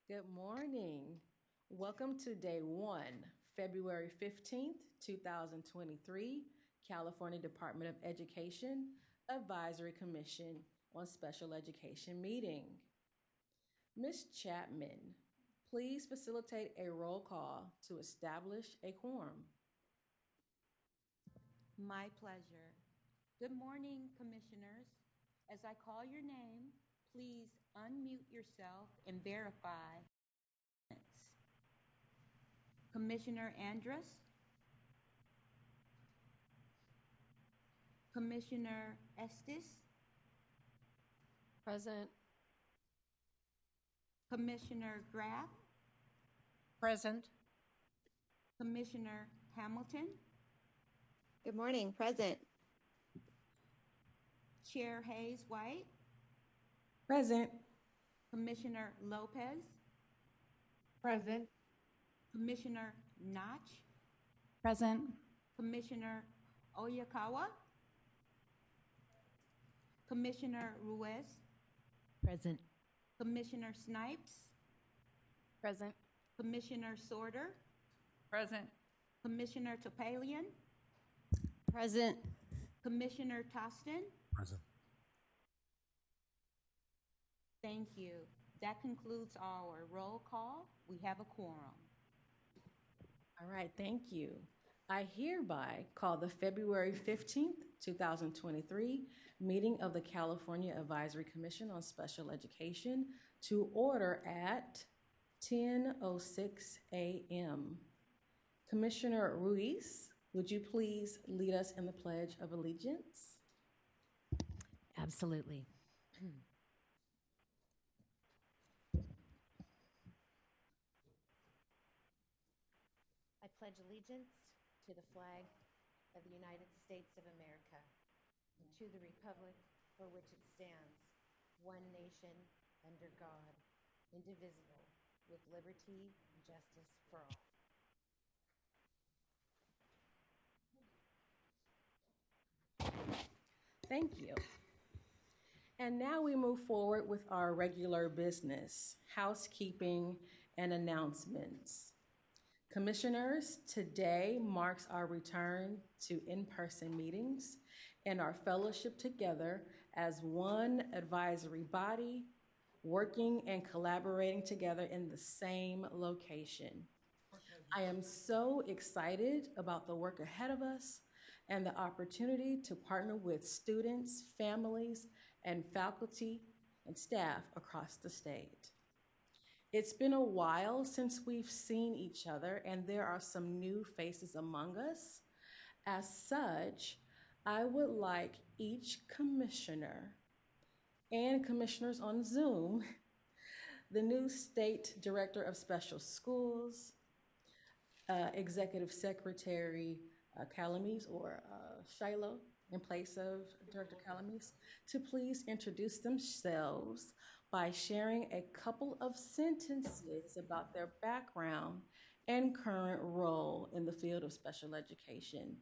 Good morning. Welcome to day one, February 15th, 2023, California Department of Education Advisory Commission on Special Education meeting. Ms. Chapman, please facilitate a roll call to establish a quorum. My pleasure. Good morning, commissioners. As I call your name, please unmute yourself and verify. Commissioner Andrus, Commissioner Estes, Present. Commissioner Graff, Present. Commissioner Hamilton, Good morning, present. Chair Hayes White, Present. Commissioner Lopez, Present. Commissioner Notch, Present. Commissioner Oyakawa, Commissioner Ruiz, Present. Commissioner Snipes, Present. Commissioner Sorter, Present. Commissioner Topalian, Present. Commissioner Tostin. Present. Thank you. That concludes our roll call. We have a quorum. All right, thank you. I hereby call the February 15th, 2023 meeting of the California Advisory Commission on Special Education to order at 10:06 a.m. Commissioner Ruiz, would you please lead us in the Pledge of Allegiance? Absolutely. I pledge allegiance to the flag of the United States of America and to the republic for which it stands, one nation, under God, indivisible, with liberty and justice for all. Thank you. And now we move forward with our regular business, housekeeping and announcements. Commissioners, today marks our return to in-person meetings and our fellowship together as one advisory body, working and collaborating together in the same location. I am so excited about the work ahead of us and the opportunity to partner with students, families, and faculty and staff across the state. It's been a while since we've seen each other, and there are some new faces among us. As such, I would like each commissioner and commissioners on Zoom, the new State Director of Special Schools, Executive Secretary Calamise or Shiloh in place of Director Calamise, to please introduce themselves by sharing a couple of sentences about their background and current role in the field of special education.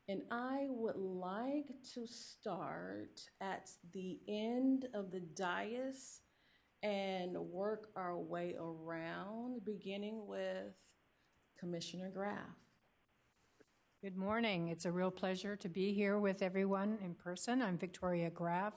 And I would like to start at the end of the dais and work our way around, beginning with Commissioner Graff. Good morning. It's a real pleasure to be here with everyone in person. I'm Victoria Graff,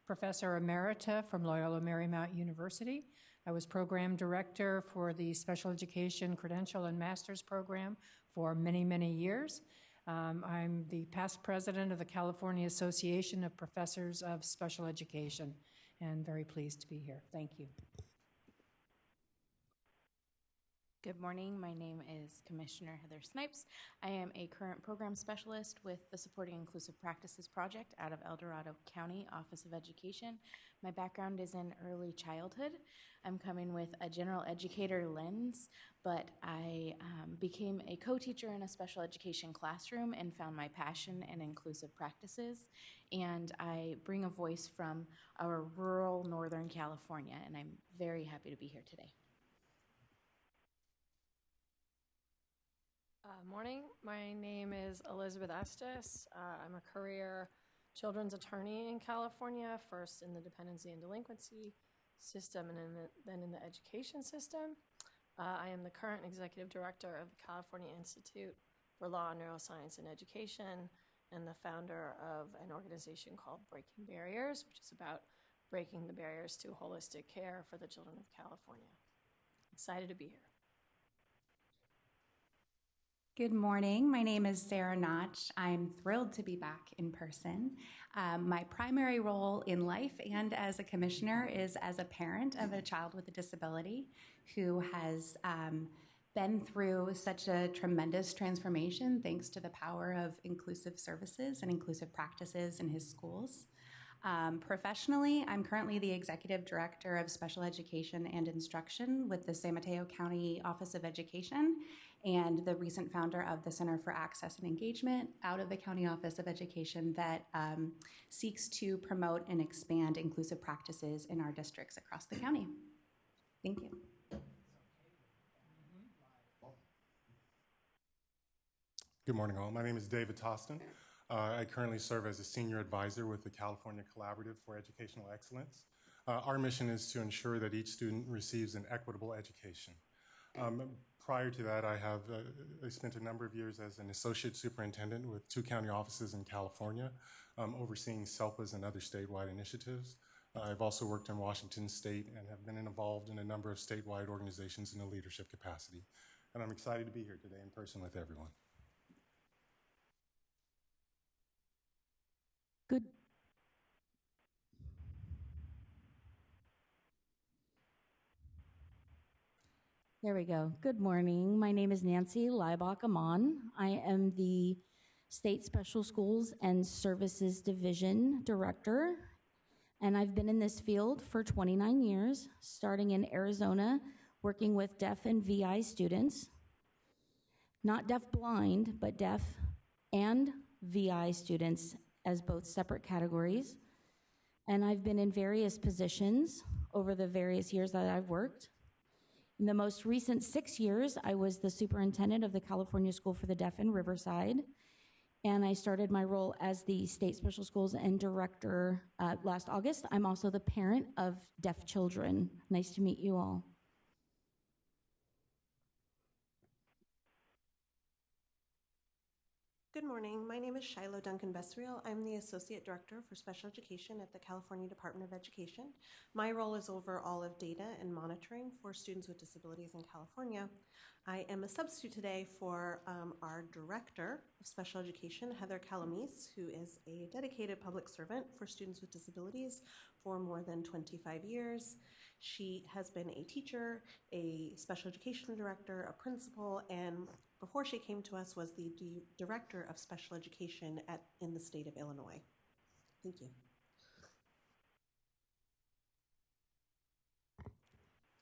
Professor Emerita from Loyola Marymount University. I was Program Director for the Special Education Credential and Master's Program for many, many years. I'm the past president of the California Association of Professors of Special Education, and very pleased to be here. Thank you. Good morning. My name is Commissioner Heather Snipes. I am a current program specialist with the Supporting Inclusive Practices Project out of El Dorado County Office of Education. My background is in early childhood. I'm coming with a general educator lens, but I became a co-teacher in a special education classroom and found my passion in inclusive practices. And I bring a voice from our rural Northern California, and I'm very happy to be here today. Morning. My name is Elizabeth Estes. I'm a career children's attorney in California, first in the dependency and delinquency system and then in the education system. I am the current executive director of the California Institute for Law, Neuroscience, and Education, and the founder of an organization called Breaking Barriers, which is about breaking the barriers to holistic care for the children of California. Excited to be here. Good morning. My name is Sarah Notch. I'm thrilled to be back in person. My primary role in life and as a commissioner is as a parent of a child with a disability who has been through such a tremendous transformation thanks to the power of inclusive services and inclusive practices in his schools. Professionally, I'm currently the Executive Director of Special Education and Instruction with the San Mateo County Office of Education and the recent founder of the Center for Access and Engagement out of the County Office of Education that seeks to promote and expand inclusive practices in our districts across the county. Thank you. Good morning, all. My name is David Toston. I currently serve as a senior advisor with the California Collaborative for Educational Excellence. Our mission is to ensure that each student receives an equitable education. Prior to that, I spent a number of years as an associate superintendent with 2 county offices in California, overseeing SELPAs and other statewide initiatives. I've also worked in Washington State and have been involved in a number of statewide organizations in a leadership capacity. And I'm excited to be here today in person with everyone. Good. There we go. Good morning. My name is Nancy Leibach Amon. I am the State Special Schools and Services Division Director, and I've been in this field for 29 years, starting in Arizona, working with deaf and VI students. Not deaf-blind, but deaf and VI students as both separate categories. And I've been in various positions over the various years that I've worked. In the most recent 6 years, I was the superintendent of the California School for the Deaf in Riverside, and I started my role as the State Special Schools and Director last August. I'm also the parent of deaf children. Nice to meet you all. Good morning. My name is Shiloh Duncan Bessriel. I'm the Associate Director for Special Education at the California Department of Education. My role is over all of data and monitoring for students with disabilities in California. I am a substitute today for our Director of Special Education, Heather Calamise, who is a dedicated public servant for students with disabilities for more than 25 years. She has been a teacher, a special education director, a principal, and before she came to us was the Director of Special Education in the state of Illinois. Thank you.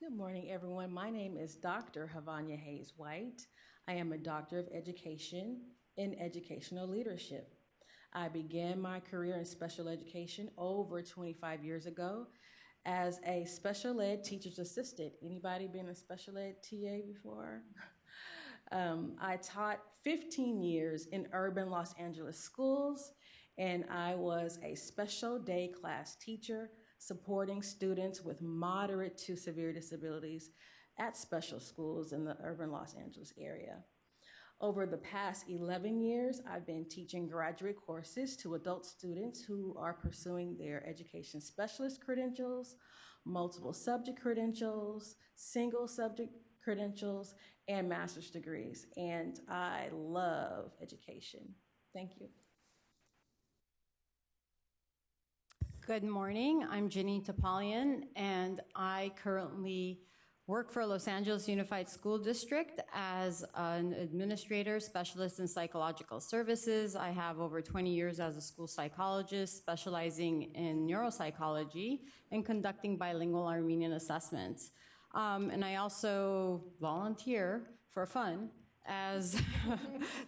Good morning, everyone. My name is Dr. Havanya Hayes White. I am a Doctor of Education in Educational Leadership. I began my career in special education over 25 years ago as a special ed teacher's assistant. Anybody been a special ed TA before? I taught 15 years in urban Los Angeles schools, and I was a special day class teacher supporting students with moderate to severe disabilities at special schools in the urban Los Angeles area. Over the past 11 years, I've been teaching graduate courses to adult students who are pursuing their education specialist credentials, multiple subject credentials, single subject credentials, and master's degrees. And I love education. Thank you. Good morning. I'm Janine Topalian, and I currently work for Los Angeles Unified School District as an administrator, specialist in psychological services. I have over 20 years as a school psychologist, specializing in neuropsychology and conducting bilingual Armenian assessments. And I also volunteer for fun as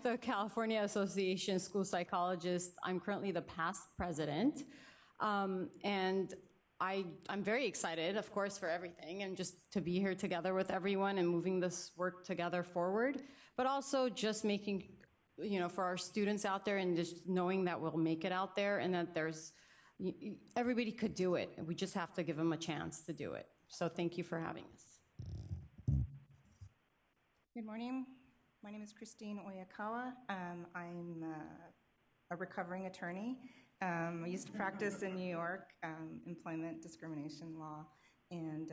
the California Association School Psychologist. I'm currently the past president. And I'm very excited, of course, for everything and just to be here together with everyone and moving this work together forward, but also just making, for our students out there and just knowing that we'll make it out there and that there's everybody could do it. We just have to give them a chance to do it. So thank you for having us. Good morning. My name is Christine Oyakawa. I'm a recovering attorney. I used to practice in New York, employment discrimination law, and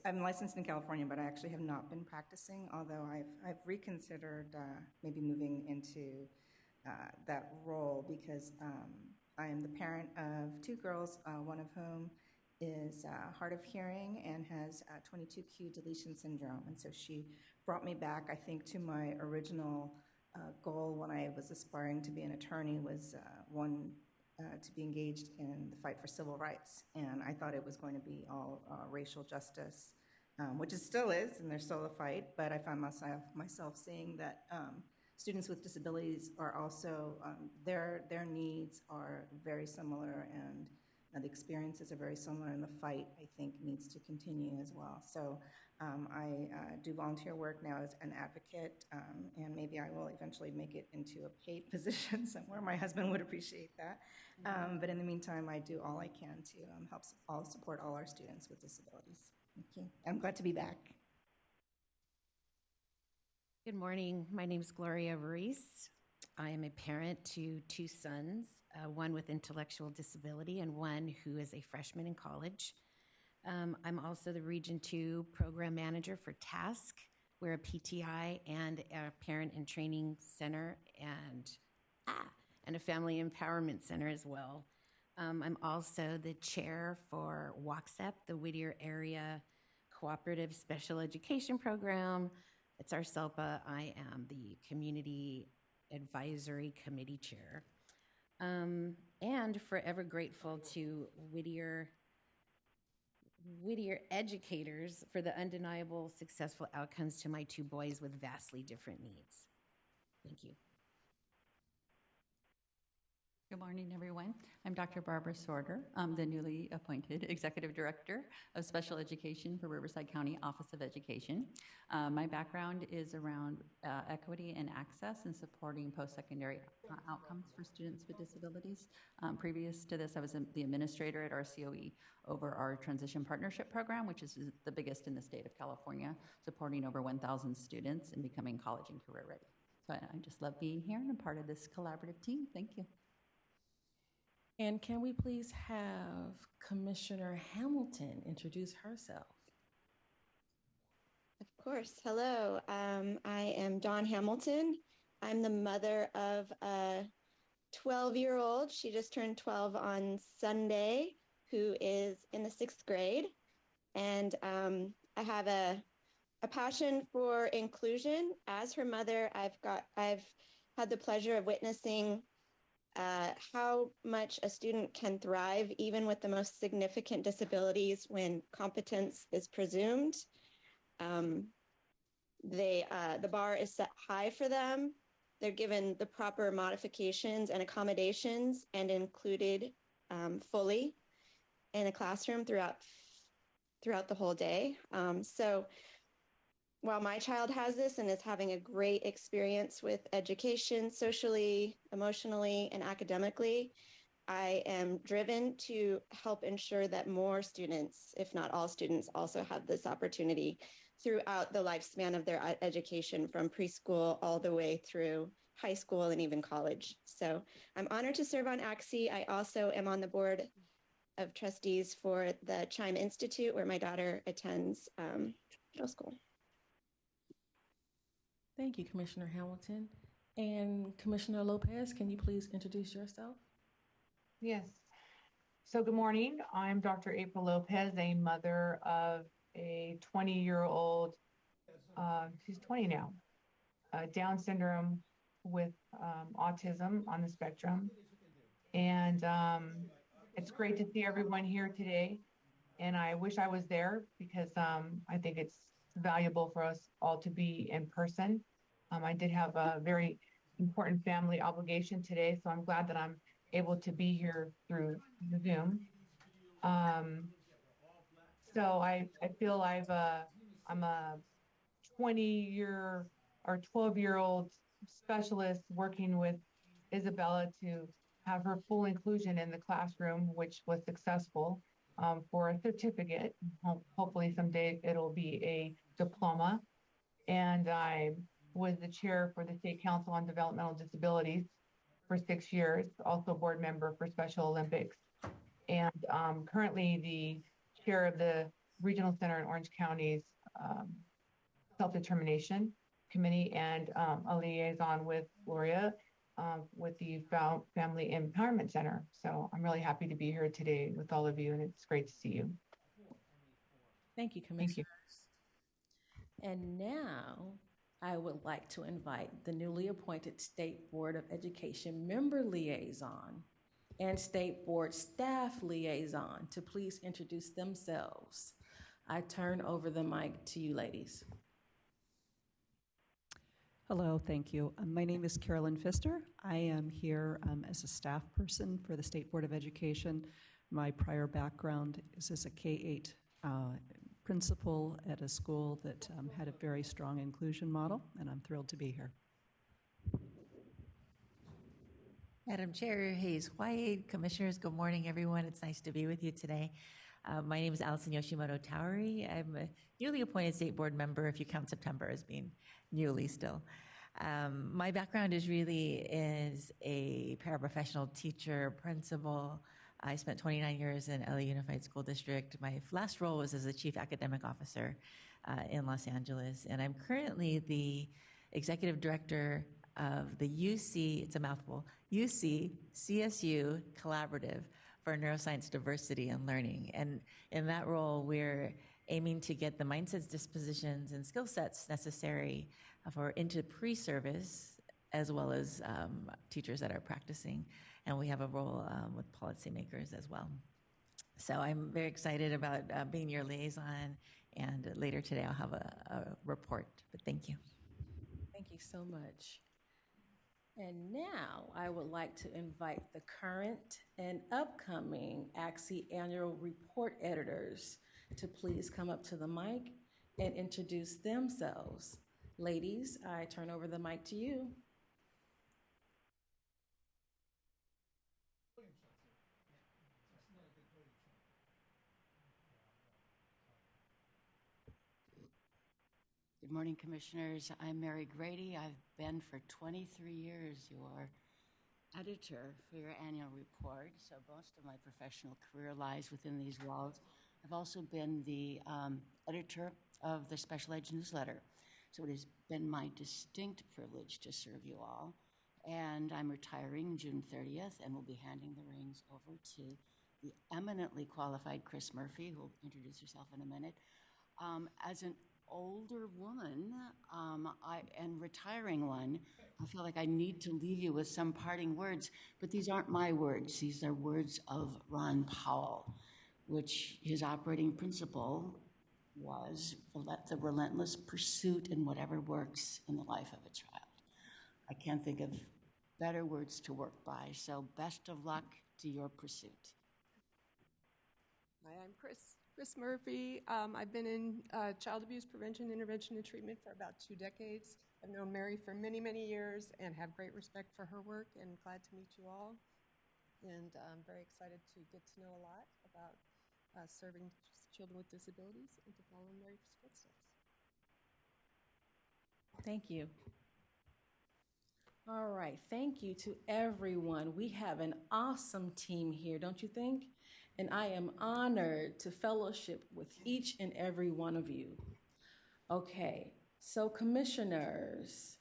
I'm licensed in California, but I actually have not been practicing, although I've reconsidered maybe moving into that role because I am the parent of two girls, one of whom is hard of hearing and has 22q deletion syndrome. And so she brought me back, I think, to my original goal when I was aspiring to be an attorney was to be engaged in the fight for civil rights. And I thought it was going to be all racial justice, which it still is, and there's still a fight, but I found myself seeing that students with disabilities are also, their needs are very similar, and the experiences are very similar, and the fight, I think, needs to continue as well. So I do volunteer work now as an advocate, and maybe I will eventually make it into a paid position somewhere. My husband would appreciate that. But in the meantime, I do all I can to help support all our students with disabilities. Thank you. I'm glad to be back. Good morning. My name is Gloria Ruiz. I am a parent to two sons, one with intellectual disability and one who is a freshman in college. I'm also the Region 2 Program Manager for TASK. We're a PTI and a Parent and Training Center and a Family Empowerment Center as well. I'm also the chair for WACSEP, the Whittier Area Cooperative Special Education Program. It's our SELPA. I am the Community Advisory Committee Chair. And forever grateful to Whittier educators for the undeniable successful outcomes to my two boys with vastly different needs. Thank you. Good morning, everyone. I'm Dr. Barbara Sorter. I'm the newly appointed Executive Director of Special Education for Riverside County Office of Education. My background is around equity and access and supporting post-secondary outcomes for students with disabilities. Previous to this, I was the administrator at RCOE over our Transition Partnership Program, which is the biggest in the state of California, supporting over 1,000 students and becoming college and career ready. So I just love being here and I'm part of this collaborative team. Thank you. And can we please have Commissioner Hamilton introduce herself? Of course. Hello. I am Dawn Hamilton. I'm the mother of a 12-year-old. She just turned 12 on Sunday, who is in the 6th grade. And I have a passion for inclusion. As her mother, I've had the pleasure of witnessing how much a student can thrive even with the most significant disabilities when competence is presumed. The bar is set high for them. They're given the proper modifications and accommodations and included fully in a classroom throughout the whole day. So while my child has this and is having a great experience with education, socially, emotionally, and academically, I am driven to help ensure that more students, if not all students, also have this opportunity throughout the lifespan of their education, from preschool all the way through high school and even college. So I'm honored to serve on ACSE. I also am on the board of trustees for the Chime Institute, where my daughter attends middle school. Thank you, Commissioner Hamilton. And Commissioner Lopez, can you please introduce yourself? Yes. So good morning. I'm Dr. April Lopez, a mother of a 20-year-old, she's 20 now, Down syndrome with autism on the spectrum. And it's great to see everyone here today. And I wish I was there because I think it's valuable for us all to be in person. I did have a very important family obligation today, so I'm glad that I'm able to be here through the Zoom. So I feel I'm a 20-year or 12-year-old specialist working with Isabella to have her full inclusion in the classroom, which was successful, for a certificate. Hopefully someday it'll be a diploma. And I was the chair for the State Council on Developmental Disabilities for 6 years, also board member for Special Olympics, and currently the chair of the Regional Center in Orange County's Self-Determination Committee, and a liaison with Gloria with the Family Empowerment Center. So I'm really happy to be here today with all of you, and it's great to see you. Thank you, Commissioners. And now I would like to invite the newly appointed State Board of Education member liaison and State Board staff liaison to please introduce themselves. I turn over the mic to you, ladies. Hello, thank you. My name is Carolyn Pfister. I am here as a staff person for the State Board of Education. My prior background is as a K-8 principal at a school that had a very strong inclusion model, and I'm thrilled to be here. Madam Chair Hayes White, Commissioners, good morning, everyone. It's nice to be with you today. My name is Allison Yoshimoto Tauri. I'm a newly appointed State Board member, if you count September as being newly still. My background is really as a paraprofessional teacher, principal. I spent 29 years in LA Unified School District. My last role was as the Chief Academic Officer in Los Angeles, and I'm currently the Executive Director of the UC, it's a mouthful, UC CSU Collaborative for Neuroscience Diversity and Learning. And in that role, we're aiming to get the mindsets, dispositions, and skill sets necessary for into pre-service, as well as teachers that are practicing. And we have a role with policymakers as well. So I'm very excited about being your liaison, and later today I'll have a report, but thank you. Thank you so much. And now I would like to invite the current and upcoming ACSE annual report editors to please come up to the mic and introduce themselves. Ladies, I turn over the mic to you. Good morning, Commissioners. I'm Mary Grady. I've been for 23 years your editor for your annual report, so most of my professional career lies within these walls. I've also been the editor of the Special Ed newsletter, so it has been my distinct privilege to serve you all. And I'm retiring June 30th and will be handing the reins over to the eminently qualified Chris Murphy, who will introduce herself in a minute. As an older woman and retiring one, I feel like I need to leave you with some parting words, but these aren't my words. These are words of Ron Powell, which his operating principle was the relentless pursuit in whatever works in the life of a child. I can't think of better words to work by, so best of luck to your pursuit. Hi, I'm Chris Murphy. I've been in child abuse prevention, intervention, and treatment for about 2 decades. I've known Mary for many, many years and have great respect for her work, and glad to meet you all. And I'm very excited to get to know a lot about serving children with disabilities and to follow in Mary's footsteps. Thank you. All right, thank you to everyone. We have an awesome team here, don't you think? And I am honored to fellowship with each and every one of you. Okay, so Commissioners,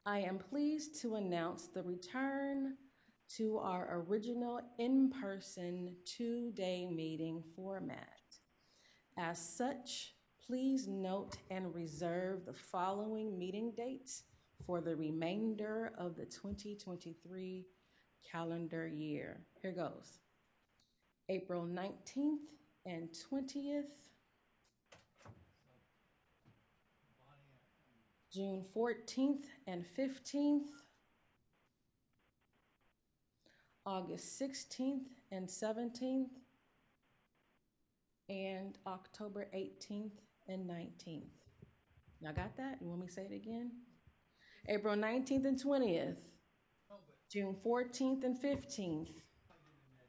I am pleased to announce the return to our original in-person 2-day meeting format. As such, please note and reserve the following meeting dates for the remainder of the 2023 calendar year. Here goes. April 19th and 20th, June 14th and 15th, August 16th and 17th, and October 18th and 19th. Y'all got that? You want me to say it again? April 19th and 20th. June 14th and 15th,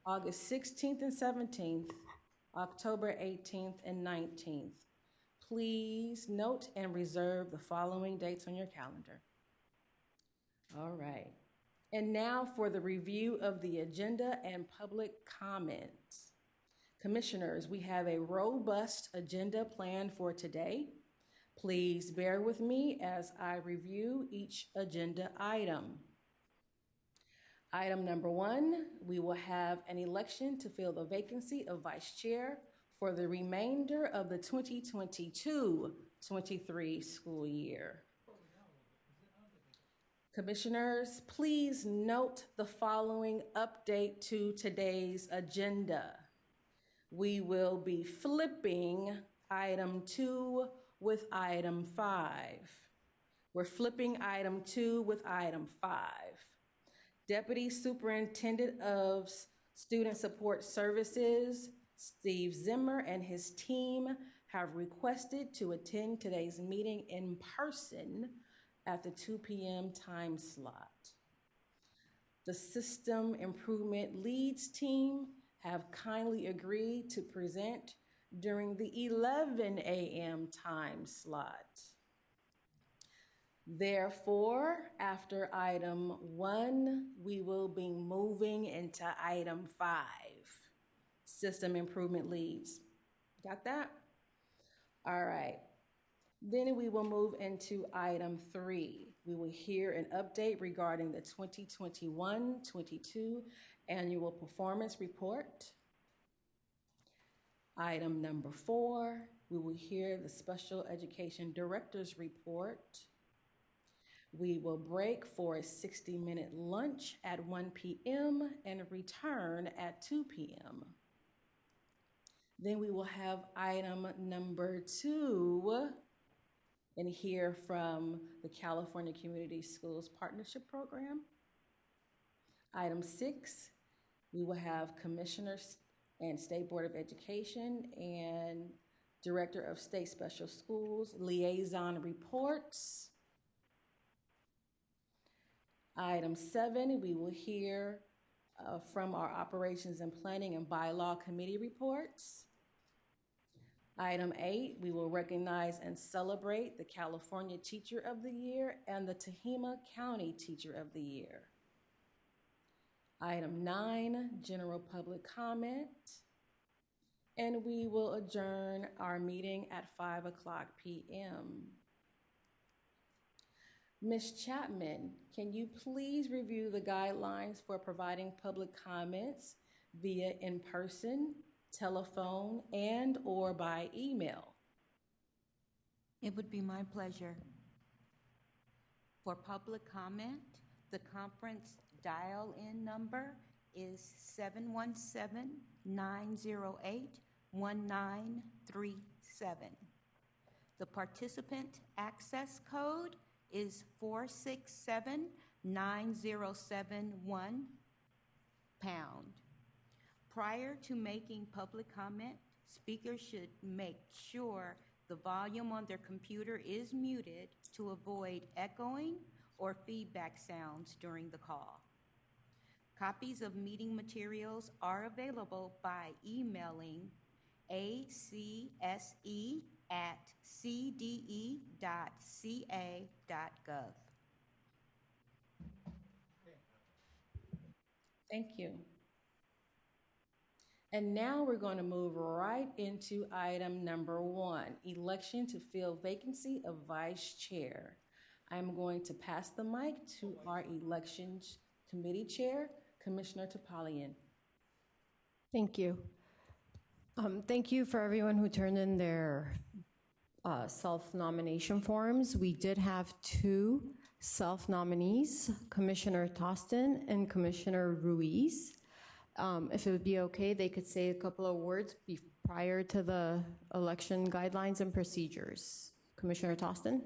August 16th and 17th, October 18th and 19th. Please note and reserve the following dates on your calendar. All right. And now for the review of the agenda and public comments. Commissioners, we have a robust agenda planned for today. Please bear with me as I review each agenda item. Item number 1, we will have an election to fill the vacancy of vice chair for the remainder of the 2022-23 school year. Commissioners, please note the following update to today's agenda. We will be flipping item 2 with item 5. We're flipping item 2 with item 5. Deputy Superintendent of Student Support Services, Steve Zimmer, and his team have requested to attend today's meeting in person at the 2 p.m. time slot. The System Improvement Leads team have kindly agreed to present during the 11 a.m. time slot. Therefore, after item 1, we will be moving into item 5, System Improvement Leads. Got that? All right. Then we will move into item 3. We will hear an update regarding the 2021-22 annual performance report. Item number 4, we will hear the Special Education Director's report. We will break for a 60-minute lunch at 1 p.m. and return at 2 p.m. Then we will have item number 2 and hear from the California Community Schools Partnership Program. Item 6, we will have Commissioners and State Board of Education and Director of State Special Schools Liaison reports. Item 7, we will hear from our Operations and Planning and Bylaw Committee reports. Item 8, we will recognize and celebrate the California Teacher of the Year and the Tehama County Teacher of the Year. Item 9, general public comment. And we will adjourn our meeting at 5:00 p.m. Ms. Chapman, can you please review the guidelines for providing public comments via in-person, telephone, and/or by email? It would be my pleasure. For public comment, the conference dial-in number is 717-908-1937. The participant access code is 467-9071 pound. Prior to making public comment, speakers should make sure the volume on their computer is muted to avoid echoing or feedback sounds during the call. Copies of meeting materials are available by emailing acse@cde.ca.gov. Thank you. And now we're going to move right into item number 1, election to fill vacancy of vice chair. I'm going to pass the mic to our elections committee chair, Commissioner Topalian. Thank you. Thank you for everyone who turned in their self-nomination forms. We did have 2 self-nominees, Commissioner Tostin and Commissioner Ruiz. If it would be okay, they could say a couple of words prior to the election guidelines and procedures. Commissioner Tostin?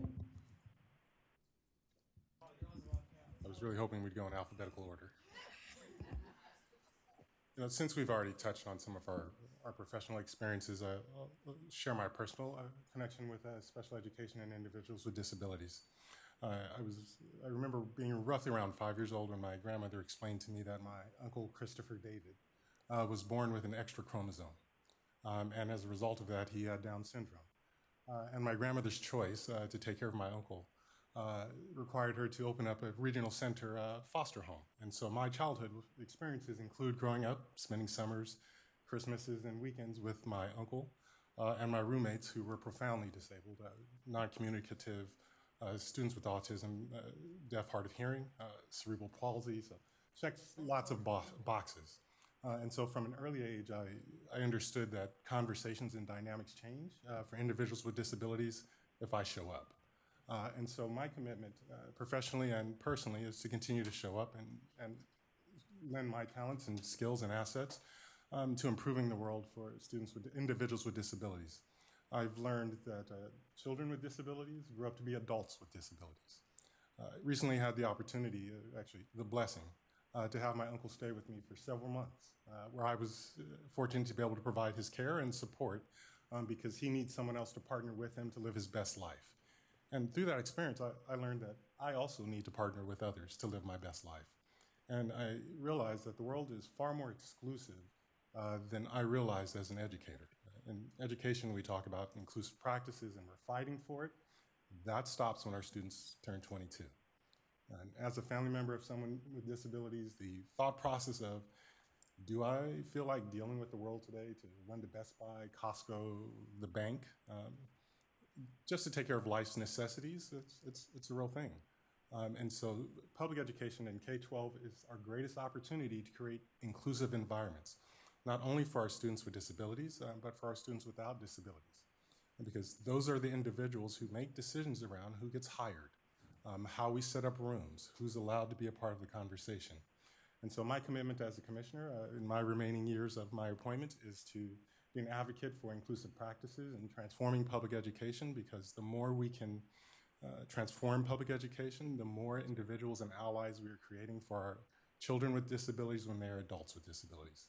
I was really hoping we'd go in alphabetical order. Since we've already touched on some of our professional experiences, I'll share my personal connection with special education and individuals with disabilities. I remember being roughly around 5 years old when my grandmother explained to me that my uncle Christopher David was born with an extra chromosome. And as a result of that, he had Down syndrome. And my grandmother's choice to take care of my uncle required her to open up a regional center foster home. And so my childhood experiences include growing up, spending summers, Christmases, and weekends with my uncle and my roommates who were profoundly disabled, non-communicative, students with autism, deaf, hard of hearing, cerebral palsy, so checks lots of boxes. And so from an early age, I understood that conversations and dynamics change for individuals with disabilities if I show up. And so my commitment professionally and personally is to continue to show up and lend my talents and skills and assets to improving the world for individuals with disabilities. I've learned that children with disabilities grow up to be adults with disabilities. Recently had the opportunity, actually the blessing, to have my uncle stay with me for several months, where I was fortunate to be able to provide his care and support because he needs someone else to partner with him to live his best life. And through that experience, I learned that I also need to partner with others to live my best life. And I realized that the world is far more exclusive than I realized as an educator. In education, we talk about inclusive practices, and we're fighting for it. That stops when our students turn 22. And as a family member of someone with disabilities, the thought process of, do I feel like dealing with the world today to run to Best Buy, Costco, the bank, just to take care of life's necessities? It's a real thing. And so public education in K-12 is our greatest opportunity to create inclusive environments, not only for our students with disabilities, but for our students without disabilities. And because those are the individuals who make decisions around who gets hired, how we set up rooms, who's allowed to be a part of the conversation. And so my commitment as a commissioner in my remaining years of my appointment is to be an advocate for inclusive practices and transforming public education, because the more we can transform public education, the more individuals and allies we are creating for our children with disabilities when they are adults with disabilities.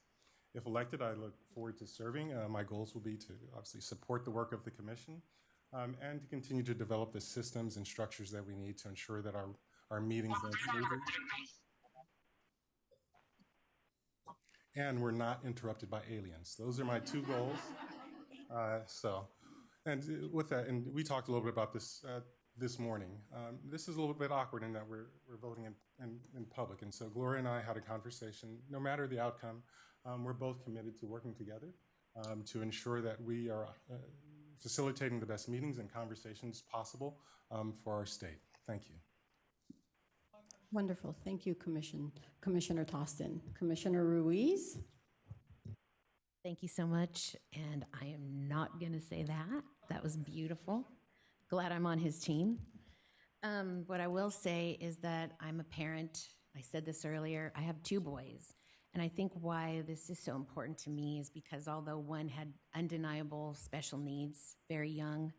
If elected, I look forward to serving. My goals will be to obviously support the work of the commission and to continue to develop the systems and structures that we need to ensure that our meetings run smoothly and we're not interrupted by aliens. Those are my two goals. And with that, and we talked a little bit about this this morning. This is a little bit awkward in that we're voting in public. And so Gloria and I had a conversation. No matter the outcome, we're both committed to working together to ensure that we are facilitating the best meetings and conversations possible for our state. Thank you. Wonderful. Thank you, Commissioner Tostin. Commissioner Ruiz? Thank you so much. And I am not going to say that. That was beautiful. Glad I'm on his team. What I will say is that I'm a parent. I said this earlier. I have 2 boys. And I think why this is so important to me is because although one had undeniable special needs, very young,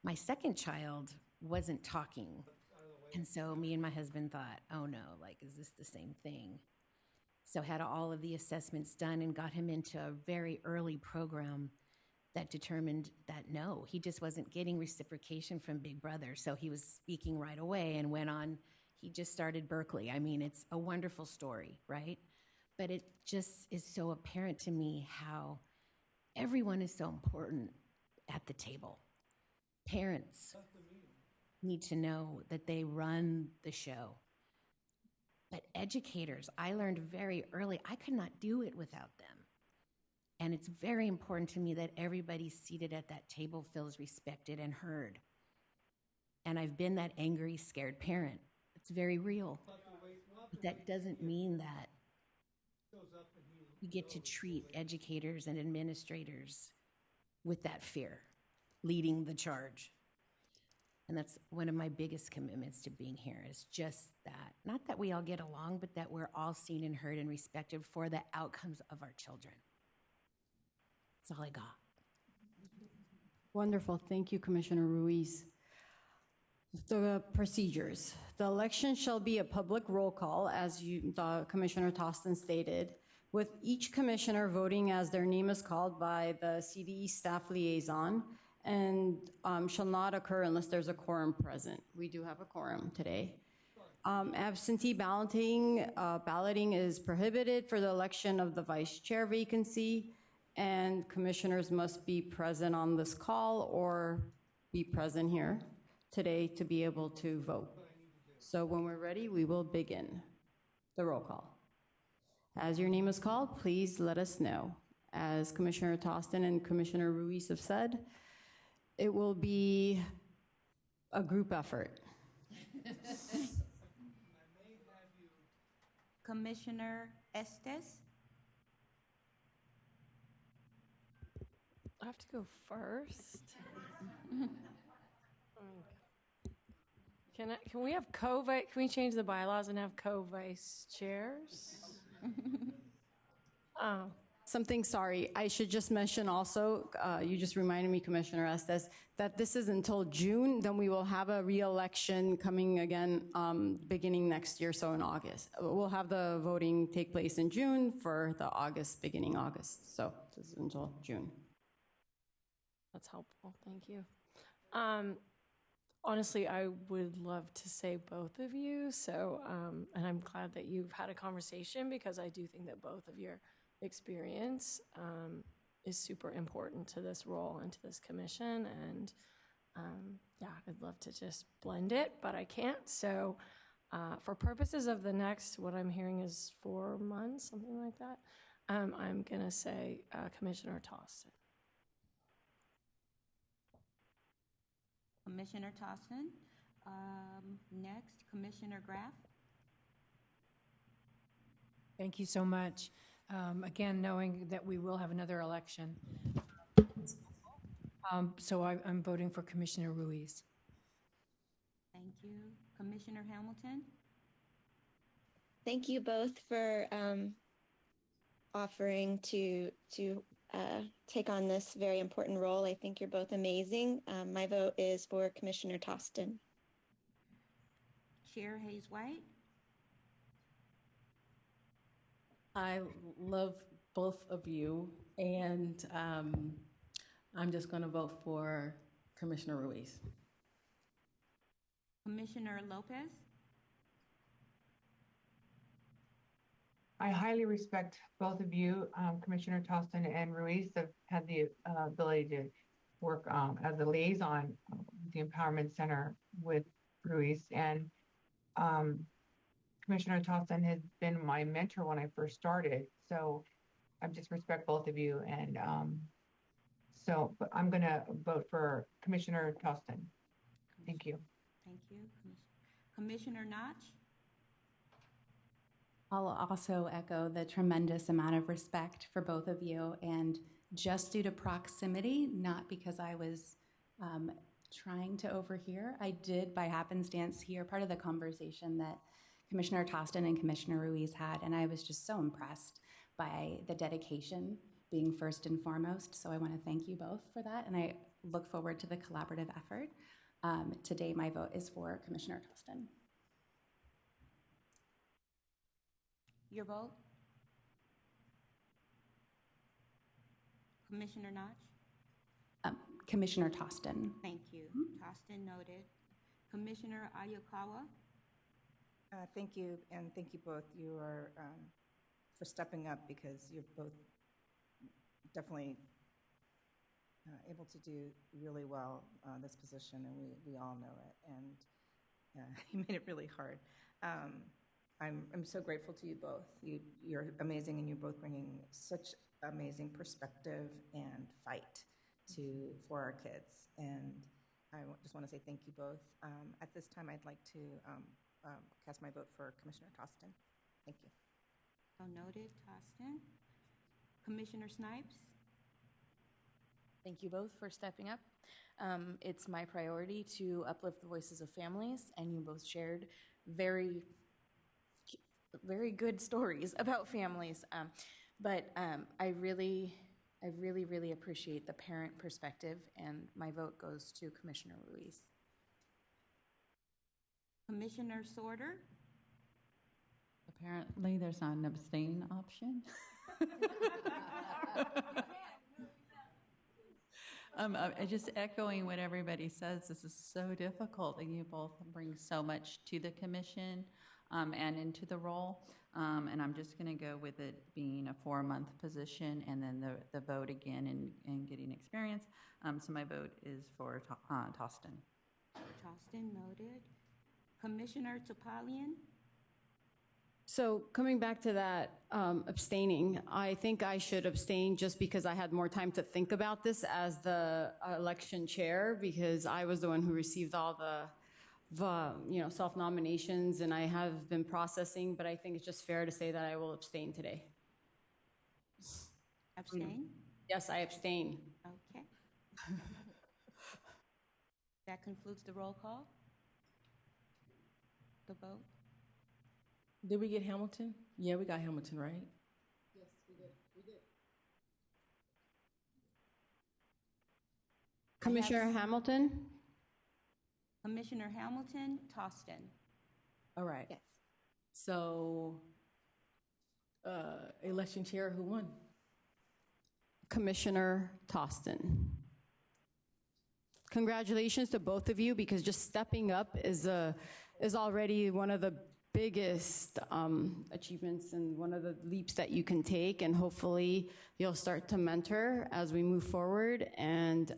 my second child wasn't talking. And so me and my husband thought, oh no, like, is this the same thing? So had all of the assessments done and got him into a very early program that determined that no, he just wasn't getting reciprocation from Big Brother. So he was speaking right away and went on, he just started Berkeley. I mean, it's a wonderful story, right? But it just is so apparent to me how everyone is so important at the table. Parents need to know that they run the show. But educators, I learned very early, I could not do it without them. And it's very important to me that everybody seated at that table feels respected and heard. And I've been that angry, scared parent. It's very real. But that doesn't mean that we get to treat educators and administrators with that fear, leading the charge. And that's one of my biggest commitments to being here, is just that. Not that we all get along, but that we're all seen and heard and respected for the outcomes of our children. That's all I got. Wonderful. Thank you, Commissioner Ruiz. The procedures. The election shall be a public roll call, as Commissioner Tostin stated, with each commissioner voting as their name is called by the CDE staff liaison, and shall not occur unless there's a quorum present. We do have a quorum today. Absentee balloting is prohibited for the election of the vice chair vacancy, and commissioners must be present on this call or be present here today to be able to vote. So when we're ready, we will begin the roll call. As your name is called, please let us know. As Commissioner Tostin and Commissioner Ruiz have said, it will be a group effort. Commissioner Estes? I have to go first. Can we have can we change the bylaws and have co-vice chairs? Sorry, I should just mention also, you just reminded me, Commissioner Estes, that this is until June, then we will have a re-election coming again beginning next year, so in August. We'll have the voting take place in June for the beginning August, so this is until June. That's helpful, thank you. Honestly, I would love to say both of you, so, and I'm glad that you've had a conversation because I do think that both of your experience is super important to this role and to this commission, and yeah, I'd love to just blend it, but I can't. So for purposes of the next, what I'm hearing is 4 months, something like that, I'm gonna say Commissioner Tostin. Commissioner Tostin. Next, Commissioner Graff. Thank you so much. Again, knowing that we will have another election. So I'm voting for Commissioner Ruiz. Thank you. Commissioner Hamilton? Thank you both for offering to take on this very important role. I think you're both amazing. My vote is for Commissioner Tostin. Chair Hayes-White? I love both of you, and I'm just going to vote for Commissioner Ruiz. Commissioner Lopez? I highly respect both of you, Commissioner Tostin and Ruiz. Have had the ability to work as a liaison with the Empowerment Center with Ruiz, and Commissioner Tostin has been my mentor when I first started. So I just respect both of you, and but I'm going to vote for Commissioner Tostin. Thank you. Thank you. Commissioner Notch? I'll also echo the tremendous amount of respect for both of you, and just due to proximity, not because I was trying to overhear, I did by happenstance hear part of the conversation that Commissioner Tostin and Commissioner Ruiz had, and I was just so impressed by the dedication being first and foremost. So I want to thank you both for that, and I look forward to the collaborative effort. Today, my vote is for Commissioner Tostin. Your vote? Commissioner Notch? Commissioner Tostin. Thank you. Tostin noted. Commissioner Ayakawa? Thank you, and thank you both. You are for stepping up, because you're both definitely able to do really well this position, and we all know it, and you made it really hard. I'm so grateful to you both. You're amazing, and you're both bringing such amazing perspective and fight for our kids. And I just want to say thank you both. At this time, I'd like to cast my vote for Commissioner Tostin. Thank you. So noted, Tostin. Commissioner Snipes? Thank you both for stepping up. It's my priority to uplift the voices of families, and you both shared very good stories about families. But I really appreciate the parent perspective, and my vote goes to Commissioner Ruiz. Commissioner Sorter? Apparently, there's not an abstain option. Just echoing what everybody says, this is so difficult, and you both bring so much to the commission and into the role. And I'm just going to go with it being a 4-month position, and then the vote again and getting experience. So my vote is for Tostin. Tostin, noted. Commissioner Topalian? So coming back to that, abstaining, I think I should abstain just because I had more time to think about this as the election chair, because I was the one who received all the self-nominations, and I have been processing, but I think it's just fair to say that I will abstain today. Abstain? Yes, I abstain. Okay. That concludes the roll call. The vote. Did we get Hamilton? Yeah, we got Hamilton, right? Yes, we did. Commissioner Hamilton? Commissioner Hamilton, Tostin. All right. Yes. So, election chair, who won? Commissioner Tostin. Congratulations to both of you, because just stepping up is already one of the biggest achievements and one of the leaps that you can take, and hopefully you'll start to mentor as we move forward, and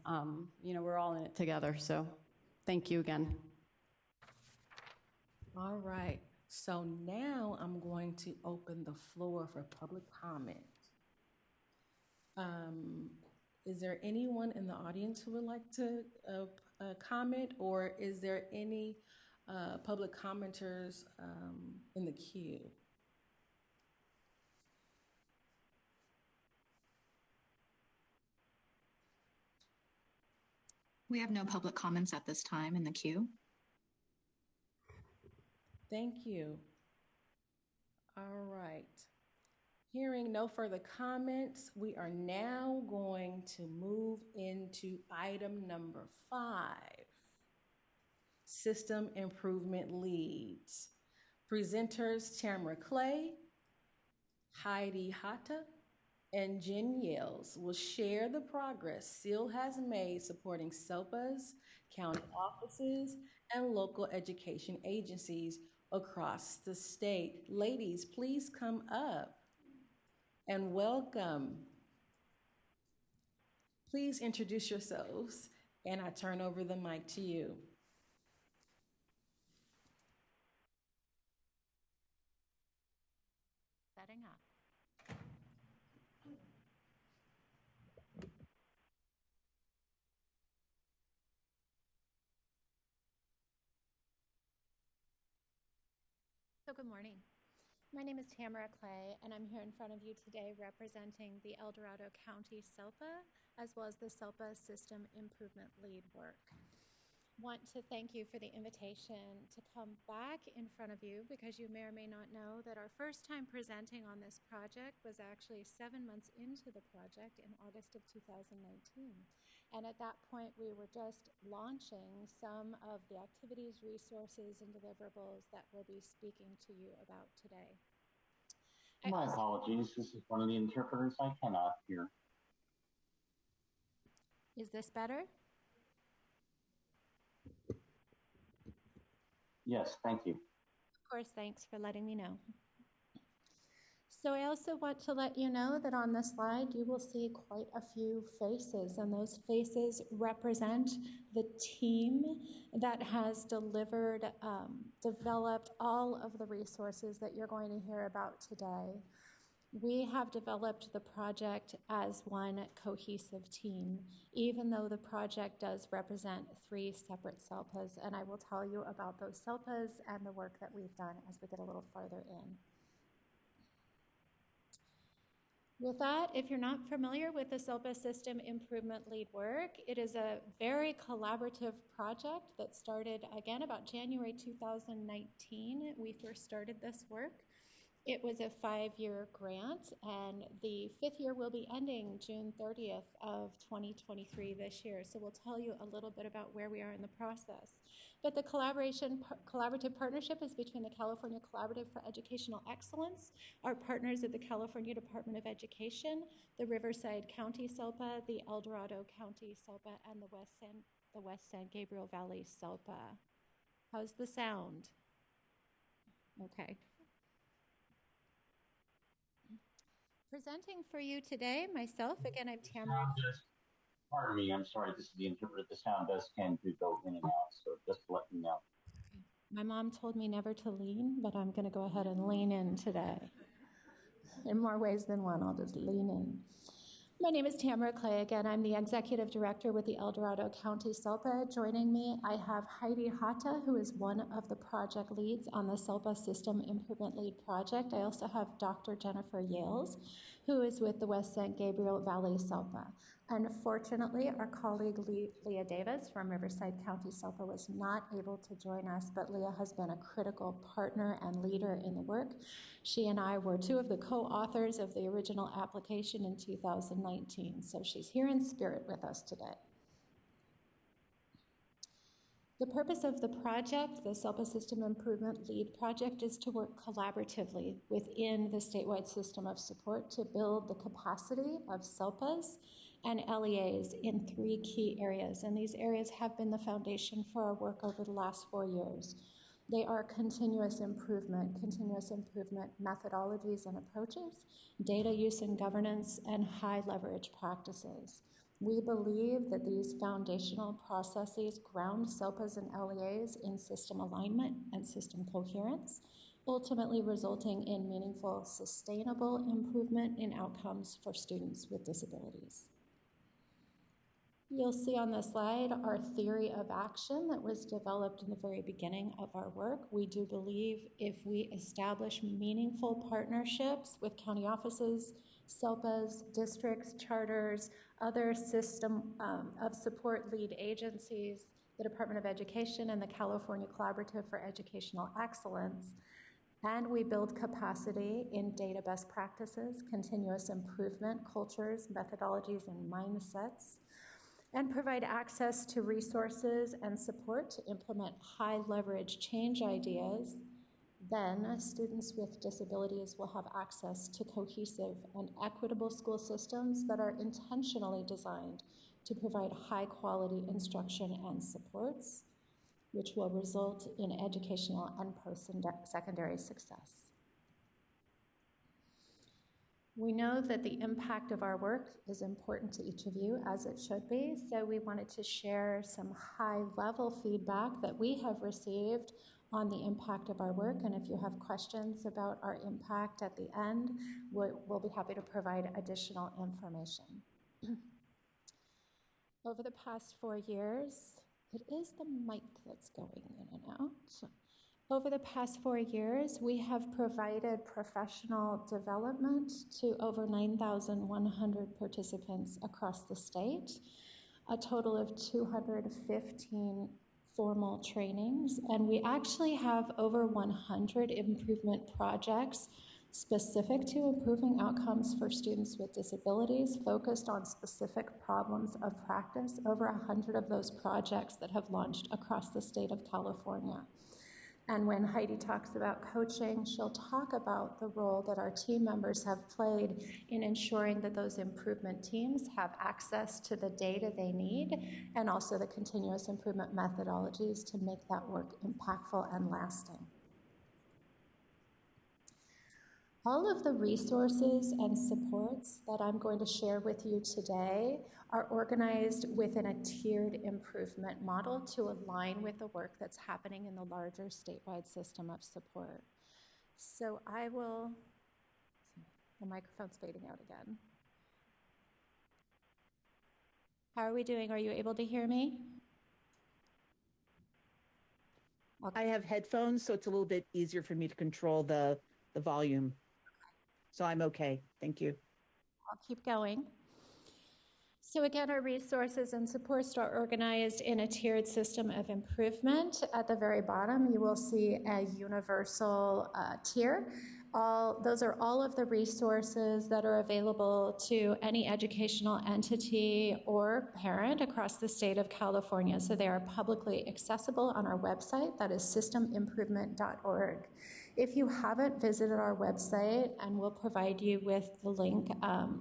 we're all in it together. So thank you again. All right. So now I'm going to open the floor for public comment. Is there anyone in the audience who would like to comment, or is there any public commenters in the queue? We have no public comments at this time in the queue. Thank you. All right. Hearing no further comments, we are now going to move into item number 5. System Improvement Leads. Presenters Tamara Clay, Heidi Hatta, and Jen Yales will share the progress SEAL has made supporting SELPAs, county offices, and local education agencies across the state. Ladies, please come up and welcome. Please introduce yourselves, and I turn over the mic to you. Setting up. So good morning. My name is Tamara Clay, and I'm here in front of you today representing the El Dorado County SELPA, as well as the SELPA System Improvement Lead work. Want to thank you for the invitation to come back in front of you, because you may or may not know that our first time presenting on this project was actually 7 months into the project in August of 2019. And at that point, we were just launching some of the activities, resources, and deliverables that we'll be speaking to you about today. My apologies. This is one of the interpreters. I cannot hear. Is this better? Yes, thank you. Of course, thanks for letting me know. So I also want to let you know that on the slide you will see quite a few faces, and those faces represent the team that has developed all of the resources that you're going to hear about today. We have developed the project as one cohesive team, even though the project does represent 3 separate SELPAs, and I will tell you about those SELPAs and the work that we've done as we get a little farther in. With that, if you're not familiar with the SELPA System Improvement Lead work, it is a very collaborative project that started, again, about January 2019. We first started this work. It was a 5-year grant, and the 5th year will be ending June 30th of 2023 this year. So we'll tell you a little bit about where we are in the process. But the collaborative partnership is between the California Collaborative for Educational Excellence, our partners at the California Department of Education, the Riverside County SELPA, the El Dorado County SELPA, and the West San Gabriel Valley SELPA. How's the sound? Okay. Presenting for you today, myself, again, I'm Tamara. Pardon me, I'm sorry, this is the interpreter. The sound does tend to go in and out, so just to let you know. My mom told me never to lean, but I'm going to go ahead and lean in today. In more ways than one, I'll just lean in. My name is Tamara Clay. Again, I'm the Executive Director with the El Dorado County SELPA. Joining me, I have Heidi Hata, who is one of the project leads on the SELPA System Improvement Lead Project. I also have Dr. Jennifer Yales, who is with the West San Gabriel Valley SELPA. Unfortunately, our colleague Leah Davis from Riverside County SELPA was not able to join us, but Leah has been a critical partner and leader in the work. She and I were two of the co-authors of the original application in 2019, so she's here in spirit with us today. The purpose of the project, the SELPA System Improvement Lead Project, is to work collaboratively within the statewide system of support to build the capacity of SELPAs and LEAs in 3 key areas, and these areas have been the foundation for our work over the last 4 years. They are continuous improvement methodologies and approaches, data use and governance, and high leverage practices. We believe that these foundational processes ground SELPAs and LEAs in system alignment and system coherence, ultimately resulting in meaningful, sustainable improvement in outcomes for students with disabilities. You'll see on this slide our theory of action that was developed in the very beginning of our work. We do believe if we establish meaningful partnerships with county offices, SELPAs, districts, charters, other system of support lead agencies, the Department of Education and the California Collaborative for Educational Excellence, and we build capacity in data best practices, continuous improvement, cultures, methodologies, and mindsets, and provide access to resources and support to implement high leverage change ideas, then students with disabilities will have access to cohesive and equitable school systems that are intentionally designed to provide high quality instruction and supports, which will result in educational and post-secondary success. We know that the impact of our work is important to each of you, as it should be, so we wanted to share some high-level feedback that we have received on the impact of our work, and if you have questions about our impact at the end, we'll be happy to provide additional information. Over the past 4 years, it is the mic that's going in and out. Over the past 4 years, we have provided professional development to over 9,100 participants across the state, a total of 215 formal trainings, and we actually have over 100 improvement projects specific to improving outcomes for students with disabilities, focused on specific problems of practice, over 100 of those projects that have launched across the state of California. And when Heidi talks about coaching, she'll talk about the role that our team members have played in ensuring that those improvement teams have access to the data they need and also the continuous improvement methodologies to make that work impactful and lasting. All of the resources and supports that I'm going to share with you today are organized within a tiered improvement model to align with the work that's happening in the larger statewide system of support. So the microphone's fading out again. How are we doing? Are you able to hear me? I have headphones, so it's a little bit easier for me to control the volume. So I'm okay. Thank you. I'll keep going. So again, our resources and supports are organized in a tiered system of improvement. At the very bottom, you will see a universal tier. those are all of the resources that are available to any educational entity or parent across the state of California. So they are publicly accessible on our website, that is systemimprovement.org. If you haven't visited our website, and we'll provide you with the link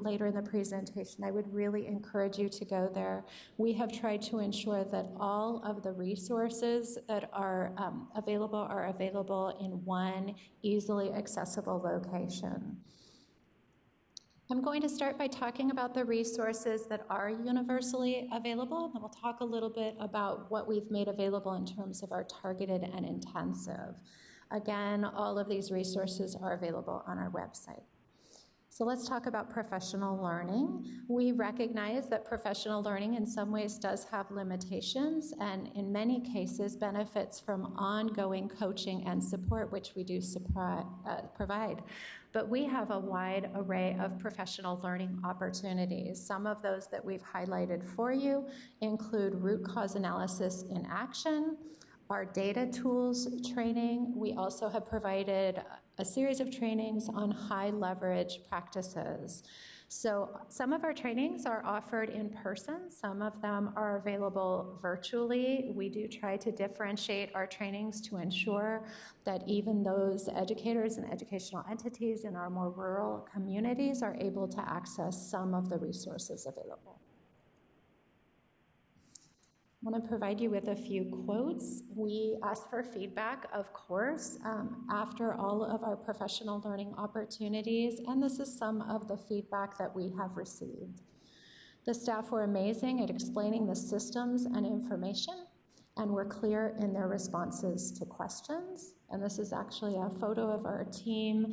later in the presentation, I would really encourage you to go there. We have tried to ensure that all of the resources that are available in one easily accessible location. I'm going to start by talking about the resources that are universally available, and we'll talk a little bit about what we've made available in terms of our targeted and intensive. Again, all of these resources are available on our website. So let's talk about professional learning. We recognize that professional learning in some ways does have limitations and in many cases benefits from ongoing coaching and support, which we do provide. But we have a wide array of professional learning opportunities. Some of those that we've highlighted for you include root cause analysis in action, our data tools training. We also have provided a series of trainings on high leverage practices. So some of our trainings are offered in person. Some of them are available virtually. We do try to differentiate our trainings to ensure that even those educators and educational entities in our more rural communities are able to access some of the resources available. I want to provide you with a few quotes. We ask for feedback, of course, after all of our professional learning opportunities, and this is some of the feedback that we have received. The staff were amazing at explaining the systems and information, and were clear in their responses to questions. And this is actually a photo of our team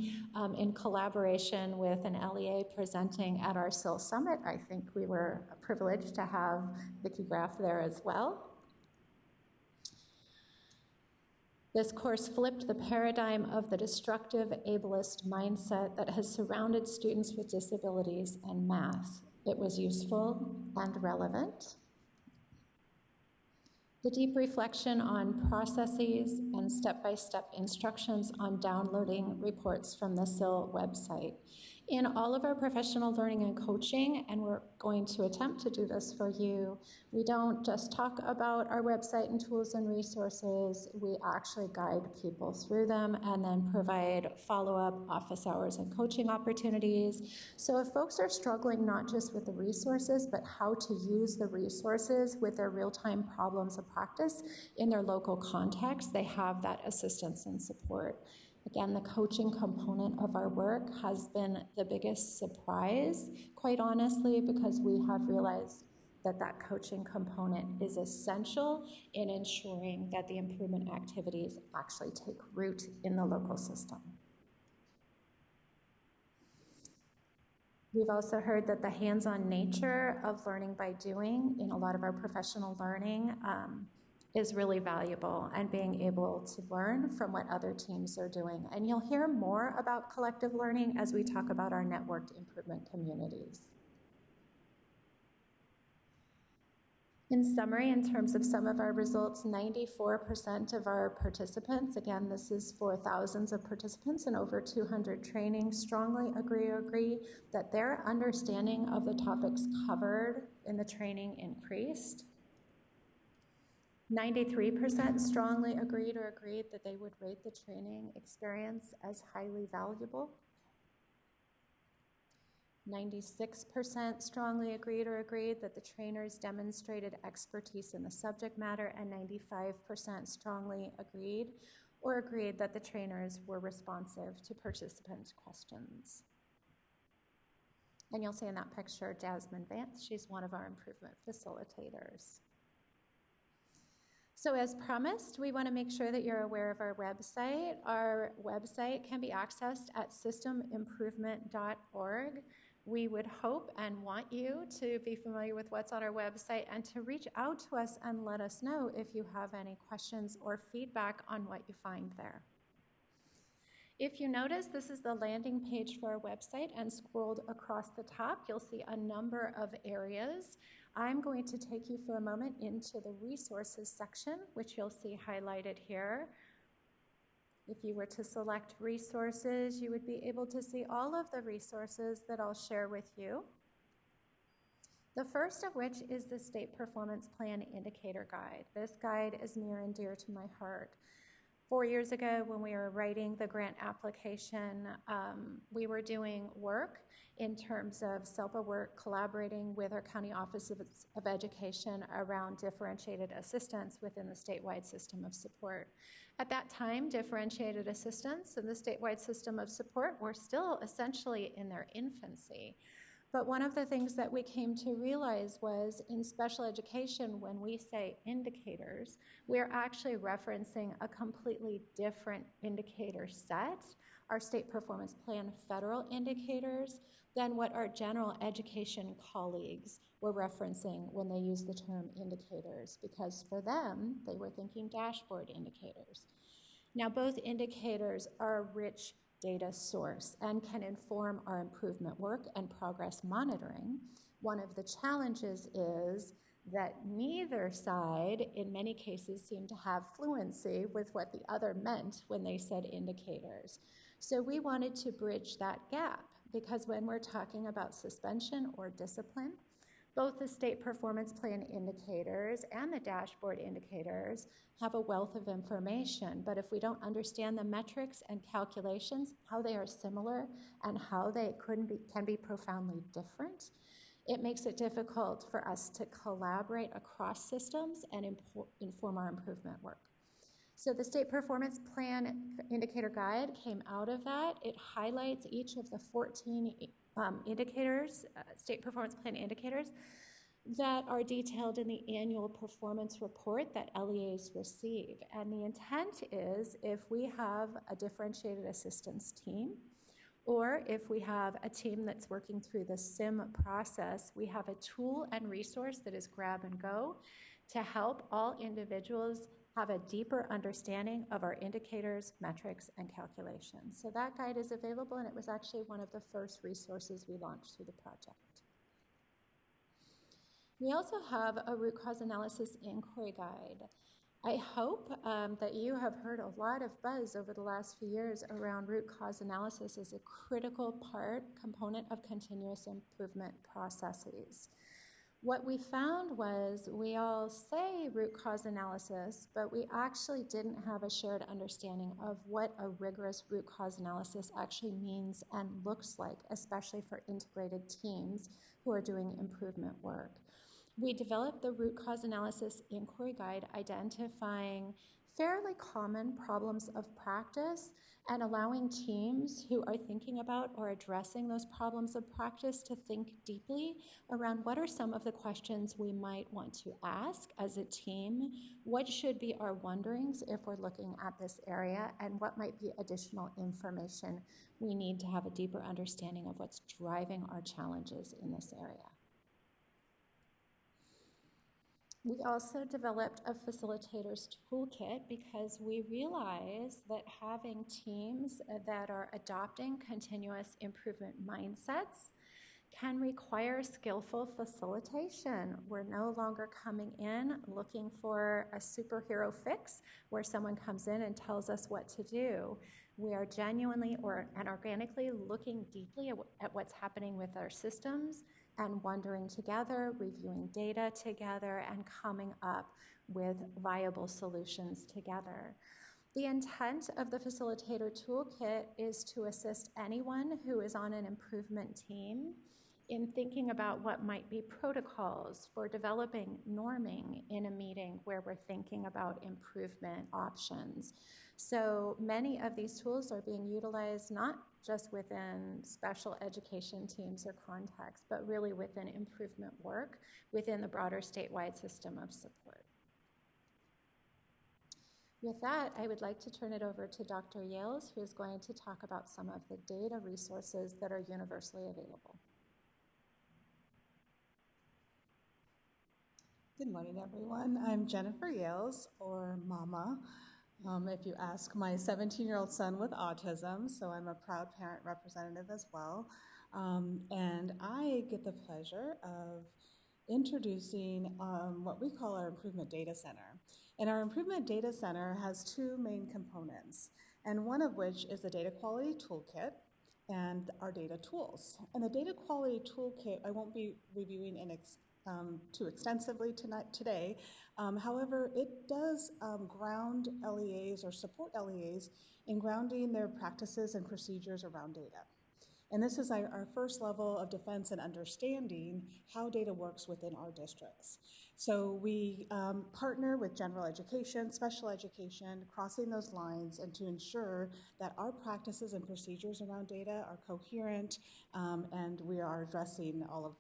in collaboration with an LEA presenting at our SIL Summit. I think we were privileged to have Vicki Graff there as well. This course flipped the paradigm of the destructive ableist mindset that has surrounded students with disabilities and math. It was useful and relevant. The deep reflection on processes and step-by-step instructions on downloading reports from the SIL website. In all of our professional learning and coaching, and we're going to attempt to do this for you, we don't just talk about our website and tools and resources, we actually guide people through them and then provide follow-up office hours and coaching opportunities. So if folks are struggling not just with the resources, but how to use the resources with their real-time problems of practice in their local context, they have that assistance and support. Again, the coaching component of our work has been the biggest surprise, quite honestly, because we have realized that that coaching component is essential in ensuring that the improvement activities actually take root in the local system. We've also heard that the hands-on nature of learning by doing in a lot of our professional learning is really valuable, and being able to learn from what other teams are doing. And you'll hear more about collective learning as we talk about our networked improvement communities. In summary, in terms of some of our results, 94% of our participants, again, this is for thousands of participants and over 200 trainings, strongly agree that their understanding of the topics covered in the training increased. 93% strongly agreed that they would rate the training experience as highly valuable. 96% strongly agreed that the trainers demonstrated expertise in the subject matter, and 95% strongly agreed that the trainers were responsive to participant questions. And you'll see in that picture Jasmine Vance, she's one of our improvement facilitators. So as promised, we want to make sure that you're aware of our website. Our website can be accessed at systemimprovement.org. We would hope and want you to be familiar with what's on our website and to reach out to us and let us know if you have any questions or feedback on what you find there. If you notice, this is the landing page for our website, and scrolled across the top, you'll see a number of areas. I'm going to take you for a moment into the resources section, which you'll see highlighted here. If you were to select resources, you would be able to see all of the resources that I'll share with you. The first of which is the State Performance Plan Indicator Guide. This guide is near and dear to my heart. 4 years ago, when we were writing the grant application, we were doing work in terms of SELPA work, collaborating with our County Office of Education around differentiated assistance within the statewide system of support. At that time, differentiated assistance and the statewide system of support were still essentially in their infancy. But one of the things that we came to realize was in special education, when we say indicators, we're actually referencing a completely different indicator set, our state performance plan federal indicators, than what our general education colleagues were referencing when they used the term indicators, because for them, they were thinking dashboard indicators. Now, both indicators are a rich data source and can inform our improvement work and progress monitoring. One of the challenges is that neither side, in many cases, seemed to have fluency with what the other meant when they said indicators. So we wanted to bridge that gap, because when we're talking about suspension or discipline, both the state performance plan indicators and the dashboard indicators have a wealth of information, but if we don't understand the metrics and calculations, how they are similar and how they can be profoundly different, it makes it difficult for us to collaborate across systems and inform our improvement work. So the State Performance Plan Indicator Guide came out of that. It highlights each of the 14 indicators, State Performance Plan indicators, that are detailed in the annual performance report that LEAs receive. And the intent is, if we have a differentiated assistance team, or if we have a team that's working through the SIM process, we have a tool and resource that is grab and go to help all individuals have a deeper understanding of our indicators, metrics, and calculations. So that guide is available, and it was actually one of the first resources we launched through the project. We also have a root cause analysis inquiry guide. I hope that you have heard a lot of buzz over the last few years around root cause analysis as a critical component of continuous improvement processes. What we found was we all say root cause analysis, but we actually didn't have a shared understanding of what a rigorous root cause analysis actually means and looks like, especially for integrated teams who are doing improvement work. We developed the root cause analysis inquiry guide identifying fairly common problems of practice and allowing teams who are thinking about or addressing those problems of practice to think deeply around what are some of the questions we might want to ask as a team, what should be our wonderings if we're looking at this area, and what might be additional information we need to have a deeper understanding of what's driving our challenges in this area. We also developed a facilitator's toolkit because we realize that having teams that are adopting continuous improvement mindsets can require skillful facilitation. We're no longer coming in looking for a superhero fix where someone comes in and tells us what to do. We are genuinely and organically looking deeply at what's happening with our systems and wondering together, reviewing data together, and coming up with viable solutions together. The intent of the Facilitator Toolkit is to assist anyone who is on an improvement team in thinking about what might be protocols for developing norming in a meeting where we're thinking about improvement options. So many of these tools are being utilized not just within special education teams or contexts, but really within improvement work within the broader statewide system of support. With that, I would like to turn it over to Dr. Yales, who is going to talk about some of the data resources that are universally available. Good morning, everyone. I'm Jennifer Yales, or Mama, if you ask my 17-year-old son with autism, so I'm a proud parent representative as well. And I get the pleasure of introducing what we call our Improvement Data Center. And our Improvement Data Center has two main components. and one of which is the Data Quality Toolkit and our data tools. And the Data Quality Toolkit, I won't be reviewing too extensively today. However, it does ground LEAs or support LEAs in grounding their practices and procedures around data. And this is our first level of defense and understanding how data works within our districts. So we partner with general education, special education, crossing those lines, and to ensure that our practices and procedures around data are coherent, and we are addressing all of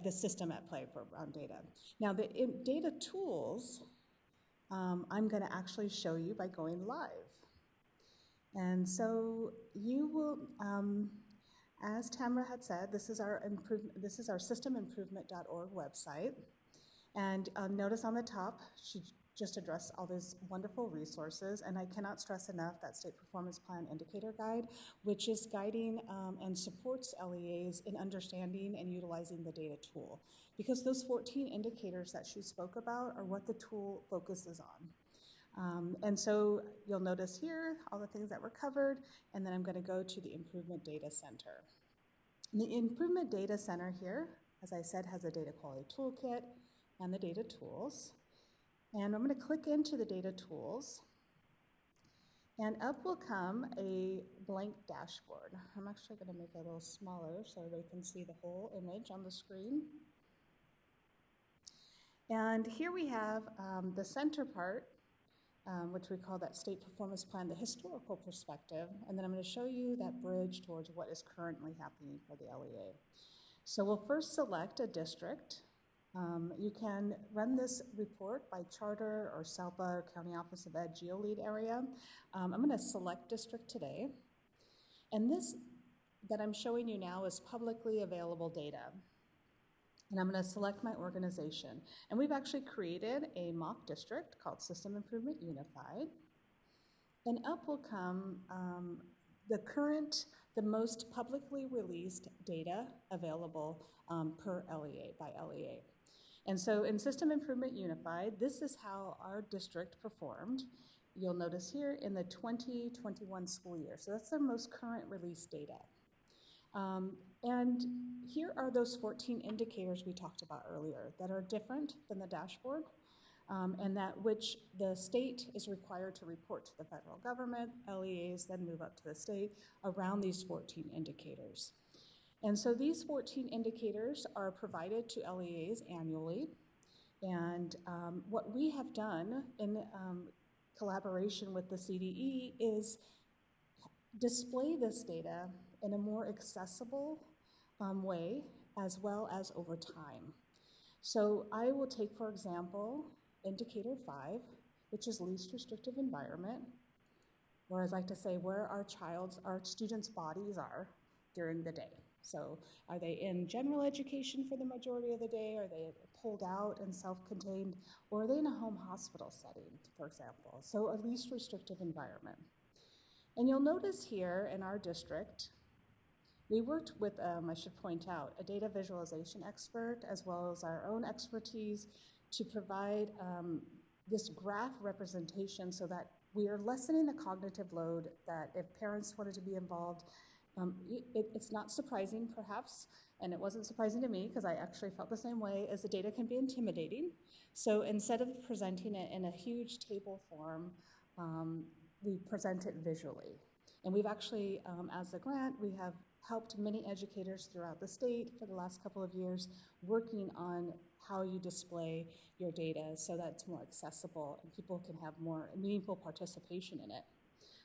the system at play around data. Now, the data tools, I'm going to actually show you by going live. And so you will, as Tamara had said, this is our systemimprovement.org website. And notice on the top, she just addressed all these wonderful resources, and I cannot stress enough that State Performance Plan Indicator Guide, which is guiding and supports LEAs in understanding and utilizing the data tool, because those 14 indicators that she spoke about are what the tool focuses on. And so you'll notice here all the things that were covered, and then I'm going to go to the Improvement Data Center. And the Improvement Data Center here, as I said, has a Data Quality Toolkit and the data tools. And I'm going to click into the data tools, and up will come a blank dashboard. I'm actually going to make it a little smaller so everybody can see the whole image on the screen. And here we have the center part, which we call that State Performance Plan, the historical perspective, and then I'm going to show you that bridge towards what is currently happening for the LEA. So we'll first select a district. You can run this report by charter or SELPA or County Office of Ed GeoLead area. I'm going to select district today. And this that I'm showing you now is publicly available data. And I'm going to select my organization. And we've actually created a mock district called System Improvement Unified. And up will come the most publicly released data available per LEA, by LEA. And so in System Improvement Unified, this is how our district performed. You'll notice here in the 2021 school year. So that's the most current released data. And here are those 14 indicators we talked about earlier that are different than the dashboard, and that which the state is required to report to the federal government. LEAs then move up to the state around these 14 indicators. And so these 14 indicators are provided to LEAs annually. And what we have done in collaboration with the CDE is display this data in a more accessible way, as well as over time. So I will take, for example, indicator 5, which is least restrictive environment, or as I like to say, where our students' bodies are during the day. So are they in general education for the majority of the day? Are they pulled out and self-contained? Or are they in a home hospital setting, for example? So a least restrictive environment. And you'll notice here in our district, we worked with, I should point out, a data visualization expert as well as our own expertise to provide this graph representation so that we are lessening the cognitive load that if parents wanted to be involved, it's not surprising perhaps, and it wasn't surprising to me because I actually felt the same way, as the data can be intimidating. So instead of presenting it in a huge table form, we present it visually. And we've actually, as a grant, we have helped many educators throughout the state for the last couple of years working on how you display your data so that it's more accessible and people can have more meaningful participation in it.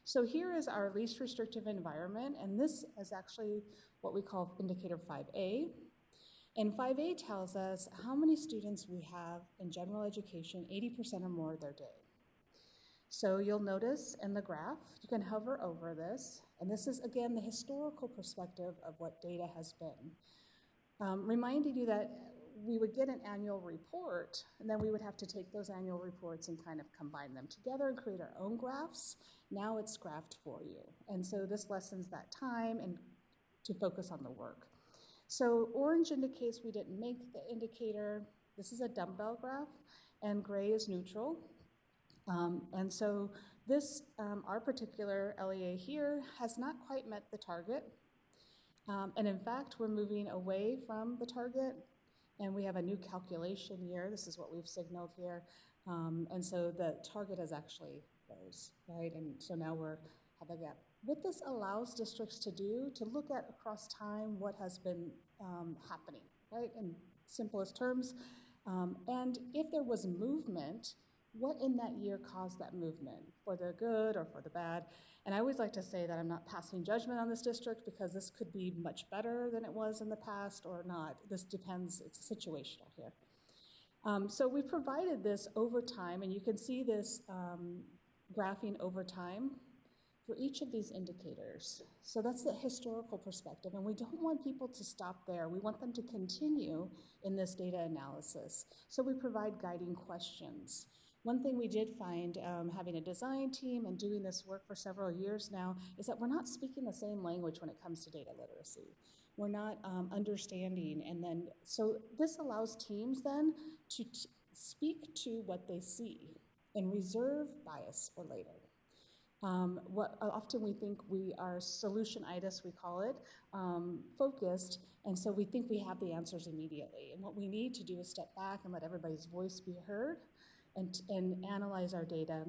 So here is our least restrictive environment, and this is actually what we call indicator 5A. And 5A tells us how many students we have in general education, 80% or more of their day. So you'll notice in the graph, you can hover over this, and this is, again, the historical perspective of what data has been. Reminding you that we would get an annual report, and then we would have to take those annual reports and kind of combine them together and create our own graphs. Now it's graphed for you. And so this lessens that time and to focus on the work. So orange indicates we didn't make the indicator. This is a dumbbell graph, and gray is neutral. And so Our particular LEA here has not quite met the target. And in fact, we're moving away from the target, and we have a new calculation year. This is what we've signaled here. And so the target has actually rose, right? And so now we're have a gap. What this allows districts to do, to look at across time what has been happening, right? In simplest terms. And if there was movement, what in that year caused that movement, for the good or for the bad? And I always like to say that I'm not passing judgment on this district because this could be much better than it was in the past or not. This depends, it's situational here. So we provided this over time, and you can see this graphing over time for each of these indicators. So that's the historical perspective, and we don't want people to stop there. We want them to continue in this data analysis. So we provide guiding questions. One thing we did find, having a design team and doing this work for several years now, is that we're not speaking the same language when it comes to data literacy. We're not understanding, and then, so this allows teams then to speak to what they see and reserve bias for later. What often we think we are solution-itis, we call it, focused, and so we think we have the answers immediately. And what we need to do is step back and let everybody's voice be heard and analyze our data.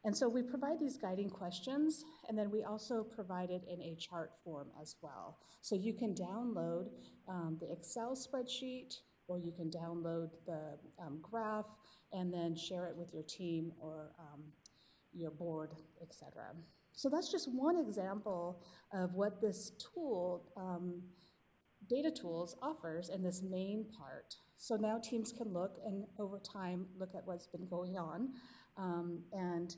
And so we provide these guiding questions, and then we also provide it in a chart form as well. So you can download the Excel spreadsheet, or you can download the graph and then share it with your team or your board, etc. So that's just one example of what this tool, data tools, offers in this main part. So now teams can look and over time look at what's been going on. And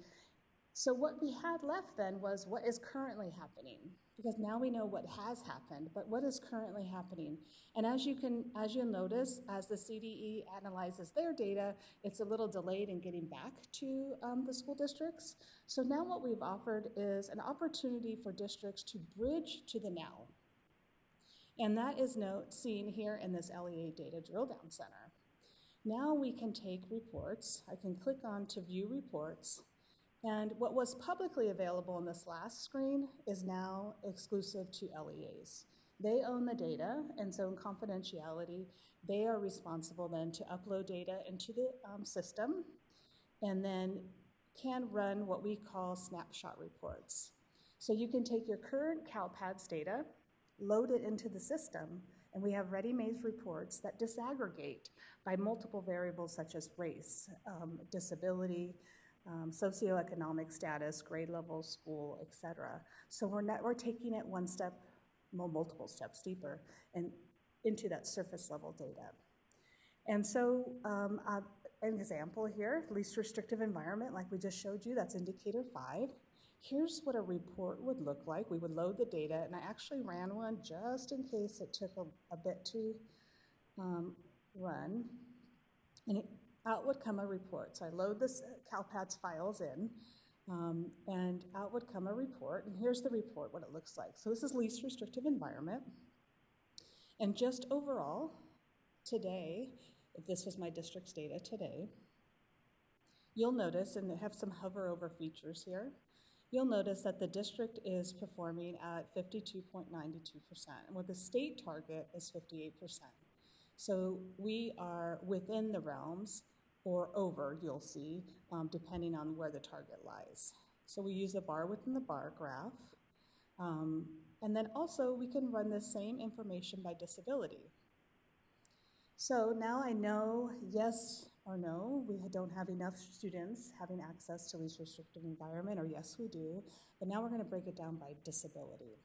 so what we had left then was what is currently happening, because now we know what has happened, but what is currently happening. And as you'll notice, as the CDE analyzes their data, it's a little delayed in getting back to the school districts. So now what we've offered is an opportunity for districts to bridge to the now. And that is seen here in this LEA Data Drill Down Center. Now we can take reports. I can click on to view reports. And what was publicly available on this last screen is now exclusive to LEAs. They own the data, and so in confidentiality, they are responsible then to upload data into the system and then can run what we call snapshot reports. So you can take your current CalPADS data, load it into the system, and we have ready-made reports that disaggregate by multiple variables such as race, disability, socioeconomic status, grade level, school, etc. So we're taking it one step, multiple steps deeper, and into that surface level data. And so an example here, least restrictive environment, like we just showed you, that's indicator 5. Here's what a report would look like. We would load the data, and I actually ran one just in case it took a bit to run. And out would come a report. So I load this CalPADS files in, and out would come a report. And here's the report, what it looks like. So this is least restrictive environment. And just overall, today, if this was my district's data today, you'll notice, and they have some hover over features here, you'll notice that the district is performing at 52.92%, and what the state target is 58%. So we are within the realms, or over, you'll see, depending on where the target lies. So we use the bar within the bar graph. And then also we can run the same information by disability. So now I know, yes or no, we don't have enough students having access to least restrictive environment, or yes we do, but now we're gonna break it down by disability.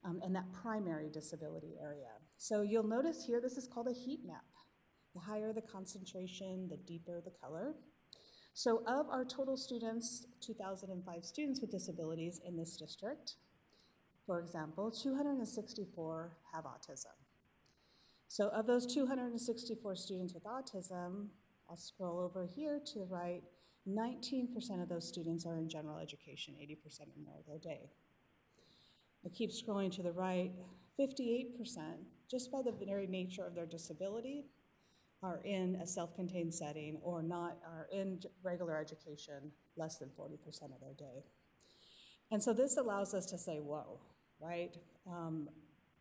And that primary disability area. So you'll notice here, this is called a heat map. The higher the concentration, the deeper the color. So of our total students, 2,005 students with disabilities in this district, for example, 264 have autism. So of those 264 students with autism, I'll scroll over here to the right, 19% of those students are in general education, 80% or more of their day. I keep scrolling to the right, 58%, just by the very nature of their disability, are in a self-contained setting or not are in regular education less than 40% of their day. And so this allows us to say, whoa, right?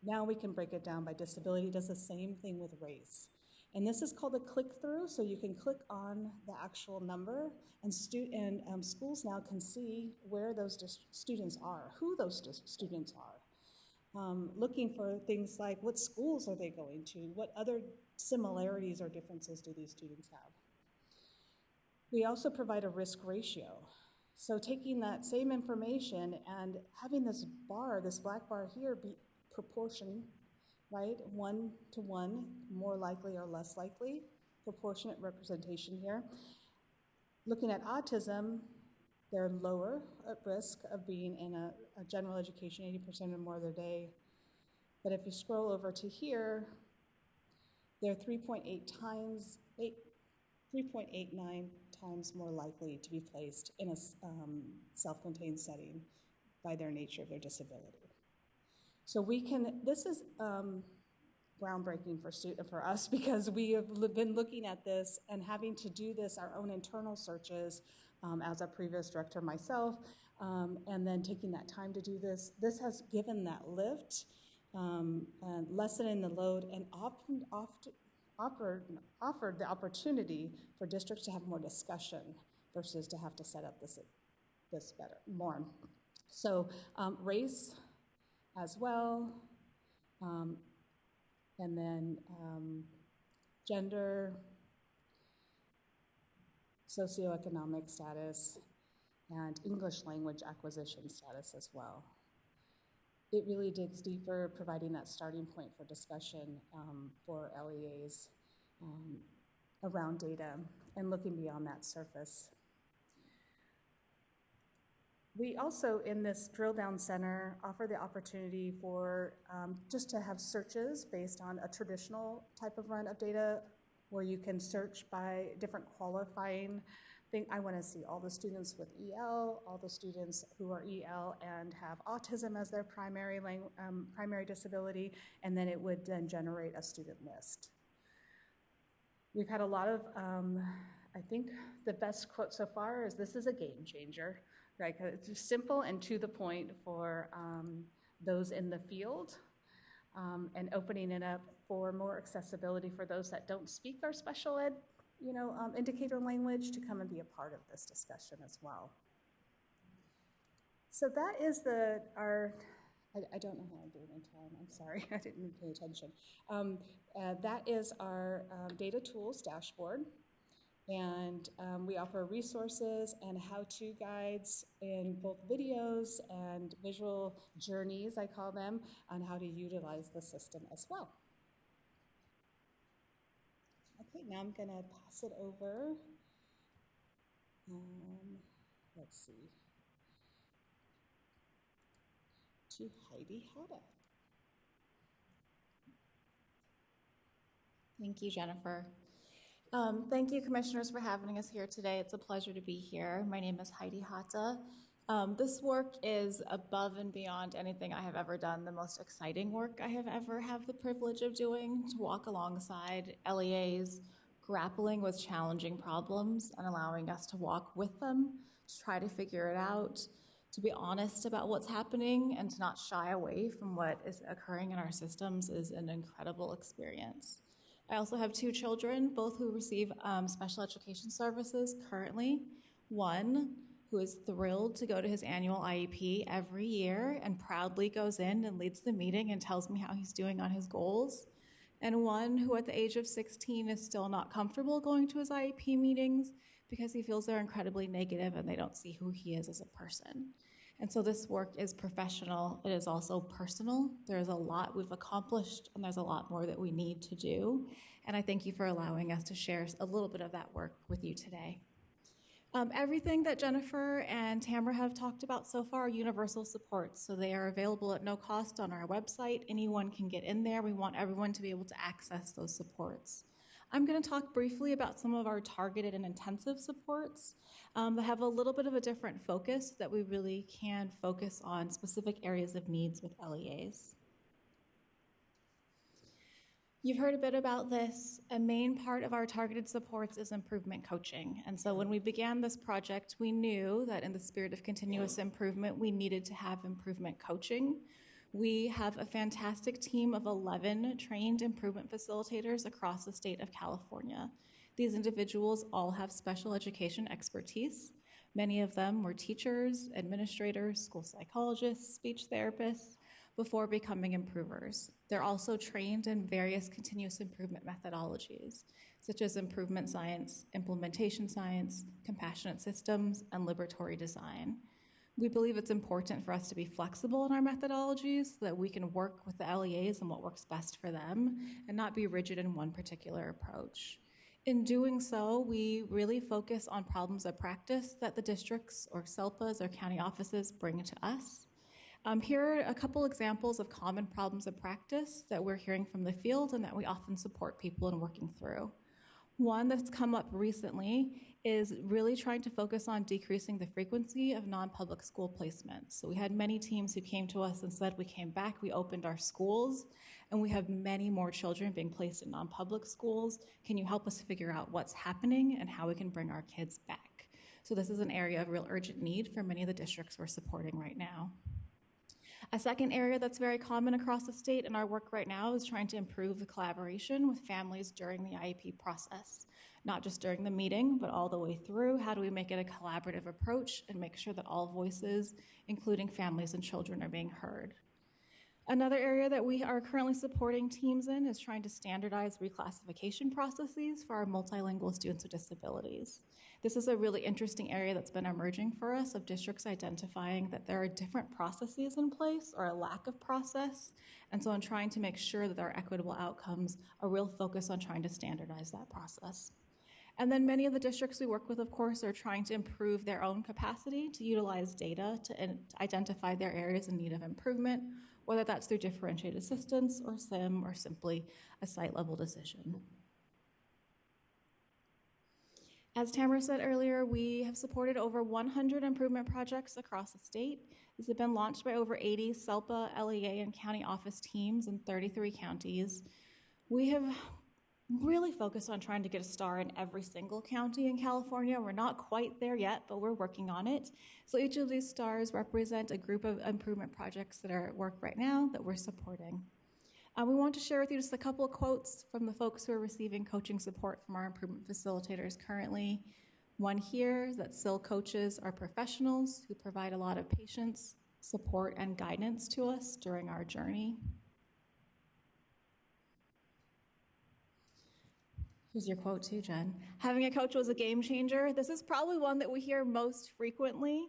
Now we can break it down by disability. It does the same thing with race. And this is called a click-through, so you can click on the actual number, and schools now can see where those students are, who those students are. Looking for things like what schools are they going to, what other similarities or differences do these students have. We also provide a risk ratio. So taking that same information and having this bar, this black bar here, be proportion, right? 1 to 1, more likely or less likely, proportionate representation here. Looking at autism, they're lower at risk of being in a general education 80% or more of their day. But if you scroll over to here, they're 3.89 times more likely to be placed in a self-contained setting by their nature of their disability. So this is groundbreaking for us because we have been looking at this and having to do this, our own internal searches as a previous director myself, and then taking that time to do this. This has given that lift, and lessening the load, and offered the opportunity for districts to have more discussion versus to have to set up this more. So race as well, and then gender, socioeconomic status, and English language acquisition status as well. It really digs deeper, providing that starting point for discussion for LEAs around data and looking beyond that surface. We also, in this drill down center, offer the opportunity for just to have searches based on a traditional type of run of data where you can search by different qualifying thing. I want to see all the students with EL, all the students who are EL and have autism as their primary disability, and then it would then generate a student list. We've had a lot of, I think the best quote so far is, this is a game changer, right? 'Cause it's just simple and to the point for those in the field, and opening it up for more accessibility for those that don't speak our special ed indicator language to come and be a part of this discussion as well. So that is I don't know how I'm doing in time, I'm sorry, I didn't pay attention. That is our data tools dashboard. And we offer resources and how-to guides in both videos and visual journeys, I call them, on how to utilize the system as well. Okay, now I'm gonna pass it over. Let's see. To Heidi Hada. Thank you, Jennifer. Thank you, commissioners, for having us here today. It's a pleasure to be here. My name is Heidi Hata. This work is above and beyond anything I have ever done, the most exciting work I have ever had the privilege of doing, to walk alongside LEAs, grappling with challenging problems and allowing us to walk with them, to try to figure it out, to be honest about what's happening, and to not shy away from what is occurring in our systems is an incredible experience. I also have 2 children, both who receive special education services currently. One who is thrilled to go to his annual IEP every year and proudly goes in and leads the meeting and tells me how he's doing on his goals. And one who at the age of 16 is still not comfortable going to his IEP meetings because he feels they're incredibly negative and they don't see who he is as a person. And so this work is professional. It is also personal. There's a lot we've accomplished, and there's a lot more that we need to do. And I thank you for allowing us to share a little bit of that work with you today. Everything that Jennifer and Tamara have talked about so far are universal supports, so they are available at no cost on our website. Anyone can get in there. We want everyone to be able to access those supports. I'm going to talk briefly about some of our targeted and intensive supports that have a little bit of a different focus, that we really can focus on specific areas of needs with LEAs. You've heard a bit about this. A main part of our targeted supports is improvement coaching. And so when we began this project, we knew that in the spirit of continuous improvement, we needed to have improvement coaching. We have a fantastic team of 11 trained improvement facilitators across the state of California. These individuals all have special education expertise. Many of them were teachers, administrators, school psychologists, speech therapists, before becoming improvers. They're also trained in various continuous improvement methodologies, such as improvement science, implementation science, compassionate systems, and liberatory design. We believe it's important for us to be flexible in our methodologies so that we can work with the LEAs and what works best for them and not be rigid in one particular approach. In doing so, we really focus on problems of practice that the districts or SELPAs or county offices bring to us. Here are a couple examples of common problems of practice that we're hearing from the field and that we often support people in working through. One that's come up recently is really trying to focus on decreasing the frequency of non-public school placements. So we had many teams who came to us and said, we came back, we opened our schools, and we have many more children being placed in non-public schools. Can you help us figure out what's happening and how we can bring our kids back? So this is an area of real urgent need for many of the districts we're supporting right now. A second area that's very common across the state in our work right now is trying to improve the collaboration with families during the IEP process. Not just during the meeting, but all the way through. How do we make it a collaborative approach and make sure that all voices, including families and children, are being heard? Another area that we are currently supporting teams in is trying to standardize reclassification processes for our multilingual students with disabilities. This is a really interesting area that's been emerging for us of districts identifying that there are different processes in place or a lack of process. And so in trying to make sure that there are equitable outcomes, a real focus on trying to standardize that process. And then many of the districts we work with, of course, are trying to improve their own capacity to utilize data to identify their areas in need of improvement, whether that's through differentiated assistance or SIM or simply a site-level decision. As Tamara said earlier, we have supported over 100 improvement projects across the state. These have been launched by over 80 SELPA, LEA, and county office teams in 33 counties. We have really focused on trying to get a star in every single county in California. We're not quite there yet, but we're working on it. So each of these stars represent a group of improvement projects that are at work right now that we're supporting. We want to share with you just a couple of quotes from the folks who are receiving coaching support from our improvement facilitators currently. One here is that SIL coaches are professionals who provide a lot of patience, support, and guidance to us during our journey. Here's your quote too, Jen. Having a coach was a game changer. This is probably one that we hear most frequently.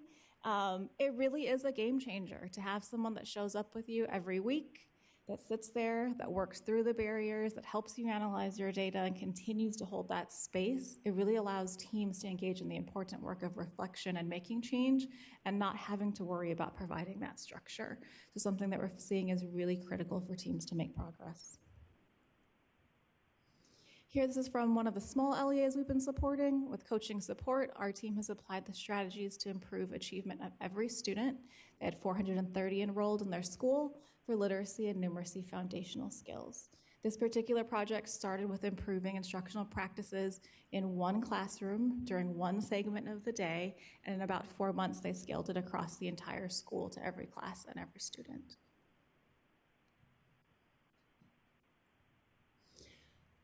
It really is a game changer to have someone that shows up with you every week, that sits there, that works through the barriers, that helps you analyze your data and continues to hold that space. It really allows teams to engage in the important work of reflection and making change and not having to worry about providing that structure. So something that we're seeing is really critical for teams to make progress. Here, this is from one of the small LEAs we've been supporting. With coaching support, our team has applied the strategies to improve achievement of every student. They had 430 enrolled in their school for literacy and numeracy foundational skills. This particular project started with improving instructional practices in one classroom during one segment of the day, and in about 4 months, they scaled it across the entire school to every class and every student.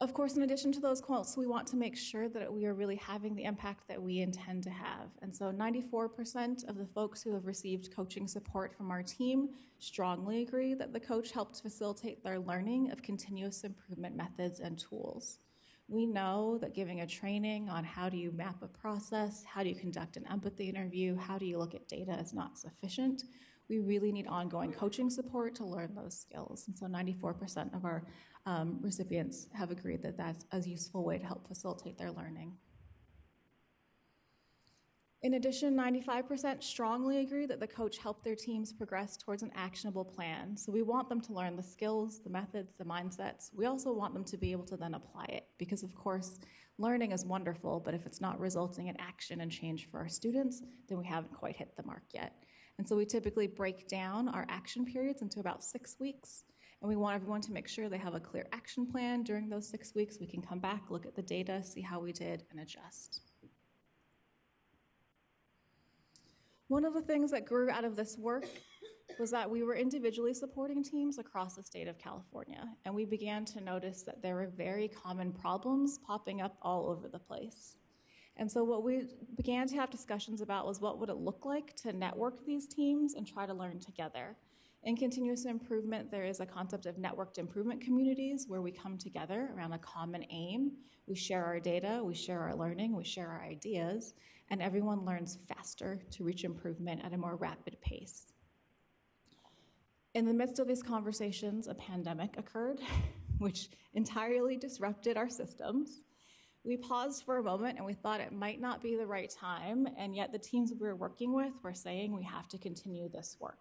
Of course, in addition to those quotes, we want to make sure that we are really having the impact that we intend to have. And so 94% of the folks who have received coaching support from our team strongly agree that the coach helped facilitate their learning of continuous improvement methods and tools. We know that giving a training on how do you map a process, how do you conduct an empathy interview, how do you look at data is not sufficient. We really need ongoing coaching support to learn those skills. And so 94% of our recipients have agreed that that's a useful way to help facilitate their learning. In addition, 95% strongly agree that the coach helped their teams progress towards an actionable plan. So we want them to learn the skills, the methods, the mindsets. We also want them to be able to then apply it because, of course, learning is wonderful, but if it's not resulting in action and change for our students, then we haven't quite hit the mark yet. And so we typically break down our action periods into about 6 weeks. And we want everyone to make sure they have a clear action plan during those 6 weeks. We can come back, look at the data, see how we did, and adjust. One of the things that grew out of this work was that we were individually supporting teams across the state of California, and we began to notice that there were very common problems popping up all over the place. And so what we began to have discussions about was what would it look like to network these teams and try to learn together. In continuous improvement, there is a concept of networked improvement communities where we come together around a common aim. We share our data, we share our learning, we share our ideas, and everyone learns faster to reach improvement at a more rapid pace. In the midst of these conversations, a pandemic occurred, which entirely disrupted our systems. We paused for a moment and we thought it might not be the right time, and yet the teams we were working with were saying we have to continue this work.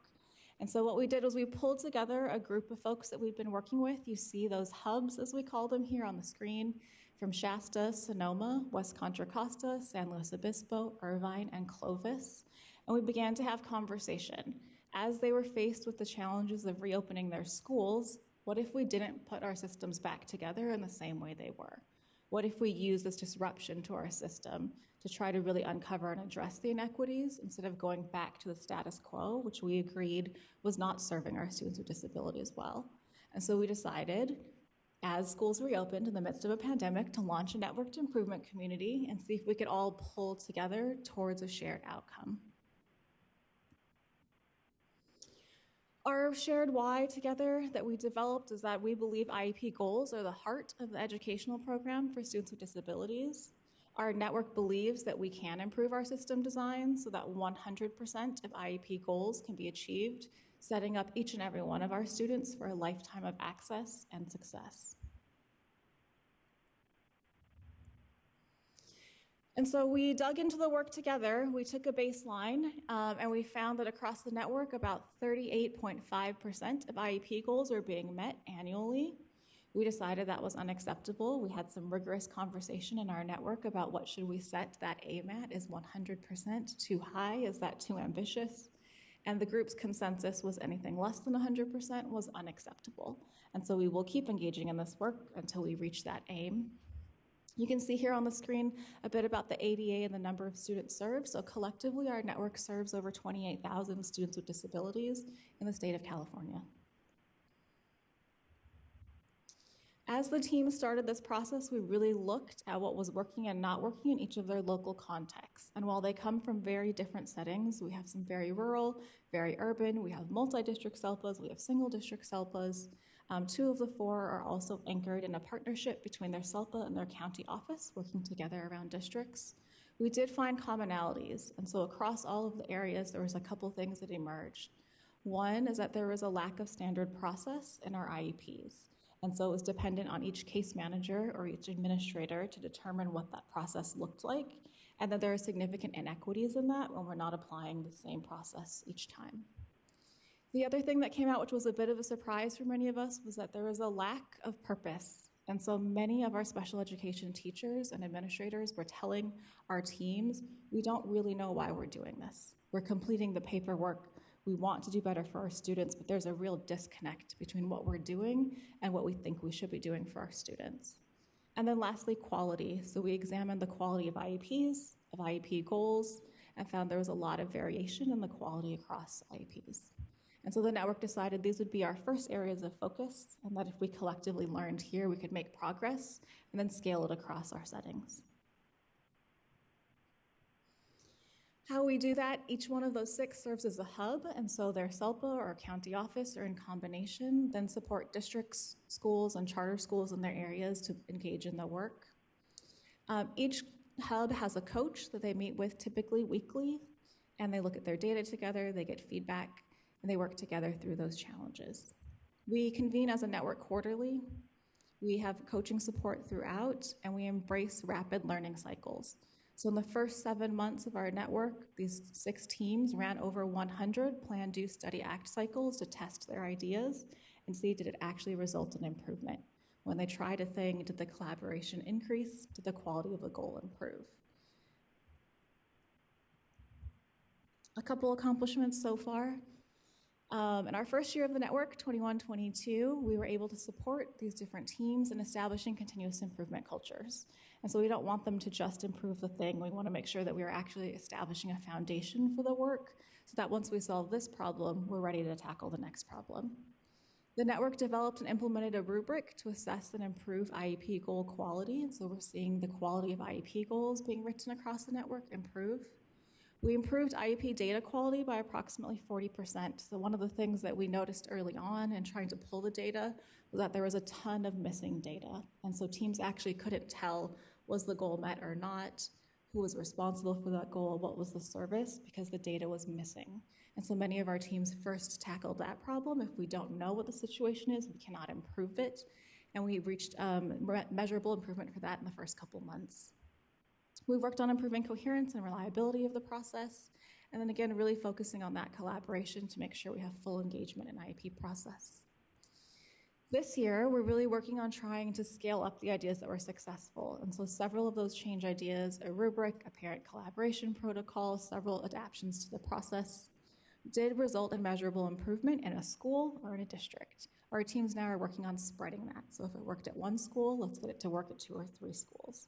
And so what we did was we pulled together a group of folks that we've been working with. You see those hubs, as we call them, here on the screen, from Shasta, Sonoma, West Contra Costa, San Luis Obispo, Irvine, and Clovis. And we began to have conversation. As they were faced with the challenges of reopening their schools, what if we didn't put our systems back together in the same way they were? What if we use this disruption to our system to try to really uncover and address the inequities instead of going back to the status quo, which we agreed was not serving our students with disabilities well? And so we decided, as schools reopened in the midst of a pandemic, to launch a networked improvement community and see if we could all pull together towards a shared outcome. Our shared why together that we developed is that we believe IEP goals are the heart of the educational program for students with disabilities. Our network believes that we can improve our system design so that 100% of IEP goals can be achieved, setting up each and every one of our students for a lifetime of access and success. And so we dug into the work together. We took a baseline, and we found that across the network, about 38.5% of IEP goals are being met annually. We decided that was unacceptable. We had some rigorous conversation in our network about what should we set that aim at. Is 100% too high? Is that too ambitious? And the group's consensus was anything less than 100% was unacceptable. And so we will keep engaging in this work until we reach that aim. You can see here on the screen a bit about the ADA and the number of students served. So collectively, our network serves over 28,000 students with disabilities in the state of California. As the team started this process, we really looked at what was working and not working in each of their local contexts. And while they come from very different settings, we have some very rural, very urban, we have multi-district SELPAs, we have single-district SELPAs. 2 of the 4 are also anchored in a partnership between their SELPA and their county office, working together around districts. We did find commonalities, and so across all of the areas, there was a couple things that emerged. One is that there was a lack of standard process in our IEPs, and so it was dependent on each case manager or each administrator to determine what that process looked like, and that there are significant inequities in that when we're not applying the same process each time. The other thing that came out, which was a bit of a surprise for many of us, was that there was a lack of purpose. And so many of our special education teachers and administrators were telling our teams, we don't really know why we're doing this. We're completing the paperwork. We want to do better for our students, but there's a real disconnect between what we're doing and what we think we should be doing for our students. And then lastly, quality. So we examined the quality of IEPs, of IEP goals, and found there was a lot of variation in the quality across IEPs. And so the network decided these would be our first areas of focus, and that if we collectively learned here, we could make progress and then scale it across our settings. How we do that, each one of those 6 serves as a hub, and so their SELPA or county office or in combination then support districts, schools, and charter schools in their areas to engage in the work. Each hub has a coach that they meet with typically weekly, and they look at their data together, they get feedback, and they work together through those challenges. We convene as a network quarterly. We have coaching support throughout, and we embrace rapid learning cycles. So in the first 7 months of our network, these 6 teams ran over 100 plan, do, study, act cycles to test their ideas and see did it actually result in improvement. When they tried a thing, did the collaboration increase? Did the quality of the goal improve? A couple accomplishments so far. In our first year of the network, 21-22, we were able to support these different teams in establishing continuous improvement cultures. And so we don't want them to just improve the thing. We want to make sure that we are actually establishing a foundation for the work so that once we solve this problem, we're ready to tackle the next problem. The network developed and implemented a rubric to assess and improve IEP goal quality. And so we're seeing the quality of IEP goals being written across the network improve. We improved IEP data quality by approximately 40%. So one of the things that we noticed early on in trying to pull the data was that there was a ton of missing data. And so teams actually couldn't tell, was the goal met or not, who was responsible for that goal, what was the service, because the data was missing. And so many of our teams first tackled that problem. If we don't know what the situation is, we cannot improve it. And we reached measurable improvement for that in the first couple months. We worked on improving coherence and reliability of the process, and then again, really focusing on that collaboration to make sure we have full engagement in IEP process. This year, we're really working on trying to scale up the ideas that were successful, and so several of those change ideas, a rubric, a parent collaboration protocol, several adaptations to the process, did result in measurable improvement in a school or in a district. Our teams now are working on spreading that, so if it worked at one school, let's get it to work at 2 or 3 schools.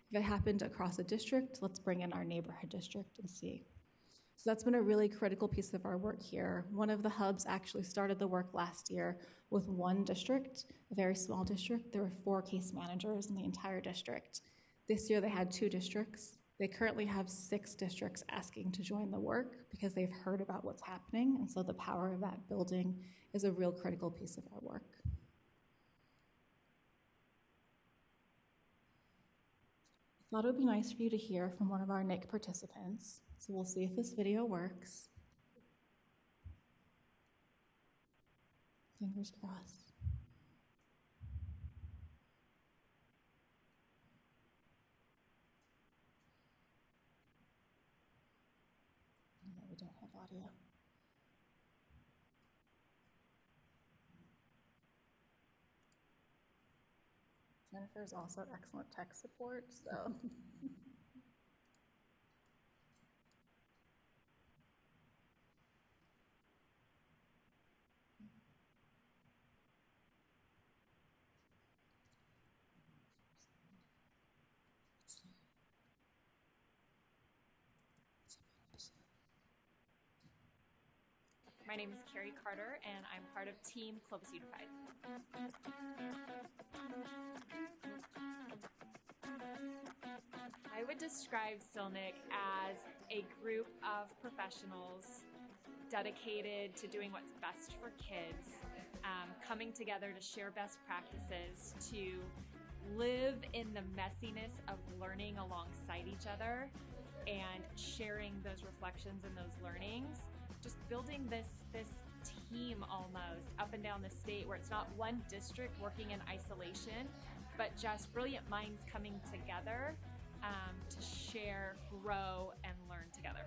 If it happened across a district, let's bring in our neighborhood district and see. So that's been a really critical piece of our work here. One of the hubs actually started the work last year with 1 district, a very small district. There were 4 case managers in the entire district. This year they had 2 districts. They currently have 6 districts asking to join the work because they've heard about what's happening, and so the power of that building is a real critical piece of our work. I thought it would be nice for you to hear from one of our NIC participants. So we'll see if this video works. Fingers crossed. No, we don't have audio. Jennifer is also excellent tech support, so. My name is Carrie Carter, and I'm part of Team Clovis Unified. I would describe SILNIC as a group of professionals dedicated to doing what's best for kids, coming together to share best practices, to live in the messiness of learning alongside each other and sharing those reflections and those learnings. Just building this team almost up and down the state where it's not one district working in isolation, but just brilliant minds coming together to share, grow, and learn together.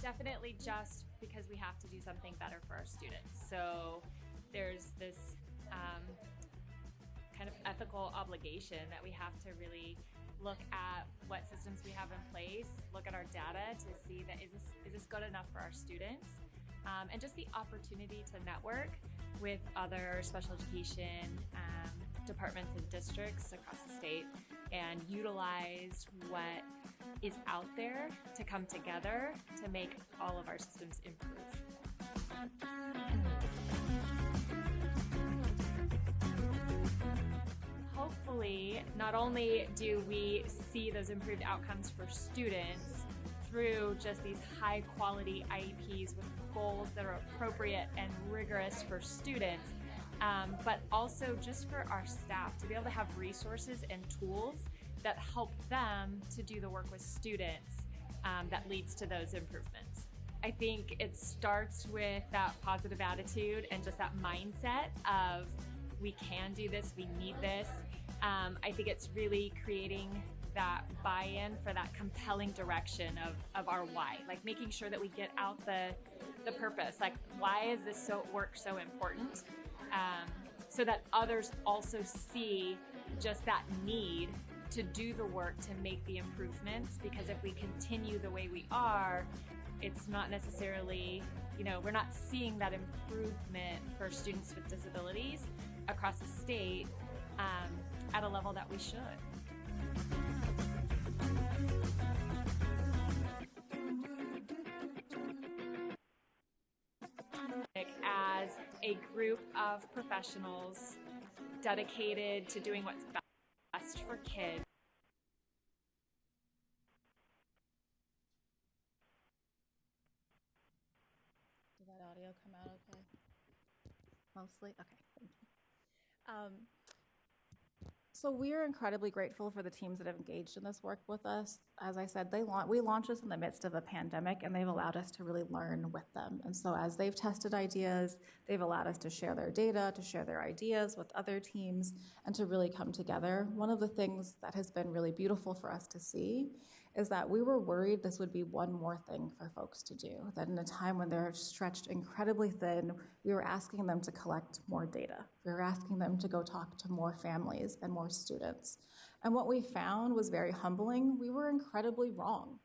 Definitely just because we have to do something better for our students. So there's this kind of ethical obligation that we have to really look at what systems we have in place, look at our data to see that is this good enough for our students, and just the opportunity to network with other special education departments and districts across the state and utilize what is out there to come together to make all of our systems improve. Hopefully, not only do we see those improved outcomes for students through just these high quality IEPs with goals that are appropriate and rigorous for students, but also just for our staff to be able to have resources and tools that help them to do the work with students that leads to those improvements. I think it starts with that positive attitude and just that mindset of we can do this, we need this. I think it's really creating that buy-in for that compelling direction of our why, like making sure that we get out the purpose, like why is this work so important, so that others also see just that need to do the work to make the improvements, because if we continue the way we are, it's not necessarily, we're not seeing that improvement for students with disabilities across the state at a level that we should. As a group of professionals dedicated to doing what's best for kids. Did that audio come out okay? Mostly? Okay, thank you. So we are incredibly grateful for the teams that have engaged in this work with us. As I said, we launched this in the midst of a pandemic, and they've allowed us to really learn with them. And so as they've tested ideas, they've allowed us to share their data, to share their ideas with other teams, and to really come together. One of the things that has been really beautiful for us to see is that we were worried this would be one more thing for folks to do, that in a time when they're stretched incredibly thin, we were asking them to collect more data. We were asking them to go talk to more families and more students. And what we found was very humbling. We were incredibly wrong.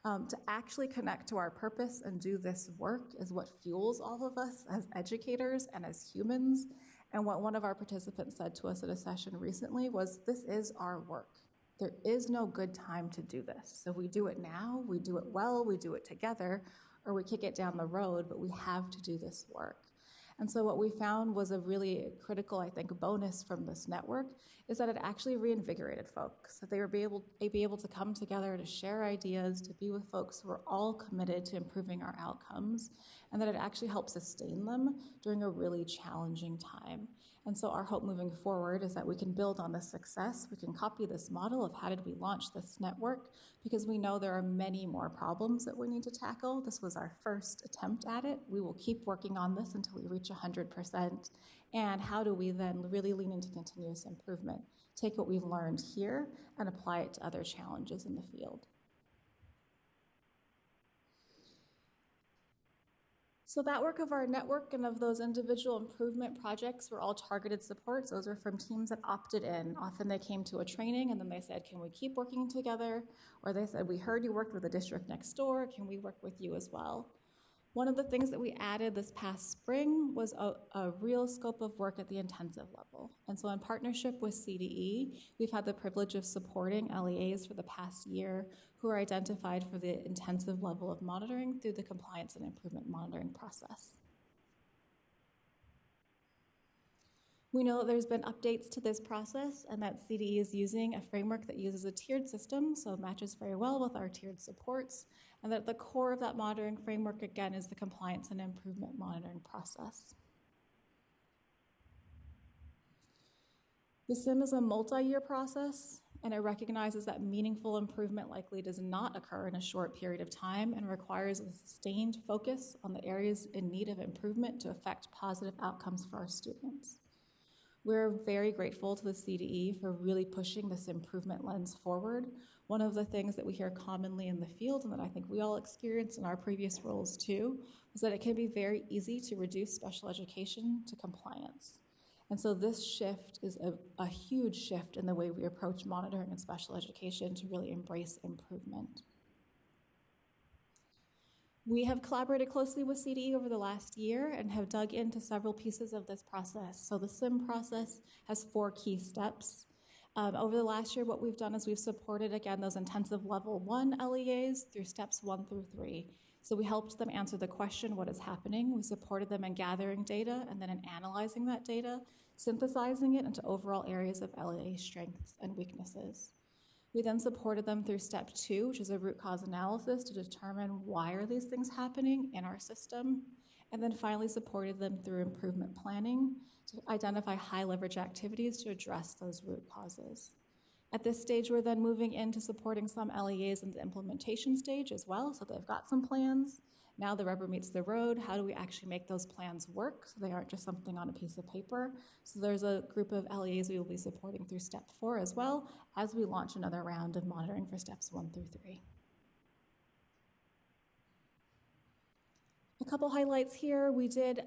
To actually connect to our purpose and do this work is what fuels all of us as educators and as humans. And what one of our participants said to us at a session recently was, this is our work. There is no good time to do this. So we do it now, we do it well, we do it together, or we kick it down the road, but we have to do this work. And so what we found was a really critical, I think, bonus from this network is that it actually reinvigorated folks, that they were be able to come together to share ideas, to be with folks who are all committed to improving our outcomes, and that it actually helped sustain them during a really challenging time. And so our hope moving forward is that we can build on this success. We can copy this model of how did we launch this network, because we know there are many more problems that we need to tackle. This was our first attempt at it. We will keep working on this until we reach 100%. And how do we then really lean into continuous improvement, take what we've learned here and apply it to other challenges in the field? So that work of our network and of those individual improvement projects were all targeted supports. Those are from teams that opted in. Often they came to a training and then they said, can we keep working together? Or they said, we heard you worked with the district next door. Can we work with you as well? One of the things that we added this past spring was a real scope of work at the intensive level. And so in partnership with CDE, we've had the privilege of supporting LEAs for the past year who are identified for the intensive level of monitoring through the compliance and improvement monitoring process. We know that there's been updates to this process and that CDE is using a framework that uses a tiered system, so it matches very well with our tiered supports, and that the core of that monitoring framework, again, is the compliance and improvement monitoring process. The SIM is a multi-year process, and it recognizes that meaningful improvement likely does not occur in a short period of time and requires a sustained focus on the areas in need of improvement to affect positive outcomes for our students. We're very grateful to the CDE for really pushing this improvement lens forward. One of the things that we hear commonly in the field, and that I think we all experience in our previous roles too, is that it can be very easy to reduce special education to compliance. And so this shift is a huge shift in the way we approach monitoring and special education to really embrace improvement. We have collaborated closely with CDE over the last year and have dug into several pieces of this process. So the SIM process has 4 key steps. Over the last year, what we've done is we've supported, again, those intensive level 1 LEAs through steps 1 through 3. So we helped them answer the question, what is happening? We supported them in gathering data and then in analyzing that data, synthesizing it into overall areas of LEA strengths and weaknesses. We then supported them through step 2, which is a root cause analysis to determine why are these things happening in our system, and then finally supported them through improvement planning to identify high leverage activities to address those root causes. At this stage, we're then moving into supporting some LEAs in the implementation stage as well, so they've got some plans. Now the rubber meets the road. How do we actually make those plans work so they aren't just something on a piece of paper? So there's a group of LEAs we will be supporting through step 4 as well as we launch another round of monitoring for steps 1 through 3. A couple highlights here. We did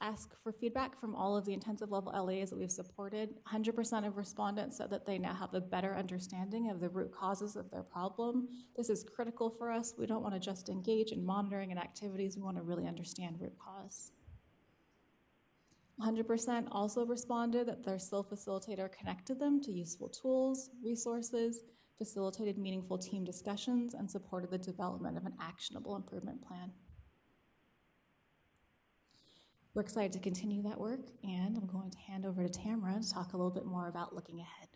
ask for feedback from all of the intensive level LEAs that we've supported. 100% of respondents said that they now have a better understanding of the root causes of their problem. This is critical for us. We don't want to just engage in monitoring and activities. We want to really understand root cause. 100% also responded that their SIL facilitator connected them to useful tools, resources, facilitated meaningful team discussions, and supported the development of an actionable improvement plan. We're excited to continue that work, and I'm going to hand over to Tamara to talk a little bit more about looking ahead.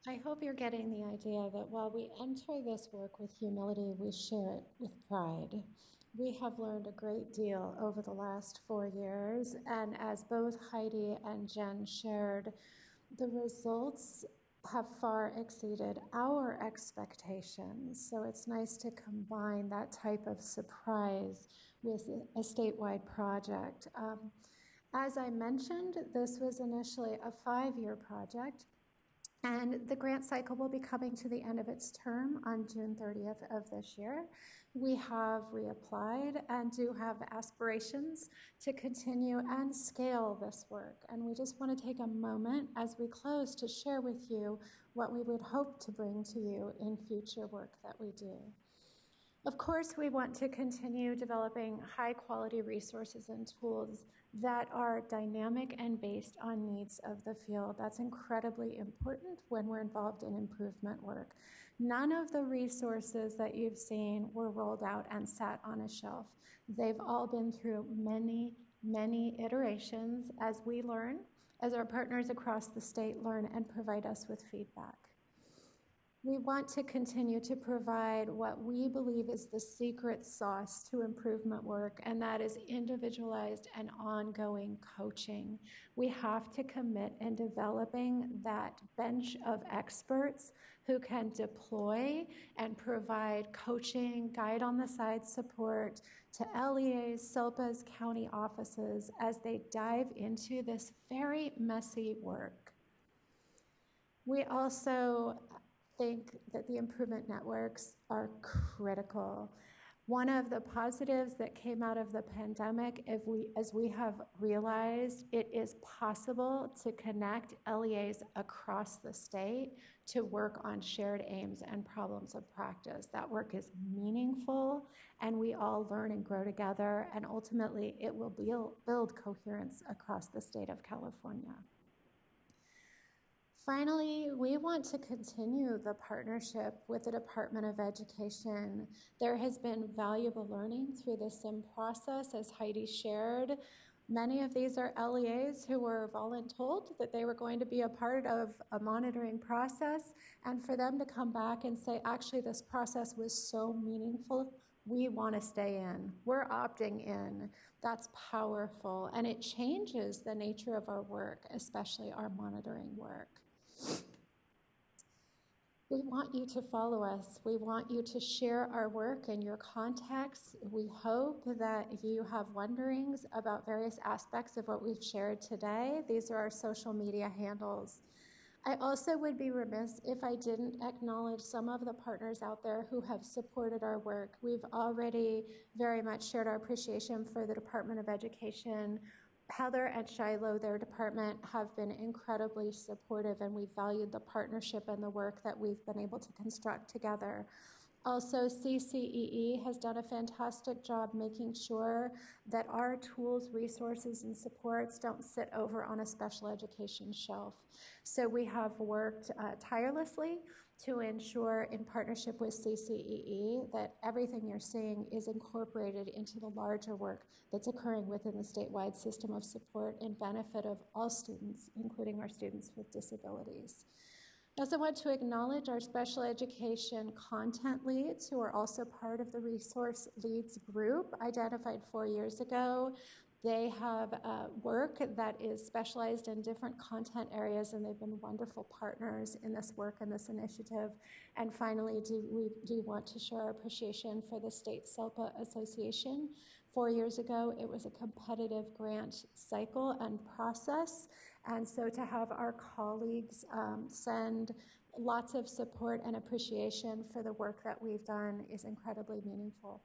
I hope you're getting the idea that while we enter this work with humility, we share it with pride. We have learned a great deal over the last 4 years, and as both Heidi and Jen shared, the results have far exceeded our expectations. So it's nice to combine that type of surprise with a statewide project. As I mentioned, this was initially a 5-year project, and the grant cycle will be coming to the end of its term on June 30th of this year. We have reapplied and do have aspirations to continue and scale this work. And we just want to take a moment as we close to share with you what we would hope to bring to you in future work that we do. Of course, we want to continue developing high-quality resources and tools that are dynamic and based on needs of the field. That's incredibly important when we're involved in improvement work. None of the resources that you've seen were rolled out and sat on a shelf. They've all been through many, many iterations as we learn, as our partners across the state learn and provide us with feedback. We want to continue to provide what we believe is the secret sauce to improvement work, and that is individualized and ongoing coaching. We have to commit in developing that bench of experts who can deploy and provide coaching, guide on the side support to LEAs, SILPAs, county offices as they dive into this very messy work. We also think that the improvement networks are critical. One of the positives that came out of the pandemic, as we have realized, it is possible to connect LEAs across the state to work on shared aims and problems of practice. That work is meaningful, and we all learn and grow together, and ultimately it will build coherence across the state of California. Finally, we want to continue the partnership with the Department of Education. There has been valuable learning through the SIM process, as Heidi shared. Many of these are LEAs who were voluntold that they were going to be a part of a monitoring process, and for them to come back and say, actually, this process was so meaningful, we want to stay in. We're opting in. That's powerful, and it changes the nature of our work, especially our monitoring work. We want you to follow us. We want you to share our work in your contacts. We hope that you have wonderings about various aspects of what we've shared today. These are our social media handles. I also would be remiss if I didn't acknowledge some of the partners out there who have supported our work. We've already very much shared our appreciation for the Department of Education. Heather and Shiloh, their department, have been incredibly supportive, and we've valued the partnership and the work that we've been able to construct together. Also, CCEE has done a fantastic job making sure that our tools, resources, and supports don't sit over on a special education shelf. So we have worked tirelessly to ensure, in partnership with CCEE, that everything you're seeing is incorporated into the larger work that's occurring within the statewide system of support in benefit of all students, including our students with disabilities. I also want to acknowledge our special education content leads, who are also part of the Resource Leads group identified 4 years ago. They have work that is specialized in different content areas, and they've been wonderful partners in this work and this initiative. And finally, we do want to show our appreciation for the State SILPA Association. 4 years ago, it was a competitive grant cycle and process. And so to have our colleagues send lots of support and appreciation for the work that we've done is incredibly meaningful.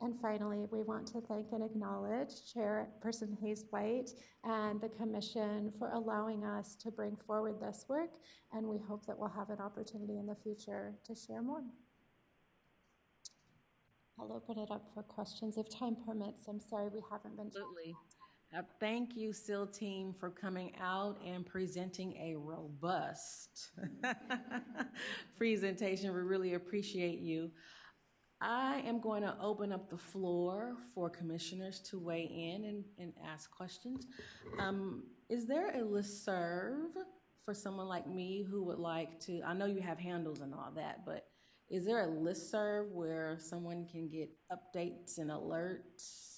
And finally, we want to thank and acknowledge Chairperson Hayes White and the Commission for allowing us to bring forward this work, and we hope that we'll have an opportunity in the future to share more. I'll open it up for questions if time permits. I'm sorry we haven't been. Absolutely. Thank you, SEAL team, for coming out and presenting a robust presentation. We really appreciate you. I am going to open up the floor for commissioners to weigh in and ask questions. Is there a listserv for someone like me who would like to, I know you have handles and all that, but is there a listserv where someone can get updates and alerts?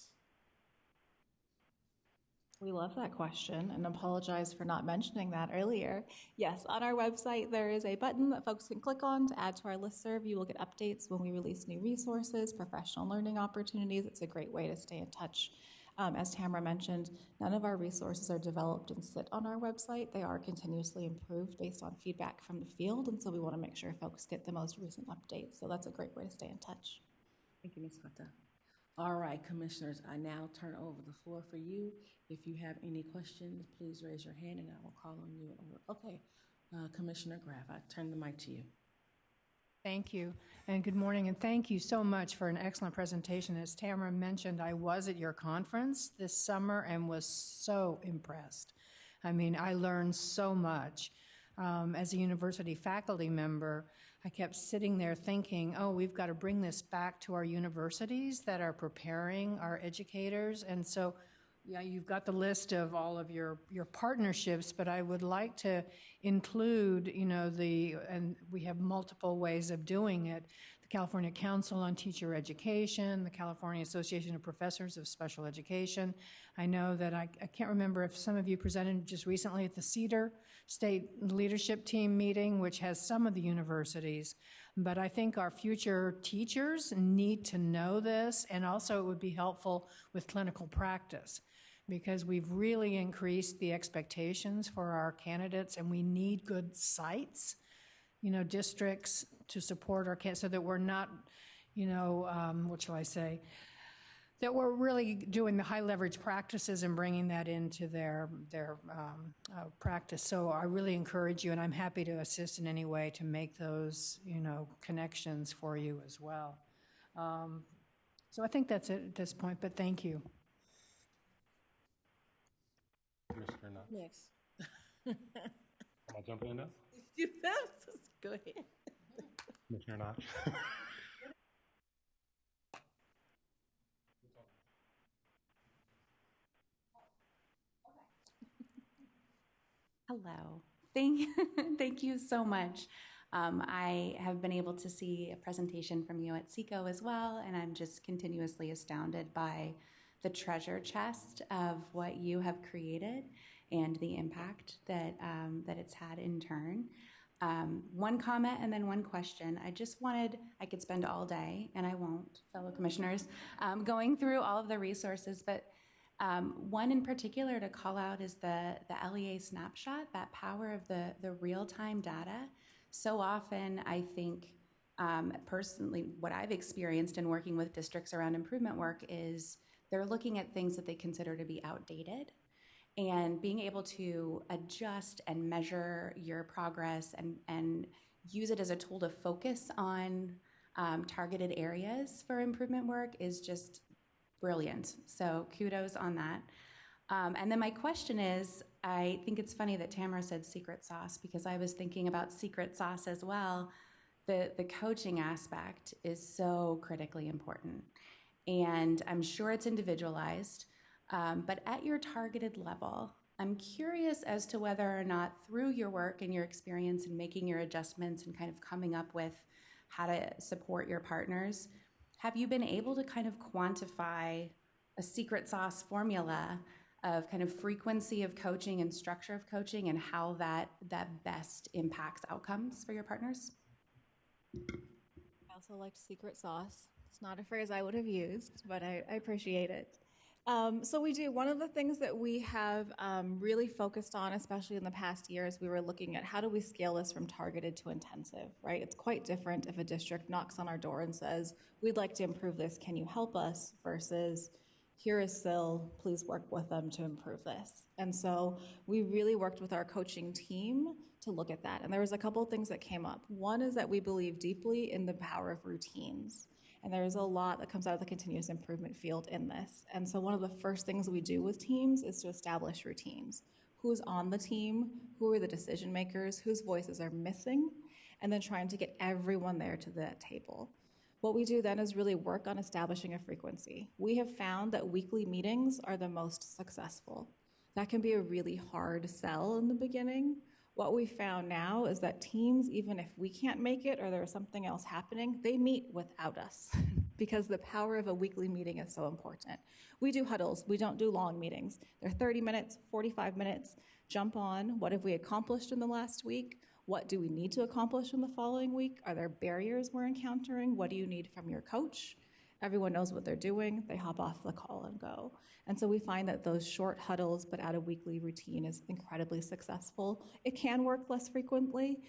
We love that question and apologize for not mentioning that earlier. Yes, on our website, there is a button that folks can click on to add to our listserv. You will get updates when we release new resources, professional learning opportunities. It's a great way to stay in touch. As Tamara mentioned, none of our resources are developed and sit on our website. They are continuously improved based on feedback from the field, and so we want to make sure folks get the most recent updates. So that's a great way to stay in touch. Thank you, Ms. Cotta. All right, commissioners, I now turn over the floor for you. If you have any questions, please raise your hand and I will call on you. Okay, Commissioner Graff, I turn the mic to you. Thank you, and good morning, and thank you so much for an excellent presentation. As Tamara mentioned, I was at your conference this summer and was so impressed. I mean, I learned so much. As a university faculty member, I kept sitting there thinking, oh, we've got to bring this back to our universities that are preparing our educators. And so, yeah, you've got the list of all of your partnerships, but I would like to include, and we have multiple ways of doing it, the California Council on Teacher Education, the California Association of Professors of Special Education. I know that I can't remember if some of you presented just recently at the CEDAR State Leadership Team meeting, which has some of the universities. But I think our future teachers need to know this, and also it would be helpful with clinical practice, because we've really increased the expectations for our candidates, and we need good sites, districts to support our candidates so that we're not, what shall I say, that we're really doing the high leverage practices and bringing that into their practice. So I really encourage you, and I'm happy to assist in any way to make those, connections for you as well. So I think that's it at this point, but thank you. Commissioner Knox. Next. Am I jumping in now? Go ahead. Commissioner Knox. Hello. Thank you so much. I have been able to see a presentation from you at SECO as well, and I'm just continuously astounded by the treasure chest of what you have created and the impact that it's had in turn. One comment and then one question. I could spend all day, and I won't, fellow commissioners, going through all of the resources, but one in particular to call out is the LEA snapshot, that power of the real-time data. So often, I think, personally, what I've experienced in working with districts around improvement work is they're looking at things that they consider to be outdated, and being able to adjust and measure your progress and use it as a tool to focus on targeted areas for improvement work is just brilliant. So kudos on that. And then my question is, I think it's funny that Tamara said secret sauce, because I was thinking about secret sauce as well. The coaching aspect is so critically important. And I'm sure it's individualized, but at your targeted level, I'm curious as to whether or not through your work and your experience in making your adjustments and kind of coming up with how to support your partners, have you been able to kind of quantify a secret sauce formula of kind of frequency of coaching and structure of coaching and how that best impacts outcomes for your partners? I also liked secret sauce. It's not a phrase I would have used, but I appreciate it. So we do. One of the things that we have really focused on, especially in the past year, is we were looking at how do we scale this from targeted to intensive, right? It's quite different if a district knocks on our door and says, we'd like to improve this, can you help us? Versus, here is SIL, please work with them to improve this. And so we really worked with our coaching team to look at that. And there was a couple of things that came up. One is that we believe deeply in the power of routines. And there's a lot that comes out of the continuous improvement field in this. And so one of the first things we do with teams is to establish routines. Who's on the team? Who are the decision makers? Whose voices are missing? And then trying to get everyone there to that table. What we do then is really work on establishing a frequency. We have found that weekly meetings are the most successful. That can be a really hard sell in the beginning. What we found now is that teams, even if we can't make it or there's something else happening, they meet without us because the power of a weekly meeting is so important. We do huddles. We don't do long meetings. They're 30 minutes, 45 minutes. Jump on. What have we accomplished in the last week? What do we need to accomplish in the following week? Are there barriers we're encountering? What do you need from your coach? Everyone knows what they're doing. They hop off the call and go. And so we find that those short huddles, but at a weekly routine, is incredibly successful. It can work less frequently,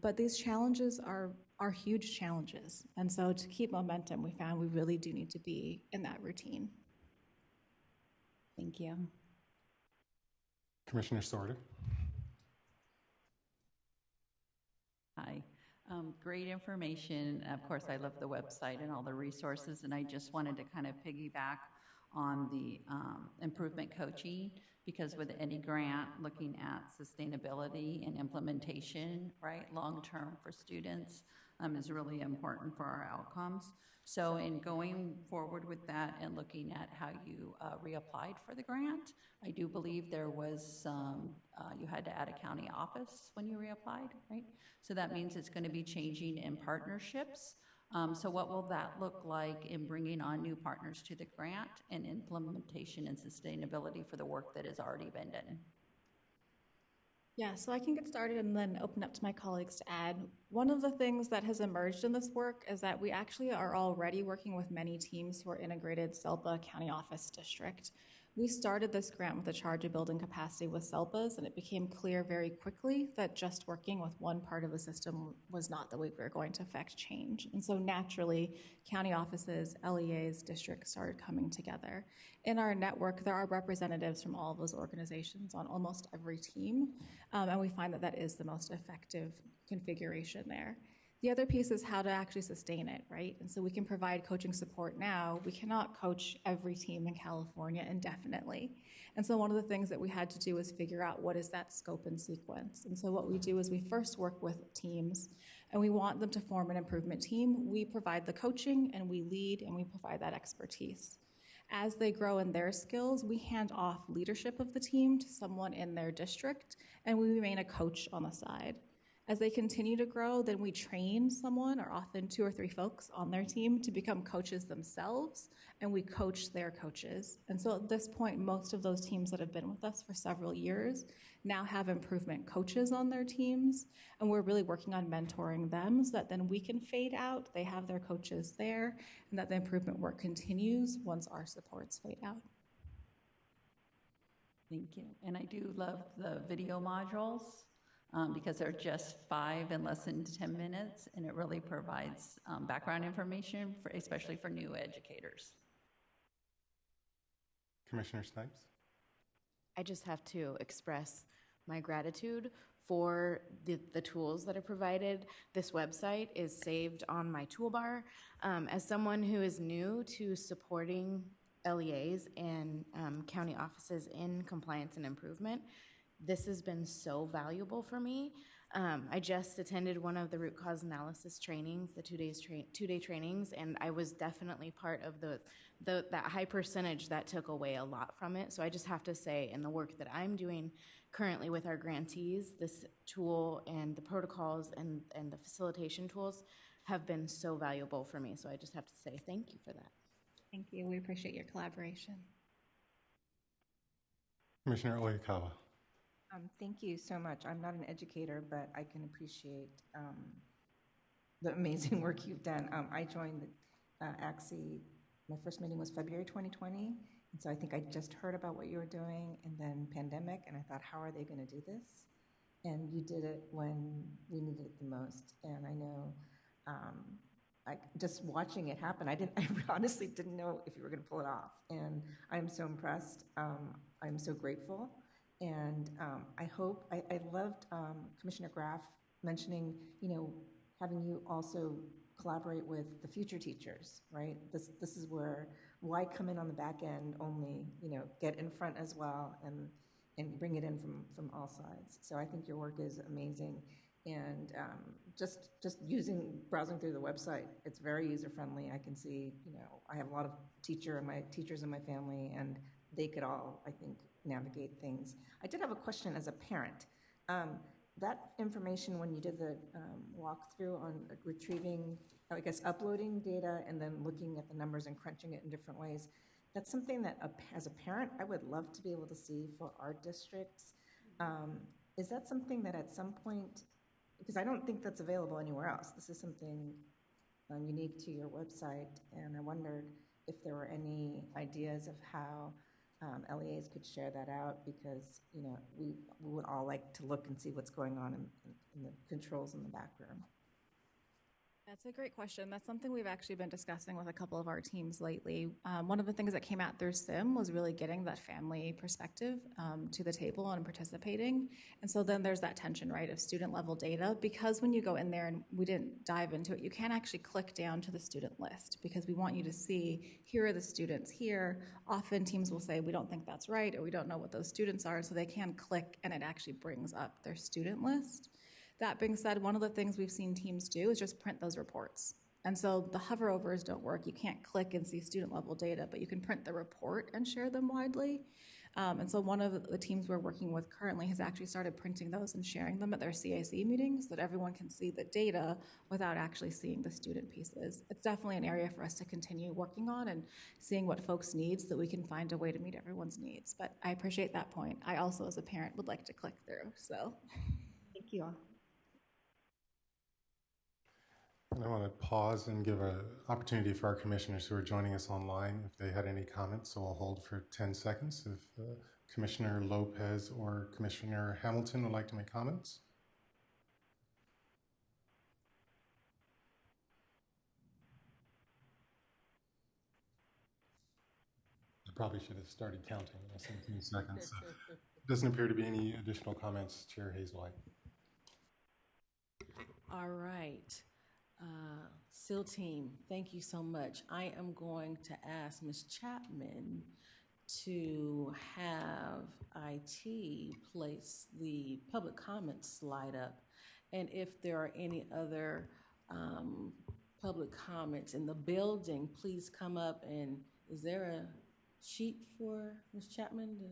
but these challenges are huge challenges. And so to keep momentum, we found we really do need to be in that routine. Thank you. Commissioner Sorter. Hi. Great information. Of course, I love the website and all the resources, and I just wanted to kind of piggyback on the improvement coaching, because with any grant, looking at sustainability and implementation, right, long-term for students is really important for our outcomes. So in going forward with that and looking at how you reapplied for the grant, I do believe there was some, you had to add a county office when you reapplied, right? So that means it's going to be changing in partnerships. So what will that look like in bringing on new partners to the grant and implementation and sustainability for the work that has already been done? Yeah, so I can get started and then open up to my colleagues to add. One of the things that has emerged in this work is that we actually are already working with many teams who are integrated SELPA County Office District. We started this grant with a charge of building capacity with SELPAs, and it became clear very quickly that just working with one part of the system was not the way we were going to affect change. And so naturally, county offices, LEAs, districts started coming together. In our network, there are representatives from all of those organizations on almost every team, and we find that that is the most effective configuration there. The other piece is how to actually sustain it, right? And so we can provide coaching support now. We cannot coach every team in California indefinitely. And so one of the things that we had to do is figure out what is that scope and sequence. And so what we do is we first work with teams, and we want them to form an improvement team. We provide the coaching, and we lead, and we provide that expertise. As they grow in their skills, we hand off leadership of the team to someone in their district, and we remain a coach on the side. As they continue to grow, then we train someone, or often 2 or 3 folks on their team, to become coaches themselves, and we coach their coaches. And so at this point, most of those teams that have been with us for several years now have improvement coaches on their teams, and we're really working on mentoring them so that then we can fade out, they have their coaches there, and that the improvement work continues once our supports fade out. Thank you. And I do love the video modules. Because they're just 5 in less than 10 minutes, and it really provides background information, especially for new educators. Commissioner Snipes? I just have to express my gratitude for the tools that are provided. This website is saved on my toolbar. As someone who is new to supporting LEAs and county offices in compliance and improvement, this has been so valuable for me. I just attended one of the root cause analysis trainings, the 2-day trainings, and I was definitely part of that high percentage that took away a lot from it. So I just have to say, in the work that I'm doing currently with our grantees, this tool and the protocols and the facilitation tools have been so valuable for me. So I just have to say thank you for that. Thank you. We appreciate your collaboration. Commissioner Oyakawa. Thank you so much. I'm not an educator, but I can appreciate the amazing work you've done. I joined the ACSE, my first meeting was February 2020, And so I think I just heard about what you were doing, and then pandemic, and I thought, how are they going to do this? And you did it when we needed it the most. And I know, just watching it happen, I honestly didn't know if you were going to pull it off. And I'm so impressed. I'm so grateful. And I loved Commissioner Graff mentioning, having you also collaborate with the future teachers, right? This is where, why come in on the back end only, get in front as well and bring it in from all sides. So I think your work is amazing. And just browsing through the website, it's very user-friendly. I can see, I have a lot of teachers in my family, and they could all, I think, navigate things. I did have a question as a parent. That information, when you did the walkthrough on retrieving, uploading data and then looking at the numbers and crunching it in different ways, that's something that as a parent, I would love to be able to see for our districts. Is that something that at some point, because I don't think that's available anywhere else, this is something unique to your website, and I wondered if there were any ideas of how LEAs could share that out, because we would all like to look and see what's going on in the controls in the back room. That's a great question. That's something we've actually been discussing with a couple of our teams lately. One of the things that came out through SIM was really getting that family perspective to the table and participating. And so then there's that tension, right, of student level data, because when you go in there, and we didn't dive into it, you can't actually click down to the student list, because we want you to see, here are the students here. Often teams will say, we don't think that's right, or we don't know what those students are, so they can click and it actually brings up their student list. That being said, one of the things we've seen teams do is just print those reports. And so the hoverovers don't work. You can't click and see student level data, but you can print the report and share them widely. And so one of the teams we're working with currently has actually started printing those and sharing them at their CAC meetings so that everyone can see the data without actually seeing the student pieces. It's definitely an area for us to continue working on and seeing what folks need so that we can find a way to meet everyone's needs. But I appreciate that point. I also, as a parent, would like to click through. So thank you all. And I want to pause and give an opportunity for our commissioners who are joining us online if they had any comments. So I'll hold for 10 seconds if Commissioner Lopez or Commissioner Hamilton would like to make comments. I probably should have started counting in 17 seconds. So doesn't appear to be any additional comments, Chair Hazelwhite. All right. SEAL team, thank you so much. I am going to ask Ms. Chapman to have IT place the public comments slide up. And if there are any other public comments in the building, please come up. And is there a sheet for Ms. Chapman to?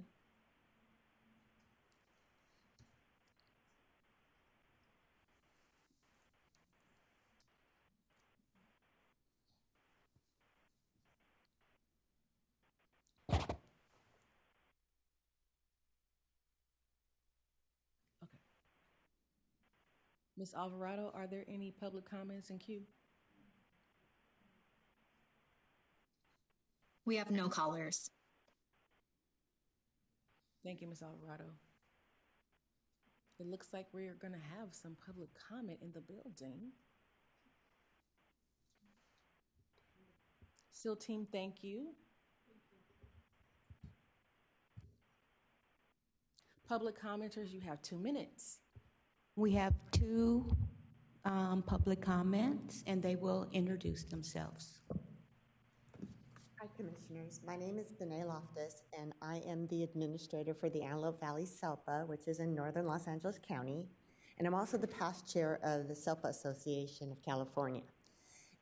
Ms. Alvarado, are there any public comments in queue? We have no callers. Thank you, Ms. Alvarado. It looks like we're going to have some public comment in the building. SEAL team, thank you. Public commenters, you have 2 minutes. We have 2 public comments, and they will introduce themselves. Hi, Commissioners. My name is Bené Loftus, and I am the administrator for the Antelope Valley SELPA, which is in northern Los Angeles County. And I'm also the past chair of the SELPA Association of California.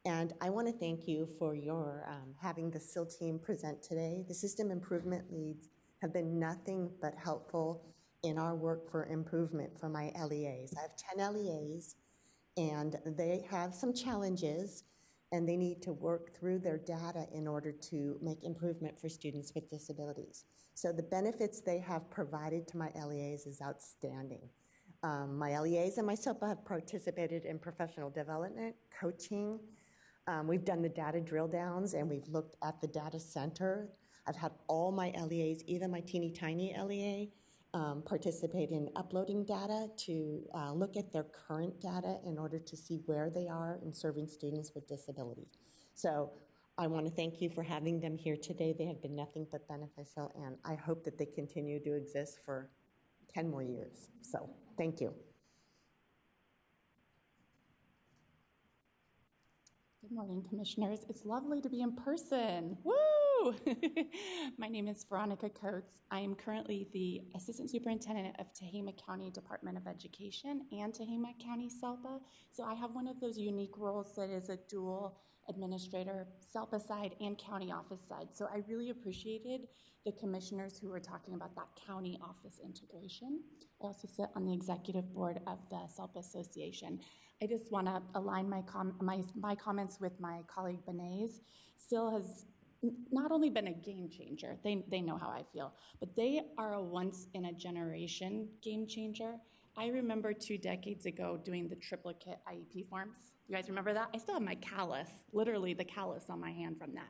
And I want to thank you for your having the SEAL team present today. The system improvement leads have been nothing but helpful in our work for improvement for my LEAs. I have 10 LEAs, and they have some challenges, and they need to work through their data in order to make improvement for students with disabilities. So the benefits they have provided to my LEAs is outstanding. My LEAs and myself have participated in professional development, coaching. We've done the data drill downs, and we've looked at the data center. I've had all my LEAs, even my teeny tiny LEA, participate in uploading data to look at their current data in order to see where they are in serving students with disabilities. So I want to thank you for having them here today. They have been nothing but beneficial, and I hope that they continue to exist for 10 more years. So thank you. Good morning, Commissioners. It's lovely to be in person. Woo! My name is Veronica Coates. I am currently the Assistant Superintendent of Tehama County Department of Education and Tehama County SELPA. So I have one of those unique roles that is a dual administrator, SELPA side and county office side. So I really appreciated the commissioners who were talking about that county office integration. I also sit on the executive board of the SELPA Association. I just want to align my comments with my colleague Benay's. SIL has not only been a game changer, they know how I feel, but they are a once-in-a-generation game changer. I remember 2 decades ago doing the triplicate IEP forms. You guys remember that? I still have my callus, literally the callus on my hand from that.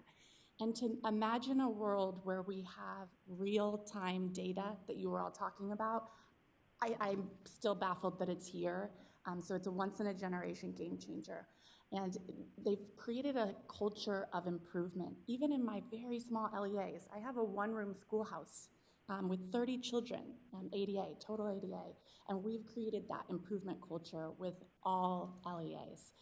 And to imagine a world where we have real-time data that you were all talking about, I'm still baffled that it's here. So it's a once-in-a-generation game changer. And they've created a culture of improvement. Even in my very small LEAs, I have a one-room schoolhouse with 30 children, ADA, total ADA. And we've created that improvement culture with all LEAs.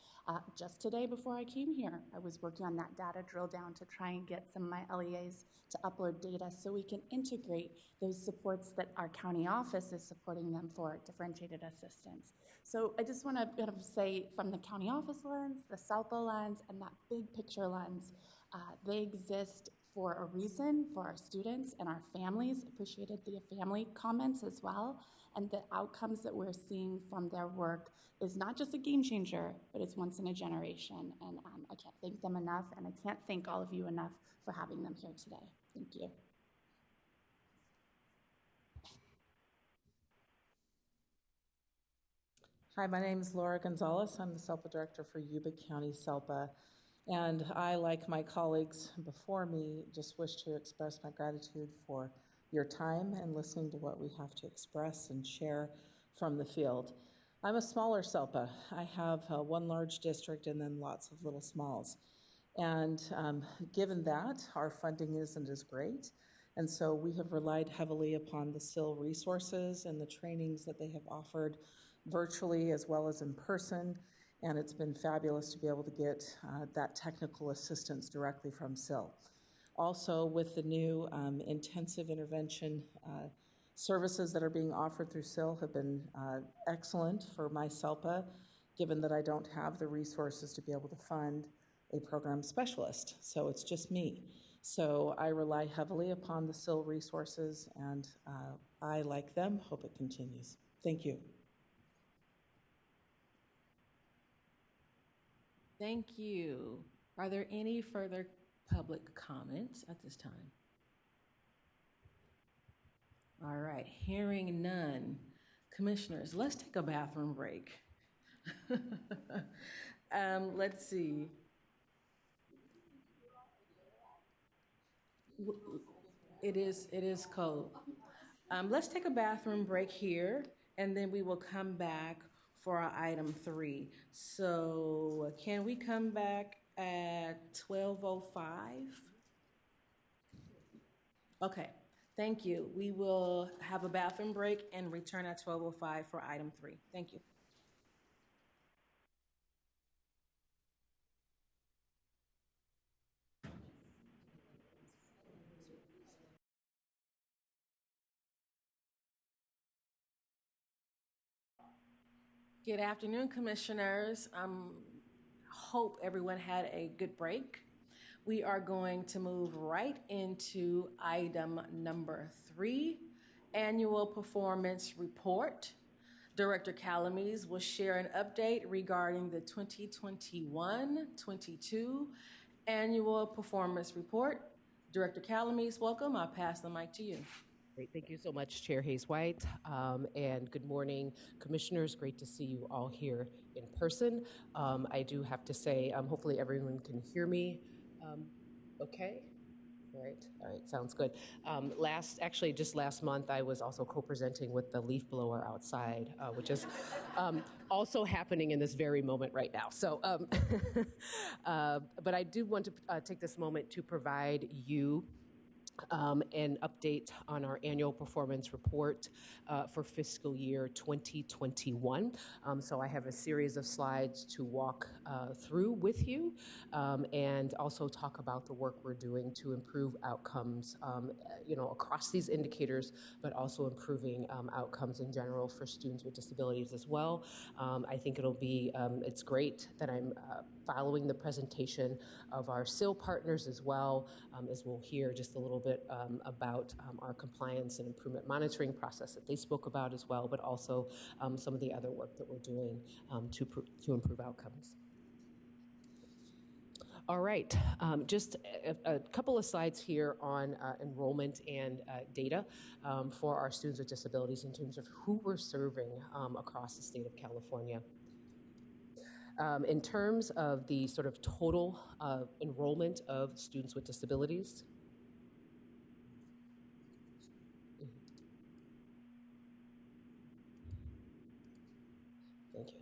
Just today before I came here, I was working on that data drill down to try and get some of my LEAs to upload data so we can integrate those supports that our county office is supporting them for differentiated assistance. So I just want to kind of say from the county office lens, the SELPA lens, and that big picture lens, they exist for a reason for our students and our families. Appreciated the family comments as well. And the outcomes that we're seeing from their work is not just a game changer, but it's once in a generation. And I can't thank them enough, and I can't thank all of you enough for having them here today. Thank you. Hi, my name is Laura Gonzalez. I'm the SELPA Director for Yuba County SELPA. And I, like my colleagues before me, just wish to express my gratitude for your time and listening to what we have to express and share from the field. I'm a smaller SELPA. I have one large district and then lots of little smalls. And given that, our funding isn't as great. And so we have relied heavily upon the SIL resources and the trainings that they have offered virtually as well as in person. And it's been fabulous to be able to get that technical assistance directly from SIL. Also, with the new intensive intervention services that are being offered through SIL have been excellent for my SELPA, given that I don't have the resources to be able to fund a program specialist. So it's just me. So I rely heavily upon the SIL resources, and I, like them, hope it continues. Thank you. Thank you. Are there any further public comments at this time? All right, hearing none. Commissioners, let's take a bathroom break. Let's see. It is cold. Let's take a bathroom break here, and then we will come back for our item 3. So can we come back at 12:05? Okay, thank you. We will have a bathroom break and return at 12:05 for item 3. Thank you. Good afternoon, Commissioners. Hope everyone had a good break. We are going to move right into item number 3, Annual Performance Report. Director Calamise will share an update regarding the 2021-22 Annual Performance Report. Director Calamise, welcome. I'll pass the mic to you. Great. Thank you so much, Chair Hayes-White, and good morning, Commissioners. Great to see you all here in person. I do have to say, hopefully everyone can hear me okay. All right, sounds good. Just last month, I was also co-presenting with the leaf blower outside, which is also happening in this very moment right now. So, but I do want to take this moment to provide you an update on our annual performance report for fiscal year 2021. So I have a series of slides to walk through with you and also talk about the work we're doing to improve outcomes, across these indicators, but also improving outcomes in general for students with disabilities as well. I think it's great that I'm following the presentation of our SIL partners as well, as we'll hear just a little bit about our compliance and improvement monitoring process that they spoke about as well, but also some of the other work that we're doing to improve outcomes. All right, just a couple of slides here on enrollment and data for our students with disabilities in terms of who we're serving across the state of California. In terms of the sort of total enrollment of students with disabilities, thank you.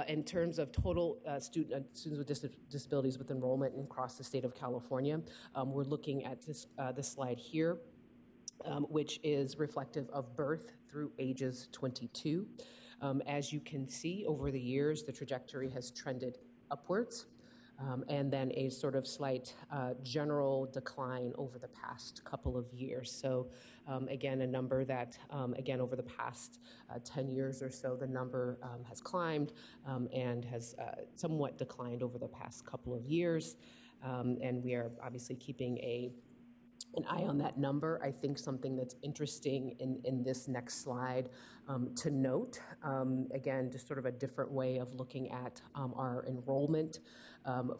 In terms of total students with disabilities with enrollment across the state of California, we're looking at this slide here, which is reflective of birth through ages 22. As you can see, over the years, the trajectory has trended upwards, and then a sort of slight general decline over the past couple of years. So again, a number that, again, over the past 10 years or so, the number has climbed and has somewhat declined over the past couple of years. And we are obviously keeping an eye on that number. I think something that's interesting in this next slide to note, again, just sort of a different way of looking at our enrollment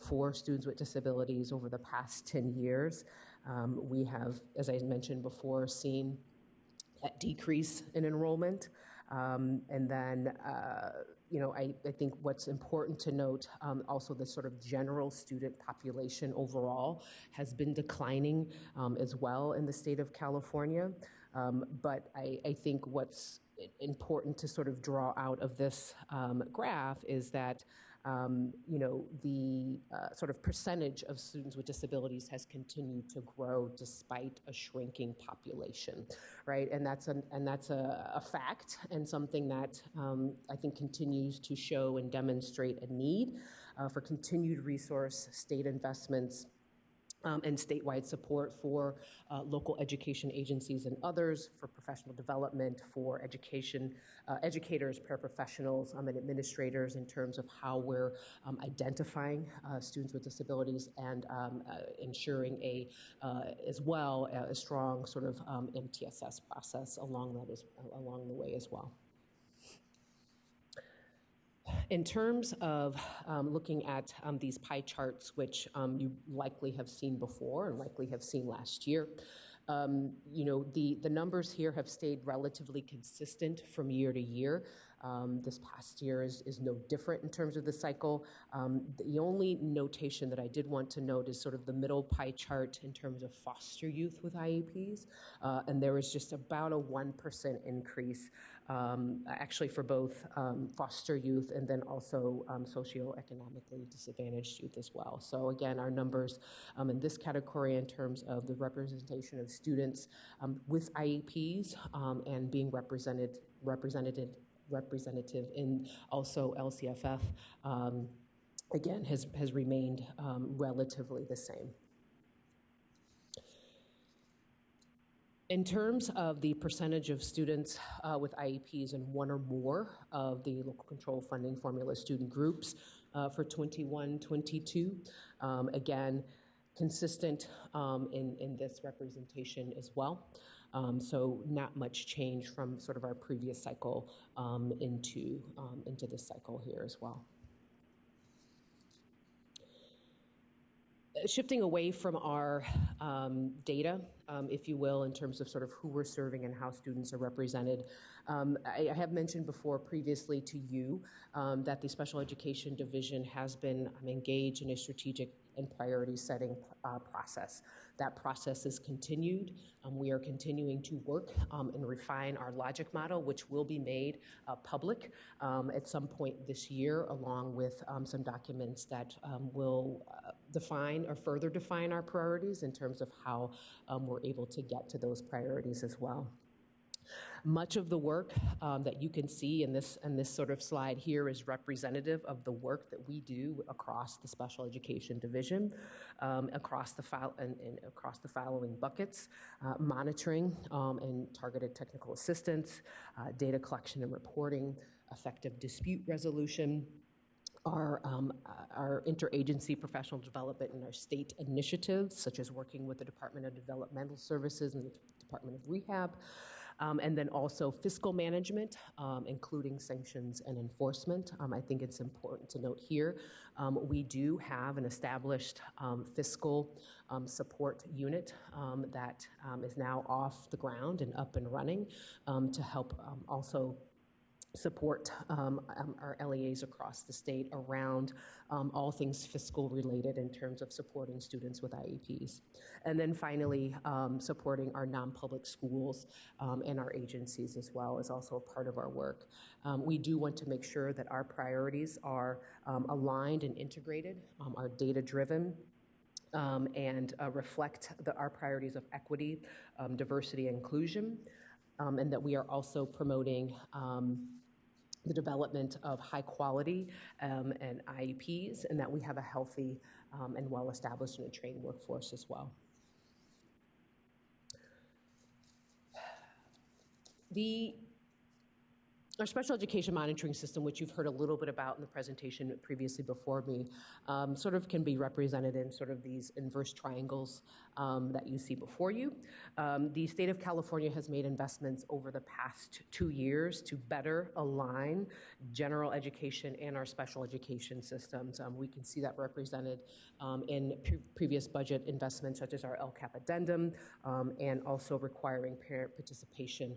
for students with disabilities over the past 10 years. We have, as I mentioned before, seen a decrease in enrollment. And then, I think what's important to note, also the sort of general student population overall has been declining as well in the state of California. But I think what's important to sort of draw out of this graph is that the sort of percentage of students with disabilities has continued to grow despite a shrinking population, right? And that's a fact and something that I think continues to show and demonstrate a need for continued resource, state investments, and statewide support for local education agencies and others, for professional development, for educators, paraprofessionals, and administrators in terms of how we're identifying students with disabilities and ensuring as well a strong sort of MTSS process along the way as well. In terms of looking at these pie charts, which you likely have seen before and likely have seen last year, the numbers here have stayed relatively consistent from year to year. This past year is no different in terms of the cycle. The only notation that I did want to note is sort of the middle pie chart in terms of foster youth with IEPs. And there was just about a 1% increase actually for both foster youth and then also socioeconomically disadvantaged youth as well. So again, our numbers in this category in terms of the representation of students with IEPs and being representative in also LCFF, again, has remained relatively the same. In terms of the percentage of students with IEPs in one or more of the local control funding formula student groups for 21-22, again, consistent in this representation as well. So not much change from sort of our previous cycle into this cycle here as well. Shifting away from our data, if you will, in terms of sort of who we're serving and how students are represented, I have mentioned before previously to you that the Special Education Division has been engaged in a strategic and priority setting process. That process is continued. We are continuing to work and refine our logic model, which will be made public at some point this year, along with some documents that will define or further define our priorities in terms of how we're able to get to those priorities as well. Much of the work that you can see in this sort of slide here is representative of the work that we do across the special education division, across the following buckets: monitoring and targeted technical assistance, data collection and reporting, effective dispute resolution, our interagency professional development and our state initiatives, such as working with the Department of Developmental Services and the Department of Rehab, and then also fiscal management, including sanctions and enforcement. I think it's important to note here, we do have an established fiscal support unit that is now off the ground and up and running to help also support our LEAs across the state around all things fiscal related in terms of supporting students with IEPs. And then finally, supporting our non-public schools and our agencies as well is also a part of our work. We do want to make sure that our priorities are aligned and integrated, are data-driven, and reflect our priorities of equity, diversity, and inclusion, and that we are also promoting the development of high quality and IEPs, and that we have a healthy and well-established and trained workforce as well. Our special education monitoring system, which you've heard a little bit about in the presentation previously before me, sort of can be represented in sort of these inverse triangles that you see before you. The state of California has made investments over the past 2 years to better align general education and our special education systems. We can see that represented in previous budget investments such as our LCAP addendum and also requiring parent participation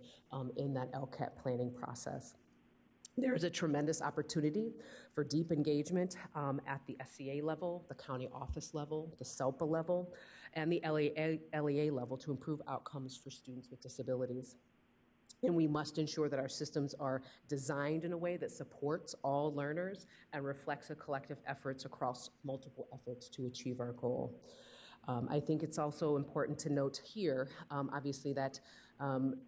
in that LCAP planning process. There is a tremendous opportunity for deep engagement at the SCA level, the county office level, the SELPA level, and the LEA level to improve outcomes for students with disabilities. And we must ensure that our systems are designed in a way that supports all learners and reflects a collective efforts across multiple efforts to achieve our goal. I think it's also important to note here, obviously, that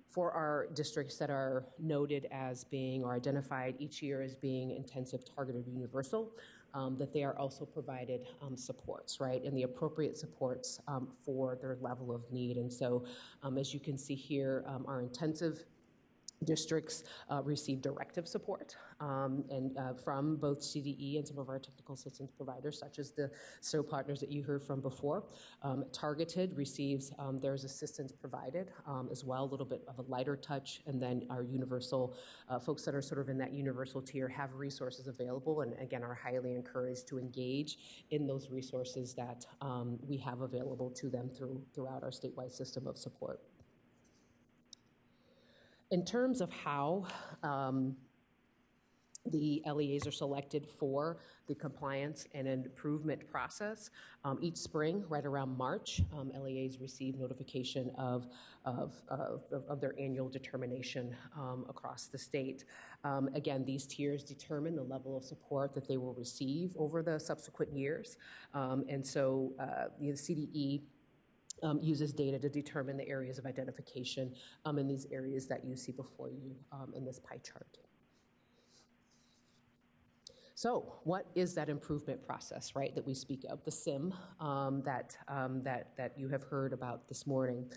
for our districts that are noted as being or identified each year as being intensive, targeted, universal, that they are also provided supports, right, and the appropriate supports for their level of need. And so, as you can see here, our intensive districts receive directive support and from both CDE and some of our technical assistance providers, such as the SO partners that you heard from before. Targeted receives, there's assistance provided as well, a little bit of a lighter touch, and then our universal folks that are sort of in that universal tier have resources available and again are highly encouraged to engage in those resources that we have available to them throughout our statewide system of support. In terms of how the LEAs are selected for the compliance and improvement process, each spring, right around March, LEAs receive notification of their annual determination across the state. Again, these tiers determine the level of support that they will receive over the subsequent years. And so the CDE uses data to determine the areas of identification in these areas that you see before you in this pie chart. So what is that improvement process, right, that we speak of, the SIM that you have heard about this morning?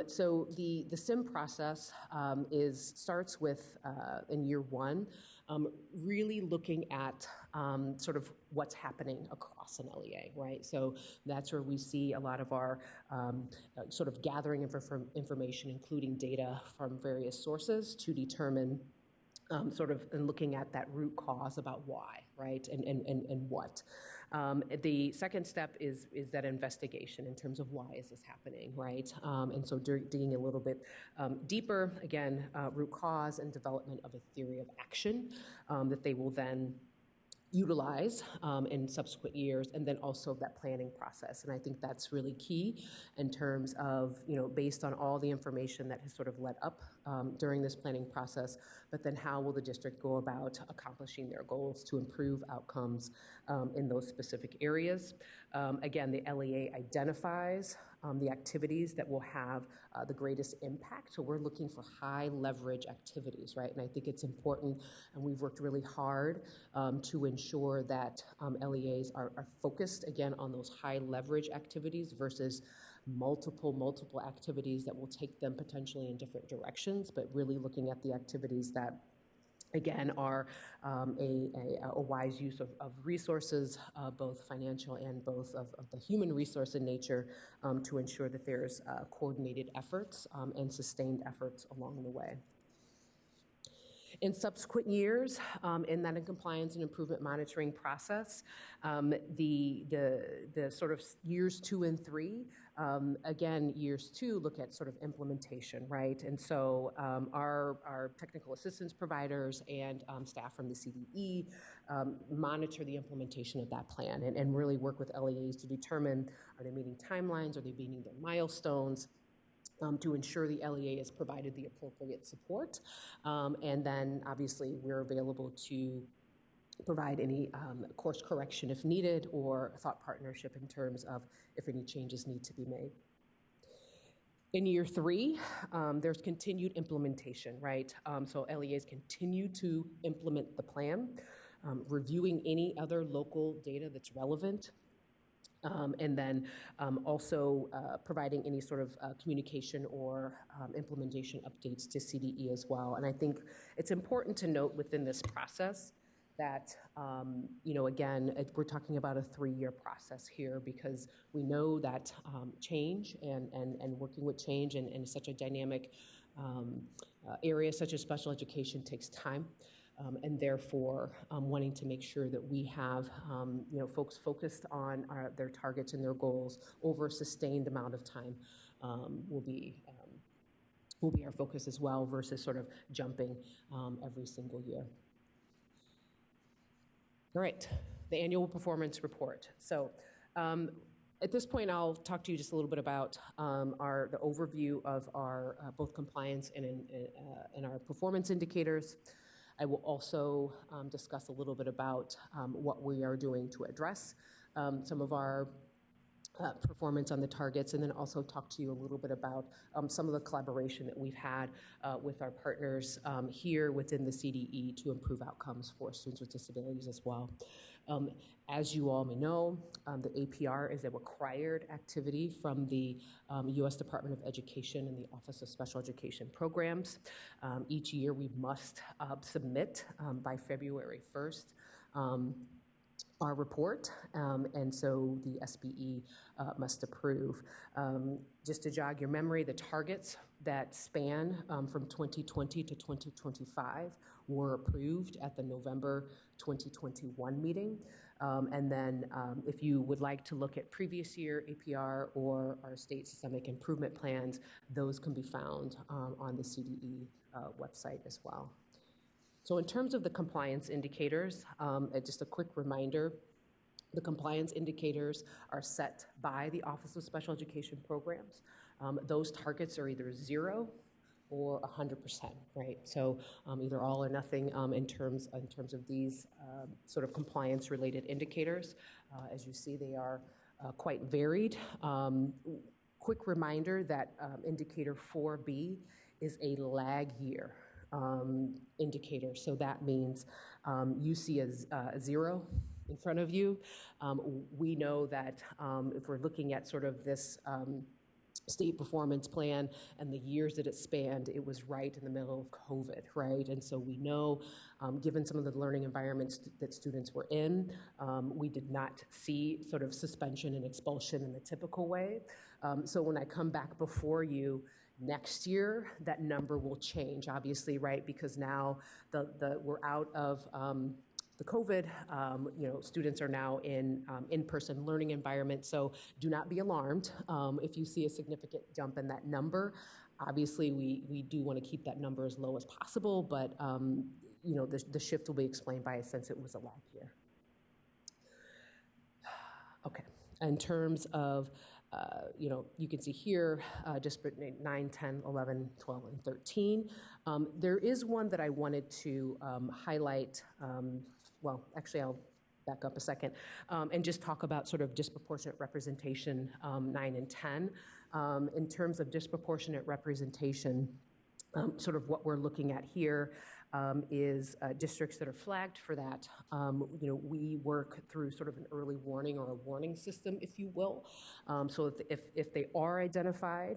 So the SIM process starts with, in year one, really looking at sort of what's happening across an LEA, right? So that's where we see a lot of our sort of gathering information, including data from various sources to determine sort of and looking at that root cause about why, right, and what. The second step is that investigation in terms of why is this happening, right? And so digging a little bit deeper, again, root cause and development of a theory of action that they will then utilize in subsequent years, and then also that planning process. And I think that's really key in terms of, based on all the information that has sort of led up during this planning process, but then how will the district go about accomplishing their goals to improve outcomes in those specific areas. Again, the LEA identifies the activities that will have the greatest impact. So we're looking for high leverage activities, right? And I think it's important, and we've worked really hard to ensure that LEAs are focused, again, on those high leverage activities versus multiple activities that will take them potentially in different directions, but really looking at the activities that, again, are a wise use of resources, both financial and both of the human resource in nature, to ensure that there's coordinated efforts and sustained efforts along the way. In subsequent years, in that compliance and improvement monitoring process, the sort of years 2 and 3, again, years 2 look at sort of implementation, right? And so our technical assistance providers and staff from the CDE monitor the implementation of that plan and really work with LEAs to determine, are they meeting timelines, are they meeting their milestones, to ensure the LEA has provided the appropriate support. And then obviously we're available to provide any course correction if needed, or thought partnership in terms of if any changes need to be made. In year 3, there's continued implementation, right? So LEAs continue to implement the plan, reviewing any other local data that's relevant, and then also providing any sort of communication or implementation updates to CDE as well. And I think it's important to note within this process that, again, we're talking about a 3-year process here, because we know that change and working with change in such a dynamic area such as special education takes time. And therefore, wanting to make sure that we have, folks focused on their targets and their goals over a sustained amount of time will be our focus as well, versus sort of jumping every single year. All right, the annual performance report. So at this point, I'll talk to you just a little bit about the overview of our both compliance and our performance indicators. I will also discuss a little bit about what we are doing to address some of our performance on the targets, and then also talk to you a little bit about some of the collaboration that we've had with our partners here within the CDE to improve outcomes for students with disabilities as well. As you all may know, the APR is a required activity from the U.S. Department of Education and the Office of Special Education Programs. Each year we must submit by February 1st our report, and so the SBE must approve. Just to jog your memory, the targets that span from 2020 to 2025 were approved at the November 2021 meeting. And then if you would like to look at previous year APR or our state systemic improvement plans, those can be found on the CDE website as well. So in terms of the compliance indicators, just a quick reminder, the compliance indicators are set by the Office of Special Education Programs. Those targets are either 0 or 100%, right? So either all or nothing in terms of these sort of compliance-related indicators. As you see, they are quite varied. Quick reminder that indicator 4B is a lag year indicator. So that means you see a 0 in front of you. We know that if we're looking at sort of this state performance plan and the years that it spanned, it was right in the middle of COVID, right? And so we know, given some of the learning environments that students were in, we did not see sort of suspension and expulsion in the typical way. So when I come back before you next year, that number will change, obviously, right? Because now we're out of the COVID, students are now in in-person learning environment. So do not be alarmed if you see a significant jump in that number. Obviously, we do want to keep that number as low as possible, but the shift will be explained by, since it was a lag year. In terms of, you can see here, District 9, 10, 11, 12, and 13. There is one that I wanted to highlight. Actually, I'll back up a second and just talk about sort of disproportionate representation, 9 and 10. In terms of disproportionate representation, sort of what we're looking at here is districts that are flagged for that. We work through sort of an early warning or a warning system, if you will. So if they are identified,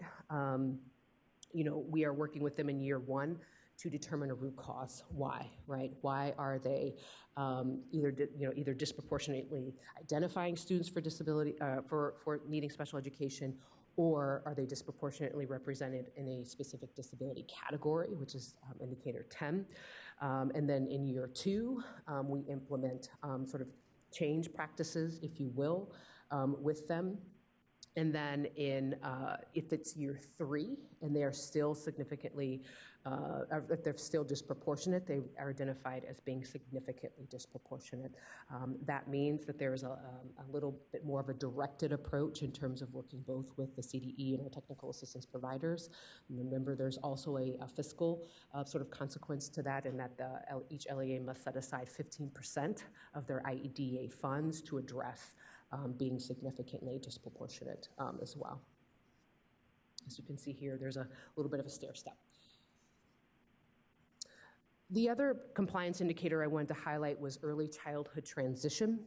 we are working with them in year one to determine a root cause. Why, right? Why are they either disproportionately identifying students for disability, for needing special education, or are they disproportionately represented in a specific disability category, which is indicator 10. And then in year two, we implement sort of change practices, if you will, with them. And then if it's year three and they are still significantly, if they're still disproportionate, they are identified as being significantly disproportionate. That means that there's a little bit more of a directed approach in terms of working both with the CDE and our technical assistance providers. And remember, there's also a fiscal sort of consequence to that, in that each LEA must set aside 15% of their IEDA funds to address being significantly disproportionate as well. As you can see here, there's a little bit of a stair step. The other compliance indicator I wanted to highlight was early childhood transition.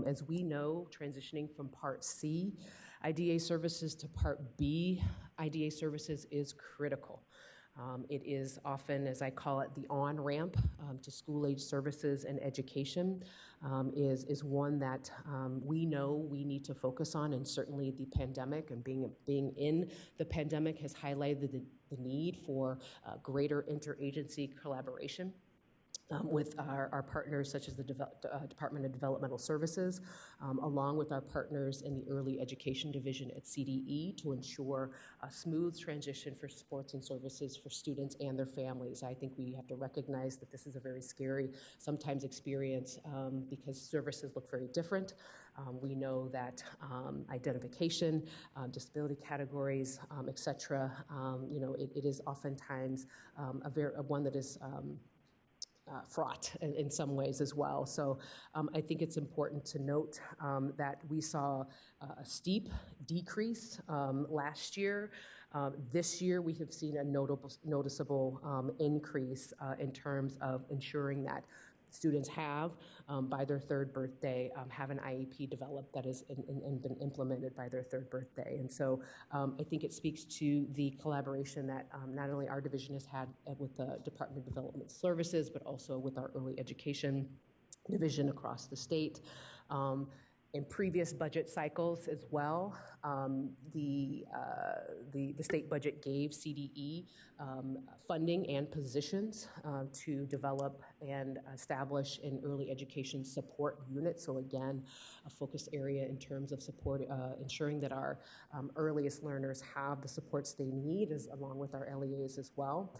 As we know, transitioning from Part C IDA services to Part B IDA services is critical. It is often, as I call it, the on-ramp to school-age services and education is one that we know we need to focus on, and certainly the pandemic and being in the pandemic has highlighted the need for greater interagency collaboration with our partners, such as the Department of Developmental Services, along with our partners in the Early Education Division at CDE, to ensure a smooth transition for supports and services for students and their families. I think we have to recognize that this is a very scary, sometimes experience, because services look very different. We know that identification, disability categories, et cetera, it is oftentimes one that is fraught in some ways as well. So I think it's important to note that we saw a steep decrease last year. This year, we have seen a noticeable increase in terms of ensuring that students have, by their third birthday, have an IEP developed that is and been implemented by their third birthday. And so I think it speaks to the collaboration that not only our division has had with the Department of Development Services, but also with our early education division across the state. In previous budget cycles as well, the state budget gave CDE funding and positions to develop and establish an early education support unit. So again, a focus area in terms of support, ensuring that our earliest learners have the supports they need, along with our LEAs as well,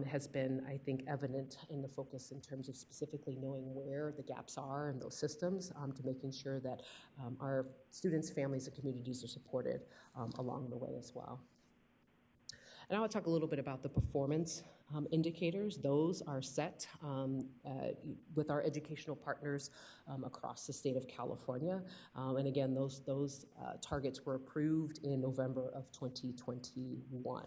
has been, I think, evident in the focus in terms of specifically knowing where the gaps are in those systems, to making sure that our students, families, and communities are supported along the way as well. And I want to talk a little bit about the performance indicators. Those are set with our educational partners across the state of California. And again, those targets were approved in November of 2021.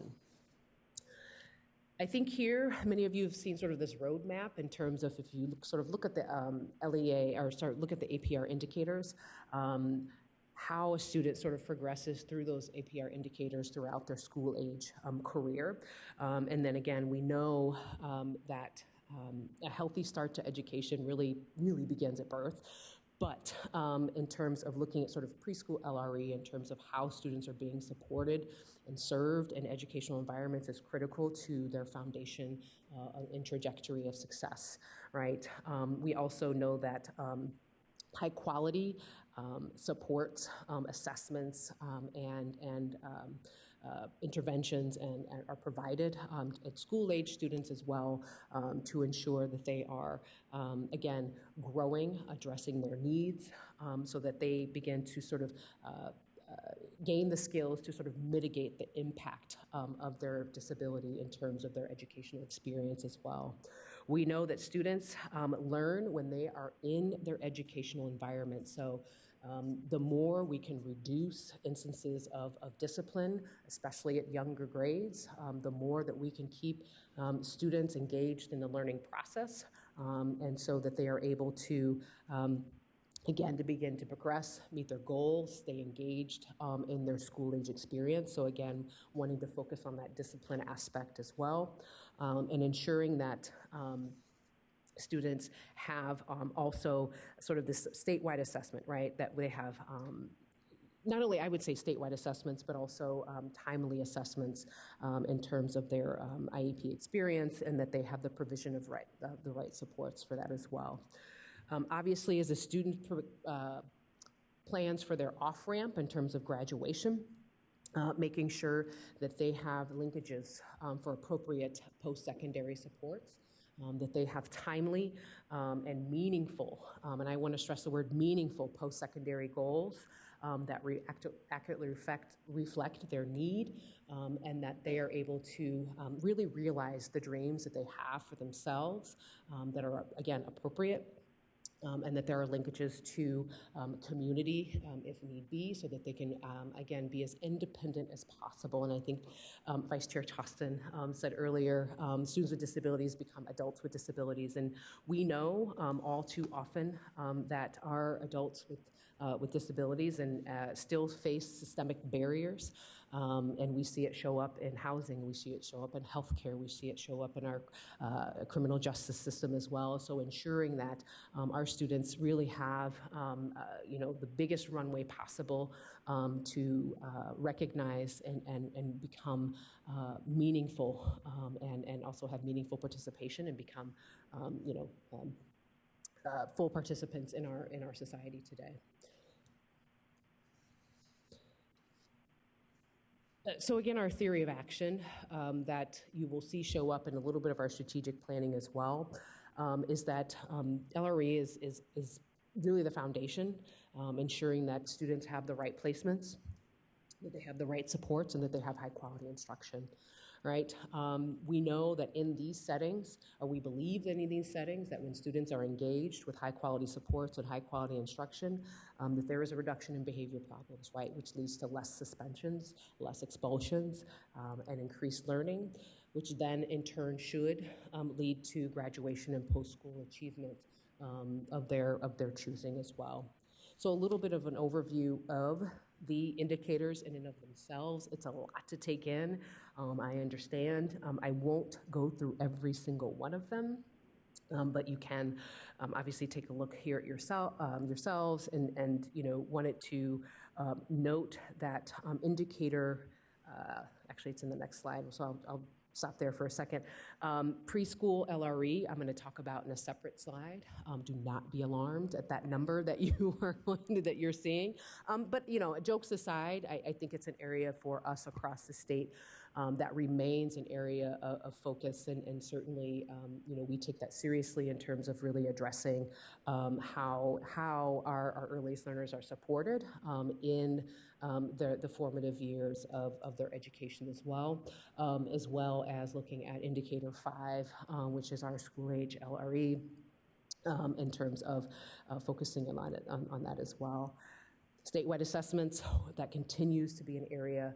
I think here, many of you have seen sort of this roadmap in terms of, if you look at the LEA, or look at the APR indicators, how a student sort of progresses through those APR indicators throughout their school age career. And then again, we know that a healthy start to education really begins at birth. But in terms of looking at sort of preschool LRE, in terms of how students are being supported and served in educational environments, is critical to their foundation and trajectory of success, right? We also know that high quality supports, assessments, and interventions and are provided at school-age students as well to ensure that they are, again, growing, addressing their needs so that they begin to sort of gain the skills to sort of mitigate the impact of their disability in terms of their educational experience as well. We know that students learn when they are in their educational environment. So the more we can reduce instances of discipline, especially at younger grades, the more that we can keep students engaged in the learning process, and so that they are able to again, to begin to progress, meet their goals, stay engaged in their school-age experience. So again, wanting to focus on that discipline aspect as well, and ensuring that students have also sort of this statewide assessment, right? That they have not only, I would say, statewide assessments, but also timely assessments in terms of their IEP experience, and that they have the provision of the right supports for that as well. Obviously, as a student plans for their off-ramp in terms of graduation, making sure that they have linkages for appropriate post-secondary supports, that they have timely and meaningful, and I want to stress the word meaningful post-secondary goals that accurately reflect their need, and that they are able to really realize the dreams that they have for themselves that are, again, appropriate. And that there are linkages to community if need be, so that they can, again, be as independent as possible. And I think Vice Chair Tostin said earlier, students with disabilities become adults with disabilities. And we know all too often that our adults with disabilities and still face systemic barriers. And we see it show up in housing, we see it show up in healthcare, we see it show up in our criminal justice system as well. So ensuring that our students really have, the biggest runway possible to recognize and become meaningful, and also have meaningful participation and become, full participants in our society today. So again, our theory of action that you will see show up in a little bit of our strategic planning as well is that LRE is really the foundation, ensuring that students have the right placements, that they have the right supports, and that they have high quality instruction. Right? We know that in these settings, or we believe that in these settings, that when students are engaged with high quality supports and high quality instruction, that there is a reduction in behavior problems, right? Which leads to less suspensions, less expulsions, and increased learning, which then in turn should lead to graduation and post-school achievement of their choosing as well. So a little bit of an overview of the indicators in and of themselves. It's a lot to take in. I understand. I won't go through every single one of them, but you can obviously take a look here at yourselves and wanted to note that indicator, actually it's in the next slide, so I'll stop there for a second. Preschool LRE, I'm going to talk about in a separate slide. Do not be alarmed at that number that you're seeing. But jokes aside, I think it's an area for us across the state that remains an area of focus, and certainly we take that seriously in terms of really addressing how our earliest learners are supported in the formative years of their education as well as looking at indicator 5, which is our school-age LRE, in terms of focusing on that as well. Statewide assessments, that continues to be an area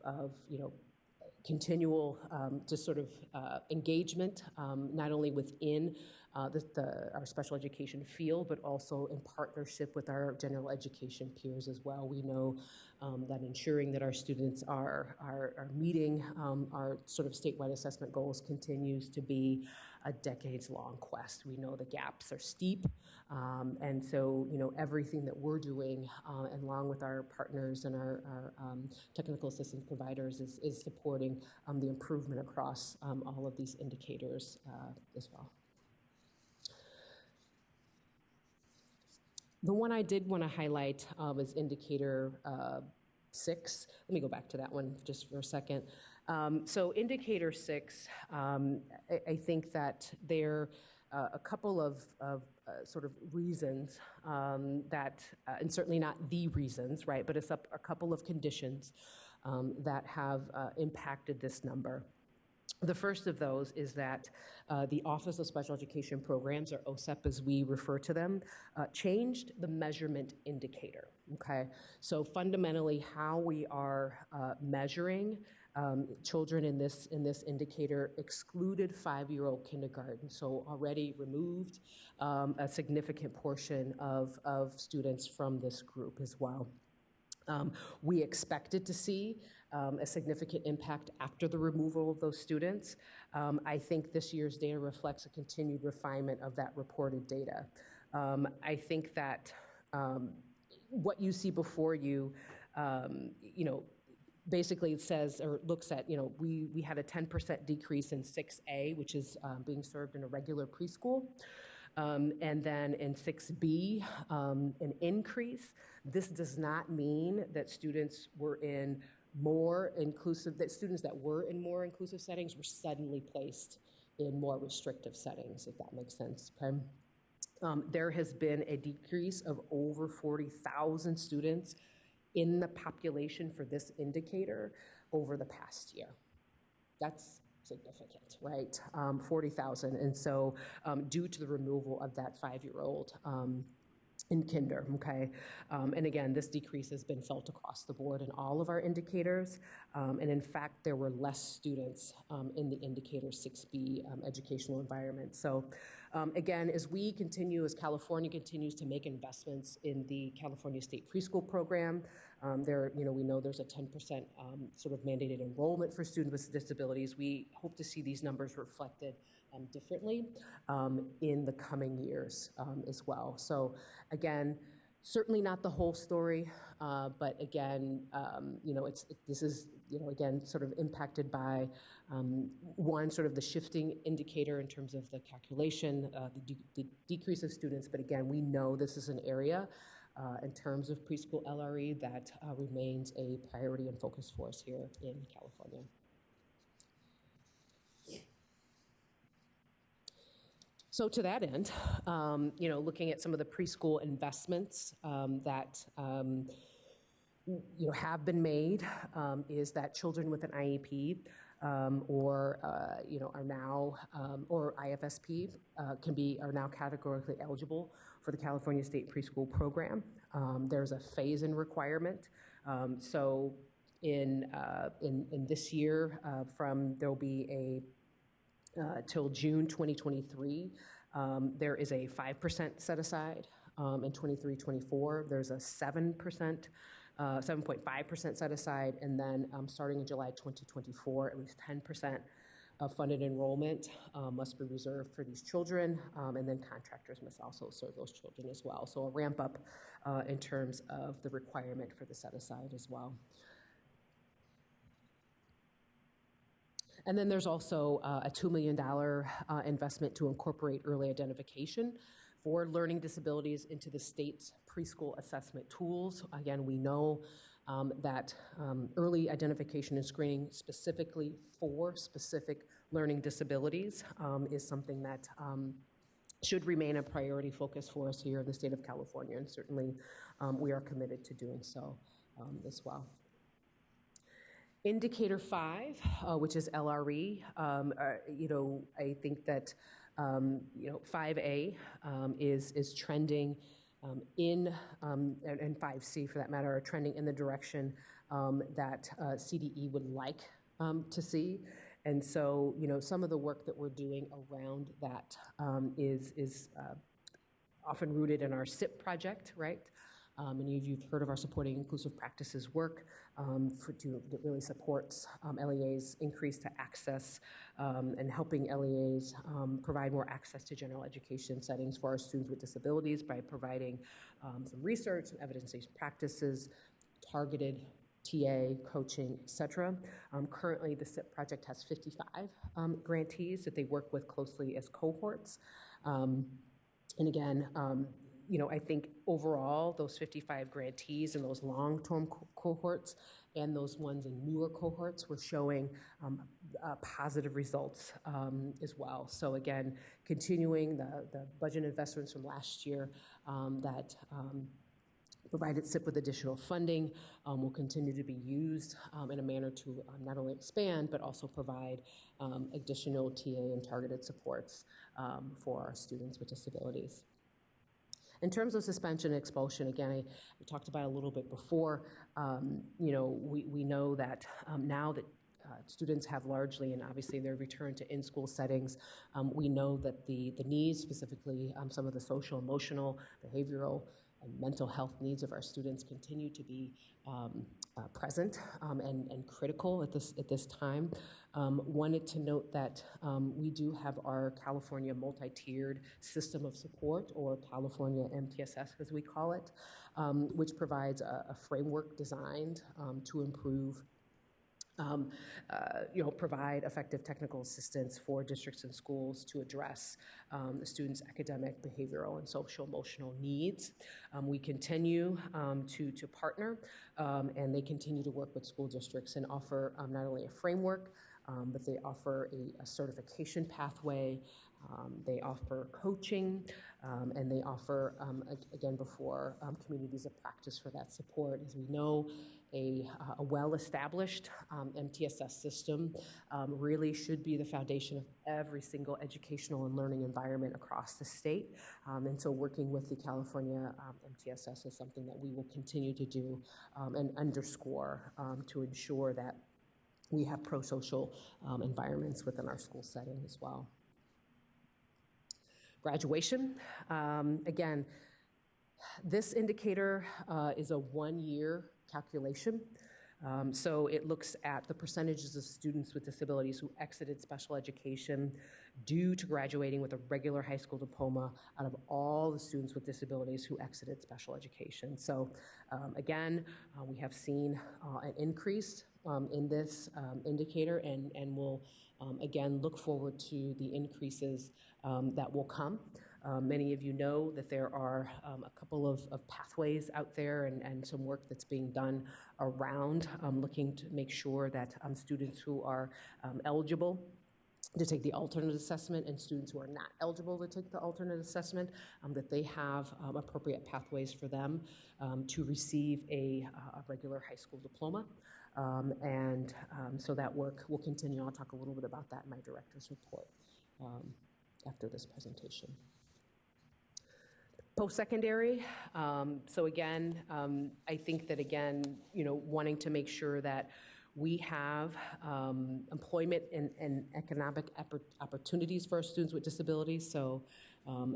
of continual just sort of engagement, not only within our special education field, but also in partnership with our general education peers as well. We know that ensuring that our students are meeting our sort of statewide assessment goals continues to be a decades-long quest. We know the gaps are steep, and so everything that we're doing, along with our partners and our technical assistance providers, is supporting the improvement across all of these indicators as well. The one I did want to highlight is indicator 6. Let me go back to that one just for a second. So indicator 6, I think that there are a couple of sort of reasons that, and certainly not the reasons, right, but it's a couple of conditions that have impacted this number. The first of those is that the Office of Special Education Programs, or OSEP as we refer to them, changed the measurement indicator, okay? So fundamentally how we are measuring children in this indicator excluded 5-year-old kindergarten, so already removed a significant portion of students from this group as well. We expected to see a significant impact after the removal of those students. I think this year's data reflects a continued refinement of that reported data. I think that what you see before you, basically it says or looks at, we had a 10% decrease in 6A, which is being served in a regular preschool. And then in 6B, an increase. This does not mean that students were in more inclusive, that students that were in more inclusive settings were suddenly placed in more restrictive settings, if that makes sense, okay? There has been a decrease of over 40,000 students in the population for this indicator over the past year. That's significant, right? 40,000, and so due to the removal of that 5-year-old in kinder, okay? And again, this decrease has been felt across the board in all of our indicators, and in fact, there were less students in the indicator 6B educational environment. So again, as California continues to make investments in the California State Preschool Program, we know there's a 10% sort of mandated enrollment for students with disabilities. We hope to see these numbers reflected differently in the coming years as well. So again, certainly not the whole story, but again, this is again sort of impacted by one, sort of the shifting indicator in terms of the calculation, the decrease of students. But again, we know this is an area in terms of preschool LRE that remains a priority and focus for us here in California. So to that end, looking at some of the preschool investments that have been made, is that children with an IEP or are now or IFSP are now categorically eligible for the California State Preschool Program. There's a phase-in requirement. So in this year, there'll be a till June 2023, there is a 5% set aside. In 23-24, there's a 7.5% set aside, and then starting in July 2024, at least 10% of funded enrollment must be reserved for these children, and then contractors must also serve those children as well. So a ramp up in terms of the requirement for the set aside as well. And then there's also a $2 million investment to incorporate early identification for learning disabilities into the state's preschool assessment tools. Again, we know that early identification and screening specifically for specific learning disabilities is something that should remain a priority focus for us here in the state of California, and certainly we are committed to doing so as well. Indicator 5, which is LRE, I think that 5A is trending and 5C for that matter are trending in the direction that CDE would like to see. And so, some of the work that we're doing around that is often rooted in our SIP project, right? Many of you have heard of our Supporting Inclusive Practices work that really supports LEAs increase to access and helping LEAs provide more access to general education settings for our students with disabilities by providing some research, some evidence-based practices, targeted TA, coaching, et cetera. Currently, the SIP project has 55 grantees that they work with closely as cohorts. And again, I think overall, those 55 grantees and those long-term cohorts and those ones in newer cohorts were showing positive results as well. So again, continuing the budget investments from last year that provided SIP with additional funding will continue to be used in a manner to not only expand, but also provide additional TA and targeted supports for our students with disabilities. In terms of suspension and expulsion, again, I talked about it a little bit before. We know that now that students have largely, and obviously their return to in-school settings, we know that the needs, specifically some of the social, emotional, behavioral, and mental health needs of our students continue to be present and critical at this time. Wanted to note that we do have our California multi-tiered system of support, or California MTSS as we call it, which provides a framework designed to improve provide effective technical assistance for districts and schools to address the students' academic, behavioral, and social emotional needs. We continue to partner, and they continue to work with school districts and offer not only a framework, but they offer a certification pathway. They offer coaching, and they offer, again, before communities of practice for that support. As we know, a well-established MTSS system really should be the foundation of every single educational and learning environment across the state. And so working with the California MTSS is something that we will continue to do and underscore to ensure that we have pro-social environments within our school setting as well. Graduation, again, this indicator is a one-year calculation. So it looks at the percentages of students with disabilities who exited special education due to graduating with a regular high school diploma out of all the students with disabilities who exited special education. So again, we have seen an increase in this indicator, and we'll again look forward to the increases that will come. Many of you know that there are a couple of pathways out there and some work that's being done around looking to make sure that students who are eligible to take the alternate assessment and students who are not eligible to take the alternate assessment, that they have appropriate pathways for them to receive a regular high school diploma. So that work will continue. I'll talk a little bit about that in my director's report after this presentation. Post-secondary, so again, I think that again, wanting to make sure that we have employment and economic opportunities for our students with disabilities. So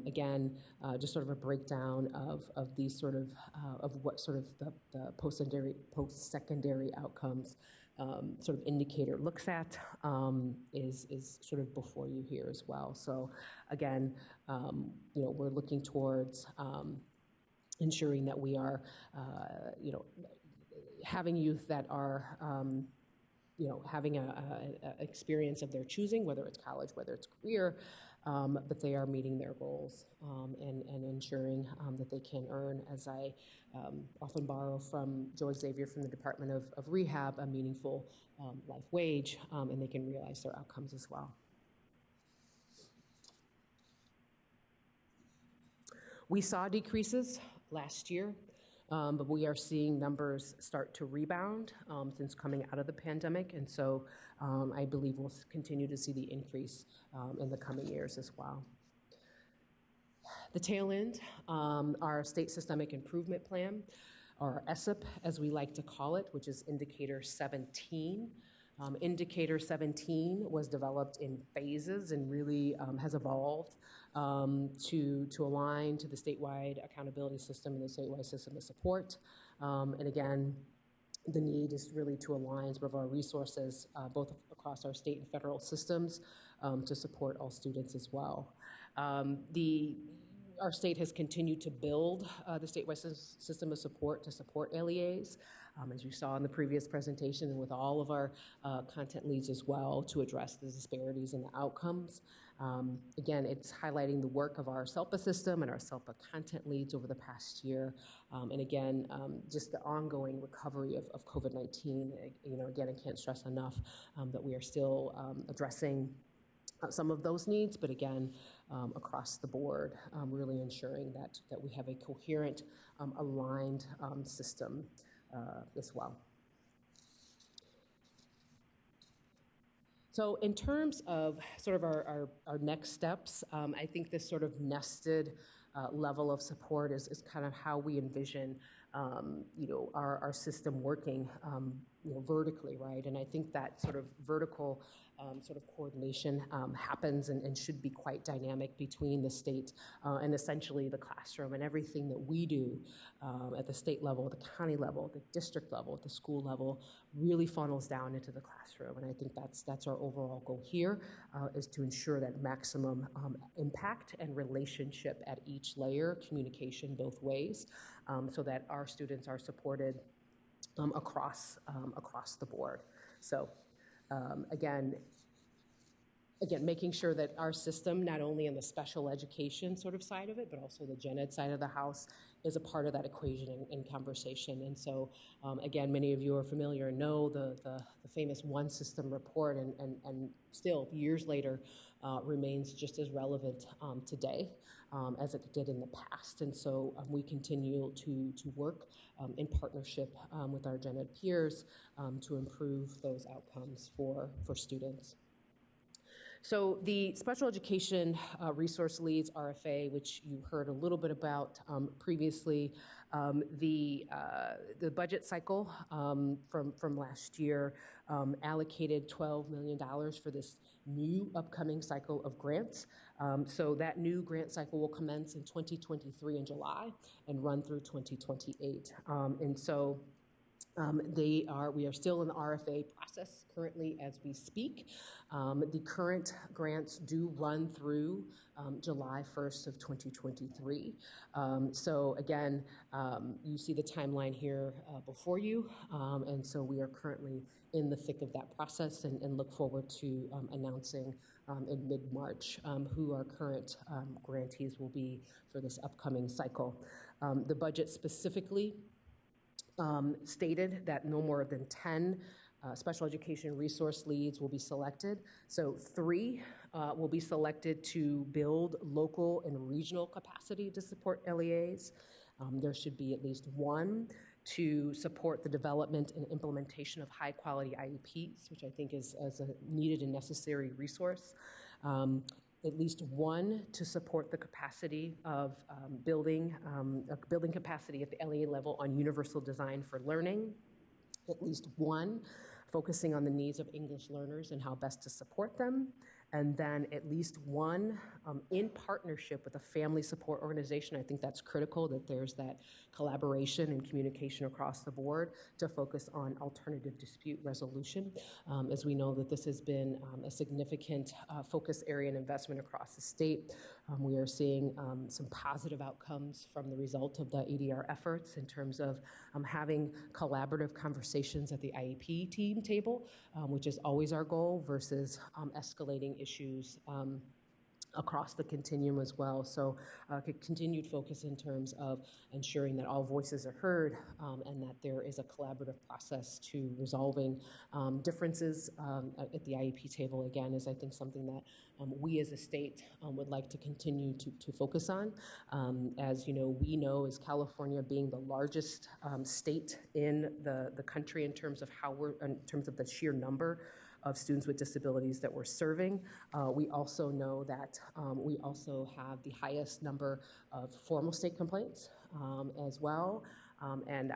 again, just sort of a breakdown of these sort of what sort of the post-secondary outcomes sort of indicator looks at is sort of before you here as well. So again, we're looking towards ensuring that we are, having youth that are, having a experience of their choosing, whether it's college, whether it's career, but they are meeting their goals and ensuring that they can earn, as I often borrow from Joe Xavier from the Department of Rehab, a meaningful life wage, and they can realize their outcomes as well. We saw decreases last year, but we are seeing numbers start to rebound since coming out of the pandemic, and so I believe we'll continue to see the increase in the coming years as well. The tail end, our State Systemic Improvement Plan, or SIP as we like to call it, which is Indicator 17. Indicator 17 was developed in phases and really has evolved to align to the statewide accountability system and the statewide system of support. And again, the need is really to align some of our resources, both across our state and federal systems, to support all students as well. our state has continued to build the statewide system of support to support LEAs, as you saw in the previous presentation, and with all of our content leads as well to address the disparities in the outcomes. Again, it's highlighting the work of our SELPA system and our SELPA content leads over the past year. And again, just the ongoing recovery of COVID-19. Again, I can't stress enough that we are still addressing some of those needs, but again, across the board, really ensuring that we have a coherent, aligned system as well. So in terms of sort of our next steps, I think this sort of nested level of support is kind of how we envision our system working vertically, right? And I think that sort of vertical sort of coordination happens and should be quite dynamic between the state and essentially the classroom, and everything that we do at the state level, the county level, the district level, the school level really funnels down into the classroom. And I think that's our overall goal here, is to ensure that maximum impact and relationship at each layer, communication both ways, so that our students are supported across the board. So again, making sure that our system, not only in the special education sort of side of it, but also the gen ed side of the house, is a part of that equation and conversation. And so, again, many of you are familiar and know the famous One System report, and still, years later, remains just as relevant today as it did in the past. And so we continue to work in partnership with our gen ed peers to improve those outcomes for students. So the Special Education Resource Leads RFA, which you heard a little bit about previously, the budget cycle from last year allocated $12 million for this new upcoming cycle of grants. So that new grant cycle will commence in 2023 in July and run through 2028. And so we are still in the RFA process currently as we speak. The current grants do run through July 1st of 2023. So again, you see the timeline here before you. And so we are currently in the thick of that process and look forward to announcing in mid-March who our current grantees will be for this upcoming cycle. The budget specifically stated that no more than 10 special education resource leads will be selected. So 3 will be selected to build local and regional capacity to support LEAs. There should be at least 1 to support the development and implementation of high-quality IEPs, which I think is a needed and necessary resource. At least 1 to support the capacity of building capacity at the LEA level on universal design for learning. At least 1 focusing on the needs of English learners and how best to support them. And then at least 1 in partnership with a family support organization. I think that's critical, that there's that collaboration and communication across the board to focus on alternative dispute resolution. As we know that this has been a significant focus area and investment across the state. We are seeing some positive outcomes from the result of the ADR efforts in terms of having collaborative conversations at the IEP team table, which is always our goal, versus escalating issues across the continuum as well. So continued focus in terms of ensuring that all voices are heard and that there is a collaborative process to resolving differences at the IEP table, again, is I think something that we as a state would like to continue to focus on. As you know, we know as California being the largest state in the country in terms of in terms of the sheer number of students with disabilities that we're serving. We also know that we also have the highest number of formal state complaints as well. And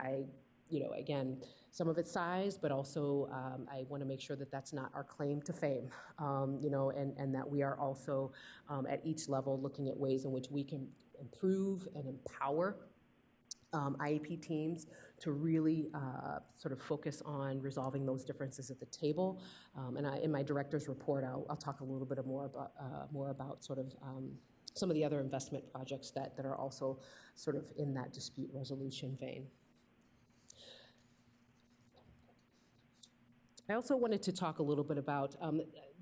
again, some of it's size, but also I want to make sure that that's not our claim to fame, and that we are also at each level looking at ways in which we can improve and empower IEP teams to really sort of focus on resolving those differences at the table. And in my director's report, I'll talk a little bit more about sort of some of the other investment projects that are also sort of in that dispute resolution vein. I also wanted to talk a little bit about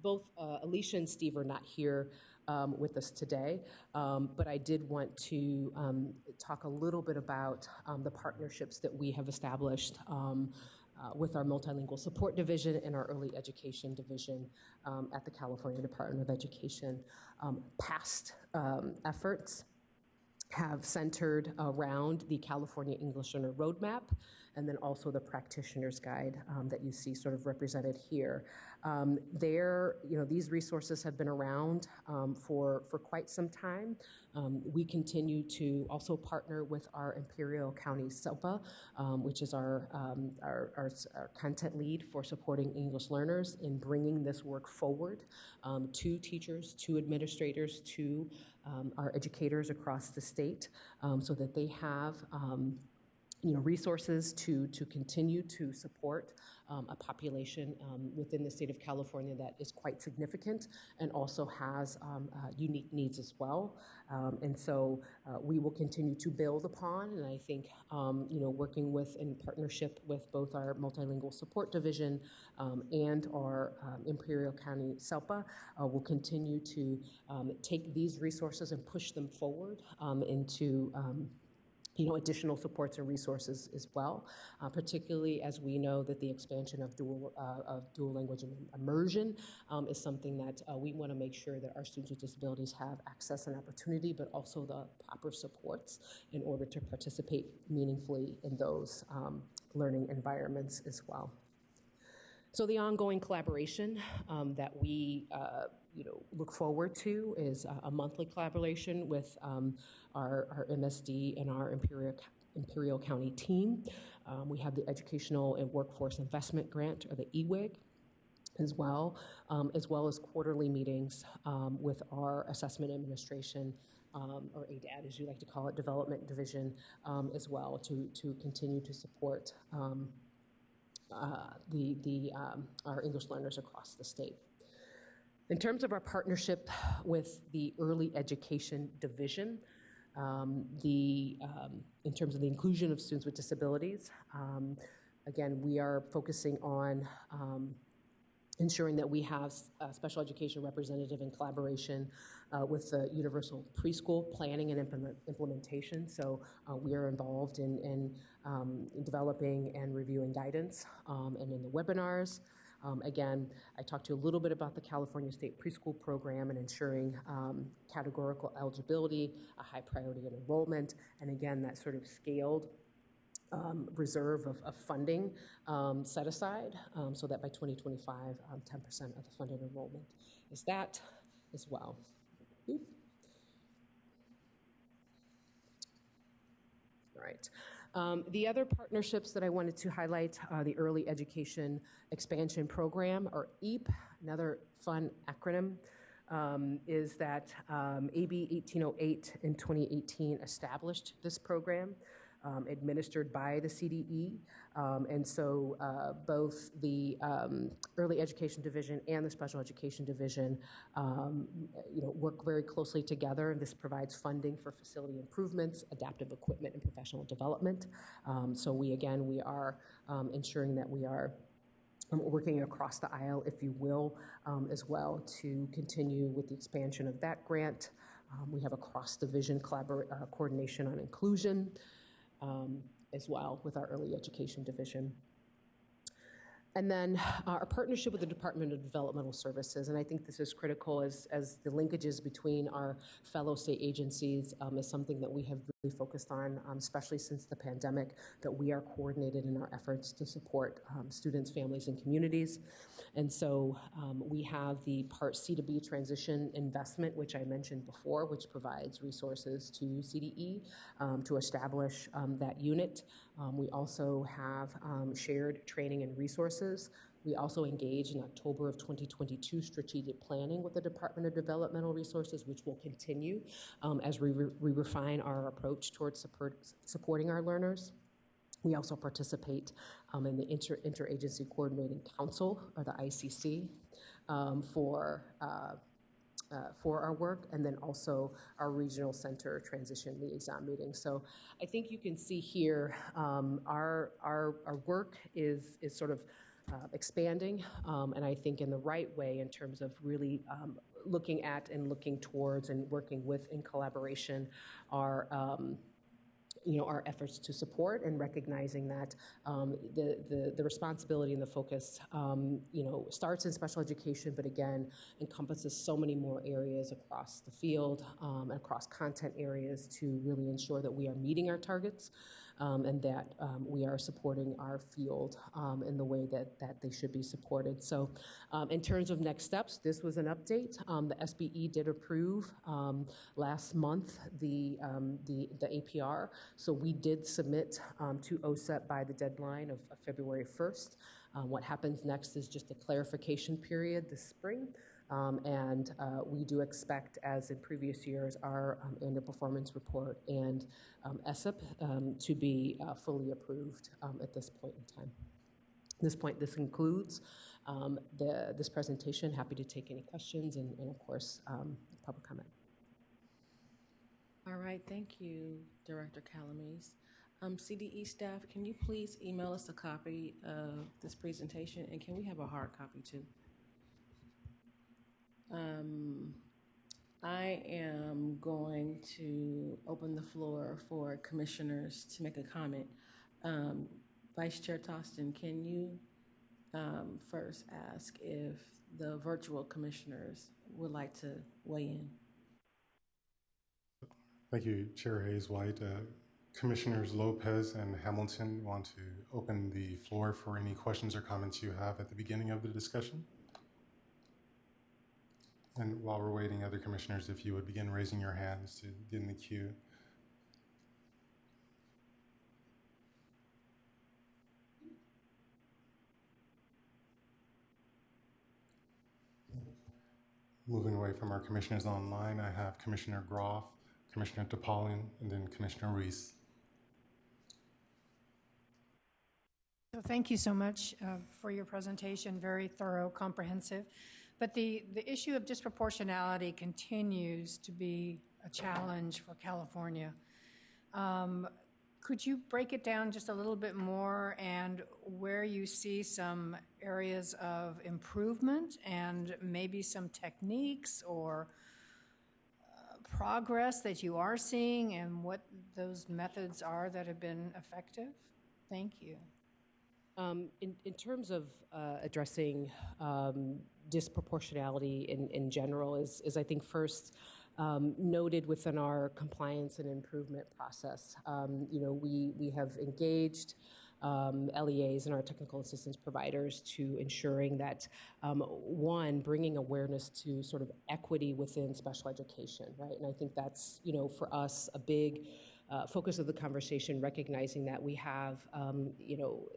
both Alicia and Steve are not here with us today, but I did want to talk a little bit about the partnerships that we have established with our multilingual support division and our early education division at the California Department of Education. Past efforts have centered around the California English Learner Roadmap, and then also the practitioner's guide that you see sort of represented here. These resources have been around for quite some time. We continue to also partner with our Imperial County SELPA, which is our content lead for supporting English learners in bringing this work forward to teachers, to administrators, to our educators across the state, so that they have resources to continue to support a population within the state of California that is quite significant and also has unique needs as well. And so we will continue to build upon, and I think working with in partnership with both our multilingual support division and our Imperial County SELPA will continue to take these resources and push them forward into additional supports and resources as well, particularly as we know that the expansion of dual language immersion is something that we want to make sure that our students with disabilities have access and opportunity, but also the proper supports in order to participate meaningfully in those learning environments as well. So the ongoing collaboration that we look forward to is a monthly collaboration with our MSD and our Imperial County team. We have the Educational and Workforce Investment Grant, or the EWIG, as well as quarterly meetings with our Assessment Administration, or ADAD, as you like to call it, Development Division, as well, to continue to support our English learners across the state. In terms of our partnership with the Early Education Division, in terms of the inclusion of students with disabilities, again, we are focusing on ensuring that we have a special education representative in collaboration with the universal preschool planning and implementation. So we are involved in developing and reviewing guidance and in the webinars. Again, I talked to you a little bit about the California State Preschool Program and ensuring categorical eligibility, a high priority in enrollment, and again, that sort of scaled reserve of funding set aside so that by 2025, 10% of the funded enrollment is that as well. Oops. All right. The other partnerships that I wanted to highlight are the Early Education Expansion Program, or EAP, another fun acronym, is that AB 1808 in 2018 established this program, administered by the CDE. And so both the Early Education Division and the Special Education Division work very closely together. This provides funding for facility improvements, adaptive equipment, and professional development. So we are ensuring that we are working across the aisle, if you will, as well, to continue with the expansion of that grant. We have a cross-division coordination on inclusion, as well with our Early Education Division. And then our partnership with the Department of Developmental Services, and I think this is critical as the linkages between our fellow state agencies is something that we have really focused on, especially since the pandemic, that we are coordinated in our efforts to support students, families, and communities. And so we have the Part C to B transition investment, which I mentioned before, which provides resources to CDE to establish that unit. We also have shared training and resources. We also engaged in October of 2022 strategic planning with the Department of Developmental Resources, which will continue as we refine our approach towards supporting our learners. We also participate in the Interagency Coordinating Council, or the ICC, for for our work, and then also our regional center transition liaison meeting. So I think you can see here our work is sort of expanding, and I think in the right way in terms of really looking at and looking towards and working with in collaboration our our efforts to support and recognizing that the responsibility and the focus, starts in special education, but again, encompasses so many more areas across the field, across content areas to really ensure that we are meeting our targets and that we are supporting our field in the way that they should be supported. So in terms of next steps, this was an update. The SBE did approve last month the APR. So we did submit to OSEP by the deadline of February 1st. What happens next is just a clarification period this spring. And we do expect, as in previous years, our annual performance report and ESEP to be fully approved at this point in time. At this point, this concludes this presentation. Happy to take any questions and of course, public comment. All right, thank you, Director Calamise. CDE staff, can you please email us a copy of this presentation, and can we have a hard copy too? I am going to open the floor for commissioners to make a comment. Vice Chair Tostin, can you first ask if the virtual commissioners would like to weigh in? Thank you, Chair Hayes-White. Commissioners Lopez and Hamilton want to open the floor for any questions or comments you have at the beginning of the discussion. And while we're waiting, other commissioners, if you would begin raising your hands to get in the queue. Moving away from our commissioners online, I have Commissioner Groff, Commissioner DePaulin, and then Commissioner Reese. So thank you so much for your presentation, very thorough, comprehensive. But the issue of disproportionality continues to be a challenge for California. Could you break it down just a little bit more and where you see some areas of improvement and maybe some techniques or progress that you are seeing and what those methods are that have been effective? Thank you. In terms of addressing disproportionality in general is I think first noted within our compliance and improvement process. We have engaged LEAs and our technical assistance providers to ensuring that, one, bringing awareness to sort of equity within special education, right? And I think that's, for us, a big focus of the conversation, recognizing that we have,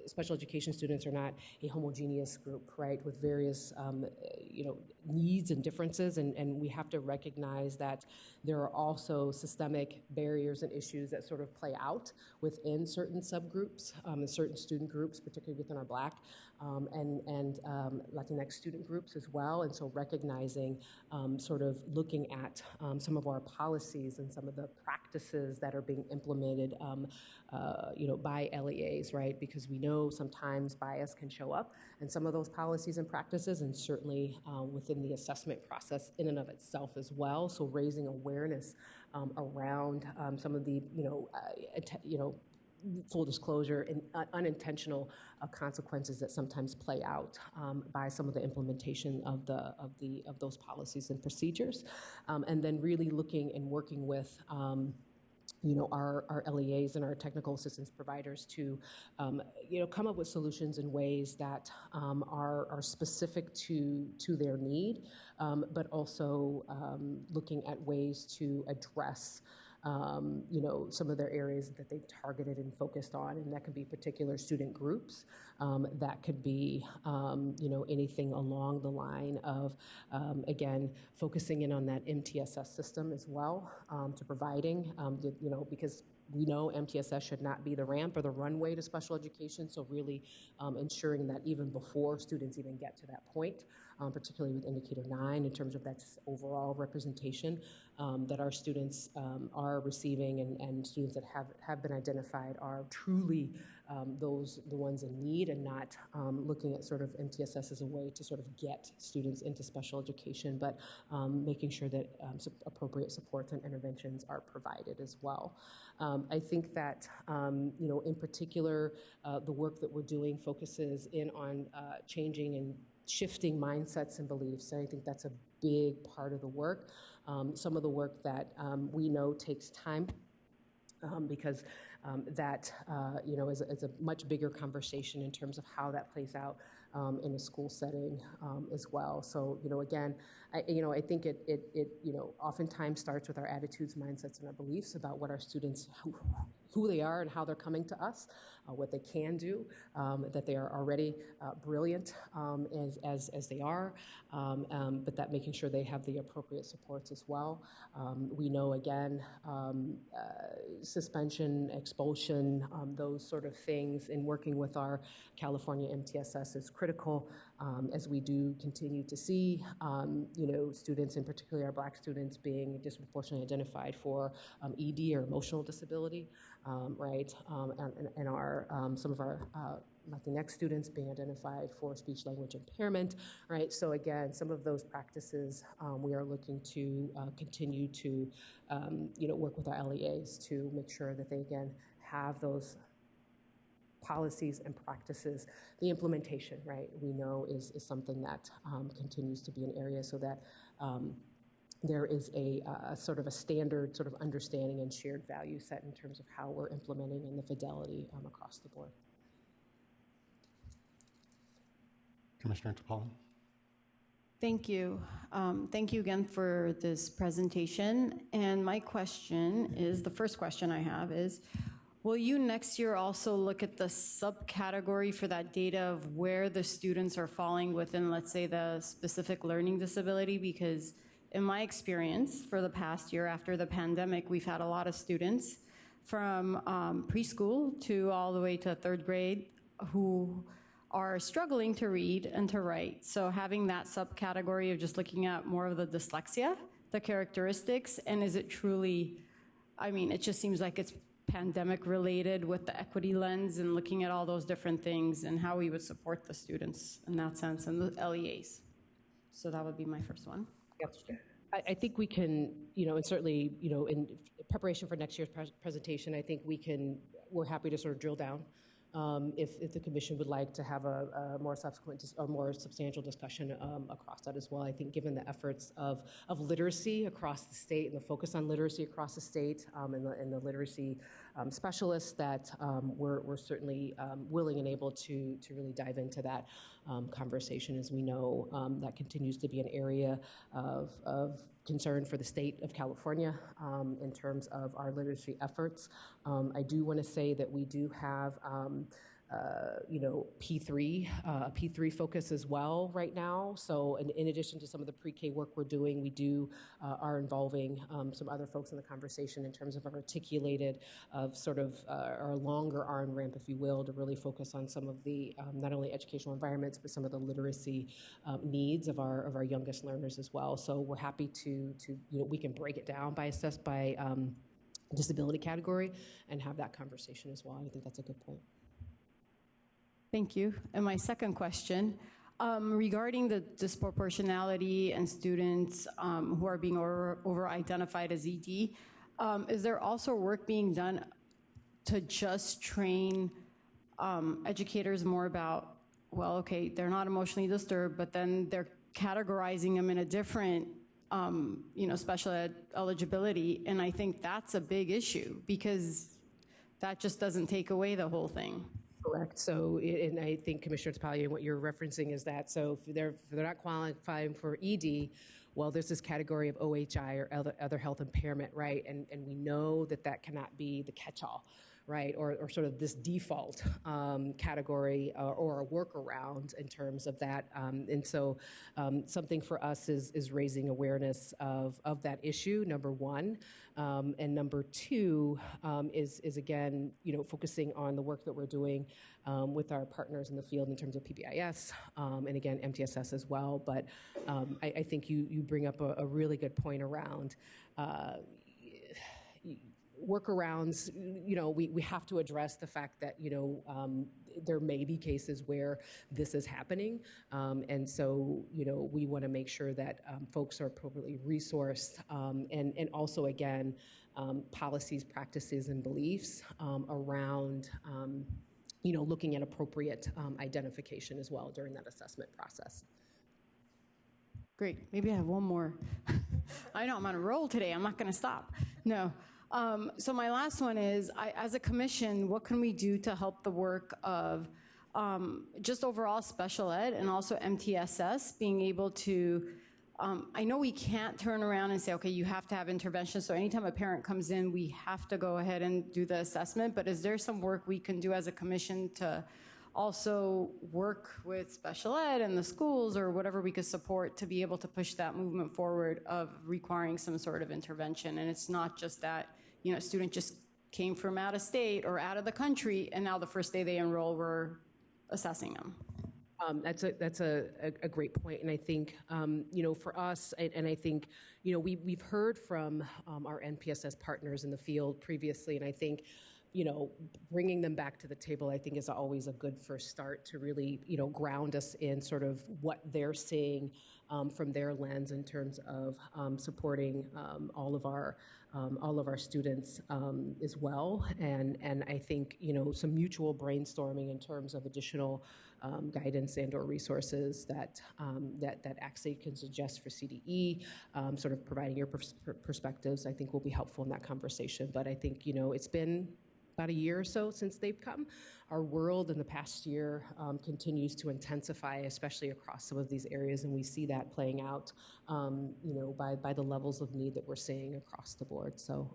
special education students are not a homogeneous group, right, with various, needs and differences, and we have to recognize that there are also systemic barriers and issues that sort of play out within certain subgroups and certain student groups, particularly within our Black and Latinx student groups as well. And so recognizing, sort of looking at some of our policies and some of the practices that are being implemented, by LEAs, right? Because we know sometimes bias can show up in some of those policies and practices, and certainly within the assessment process in and of itself as well. So raising awareness around some of the, full disclosure and unintentional consequences that sometimes play out by some of the implementation of those policies and procedures, and then really looking and working with our LEAs and our technical assistance providers to come up with solutions in ways that are specific to their need, but also looking at ways to address some of their areas that they've targeted and focused on, and that could be particular student groups. That could be, anything along the line of, again, focusing in on that MTSS system as well, to providing, because we know MTSS should not be the ramp or the runway to special education, so really ensuring that even before students even get to that point, particularly with indicator 9, in terms of that overall representation that our students are receiving, and students that have been identified are truly the ones in need, and not looking at sort of MTSS as a way to sort of get students into special education, but making sure that appropriate supports and interventions are provided as well. I think that, in particular, the work that we're doing focuses in on changing and shifting mindsets and beliefs. And I think that's a big part of the work. Some of the work that we know takes time because that, is a much bigger conversation in terms of how that plays out in a school setting as well. So, again, I think it oftentimes starts with our attitudes, mindsets, and our beliefs about what our students, who they are and how they're coming to us, what they can do, that they are already brilliant as they are, but that making sure they have the appropriate supports as well. We know, again, suspension, expulsion, those sort of things in working with our California MTSS is critical, as we do continue to see, students, in particular our Black students, being disproportionately identified for ED or emotional disability, right? And our some of our Latinx students being identified for speech language impairment, right? So again, some of those practices we are looking to continue to, work with our LEAs to make sure that they again have those policies and practices. The implementation, right, we know is something that continues to be an area, so that there is a sort of a standard sort of understanding and shared value set in terms of how we're implementing and the fidelity across the board. Commissioner Topolon. Thank you. Thank you again for this presentation. And my question is, the first question I have is, will you next year also look at the subcategory for that data of where the students are falling within, let's say, the specific learning disability? Because in my experience for the past year after the pandemic, we've had a lot of students from preschool to all the way to third grade who are struggling to read and to write. So having that subcategory of just looking at more of the dyslexia, the characteristics, and is it truly, it just seems like it's pandemic related with the equity lens, and looking at all those different things and how we would support the students in that sense, and the LEAs. So that would be my first one. I think we can, and certainly, in preparation for next year's presentation, I think we're happy to sort of drill down if the commission would like to have a more substantial discussion across that as well. I think given the efforts of literacy across the state and the focus on literacy across the state, and the literacy specialists, that we're certainly willing and able to really dive into that conversation. As we know, that continues to be an area of concern for the state of California in terms of our literacy efforts. I do want to say that we do have P3, a P3 focus as well right now. So in addition to some of the pre-K work we're doing, we are involving some other folks in the conversation in terms of our articulated sort of our longer on-ramp, if you will, to really focus on some of the not only educational environments, but some of the literacy needs of our youngest learners as well. So we're happy to we can break it down by disability category and have that conversation as well. I think that's a good point. Thank you. And my second question, regarding the disproportionality and students who are being over-identified as ED, is there also work being done to just train educators more about, well, okay, they're not emotionally disturbed, but then they're categorizing them in a different special ed eligibility. And I think that's a big issue, because that just doesn't take away the whole thing. Correct. So, and I think Commissioner Tapali, what you're referencing is that, so if they're not qualifying for ED, well, there's this category of OHI or other health impairment, right? And we know that cannot be the catch-all, right, or sort of this default category or a workaround in terms of that. And so something for us is raising awareness of that issue, number one. And number two is again, focusing on the work that we're doing with our partners in the field in terms of PBIS and again, MTSS as well. But I think you bring up a really good point around workarounds. We have to address the fact that, there may be cases where this is happening. And so, we want to make sure that folks are appropriately resourced and also, again, policies, practices, and beliefs around, looking at appropriate identification as well during that assessment process. Great. Maybe I have one more. I know I'm on a roll today. I'm not going to stop. No. So my last one is, as a commission, what can we do to help the work of just overall special ed and also MTSS being able to, I know we can't turn around and say, okay, you have to have intervention. So anytime a parent comes in, we have to go ahead and do the assessment. But is there some work we can do as a commission to also work with special ed and the schools or whatever we could support to be able to push that movement forward of requiring some sort of intervention? And it's not just that, a student just came from out of state or out of the country, and now the first day they enroll, we're assessing them. That's a great point. And I think, for us, and I think, we've heard from our NPSS partners in the field previously, and I think, bringing them back to the table, I think, is always a good first start to really, ground us in sort of what they're seeing from their lens in terms of supporting all of our students as well. And I think, some mutual brainstorming in terms of additional guidance and or resources that ACSE can suggest for CDE, sort of providing your perspectives, I think will be helpful in that conversation. But I think, it's been about a year or so since they've come. Our world in the past year continues to intensify, especially across some of these areas, and we see that playing out, by the levels of need that we're seeing across the board. So,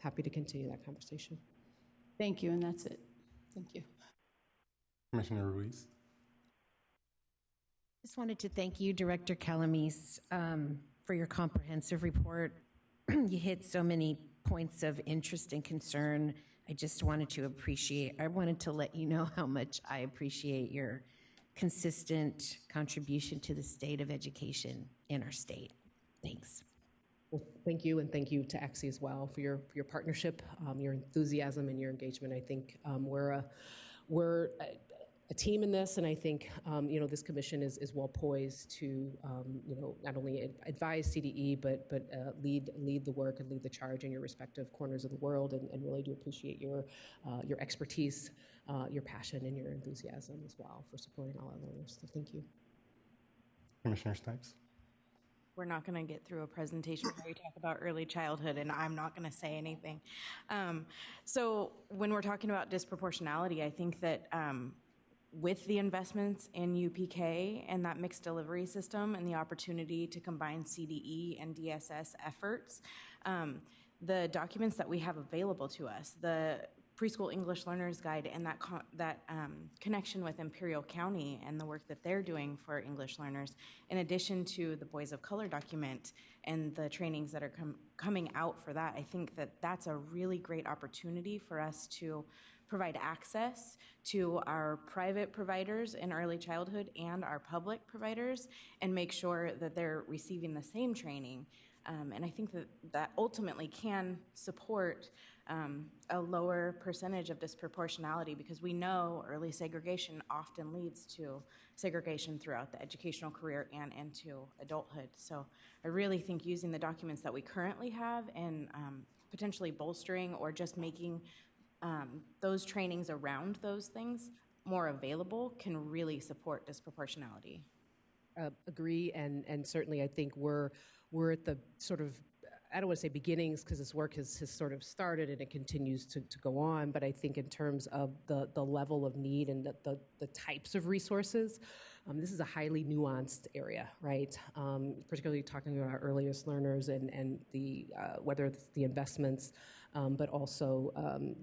happy to continue that conversation. Thank you, and that's it. Thank you. Commissioner Ruiz. Just wanted to thank you, Director Calamise, for your comprehensive report. You hit so many points of interest and concern. I wanted to let you know how much I appreciate your consistent contribution to the state of education in our state. Thanks. Well, thank you, and thank you to ACSE as well for your partnership, your enthusiasm, and your engagement. I think we're a team in this, and I think this commission is well poised to not only advise CDE but lead the work and lead the charge in your respective corners of the world, and really do appreciate your expertise, your passion, and your enthusiasm as well for supporting all our learners. So thank you. Commissioner Snipes. We're not going to get through a presentation where we talk about early childhood, and I'm not going to say anything. So when we're talking about disproportionality, I think that with the investments in UPK and that mixed delivery system and the opportunity to combine CDE and DSS efforts, the documents that we have available to us, the Preschool English Learners Guide and that connection with Imperial County and the work that they're doing for English learners, in addition to the Boys of Color document and the trainings that are coming out for that, I think that that's a really great opportunity for us to provide access to our private providers in early childhood and our public providers and make sure that they're receiving the same training. And I think that ultimately can support a lower percentage of disproportionality, because we know early segregation often leads to segregation throughout the educational career and into adulthood. So I really think using the documents that we currently have and potentially bolstering or just making those trainings around those things more available can really support disproportionality. Agree, and certainly I think we're at the sort of I don't want to say beginnings because this work has sort of started and it continues to go on, but I think in terms of the level of need and the types of resources, this is a highly nuanced area, right? Particularly talking about our earliest learners and the whether it's the investments, but also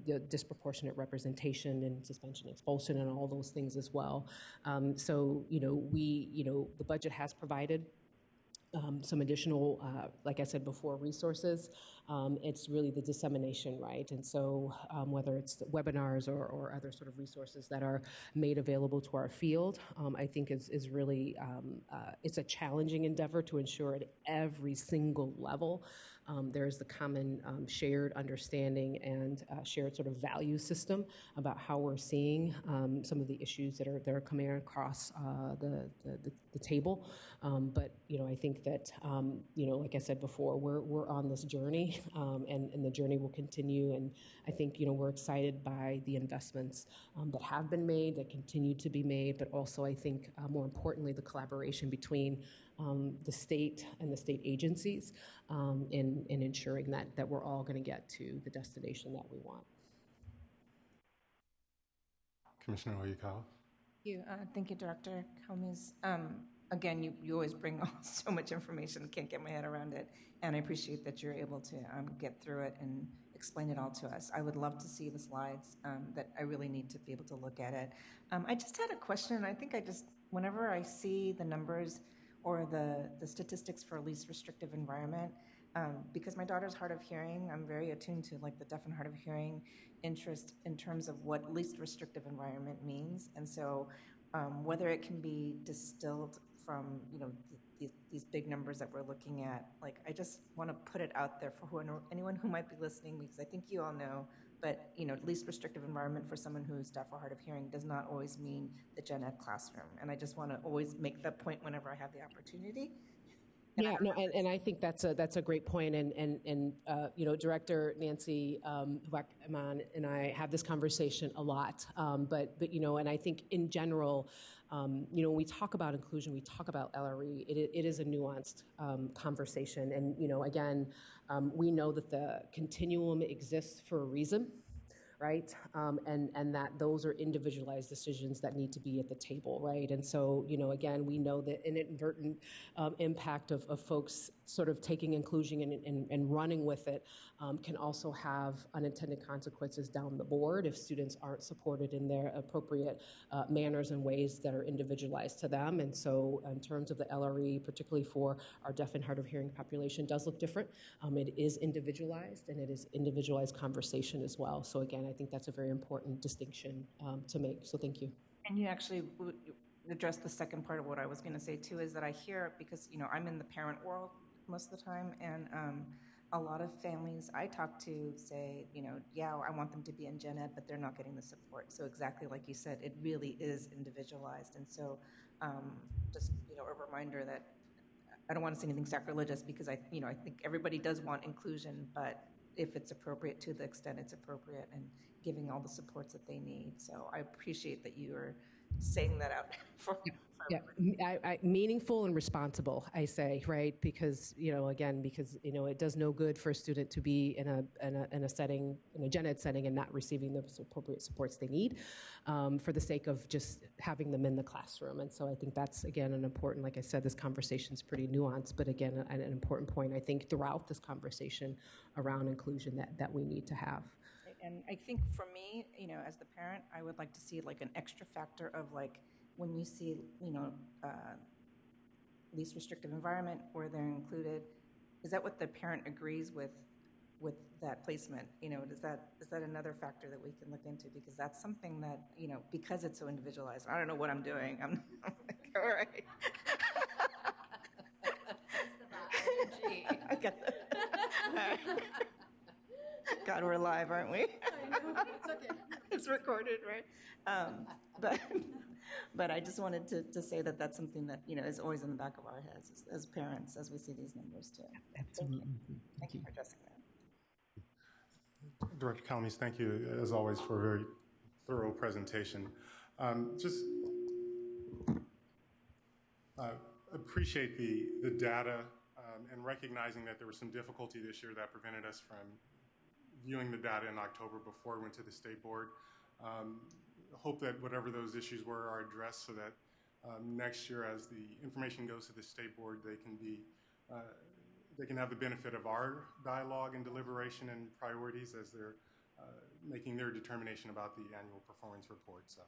the disproportionate representation and suspension, expulsion, and all those things as well. So, the budget has provided some additional, like I said before, resources. It's really the dissemination, right? And so whether it's the webinars or other sort of resources that are made available to our field, I think is really, it's a challenging endeavor to ensure at every single level there's the common shared understanding and shared sort of value system about how we're seeing some of the issues that are coming across the table. But I think that like I said before, we're on this journey, and the journey will continue. And I think we're excited by the investments that have been made, that continue to be made, but also I think more importantly the collaboration between the state and the state agencies in ensuring that we're all going to get to the destination that we want. Commissioner Oyakawa. Thank you, Director Helmies. Again, you always bring so much information, can't get my head around it, and I appreciate that you're able to get through it and explain it all to us. I would love to see the slides, that I really need to be able to look at it. I just had a question. I think whenever I see the numbers or the statistics for least restrictive environment, because my daughter's hard of hearing, I'm very attuned to like the deaf and hard of hearing interest in terms of what least restrictive environment means. And so whether it can be distilled from, these big numbers that we're looking at, like I just want to put it out there for anyone who might be listening, because I think you all know, but least restrictive environment for someone who's deaf or hard of hearing does not always mean the gen ed classroom. And I just want to always make that point whenever I have the opportunity. And I think that's a great point. And Director Nancy Wackman and I have this conversation a lot. But and I think in general, when we talk about inclusion, we talk about LRE. It is a nuanced conversation. And again, we know that the continuum exists for a reason. Right? And that those are individualized decisions that need to be at the table, right? And so, again, we know that inadvertent impact of folks sort of taking inclusion and running with it can also have unintended consequences down the board if students aren't supported in their appropriate manners and ways that are individualized to them. And so in terms of the LRE, particularly for our deaf and hard of hearing population, does look different. It is individualized, and it is individualized conversation as well. So again, I think that's a very important distinction to make. So thank you. And you actually addressed the second part of what I was going to say too, is that I hear, because I'm in the parent world most of the time, and a lot of families I talk to say, I want them to be in gen ed, but they're not getting the support. So exactly like you said, it really is individualized. And so just a reminder that I don't want to say anything sacrilegious, because I think everybody does want inclusion, but if it's appropriate, to the extent it's appropriate, and giving all the supports that they need. So I appreciate that you are saying that out for I meaningful and responsible, I say, right? Because again, because it does no good for a student to be in a setting, in a gen ed setting, and not receiving the appropriate supports they need for the sake of just having them in the classroom. And so I think that's, again, an important, like I said, this conversation is pretty nuanced, but again, an important point, I think, throughout this conversation around inclusion that we need to have. And I think for me, as the parent, I would like to see like an extra factor of like, when you see, least restrictive environment where they're included, is that what the parent agrees with that placement? Is that another factor that we can look into? Because that's something that, because it's so individualized, I don't know what I'm doing. I'm like, all right. I got that. God, we're live, aren't we? I know, it's okay. It's recorded, right? But I just wanted to say that that's something that, is always in the back of our heads as parents, as we see these numbers too. Absolutely. Thank you for addressing that. Director Calamise, thank you, as always, for a very thorough presentation. Just appreciate the data and recognizing that there was some difficulty this year that prevented us from viewing the data in October before it went to the state board. Hope that whatever those issues were are addressed so that next year, as the information goes to the state board, they can have the benefit of our dialogue and deliberation and priorities as they're making their determination about the annual performance report. So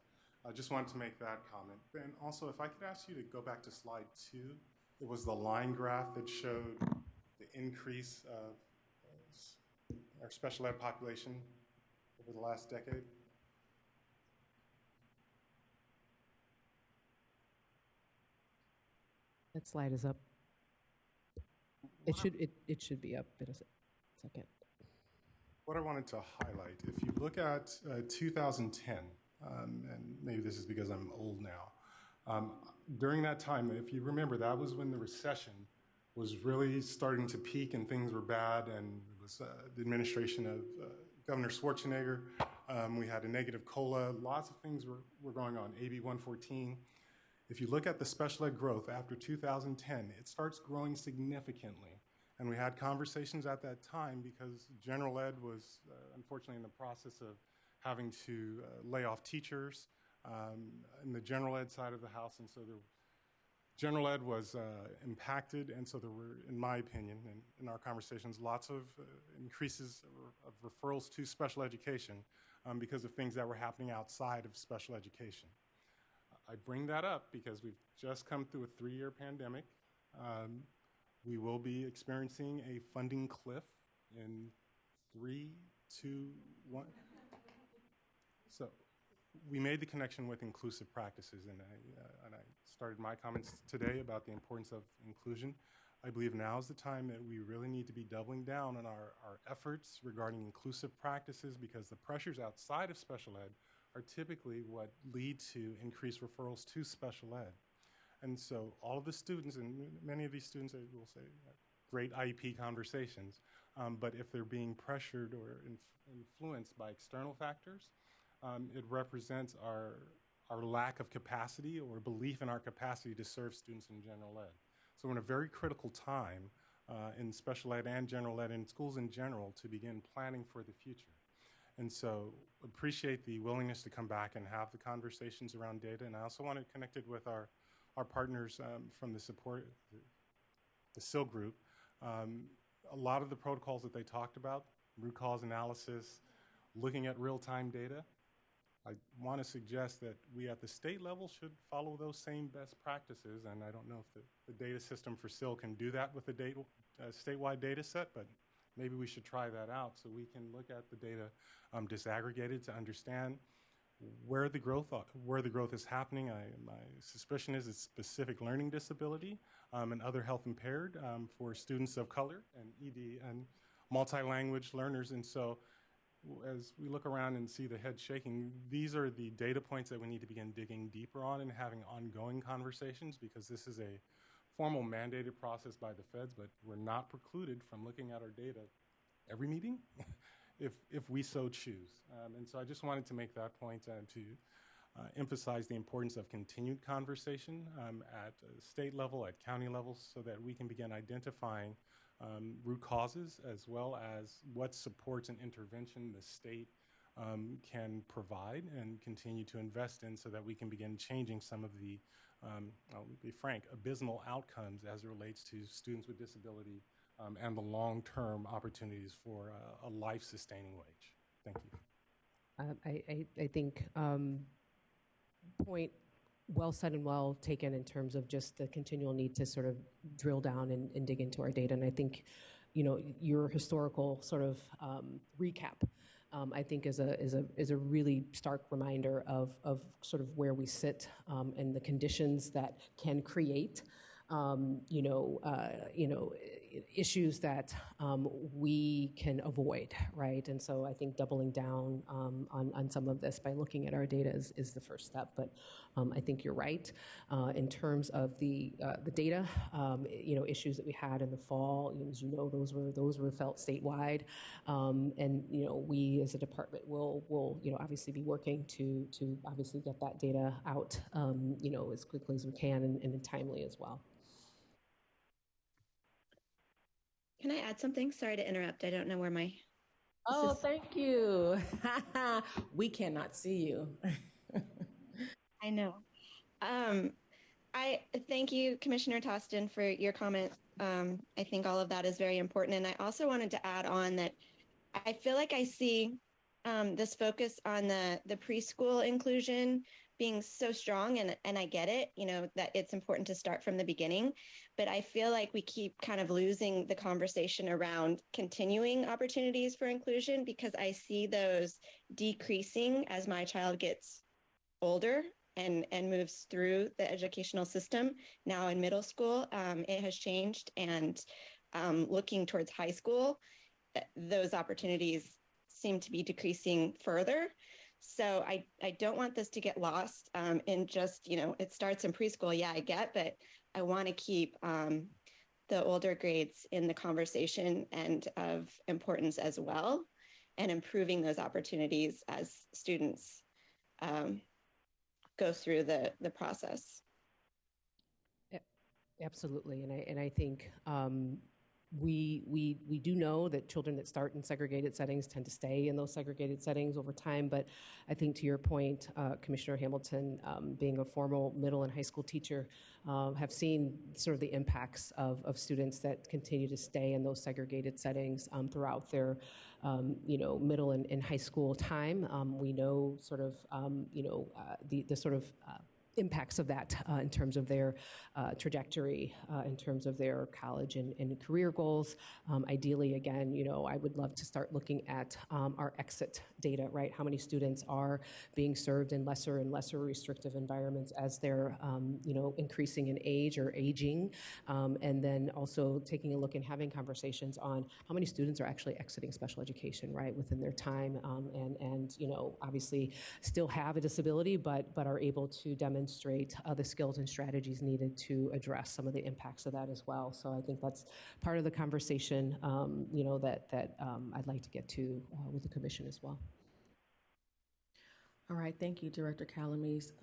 I just wanted to make that comment. And also, if I could ask you to go back to slide 2, it was the line graph that showed the increase of our special ed population over the last decade. That slide is up. It should be up in a second. What I wanted to highlight, if you look at 2010, and maybe this is because I'm old now, during that time, if you remember, that was when the recession was really starting to peak and things were bad, and it was the administration of Governor Schwarzenegger. We had a negative COLA. Lots of things were going on, AB 114. If you look at the special ed growth after 2010, it starts growing significantly. And we had conversations at that time because general ed was unfortunately in the process of having to lay off teachers in the general ed side of the house. And so general ed was impacted. And so there were, in my opinion, and in our conversations, lots of increases of referrals to special education because of things that were happening outside of special education. I bring that up because we've just come through a 3-year pandemic. We will be experiencing a funding cliff in 3, 2, 1. So we made the connection with inclusive practices, and I started my comments today about the importance of inclusion. I believe now is the time that we really need to be doubling down on our efforts regarding inclusive practices, because the pressures outside of special ed are typically what lead to increased referrals to special ed. And so all of the students, and many of these students will say great IEP conversations, but if they're being pressured or influenced by external factors, it represents our lack of capacity or belief in our capacity to serve students in general ed. So we're in a very critical time in special ed and general ed and schools in general to begin planning for the future. And so appreciate the willingness to come back and have the conversations around data. And I also want to connect it with our partners from the support, the SIL group. A lot of the protocols that they talked about, root cause analysis, looking at real-time data, I want to suggest that we at the state level should follow those same best practices. And I don't know if the data system for SIL can do that with a statewide data set, but maybe we should try that out so we can look at the data disaggregated to understand where the growth is happening. My suspicion is it's specific learning disability and other health impaired for students of color and ED and multi-language learners. And so as we look around and see the head shaking, these are the data points that we need to begin digging deeper on and having ongoing conversations, because this is a formal mandated process by the feds, but we're not precluded from looking at our data every meeting if we so choose. And so I just wanted to make that point to emphasize the importance of continued conversation at state level, at county levels, so that we can begin identifying root causes as well as what supports and intervention the state can provide and continue to invest in, so that we can begin changing some of the, I'll be frank, abysmal outcomes as it relates to students with disability and the long-term opportunities for a life-sustaining wage. Thank you. I think point well said and well taken in terms of just the continual need to sort of drill down and dig into our data. And I think, your historical sort of recap, I think is a really stark reminder of sort of where we sit and the conditions that can create, issues that we can avoid, right? And so I think doubling down on some of this by looking at our data is the first step. But I think you're right in terms of the data, issues that we had in the fall. As you know, those were felt statewide, and we as a department will obviously be working to obviously get that data out, as quickly as we can and timely as well. Can I add something? Sorry to interrupt. I don't know where my... Oh, thank you. We cannot see you. I know. I thank you, Commissioner Tostin, for your comment. I think all of that is very important. And I also wanted to add on that I feel like I see this focus on the preschool inclusion being so strong, and I get it, you know, that it's important to start from the beginning, but I feel like we keep kind of losing the conversation around continuing opportunities for inclusion, because I see those decreasing as my child gets older and moves through the educational system. Now in middle school, it has changed, and looking towards high school, those opportunities seem to be decreasing further. So I don't want this to get lost in just, you know, it starts in preschool. Yeah, I get, but I want to keep the older grades in the conversation and of importance as well, and improving those opportunities as students go through the process. Absolutely, and I think we do know that children that start in segregated settings tend to stay in those segregated settings over time. But I think, to your point, Commissioner Hamilton, being a formal middle and high school teacher, have seen sort of the impacts of students that continue to stay in those segregated settings throughout their middle and high school time. We know sort of the sort of impacts of that in terms of their trajectory, in terms of their college and career goals. Ideally, again, I would love to start looking at our exit data, right? How many students are being served in lesser and lesser restrictive environments as they're, increasing in age or aging, and then also taking a look and having conversations on how many students are actually exiting special education, right, within their time, and obviously still have a disability, but are able to demonstrate the skills and strategies needed to address some of the impacts of that as well. So I think that's part of the conversation, that I'd like to get to with the commission as well. All right, thank you, Director Calamise.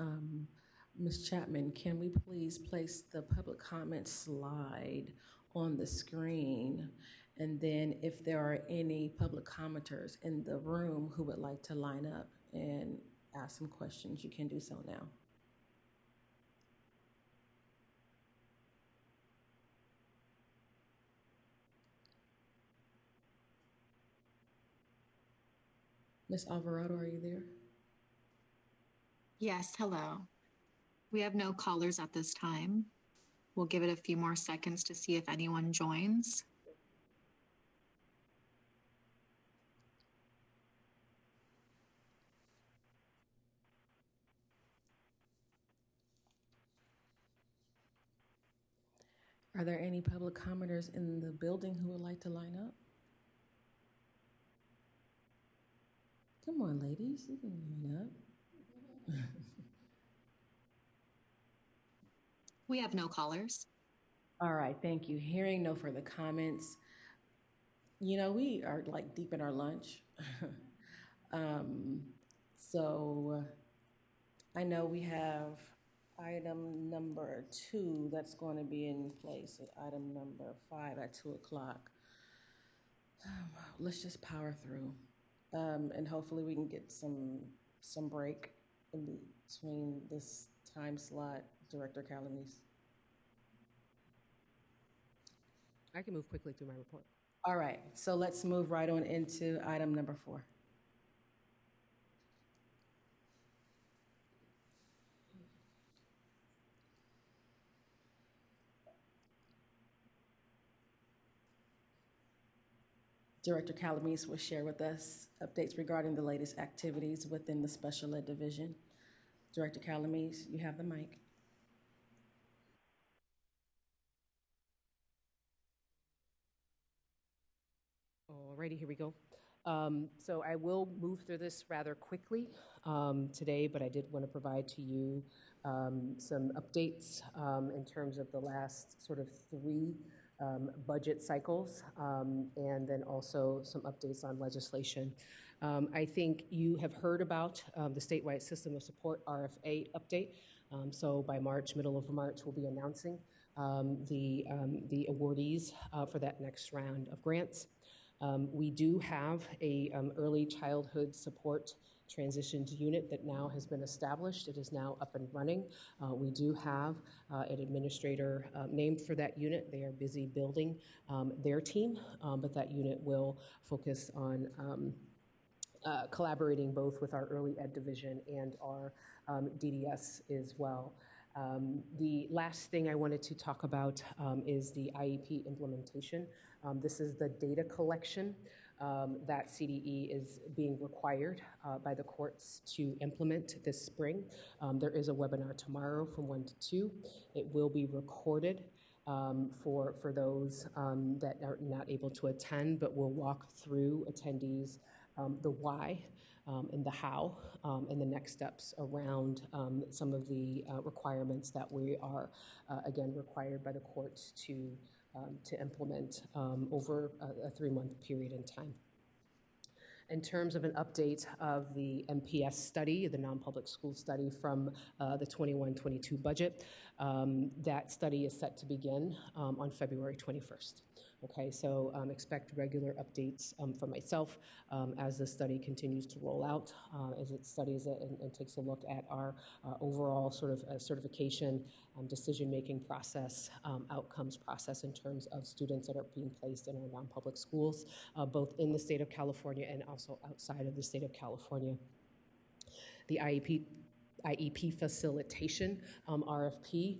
Ms. Chapman, can we please place the public comment slide on the screen? And then if there are any public commenters in the room who would like to line up and ask some questions, you can do so now. Ms. Alvarado, are you there? Yes, hello. We have no callers at this time. We'll give it a few more seconds to see if anyone joins. Are there any public commenters in the building who would like to line up? Come on, ladies, you can line up. We have no callers. All right, thank you. Hearing no further comments, we are like deep in our lunch. So I know we have item number 2 that's going to be in place at item number 5 at 2 o'clock. Let's just power through. And hopefully we can get some break in between this time slot. Director Calamise. I can move quickly through my report. All right, so let's move right on into item number 4. Director Calamise will share with us updates regarding the latest activities within the special ed division. Director Calamise, you have the mic. Alrighty, here we go. So I will move through this rather quickly today, but I did want to provide to you some updates in terms of the last sort of 3 budget cycles, and then also some updates on legislation. I think you have heard about the statewide system of support RFA update. So by March, middle of March, we'll be announcing the awardees for that next round of grants. We do have a early childhood support transitions unit that now has been established. It is now up and running. We do have an administrator named for that unit. They are busy building their team, but that unit will focus on collaborating both with our early ed division and our DDS as well. The last thing I wanted to talk about is the IEP implementation. This is the data collection that CDE is being required by the courts to implement this spring. There is a webinar tomorrow from 1 to 2. It will be recorded for those that are not able to attend, but we'll walk through attendees the why and the how and the next steps around some of the requirements that we are, again, required by the courts to implement over a 3-month period in time. In terms of an update of the MPS study, the non-public school study from the 21-22 budget, that study is set to begin on February 21st. Okay, so expect regular updates from myself as the study continues to roll out, as it studies it and takes a look at our overall sort of certification, decision-making process, outcomes process in terms of students that are being placed in our non-public schools, both in the state of California and also outside of the state of California. The IEP facilitation RFP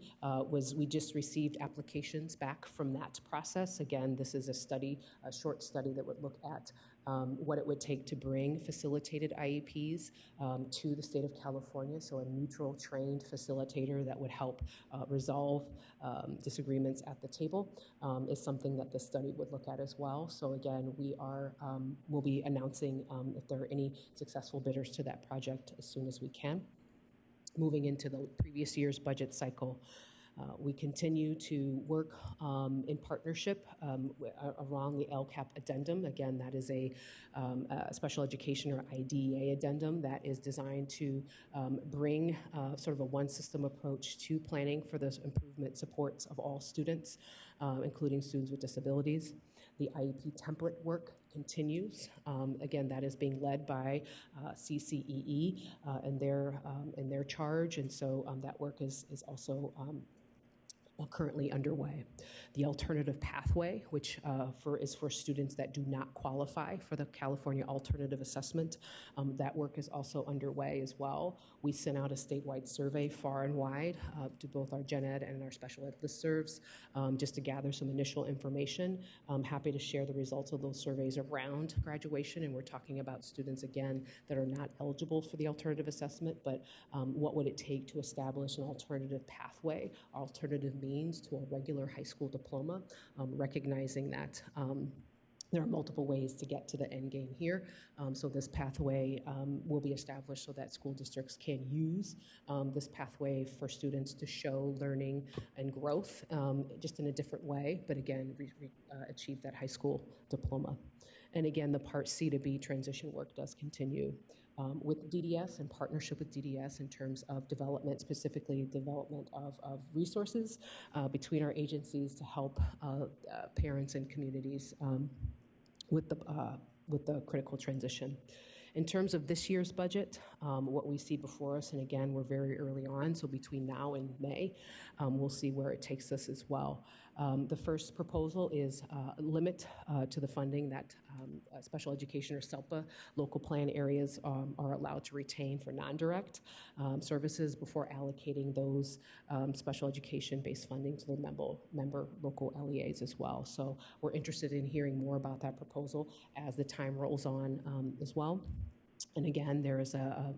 we just received applications back from that process. Again, this is a short study that would look at what it would take to bring facilitated IEPs to the state of California. So a neutral trained facilitator that would help resolve disagreements at the table is something that the study would look at as well. So again, we'll be announcing if there are any successful bidders to that project as soon as we can. Moving into the previous year's budget cycle, we continue to work in partnership around the LCAP addendum. Again, that is a special education or IDEA addendum that is designed to bring sort of a one-system approach to planning for those improvement supports of all students, including students with disabilities. The IEP template work continues. Again, that is being led by CCEE and their charge, and so that work is also currently underway. The alternative pathway, which is for students that do not qualify for the California Alternative Assessment, that work is also underway as well. We sent out a statewide survey far and wide to both our gen ed and our special ed listservs just to gather some initial information. I'm happy to share the results of those surveys around graduation, and we're talking about students, again, that are not eligible for the alternative assessment, but what would it take to establish an alternative pathway, alternative means to a regular high school diploma, recognizing that there are multiple ways to get to the end game here. So this pathway will be established so that school districts can use this pathway for students to show learning and growth just in a different way, but again, achieve that high school diploma. And again, the Part C to B transition work does continue with DDS, in partnership with DDS in terms of development, specifically development of resources between our agencies to help parents and communities with the critical transition. In terms of this year's budget, what we see before us, and again, we're very early on, so between now and May, we'll see where it takes us as well. The first proposal is a limit to the funding that special education or SELPA local plan areas are allowed to retain for non-direct services before allocating those special education-based funding to the member local LEAs as well. So we're interested in hearing more about that proposal as the time rolls on as well. And again, there is a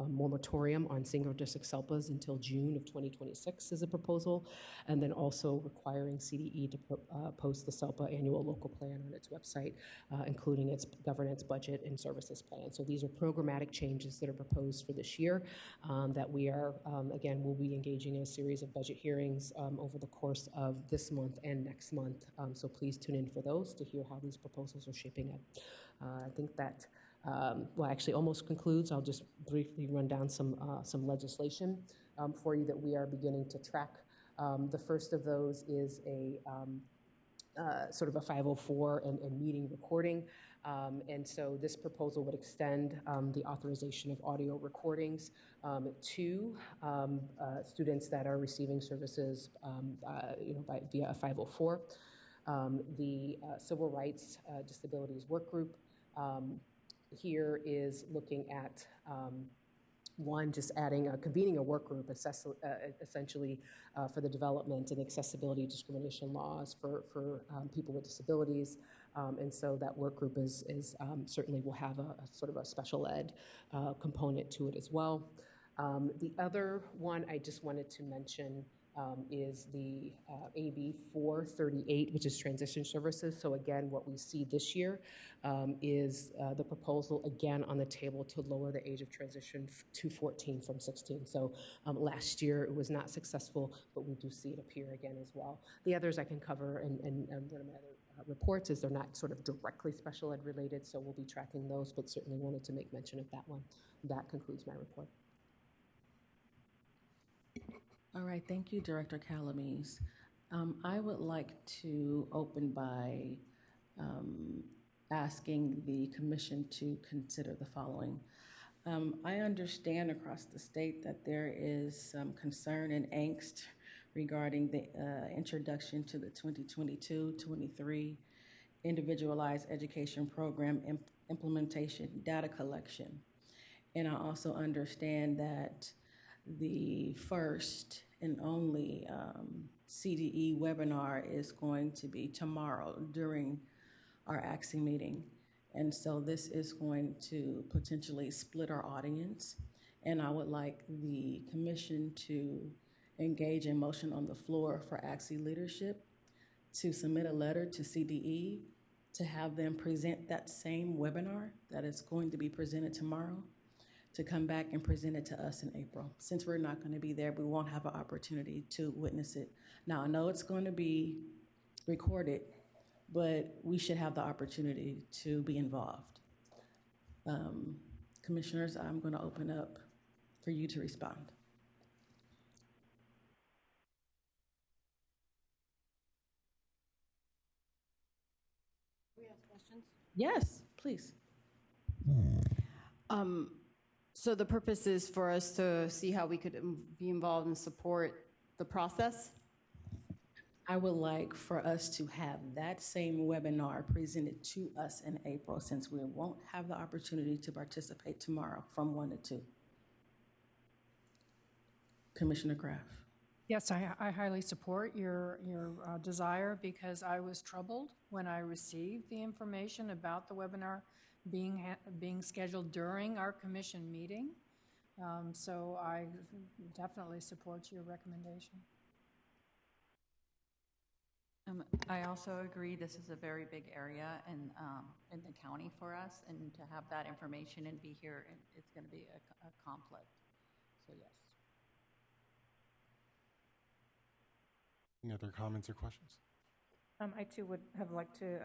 moratorium on single district SELPAs until June of 2026 is a proposal, and then also requiring CDE to post the SELPA annual local plan on its website, including its governance budget and services plan. So these are programmatic changes that are proposed for this year that we are, again, we'll be engaging in a series of budget hearings over the course of this month and next month. So please tune in for those to hear how these proposals are shaping up. I think that actually almost concludes. I'll just briefly run down some legislation for you that we are beginning to track The first of those is a sort of a 504 and meeting recording. And so this proposal would extend the authorization of audio recordings to students that are receiving services via a 504. The Civil Rights Disabilities Work Group here is looking at one, just convening a work group essentially for the development and accessibility discrimination laws for people with disabilities. And so that work group is certainly will have a sort of a special ed component to it as well. The other one I just wanted to mention is the AB 438, which is transition services. So again, what we see this year is the proposal again on the table to lower the age of transition to 14 from 16. So last year it was not successful, but we do see it appear again as well. The others I can cover in one of my other reports, is they're not sort of directly special ed related, so we'll be tracking those, but certainly wanted to make mention of that one. That concludes my report. All right, thank you, Director Calamise. I would like to open by asking the commission to consider the following. I understand across the state that there is some concern and angst regarding the introduction to the 2022-23 Individualized Education Program implementation data collection. And I also understand that the first and only CDE webinar is going to be tomorrow during our ACSE meeting. And so this is going to potentially split our audience. And I would like the commission to engage in motion on the floor for ACSE leadership to submit a letter to CDE to have them present that same webinar that is going to be presented tomorrow, to come back and present it to us in April. Since we're not going to be there, we won't have an opportunity to witness it. Now, I know it's going to be recorded, but we should have the opportunity to be involved. Commissioners, I'm going to open up for you to respond. We have questions? Yes, please. So the purpose is for us to see how we could be involved and support the process? I would like for us to have that same webinar presented to us in April, since we won't have the opportunity to participate tomorrow from 1 to 2. Commissioner Graff. Yes, I highly support your desire, because I was troubled when I received the information about the webinar being scheduled during our commission meeting. So I definitely support your recommendation. I also agree this is a very big area in the county for us, and to have that information and be here, it's going to be a conflict. So yes. Any other comments or questions? I too would have liked to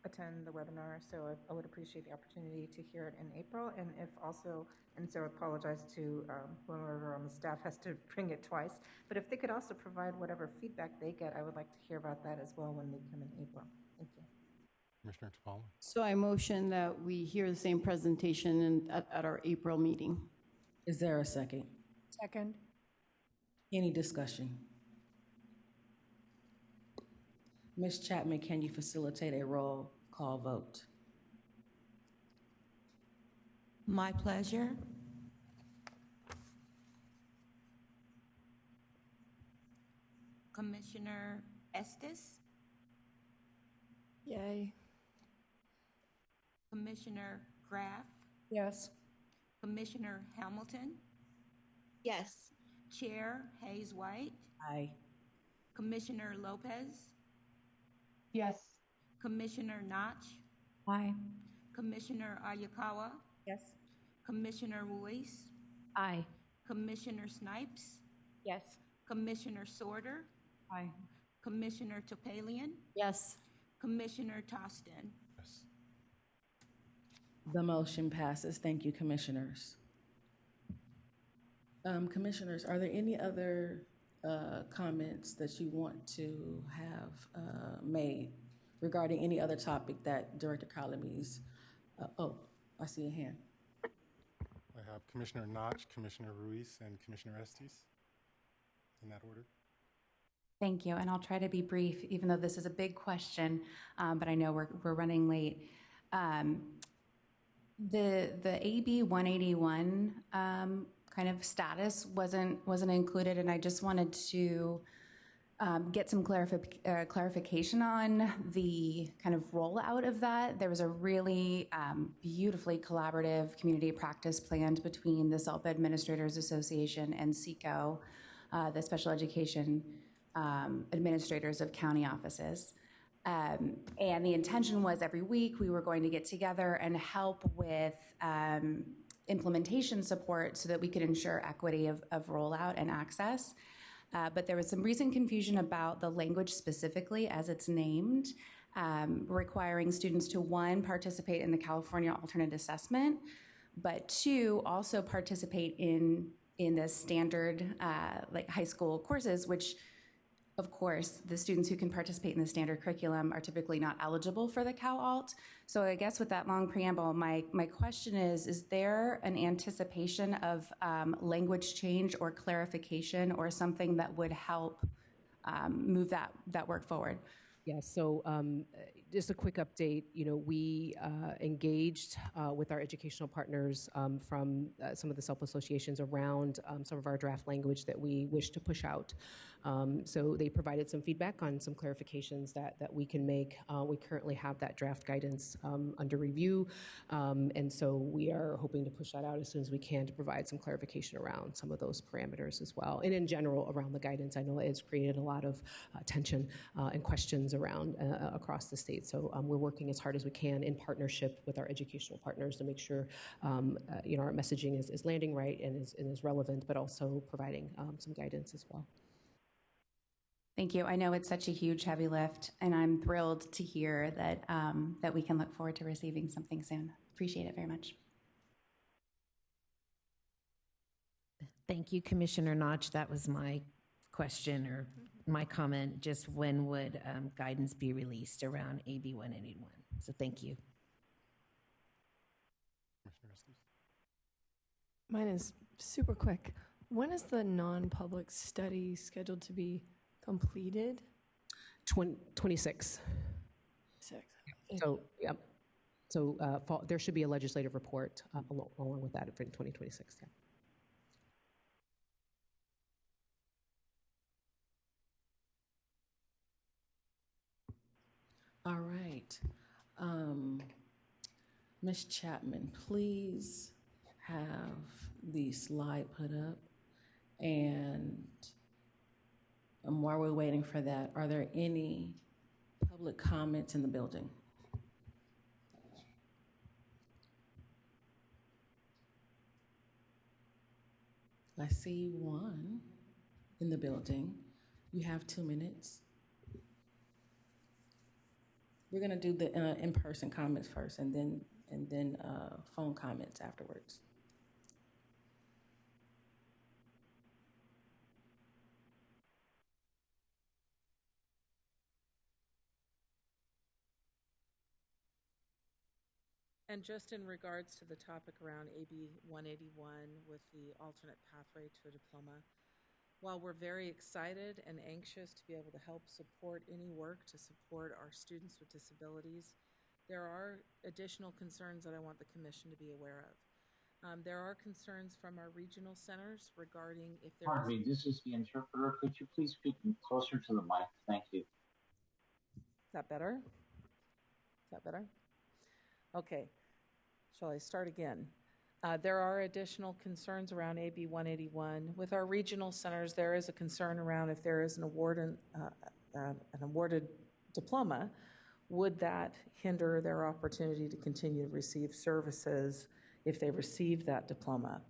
attend the webinar, so I would appreciate the opportunity to hear it in April. And if also, and so I apologize to whoever on the staff has to bring it twice, but if they could also provide whatever feedback they get, I would like to hear about that as well when they come in April. Thank you. Commissioner Topala. So I motion that we hear the same presentation at our April meeting. Is there a second? Second. Any discussion? Ms. Chapman, can you facilitate a roll call vote? My pleasure. Commissioner Estes? Yay. Commissioner Graff? Yes. Commissioner Hamilton? Yes. Chair Hayes White? Aye. Commissioner Lopez? Yes. Commissioner Notch? Aye. Commissioner Ayakawa? Yes. Commissioner Ruiz? Aye. Commissioner Snipes? Yes. Commissioner Sorter? Aye. Commissioner Topalian? Yes. Commissioner Tostin? Yes. The motion passes. Thank you, commissioners. Commissioners, are there any other comments that you want to have made regarding any other topic that Director Calamise, I see a hand. I have Commissioner Notch, Commissioner Ruiz, and Commissioner Estes, in that order. Thank you, and I'll try to be brief, even though this is a big question, but I know we're running late. The AB 181 kind of status wasn't included, and I just wanted to get some clarification on the kind of rollout of that. There was a really beautifully collaborative community practice planned between the SELPA Administrators Association and SECO, the Special Education Administrators of County Offices. And the intention was every week we were going to get together and help with implementation support so that we could ensure equity of rollout and access. But there was some recent confusion about the language specifically as it's named, requiring students to, one, participate in the California Alternate Assessment, but two, also participate in the standard like high school courses, which of course, the students who can participate in the standard curriculum are typically not eligible for the CalAlt. So I guess with that long preamble, my question is there an anticipation of language change or clarification or something that would help move that work forward? Yeah, so just a quick update. We engaged with our educational partners from some of the self-associations around some of our draft language that we wish to push out. So they provided some feedback on some clarifications that we can make. We currently have that draft guidance under review, and so we are hoping to push that out as soon as we can to provide some clarification around some of those parameters as well. And in general, around the guidance, I know it's created a lot of tension and questions around across the state. So we're working as hard as we can in partnership with our educational partners to make sure our messaging is landing right and is relevant, but also providing some guidance as well. Thank you. I know it's such a huge, heavy lift, and I'm thrilled to hear that that we can look forward to receiving something soon. Appreciate it very much. Thank you, Commissioner Notch. That was my question or my comment. Just when would guidance be released around AB 181? So thank you. Mine is super quick. When is the non-public study scheduled to be completed? 26. So, yep. So there should be a legislative report along with that for 2026. Yeah. All right. Ms. Chapman, please have the slide put up. And while we're waiting for that, are there any public comments in the building? I see one in the building. You have 2 minutes. We're going to do the in-person comments first, and then phone comments afterwards. And just in regards to the topic around AB 181 with the alternate pathway to a diploma, while we're very excited and anxious to be able to help support any work to support our students with disabilities, there are additional concerns that I want the Commission to be aware of. There are concerns from our regional centers regarding if there Pardon me, this is the interpreter. Could you please speak closer to the mic? Thank you. Is that better? Is that better? Okay. Shall I start again? There are additional concerns around AB 181. With our regional centers, there is a concern around if there is an awarded diploma, would that hinder their opportunity to continue to receive services if they receive that diploma?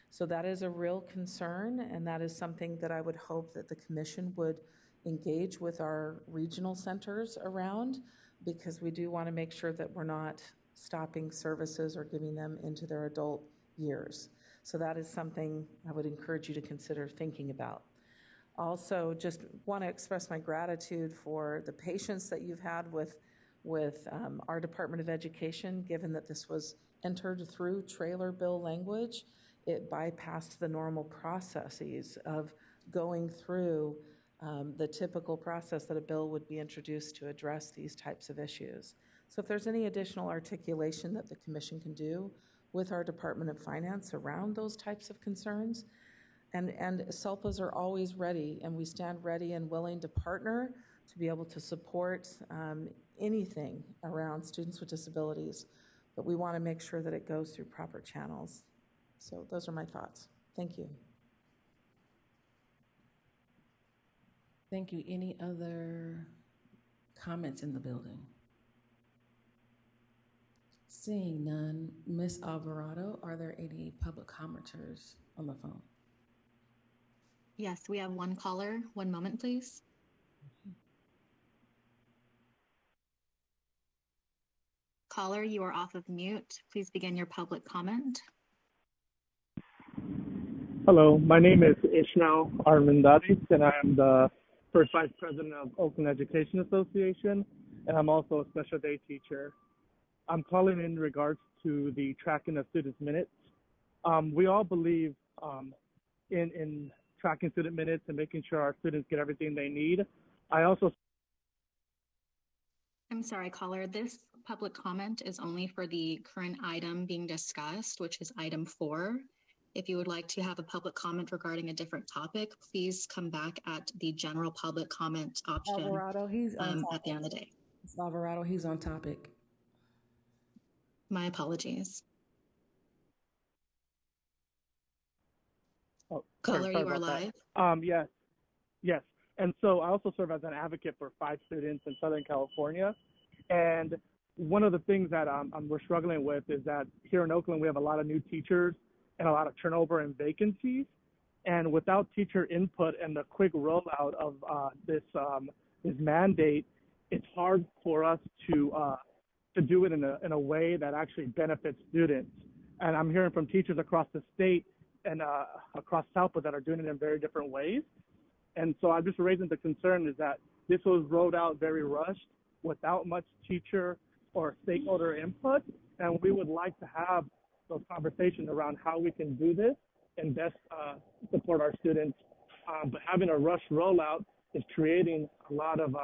So that is a real concern, and that is something that I would hope that the Commission would engage with our regional centers around, because we do want to make sure that we're not stopping services or giving them into their adult years. So that is something I would encourage you to consider thinking about. Also, just want to express my gratitude for the patience that you've had with our Department of Education, given that this was entered through trailer bill language. It bypassed the normal processes of going through the typical process that a bill would be introduced to address these types of issues. So if there's any additional articulation that the Commission can do with our Department of Finance around those types of concerns, and SELPAs are always ready, and we stand ready and willing to partner to be able to support anything around students with disabilities, but we want to make sure that it goes through proper channels. So those are my thoughts. Thank you. Thank you. Any other comments in the building? Seeing none, Ms. Alvarado, are there any public commenters on the phone? Yes, we have one caller. One moment, please. Caller, you are off of mute. Please begin your public comment. Hello, my name is Ishnao Armendadis, and I am the first vice president of Oakland Education Association, and I'm also a special day teacher. I'm calling in regards to the tracking of students' minutes. We all believe in tracking student minutes and making sure our students get everything they need. I'm sorry, caller. This public comment is only for the current item being discussed, which is item 4. If you would like to have a public comment regarding a different topic, please come back at the general public comment option Alvarado, he's on topic. At the end of the day. Alvarado, he's on topic. My apologies. Oh, caller, sorry you are live. Yes. And so I also serve as an advocate for 5 students in Southern California. And one of the things that we're struggling with is that here in Oakland, we have a lot of new teachers and a lot of turnover and vacancies. And without teacher input and the quick rollout of this mandate, it's hard for us to do it in a way that actually benefits students. And I'm hearing from teachers across the state and across SALPA that are doing it in very different ways. And so I'm just raising the concern is that this was rolled out very rushed without much teacher or stakeholder input. And we would like to have those conversations around how we can do this and best support our students. But having a rush rollout is creating a lot of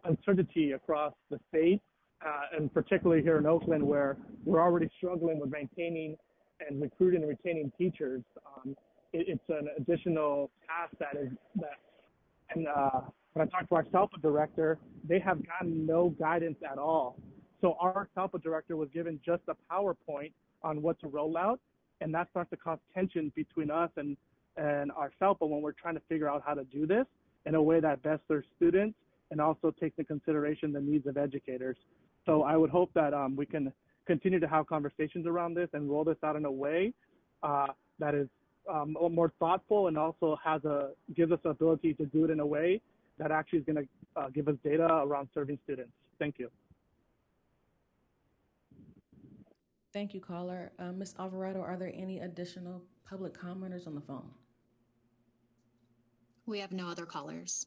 uncertainty across the state, and particularly here in Oakland, where we're already struggling with maintaining and recruiting and retaining teachers. It's an additional task and when I talked to our SALPA director, they have gotten no guidance at all. So our SALPA director was given just a PowerPoint on what to roll out, and that starts to cause tension between us and our SALPA when we're trying to figure out how to do this in a way that best serves students and also takes into consideration the needs of educators. So I would hope that we can continue to have conversations around this and roll this out in a way that is more thoughtful and also gives us the ability to do it in a way that actually is going to give us data around serving students. Thank you. Thank you, caller. Ms. Alvarado, are there any additional public commenters on the phone? We have no other callers.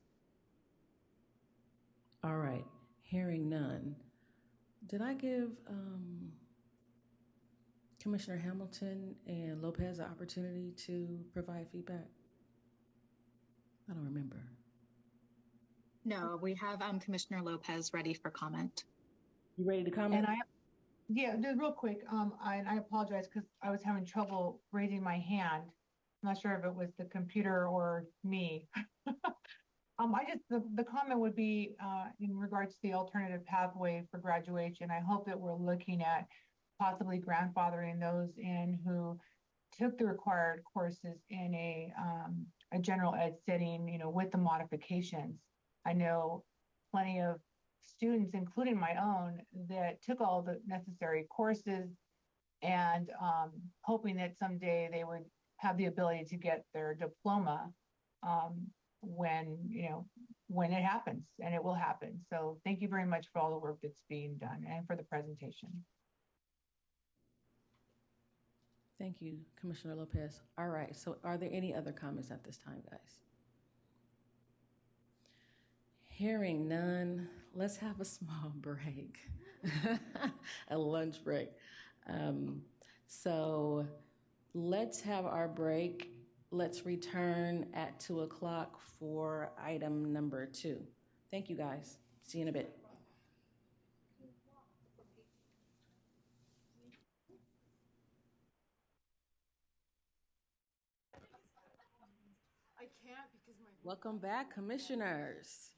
All right, hearing none. Did I give Commissioner Hamilton and Lopez the opportunity to provide feedback? I don't remember. No, we have Commissioner Lopez ready for comment. You ready to comment? And yeah, just real quick. I apologize because I was having trouble raising my hand. I'm not sure if it was the computer or me. The comment would be in regards to the alternative pathway for graduation. I hope that we're looking at possibly grandfathering those in who took the required courses in a general ed setting, with the modifications. I know plenty of students, including my own, that took all the necessary courses and hoping that someday they would have the ability to get their diploma when it happens, and it will happen. So thank you very much for all the work that's being done and for the presentation. Thank you, Commissioner Lopez. All right, so are there any other comments at this time, guys? Hearing none, let's have a small break, a lunch break. So let's have our break. Let's return at 2 o'clock for item number 2. Thank you, guys. See you in a bit. Welcome back, commissioners.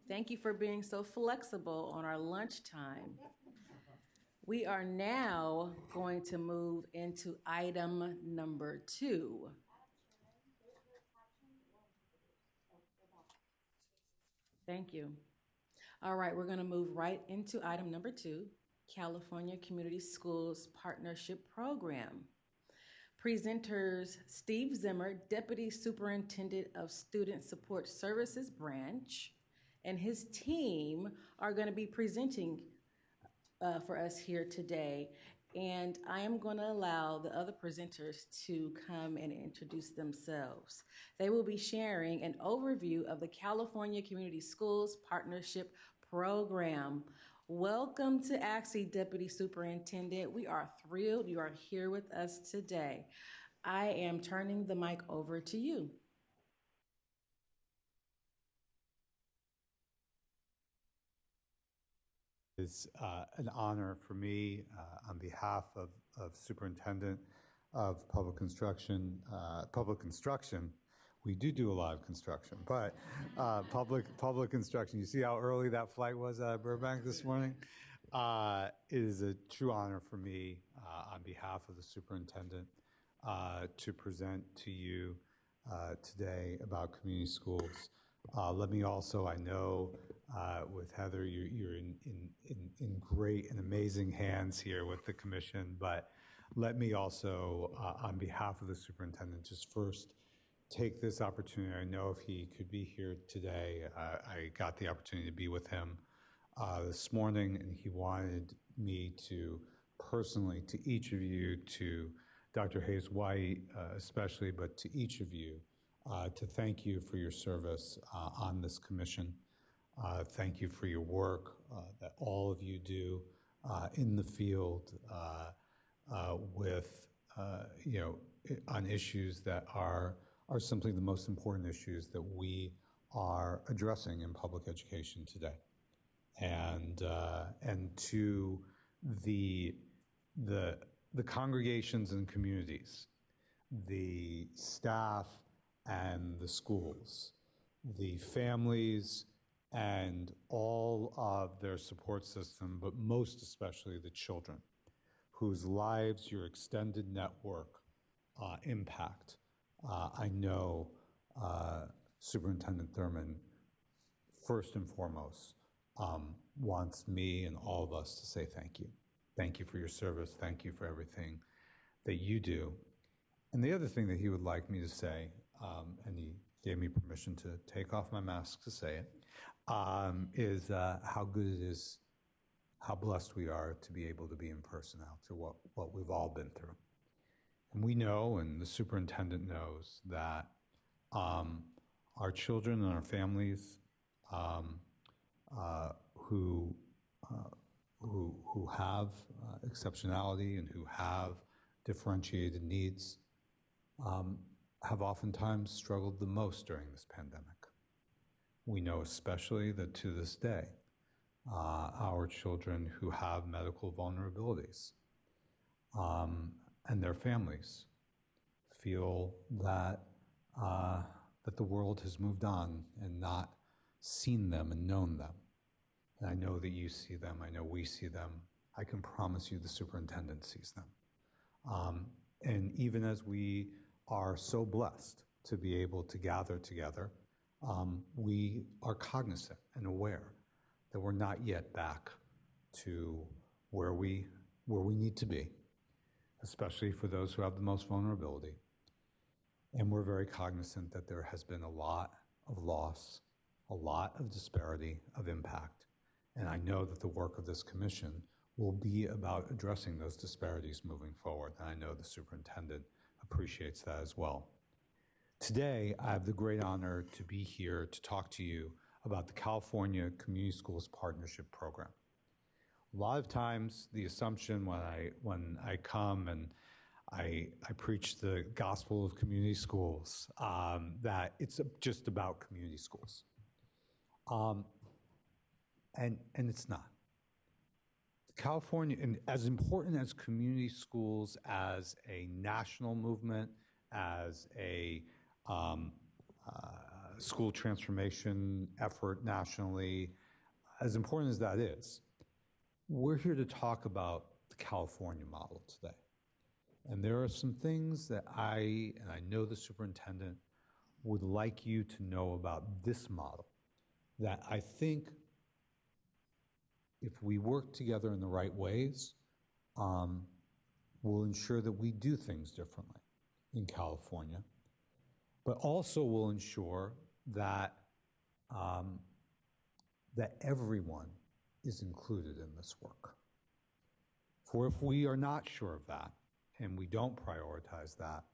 Thank you for being so flexible on our lunchtime. We are now going to move into item number 2. Thank you. All right, we're going to move right into item number 2, California Community Schools Partnership Program. Presenters Steve Zimmer, Deputy Superintendent of Student Support Services Branch, and his team are going to be presenting for us here today. And I am going to allow the other presenters to come and introduce themselves. They will be sharing an overview of the California Community Schools Partnership Program. Welcome to ACSE, Deputy Superintendent. We are thrilled you are here with us today. I am turning the mic over to you. It's an honor for me on behalf of Superintendent of Public Construction. We do a lot of construction, but public construction. You see how early that flight was out of Burbank this morning? It is a true honor for me on behalf of the superintendent to present to you today about community schools. Let me also, I know with Heather, you're in great and amazing hands here with the commission, but let me also, on behalf of the superintendent, just first take this opportunity. I know if he could be here today, I got the opportunity to be with him this morning, and he wanted me to personally, to each of you, to Dr. Hayes White especially, but to each of you, to thank you for your service on this commission. Thank you for your work that all of you do in the field with, on issues that are simply the most important issues that we are addressing in public education today. And to the congregations and communities, the staff and the schools, the families and all of their support system, but most especially the children whose lives your extended network impact. I know Superintendent Thurman, first and foremost, wants me and all of us to say thank you. Thank you for your service. Thank you for everything that you do. And the other thing that he would like me to say, and he gave me permission to take off my mask to say it, is how good it is, how blessed we are to be able to be in person after what we've all been through. And we know, and the superintendent knows, that our children and our families who have exceptionality and who have differentiated needs have oftentimes struggled the most during this pandemic. We know especially that to this day, our children who have medical vulnerabilities and their families feel that that the world has moved on and not seen them and known them. And I know that you see them. I know we see them. I can promise you the superintendent sees them. And even as we are so blessed to be able to gather together, we are cognizant and aware that we're not yet back to where we need to be, especially for those who have the most vulnerability. And we're very cognizant that there has been a lot of loss, a lot of disparity of impact. And I know that the work of this commission will be about addressing those disparities moving forward. And I know the superintendent appreciates that as well. Today, I have the great honor to be here to talk to you about the California Community Schools Partnership Program. A lot of times, the assumption when I come and I preach the gospel of community schools, that it's just about community schools. And it's not. California, and as important as community schools as a national movement, as a school transformation effort nationally, as important as that is, we're here to talk about the California model today. And there are some things that I know the superintendent would like you to know about this model that I think if we work together in the right ways, will ensure that we do things differently in California, but also will ensure that that everyone is included in this work. For if we are not sure of that, and we don't prioritize that,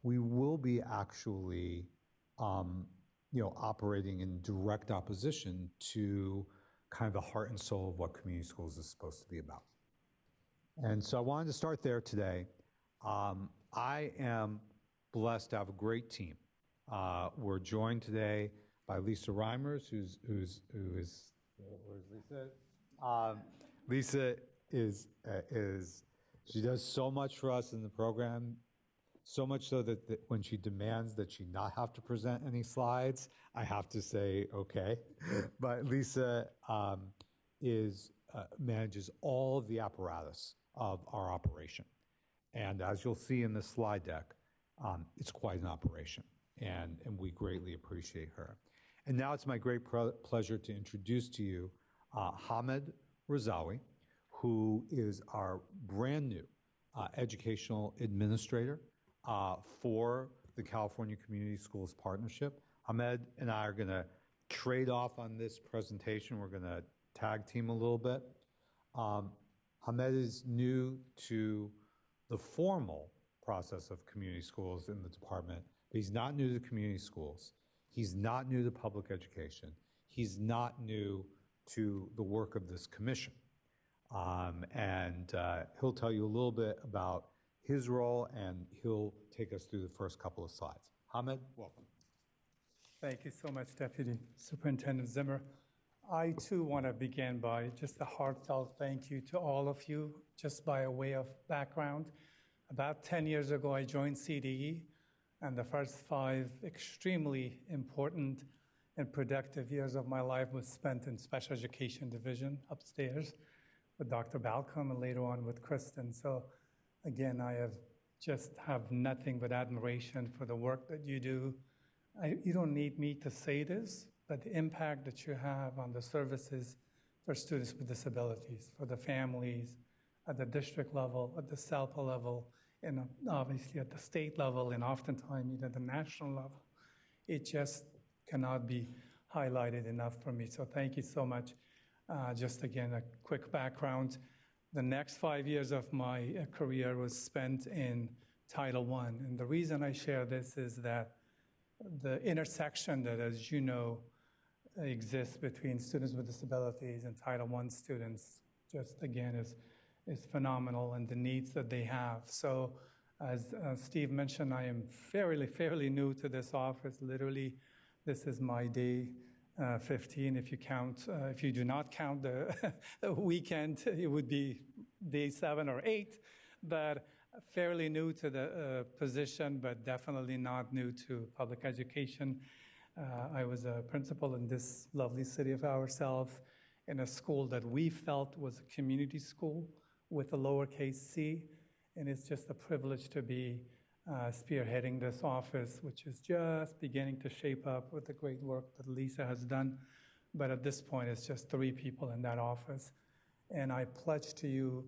we will be actually, operating in direct opposition to kind of the heart and soul of what community schools is supposed to be about. And so I wanted to start there today. I am blessed to have a great team. We're joined today by Lisa Reimers, who is where's Lisa? Lisa is she does so much for us in the program, so much so that when she demands that she not have to present any slides, I have to say, okay. But Lisa manages all of the apparatus of our operation. And as you'll see in the slide deck, it's quite an operation, and we greatly appreciate her. And now it's my great pleasure to introduce to you Hamed Razawi, who is our brand new educational administrator for the California Community Schools Partnership. Hamed and I are going to trade off on this presentation. We're going to tag team a little bit. Hamed is new to the formal process of community schools in the department, but he's not new to community schools. He's not new to public education. He's not new to the work of this commission. And he'll tell you a little bit about his role, and he'll take us through the first couple of slides. Hamed, welcome. Thank you so much, Deputy Superintendent Zimmer. I too want to begin by just a heartfelt thank you to all of you, just by a way of background. About 10 years ago, I joined CDE, and the first 5 extremely important and productive years of my life was spent in Special Education Division upstairs with Dr. Balcom and later on with Kristen. So again, I have nothing but admiration for the work that you do. You don't need me to say this, but the impact that you have on the services for students with disabilities, for the families, at the district level, at the SELPA level, and obviously at the state level, and oftentimes even at the national level, it just cannot be highlighted enough for me. So thank you so much. Just again, a quick background. The next 5 years of my career was spent in Title I. And the reason I share this is that the intersection that, as you know, exists between students with disabilities and Title I students just, again, is phenomenal, and the needs that they have. So as Steve mentioned, I am fairly new to this office. Literally, this is my day 15. If you do not count the weekend, it would be day 7 or 8. But fairly new to the position, but definitely not new to public education. I was a principal in this lovely city of ourselves in a school that we felt was a community school with a lowercase c, and it's just a privilege to be spearheading this office, which is just beginning to shape up with the great work that Lisa has done. But at this point, it's just 3 people in that office. And I pledge to you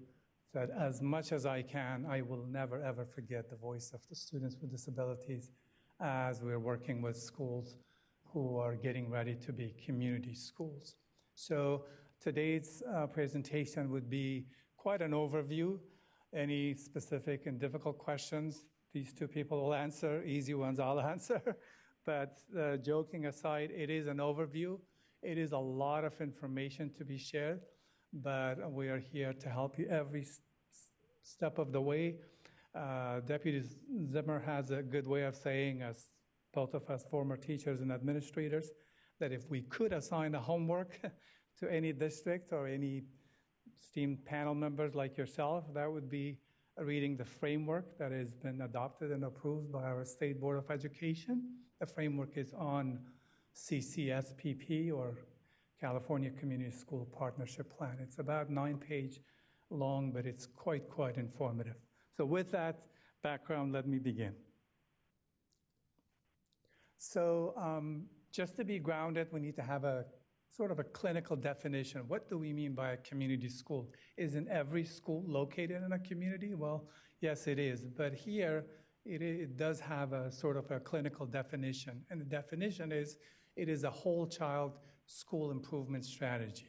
that as much as I can, I will never, ever forget the voice of the students with disabilities as we're working with schools who are getting ready to be community schools. So today's presentation would be quite an overview. Any specific and difficult questions, these 2 people will answer. Easy ones I'll answer. But joking aside, it is an overview. It is a lot of information to be shared, but we are here to help you every step of the way. Deputy Zimmer has a good way of saying, as both of us former teachers and administrators, that if we could assign a homework to any district or any esteemed panel members like yourself, that would be reading the framework that has been adopted and approved by our State Board of Education. The framework is on CCSPP, or California Community School Partnership Plan. It's about 9-page long, but it's quite informative. So with that background, let me begin. So just to be grounded, we need to have a sort of a clinical definition. What do we mean by a community school? Isn't every school located in a community? Well, yes, it is. But here, it does have a sort of a clinical definition. And the definition is, it is a whole child school improvement strategy.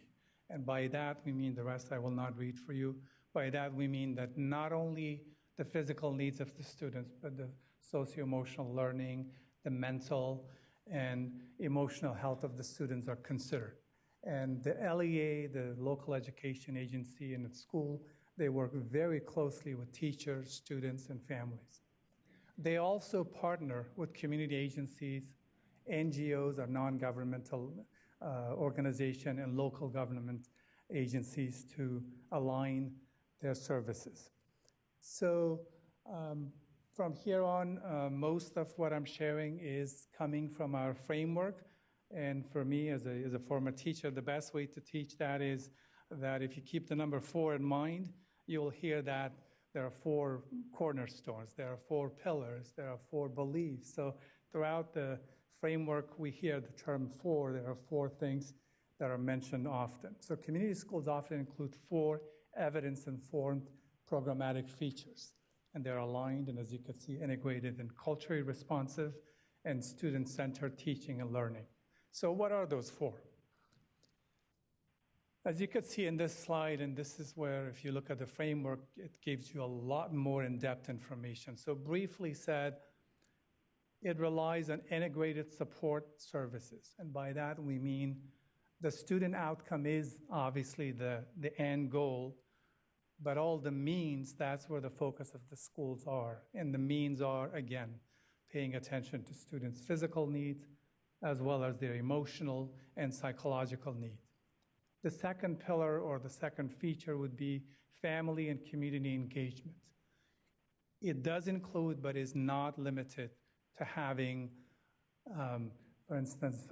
And by that, we mean the rest I will not read for you. By that, we mean that not only the physical needs of the students, but the socio-emotional learning, the mental and emotional health of the students are considered. And the LEA, the local education agency in the school, they work very closely with teachers, students, and families. They also partner with community agencies, NGOs or non-governmental organization, and local government agencies to align their services. So from here on, most of what I'm sharing is coming from our framework. And for me, as a former teacher, the best way to teach that is that if you keep the number 4 in mind, you'll hear that there are 4 cornerstones, there are 4 pillars, there are 4 beliefs. So throughout the framework, we hear the term 4. There are 4 things that are mentioned often. So community schools often include 4 evidence-informed programmatic features. And they're aligned, and as you can see, integrated and culturally responsive and student-centered teaching and learning. So what are those 4? As you can see in this slide, and this is where, if you look at the framework, it gives you a lot more in-depth information. So briefly said, it relies on integrated support services. And by that, we mean the student outcome is obviously the end goal, but all the means, that's where the focus of the schools are. And the means are, again, paying attention to students' physical needs, as well as their emotional and psychological needs. The second pillar, or the second feature, would be family and community engagement. It does include, but is not limited to having, for instance,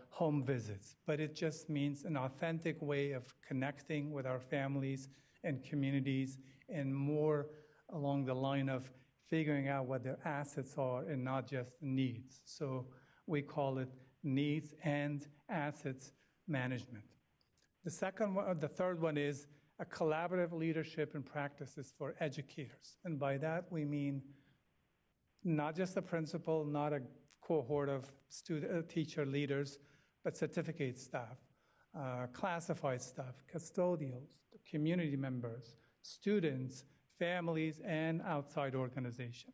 home visits, but it just means an authentic way of connecting with our families and communities, and more along the line of figuring out what their assets are and not just needs. So we call it needs and assets management. The third one is a collaborative leadership and practices for educators. And by that, we mean not just the principal, not a cohort of teacher leaders, but certificate staff, classified staff, custodials, community members, students, families, and outside organization.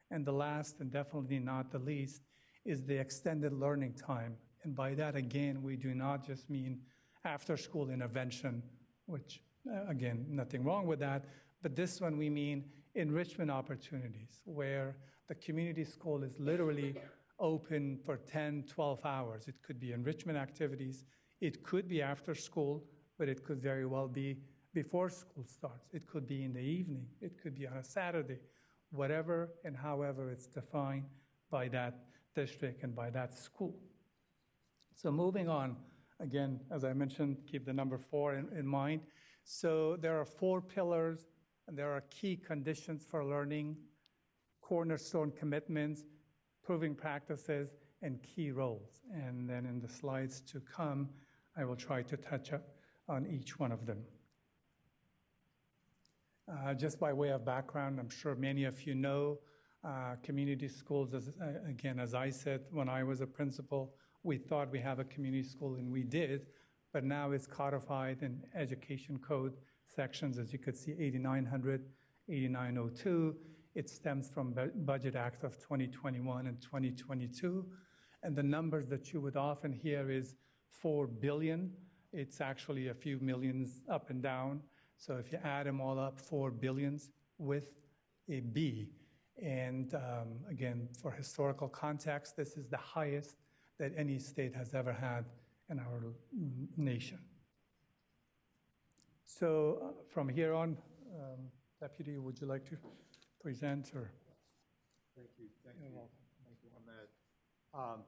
And the last, and definitely not the least, is the extended learning time. And by that, again, we do not just mean after-school intervention, which, again, nothing wrong with that, but this one we mean enrichment opportunities, where the community school is literally open for 10, 12 hours. It could be enrichment activities, it could be after school, but it could very well be before school starts. It could be in the evening, it could be on a Saturday, whatever and however it's defined by that district and by that school. So moving on, again, as I mentioned, keep the number 4 in mind. So there are 4 pillars, and there are key conditions for learning, cornerstone commitments, proving practices, and key roles. And then in the slides to come, I will try to touch up on each one of them. Just by way of background, I'm sure many of you know, community schools, again, as I said, when I was a principal, we thought we have a community school, and we did, but now it's codified in education code sections, as you could see, 8900, 8902. It stems from Budget Act of 2021 and 2022. And the numbers that you would often hear is 4 billion. It's actually a few millions up and down. So if you add them all up, 4 billions with a B. And again, for historical context, this is the highest that any state has ever had in our nation. So from here on, Deputy, would you like to present or? Thank you. Thank you. Thank you, Ahmed.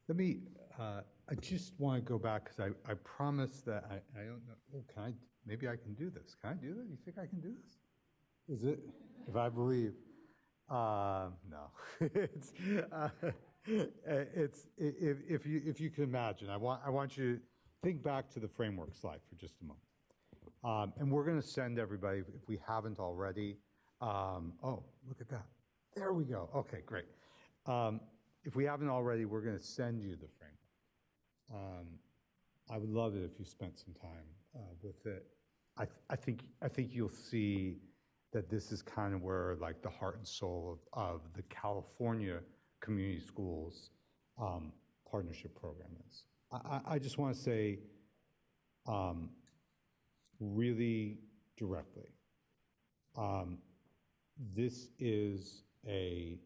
Let me, I just want to go back because I promised that I don't know. Oh, can I, maybe I can do this. Can I do that? You think I can do this? Is it? If I believe. No. If you can imagine, I want you to think back to the framework slide for just a moment. And we're going to send everybody, if we haven't already, oh, look at that. There we go. Okay, great. If we haven't already, we're going to send you the framework. I would love it if you spent some time with it. I think you'll see that this is kind of where like the heart and soul of the California Community Schools partnership program is. I just want to say really directly, this is a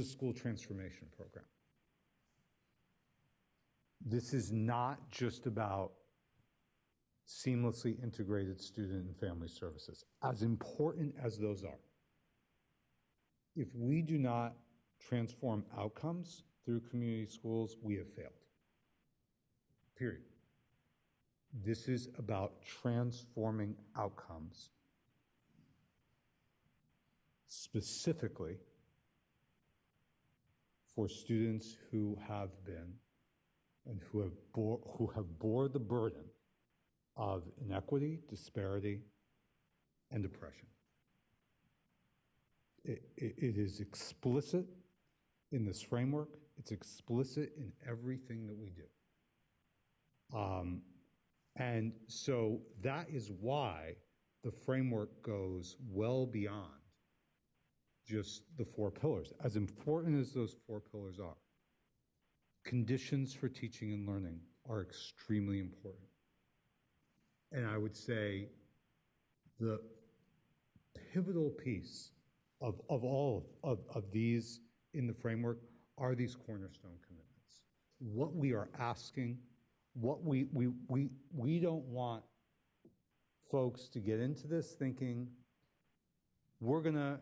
school transformation program. This is not just about seamlessly integrated student and family services, as important as those are. If we do not transform outcomes through community schools, we have failed. Period. This is about transforming outcomes specifically for students who have been and who have bore the burden of inequity, disparity, and oppression. It is explicit in this framework. It's explicit in everything that we do. And so that is why the framework goes well beyond just the 4 pillars. As important as those 4 pillars are, conditions for teaching and learning are extremely important. And I would say the pivotal piece of all of these in the framework are these cornerstone commitments. What we are asking, what we don't want folks to get into this thinking we're gonna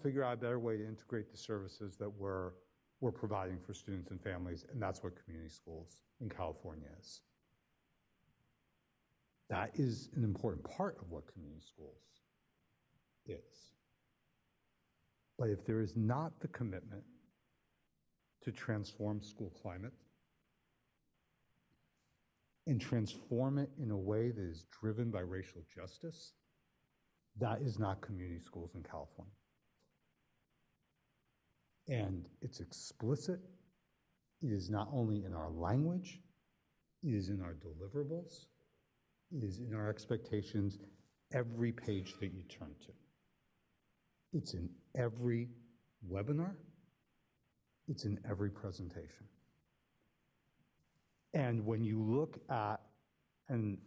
figure out a better way to integrate the services that we're providing for students and families, and that's what community schools in California is. That is an important part of what community schools is. But if there is not the commitment to transform school climate and transform it in a way that is driven by racial justice, that is not community schools in California. And it's explicit. It is not only in our language, it is in our deliverables, it is in our expectations, every page that you turn to. It's in every webinar, it's in every presentation. And when you look at, and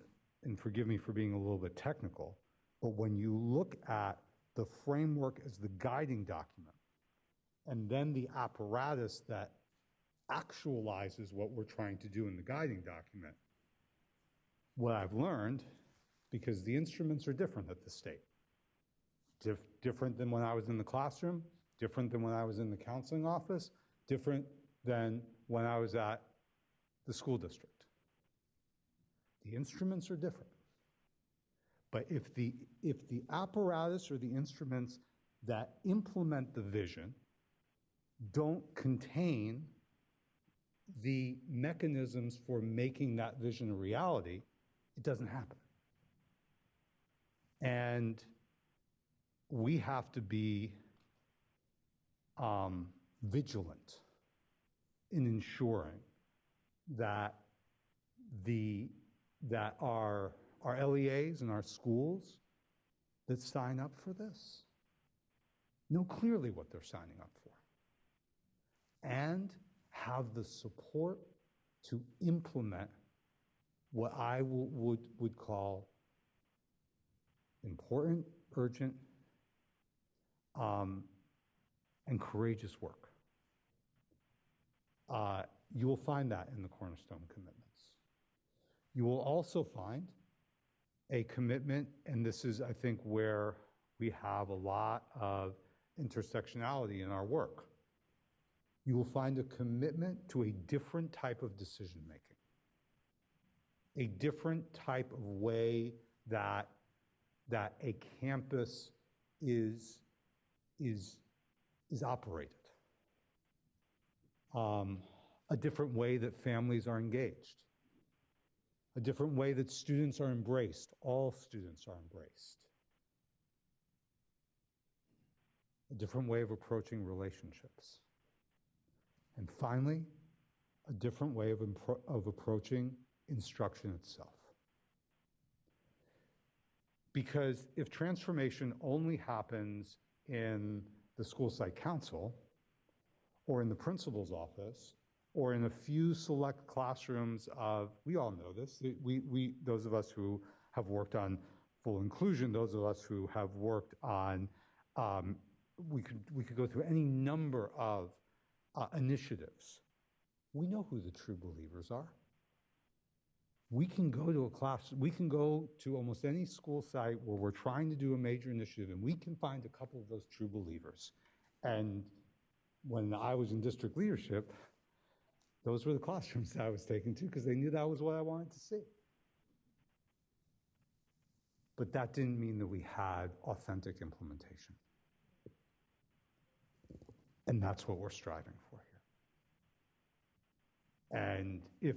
forgive me for being a little bit technical, but when you look at the framework as the guiding document, and then the apparatus that actualizes what we're trying to do in the guiding document, what I've learned, because the instruments are different at the state, different than when I was in the classroom, different than when I was in the counseling office, different than when I was at the school district. The instruments are different. But if the apparatus or the instruments that implement the vision don't contain the mechanisms for making that vision a reality, it doesn't happen. And we have to be vigilant in ensuring that our LEAs and our schools that sign up for this know clearly what they're signing up for. and have the support to implement what I would call important, urgent, and courageous work. You will find that in the Cornerstone commitments. You will also find a commitment, and this is, I think, where we have a lot of intersectionality in our work. You will find a commitment to a different type of decision making, a different type of way that a campus is operated, a different way that families are engaged, a different way that students are embraced, all students are embraced, a different way of approaching relationships. And finally, a different way of approaching instruction itself. Because if transformation only happens in the school site council, or in the principal's office, or in a few select classrooms of, we all know this, those of us who have worked on full inclusion, those of us who have worked on, we could go through any number of initiatives. We know who the true believers are. We can go to a class, we can go to almost any school site where we're trying to do a major initiative, and we can find a couple of those true believers. And when I was in district leadership, those were the classrooms that I was taken to because they knew that was what I wanted to see. But that didn't mean that we had authentic implementation. And that's what we're striving for here. And if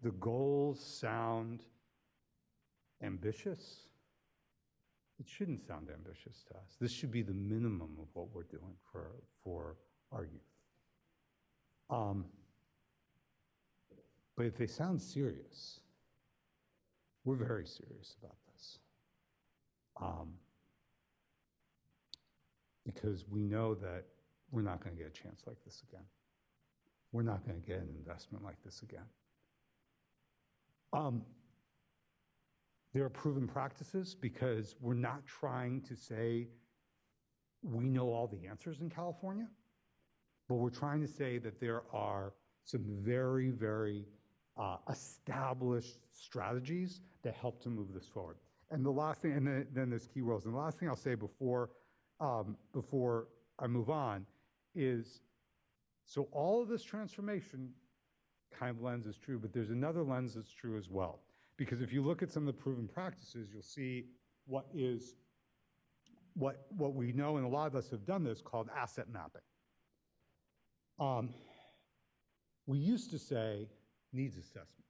the goals sound ambitious, it shouldn't sound ambitious to us. This should be the minimum of what we're doing for our youth. But if they sound serious, we're very serious about this. Because we know that we're not going to get a chance like this again. We're not going to get an investment like this again. There are proven practices because we're not trying to say we know all the answers in California, but we're trying to say that there are some very, very established strategies that help to move this forward. And the last thing, and then there's key roles. And the last thing I'll say before I move on is, so all of this transformation kind of lens is true, but there's another lens that's true as well. Because if you look at some of the proven practices, you'll see what we know, and a lot of us have done this, called asset mapping. We used to say needs assessment.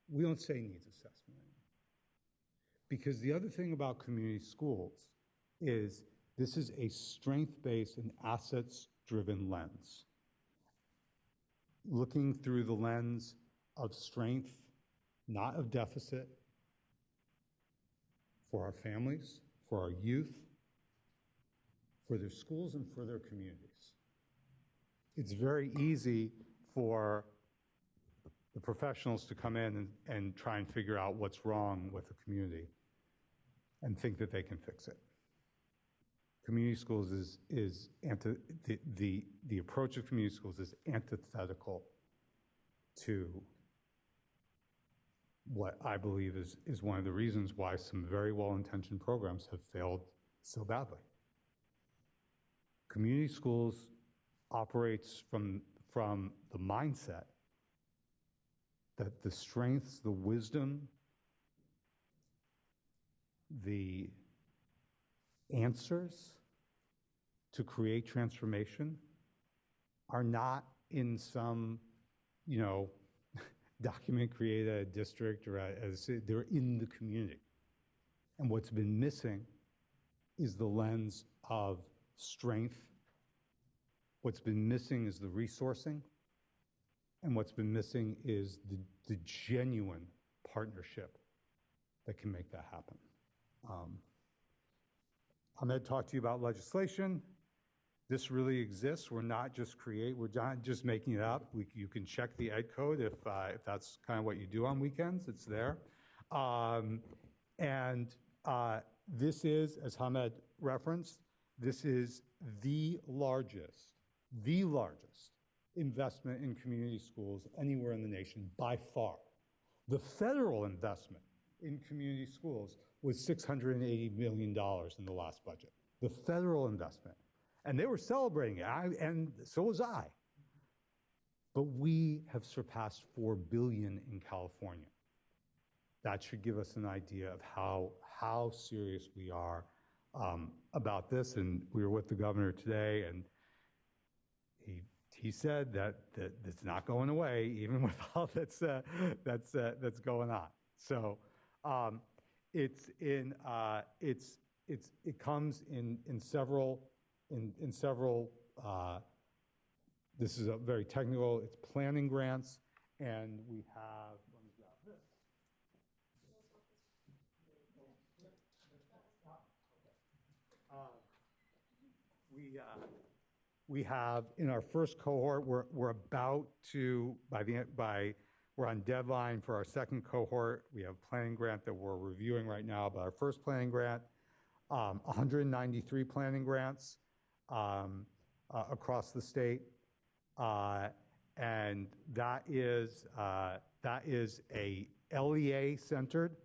We don't say needs assessment anymore. Because the other thing about community schools is this is a strength-based and assets-driven lens. Looking through the lens of strength, not of deficit, for our families, for our youth, for their schools, and for their communities. It's very easy for the professionals to come in and try and figure out what's wrong with the community and think that they can fix it. Community schools the approach of community schools is antithetical to what I believe is one of the reasons why some very well-intentioned programs have failed so badly. Community schools operates from the mindset that the strengths, the wisdom, the answers to create transformation are not in some, document created at a district or they're in the community. And what's been missing is the lens of strength. What's been missing is the resourcing. And what's been missing is the genuine partnership that can make that happen. I'm going to talk to you about legislation. This really exists. We're not just making it up. You can check the ed code if that's kind of what you do on weekends. It's there. This is, as Hamed referenced, this is the largest investment in community schools anywhere in the nation by far. The federal investment in community schools was $680 million in the last budget. The federal investment. And they were celebrating it, and so was I. But we have surpassed $4 billion in California. That should give us an idea of how serious we are about this. And we were with the governor today, and he said that it's not going away, even with all that's going on. So it comes in several. This is a very technical. It's planning grants, and we have. Let me grab this. We have in our first cohort. We're about to we're on deadline for our second cohort. We have a planning grant that we're reviewing right now. But our first planning grant, 193 planning grants across the state, and that is a LEA centered,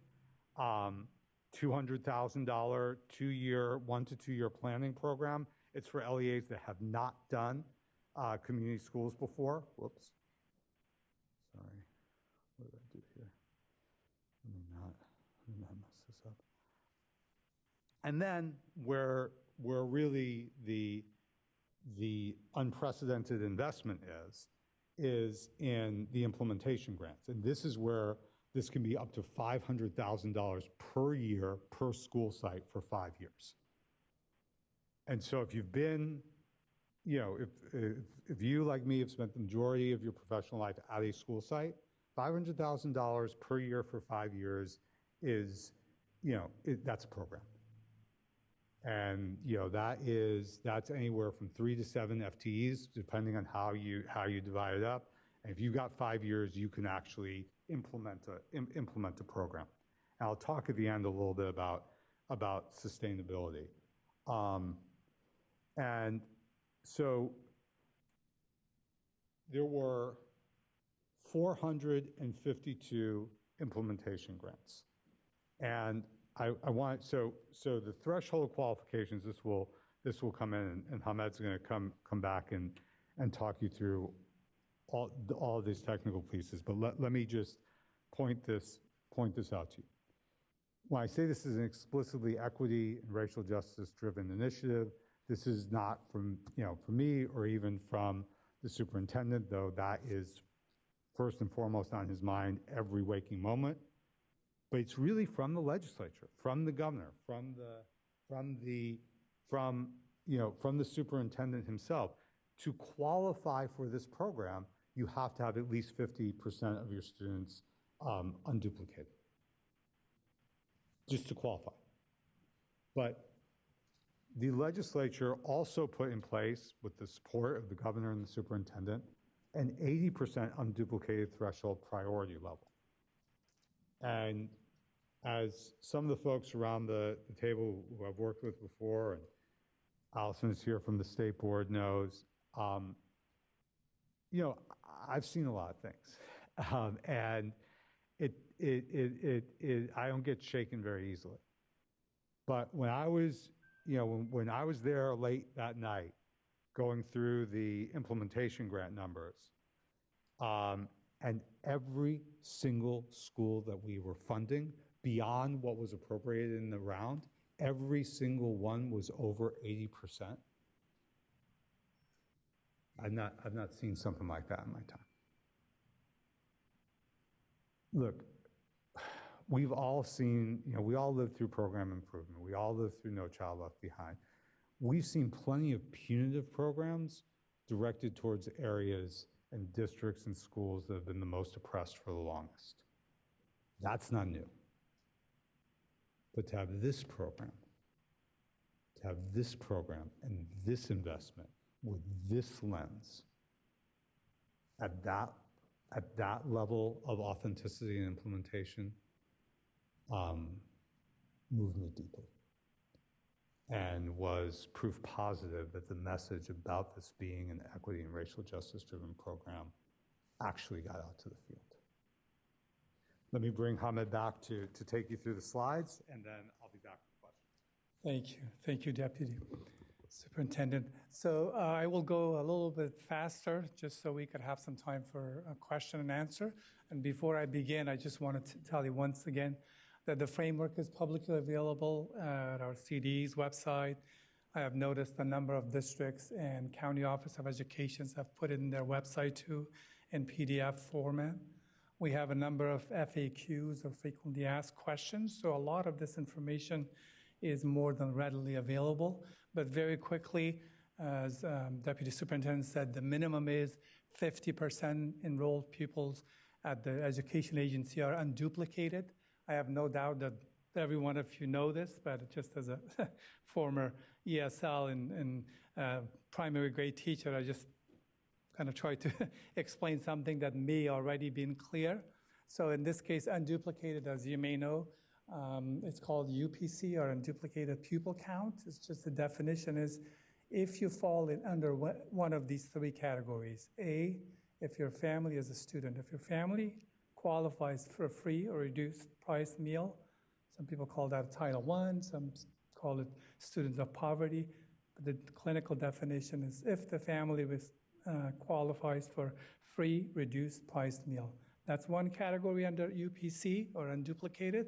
$200,000 1 to 2 year planning program. It's for LEAs that have not done community schools before. Whoops. Sorry. What did I do here? Let me not mess this up. And then where really the unprecedented investment is in the implementation grants. And this is where this can be up to $500,000 per year per school site for 5 years. And so if you've been, if you, like me, have spent the majority of your professional life at a school site, $500,000 per year for 5 years is, that's a program. And that's anywhere from 3 to 7 FTEs, depending on how you divide it up. And if you've got 5 years, you can actually implement a program. And I'll talk at the end a little bit about sustainability. And so there were 452 implementation grants. And I want, so the threshold qualifications, this will come in, and Hamed's going to come back and talk you through all of these technical pieces. But let me just point this out to you. When I say this is an explicitly equity and racial justice driven initiative, this is not from me or even from the superintendent, though that is first and foremost on his mind every waking moment. But it's really from the legislature, from the governor, from the superintendent himself. To qualify for this program, you have to have at least 50% of your students unduplicated, just to qualify. But the legislature also put in place, with the support of the governor and the superintendent, an 80% unduplicated threshold priority level. And as some of the folks around the table who I've worked with before, and Allison is here from the state board, knows, I've seen a lot of things. And I don't get shaken very easily. But when I was, when I was there late that night, going through the implementation grant numbers, and every single school that we were funding beyond what was appropriated in the round, every single one was over 80%. I've not seen something like that in my time. Look, we've all seen, we all lived through program improvement. We all lived through No Child Left Behind. We've seen plenty of punitive programs directed towards areas and districts and schools that have been the most oppressed for the longest. That's not new. But to have this program, to have this program and this investment with this lens at that level of authenticity and implementation moved me deeply and was proof positive that the message about this being an equity and racial justice driven program actually got out to the field. Let me bring Hamid back to take you through the slides, and then I'll be back with questions. Thank you. Thank you, Deputy Superintendent. So I will go a little bit faster just so we could have some time for a question and answer. And before I begin, I just wanted to tell you once again that the framework is publicly available at our CD's website. I have noticed a number of districts and County Office of Education have put it in their website too in PDF format. We have a number of FAQs, or frequently asked questions, so a lot of this information is more than readily available. But very quickly, as Deputy Superintendent said, the minimum is 50% enrolled pupils at the education agency are unduplicated. I have no doubt that every one of you know this, but just as a former ESL and primary grade teacher, I just kind of try to explain something that may already been clear. So in this case, unduplicated, as you may know, it's called UPC, or unduplicated pupil count. It's just the definition is if you fall in under one of these three categories. A, if your family is a student. If your family qualifies for a free or reduced price meal, some people call that Title I, some call it students of poverty. But the clinical definition is if the family qualifies for free reduced price meal. That's one category under UPC, or unduplicated.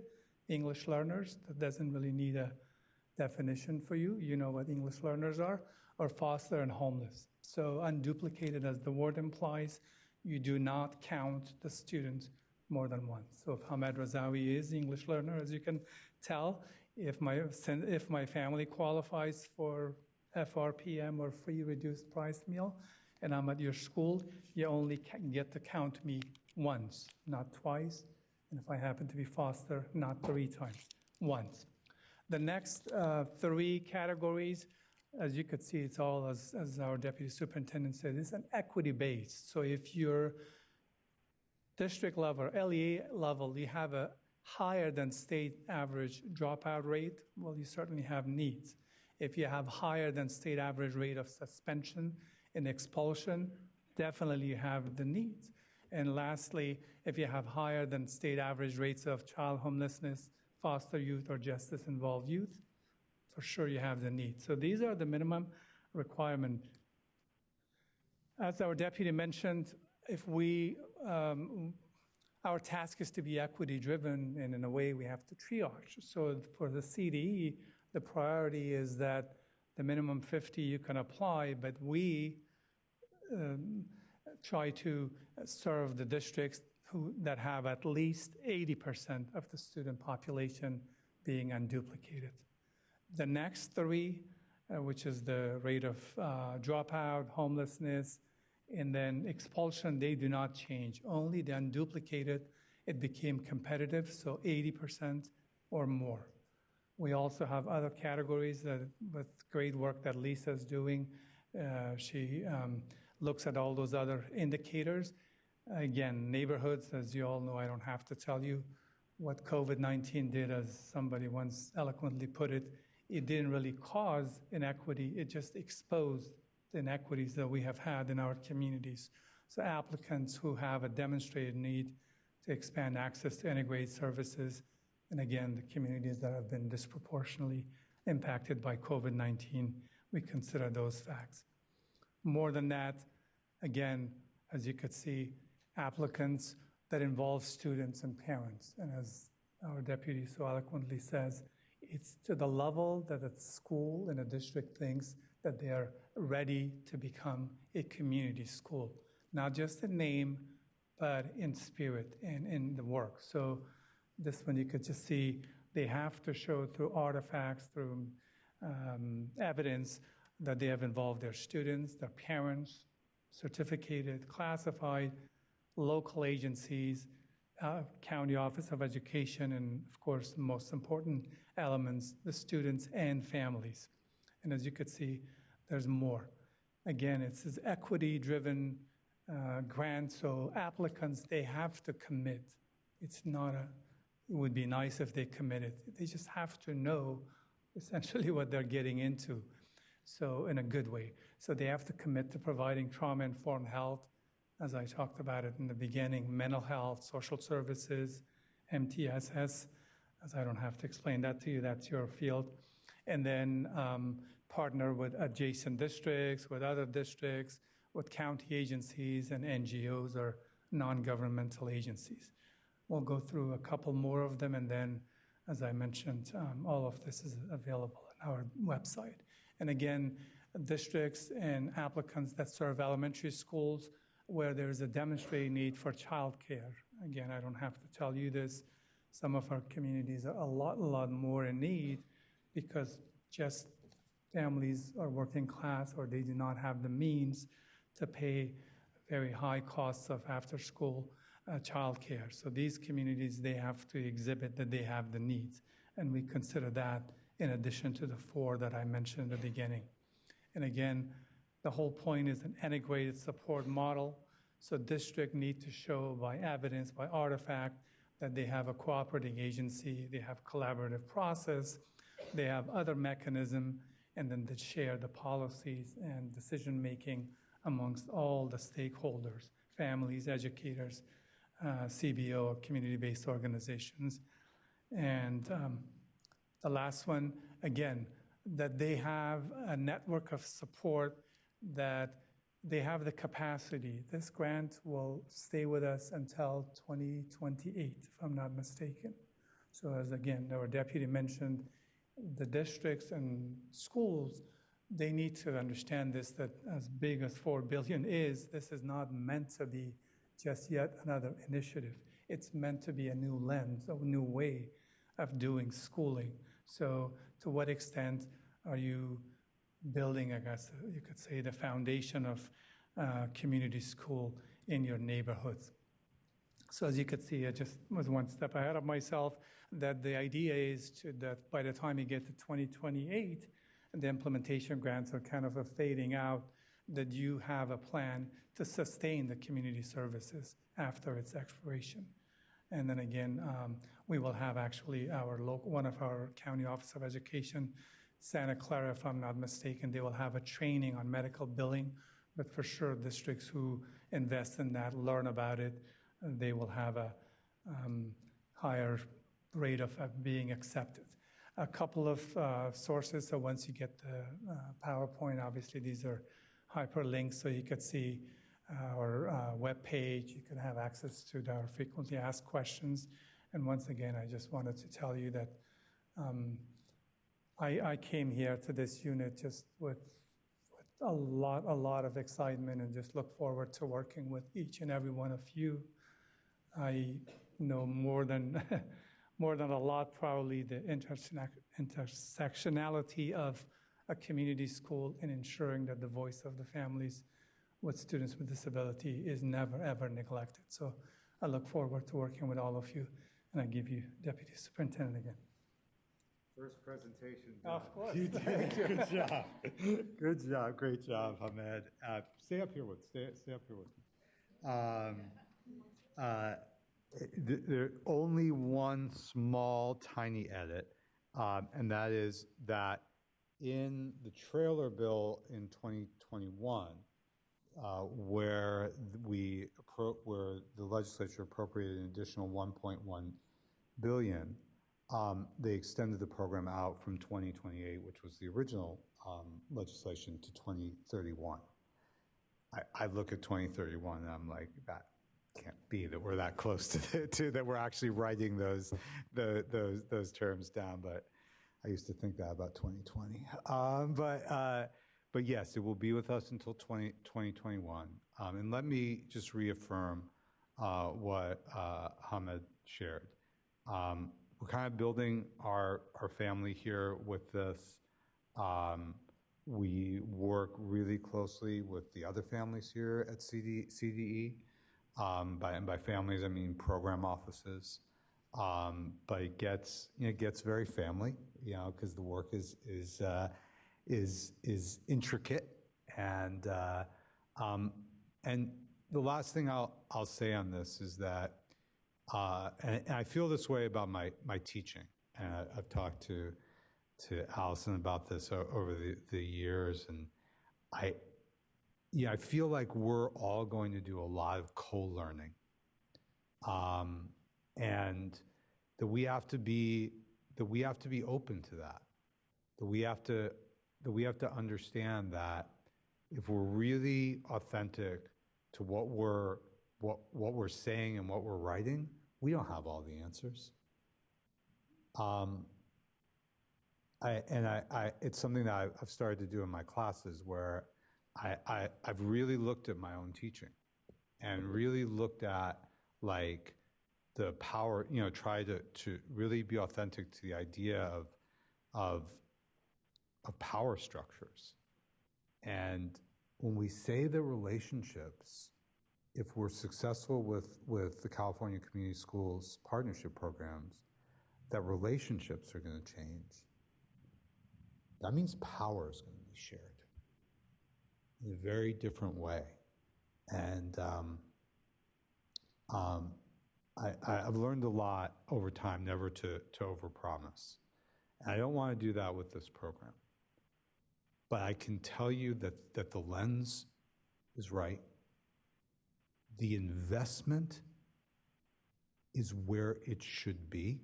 English learners, that doesn't really need a definition for you. You know what English learners are, or foster and homeless. So unduplicated, as the word implies, you do not count the student more than once. So if Hamed Razawi is English learner, as you can tell, if my family qualifies for FRPM or free reduced price meal, and I'm at your school, you only get to count me once, not twice. And if I happen to be foster, not 3 times, once. The next 3 categories, as you could see, it's all, as our Deputy Superintendent said, it's an equity-based. So if your district level, LEA level, you have a higher than state average dropout rate, well, you certainly have needs. If you have higher than state average rate of suspension and expulsion, definitely you have the needs. And lastly, if you have higher than state average rates of child homelessness, foster youth, or justice-involved youth, for sure you have the need. So these are the minimum requirements. As our deputy mentioned, if we, our task is to be equity-driven, and in a way we have to triage. So for the CDE, the priority is that the minimum 50 you can apply, but we try to serve the districts that have at least 80% of the student population being unduplicated. The next 3, which is the rate of dropout, homelessness, and then expulsion, they do not change. Only the unduplicated, it became competitive, so 80% or more. We also have other categories that, with great work that Lisa's doing. She looks at all those other indicators. Again, neighborhoods, as you all know, I don't have to tell you what COVID-19 did, as somebody once eloquently put it. It didn't really cause inequity, it just exposed the inequities that we have had in our communities. So applicants who have a demonstrated need to expand access to integrated services, and again, the communities that have been disproportionately impacted by COVID-19, we consider those facts. More than that, again, as you could see, applicants that involve students and parents. And as our deputy so eloquently says, it's to the level that a school and a district thinks that they are ready to become a community school, not just in name, but in spirit and in the work. So this one you could just see, they have to show through artifacts, through evidence that they have involved their students, their parents, certificated, classified, local agencies, County Office of Education, and of course, the most important elements, the students and families. And as you could see, there's more. Again, it's this equity-driven grant, so applicants, they have to commit. It's not a, it would be nice if they committed. They just have to know essentially what they're getting into, so in a good way. So they have to commit to providing trauma-informed health, as I talked about it in the beginning, mental health, social services, MTSS, as I don't have to explain that to you, that's your field. And then partner with adjacent districts, with other districts, with county agencies and NGOs or non-governmental agencies. We'll go through a couple more of them, and then, as I mentioned, all of this is available on our website. And again, districts and applicants that serve elementary schools where there's a demonstrated need for childcare. Again, I don't have to tell you this. Some of our communities are a lot more in need because just families are working class or they do not have the means to pay very high costs of after-school childcare. So these communities, they have to exhibit that they have the needs. And we consider that in addition to the 4 that I mentioned in the beginning. And again, the whole point is an integrated support model. So districts need to show by evidence, by artifact, that they have a cooperating agency, they have collaborative process, they have other mechanism, and then they share the policies and decision-making amongst all the stakeholders, families, educators, CBO, community-based organizations. And the last one, again, that they have a network of support, that they have the capacity. This grant will stay with us until 2028, if I'm not mistaken. So as again, our deputy mentioned, the districts and schools, they need to understand this, that as big as $4 billion is, this is not meant to be just yet another initiative. It's meant to be a new lens, a new way of doing schooling. So to what extent are you building, I guess you could say, the foundation of community school in your neighborhoods? So as you could see, I just was one step ahead of myself, that the idea is that by the time you get to 2028, the implementation grants are kind of fading out, that you have a plan to sustain the community services after its expiration. And then again, we will have actually one of our county office of education, Santa Clara, if I'm not mistaken, they will have a training on medical billing, but for sure districts who invest in that, learn about it, they will have a higher rate of being accepted. A couple of sources, so once you get the PowerPoint, obviously these are hyperlinks, so you could see our webpage, you can have access to our frequently asked questions. And once again, I just wanted to tell you that I came here to this unit just with a lot of excitement and just look forward to working with each and every one of you. I know more than a lot, probably the intersectionality of a community school in ensuring that the voice of the families with students with disability is never, ever neglected. So I look forward to working with all of you, and I give you Deputy Superintendent again. First presentation. Of course. You did. Good job. Good job. Great job, Hamed. Stay up here with me. There's only one small, tiny edit, and that is that in the trailer bill in 2021, where the legislature appropriated an additional $1.1 billion, they extended the program out from 2028, which was the original legislation, to 2031. I look at 2031 and I'm like, that can't be that we're that close to that we're actually writing those terms down. But I used to think that about 2020. But yes, it will be with us until 2021. And let me just reaffirm what Hamed shared. We're kind of building our family here with this. We work really closely with the other families here at CDE. By families, I mean program offices. But it gets very family, because the work is is intricate, and the last thing I'll say on this is that, and I feel this way about my teaching, and I've talked to Allison about this over the years, and I feel like we're all going to do a lot of co-learning, and that we have to be open to that. That we have to understand that if we're really authentic to what we're saying and what we're writing, we don't have all the answers. It's something that I've started to do in my classes, where I've really looked at my own teaching and really looked at like the power, try to really be authentic to the idea of power structures. And when we say the relationships, if we're successful with the California Community Schools partnership programs, that relationships are going to change. That means power is going to be shared in a very different way. And I've learned a lot over time never to overpromise. And I don't want to do that with this program. But I can tell you that the lens is right. The investment is where it should be.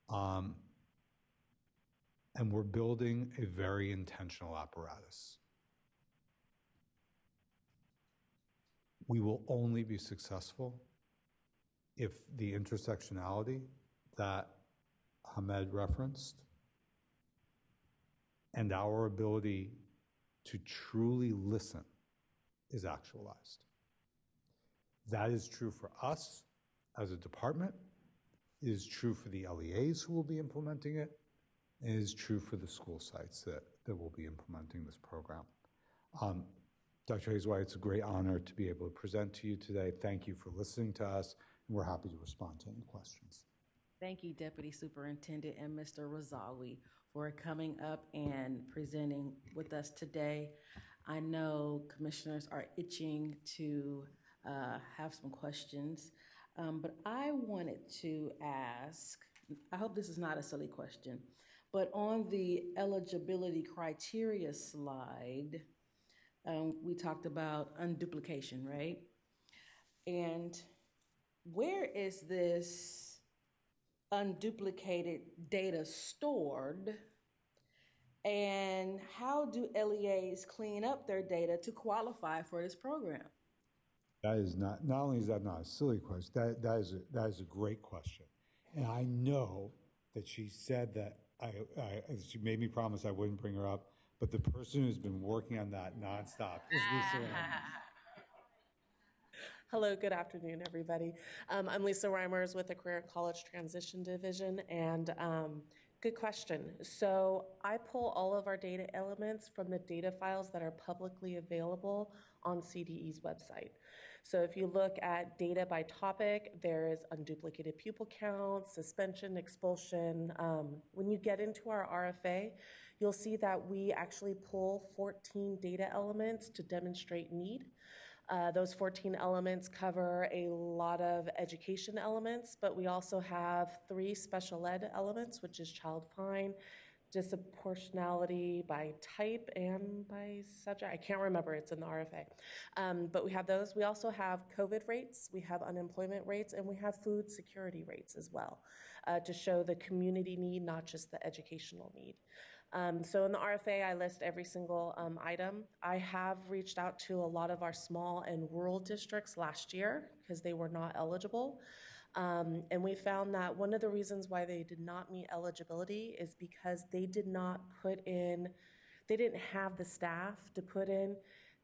And we're building a very intentional apparatus. We will only be successful if the intersectionality that Hamed referenced and our ability to truly listen is actualized. That is true for us as a department. It is true for the LEAs who will be implementing it. And it is true for the school sites that will be implementing this program. Dr. Hayes-White, it's a great honor to be able to present to you today. Thank you for listening to us, and we're happy to respond to any questions. Thank you, Deputy Superintendent and Mr. Razawi, for coming up and presenting with us today. I know commissioners are itching to have some questions, but I wanted to ask, I hope this is not a silly question, but on the eligibility criteria slide, we talked about unduplication, right? And where is this unduplicated data stored? And how do LEAs clean up their data to qualify for this program? That is not only is that not a silly question, that is a great question. And I know that she said that she made me promise I wouldn't bring her up, but the person who's been working on that nonstop is Lisa Reimers. Hello, good afternoon, everybody. I'm Lisa Reimers with the Career and College Transition Division, and good question. So I pull all of our data elements from the data files that are publicly available on CDE's website. So if you look at data by topic, there is unduplicated pupil counts, suspension, expulsion. When you get into our RFA, you'll see that we actually pull 14 data elements to demonstrate need. Those 14 elements cover a lot of education elements, but we also have 3 special ed elements, which is child fine, disproportionality by type and by subject. I can't remember, it's in the RFA. But we have those. We also have COVID rates, we have unemployment rates, and we have food security rates as well, to show the community need, not just the educational need. So in the RFA, I list every single item. I have reached out to a lot of our small and rural districts last year because they were not eligible. And we found that one of the reasons why they did not meet eligibility is because they did not put in, they didn't have the staff to put in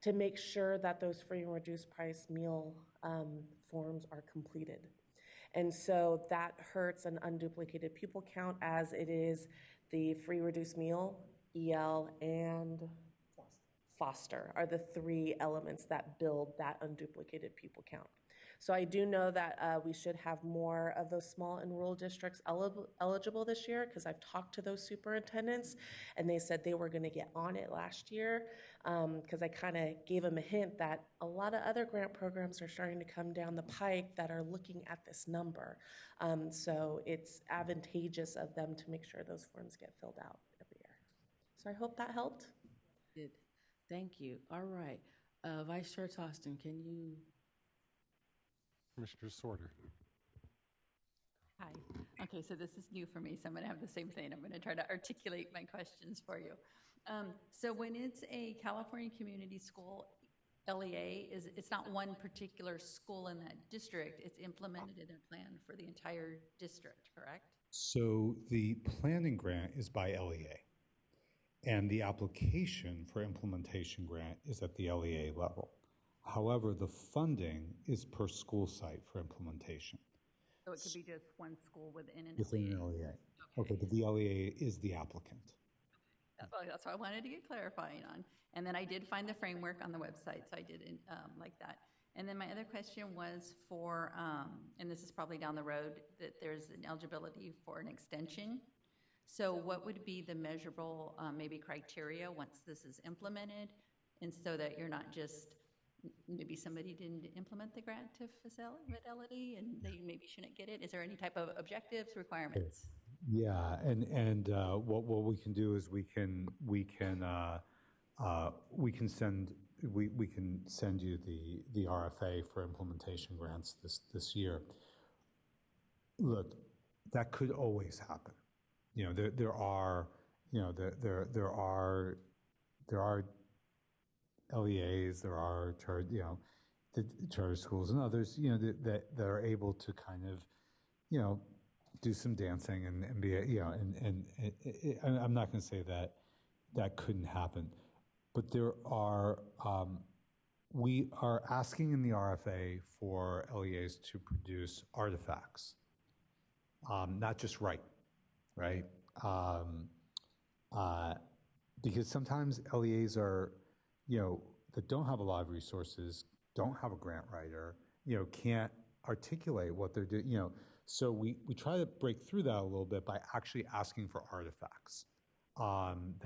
to make sure that those free and reduced price meal forms are completed. And so that hurts an unduplicated pupil count, as it is the free reduced meal, EL, and Foster are the 3 elements that build that unduplicated pupil count. So I do know that we should have more of those small and rural districts eligible this year, because I've talked to those superintendents and they said they were going to get on it last year, because I kind of gave them a hint that a lot of other grant programs are starting to come down the pike that are looking at this number. So it's advantageous of them to make sure those forms get filled out every year. So I hope that helped. Good. Thank you. All right. Vice Chair Tostin, can you? Commissioner Sorter. Hi. Okay, so this is new for me, so I'm going to have the same thing. I'm going to try to articulate my questions for you. So when it's a California community school, LEA, it's not one particular school in that district. It's implemented in a plan for the entire district, correct? So the planning grant is by LEA, and the application for implementation grant is at the LEA level. However, the funding is per school site for implementation. So it could be just one school within an Within an LEA. Okay, but the LEA is the applicant. That's what I wanted to get clarifying on. And then I did find the framework on the website, so I didn't like that. And then my other question was for, and this is probably down the road, that there's an eligibility for an extension. So what would be the measurable maybe criteria once this is implemented, and so that you're not just, maybe somebody didn't implement the grant to fidelity and they maybe shouldn't get it? Is there any type of objectives, requirements? Yeah, and what we can do is we can send you the RFA for implementation grants this year. Look, that could always happen. You know, there are LEAs, there are the charter schools and others, that are able to kind of, do some dancing and be, and I'm not going to say that couldn't happen, but there are, we are asking in the RFA for LEAs to produce artifacts, not just right? Because sometimes LEAs are, that don't have a lot of resources, don't have a grant writer, can't articulate what they're doing, So we try to break through that a little bit by actually asking for artifacts. And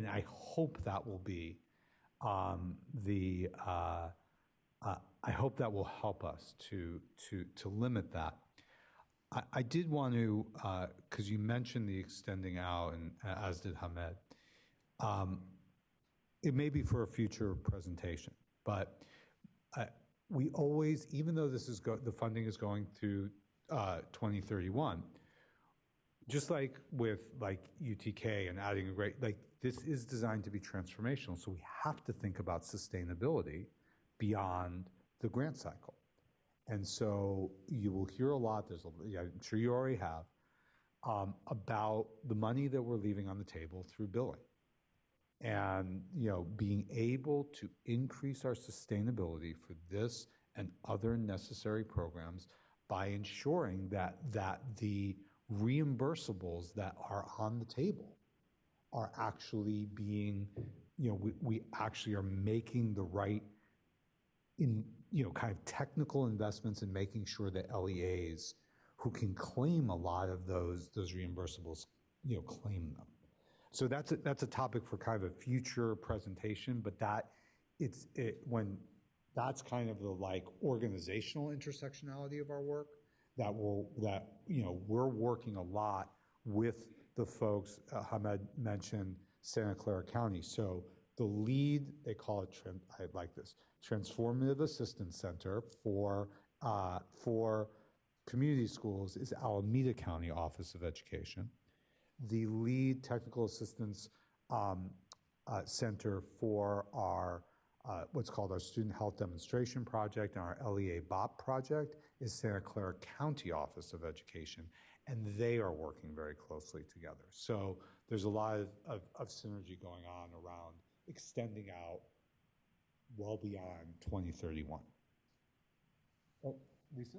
I hope that will be I hope that will help us to limit that. I did want to, because you mentioned the extending out, and as did Hamed. It may be for a future presentation, but we always, even though this is the funding is going through 2031, just like with UTK and adding a great, this is designed to be transformational. So we have to think about sustainability beyond the grant cycle. And so you will hear a lot, I'm sure you already have, about the money that we're leaving on the table through billing. And, being able to increase our sustainability for this and other necessary programs by ensuring that the reimbursables that are on the table are actually being, we actually are making the right kind of technical investments in making sure that LEAs who can claim a lot of those reimbursables, claim them. So that's a topic for kind of a future presentation, but when that's kind of the organizational intersectionality of our work, we're working a lot with the folks. Hamed mentioned Santa Clara County. So the lead, they call it, I like this, Transformative Assistance Center for community schools is Alameda County Office of Education. The lead technical assistance center for our what's called our Student Health Demonstration Project and our LEA BOP project is Santa Clara County Office of Education, and they are working very closely together. So there's a lot of synergy going on around extending out well beyond 2031. Oh, Lisa?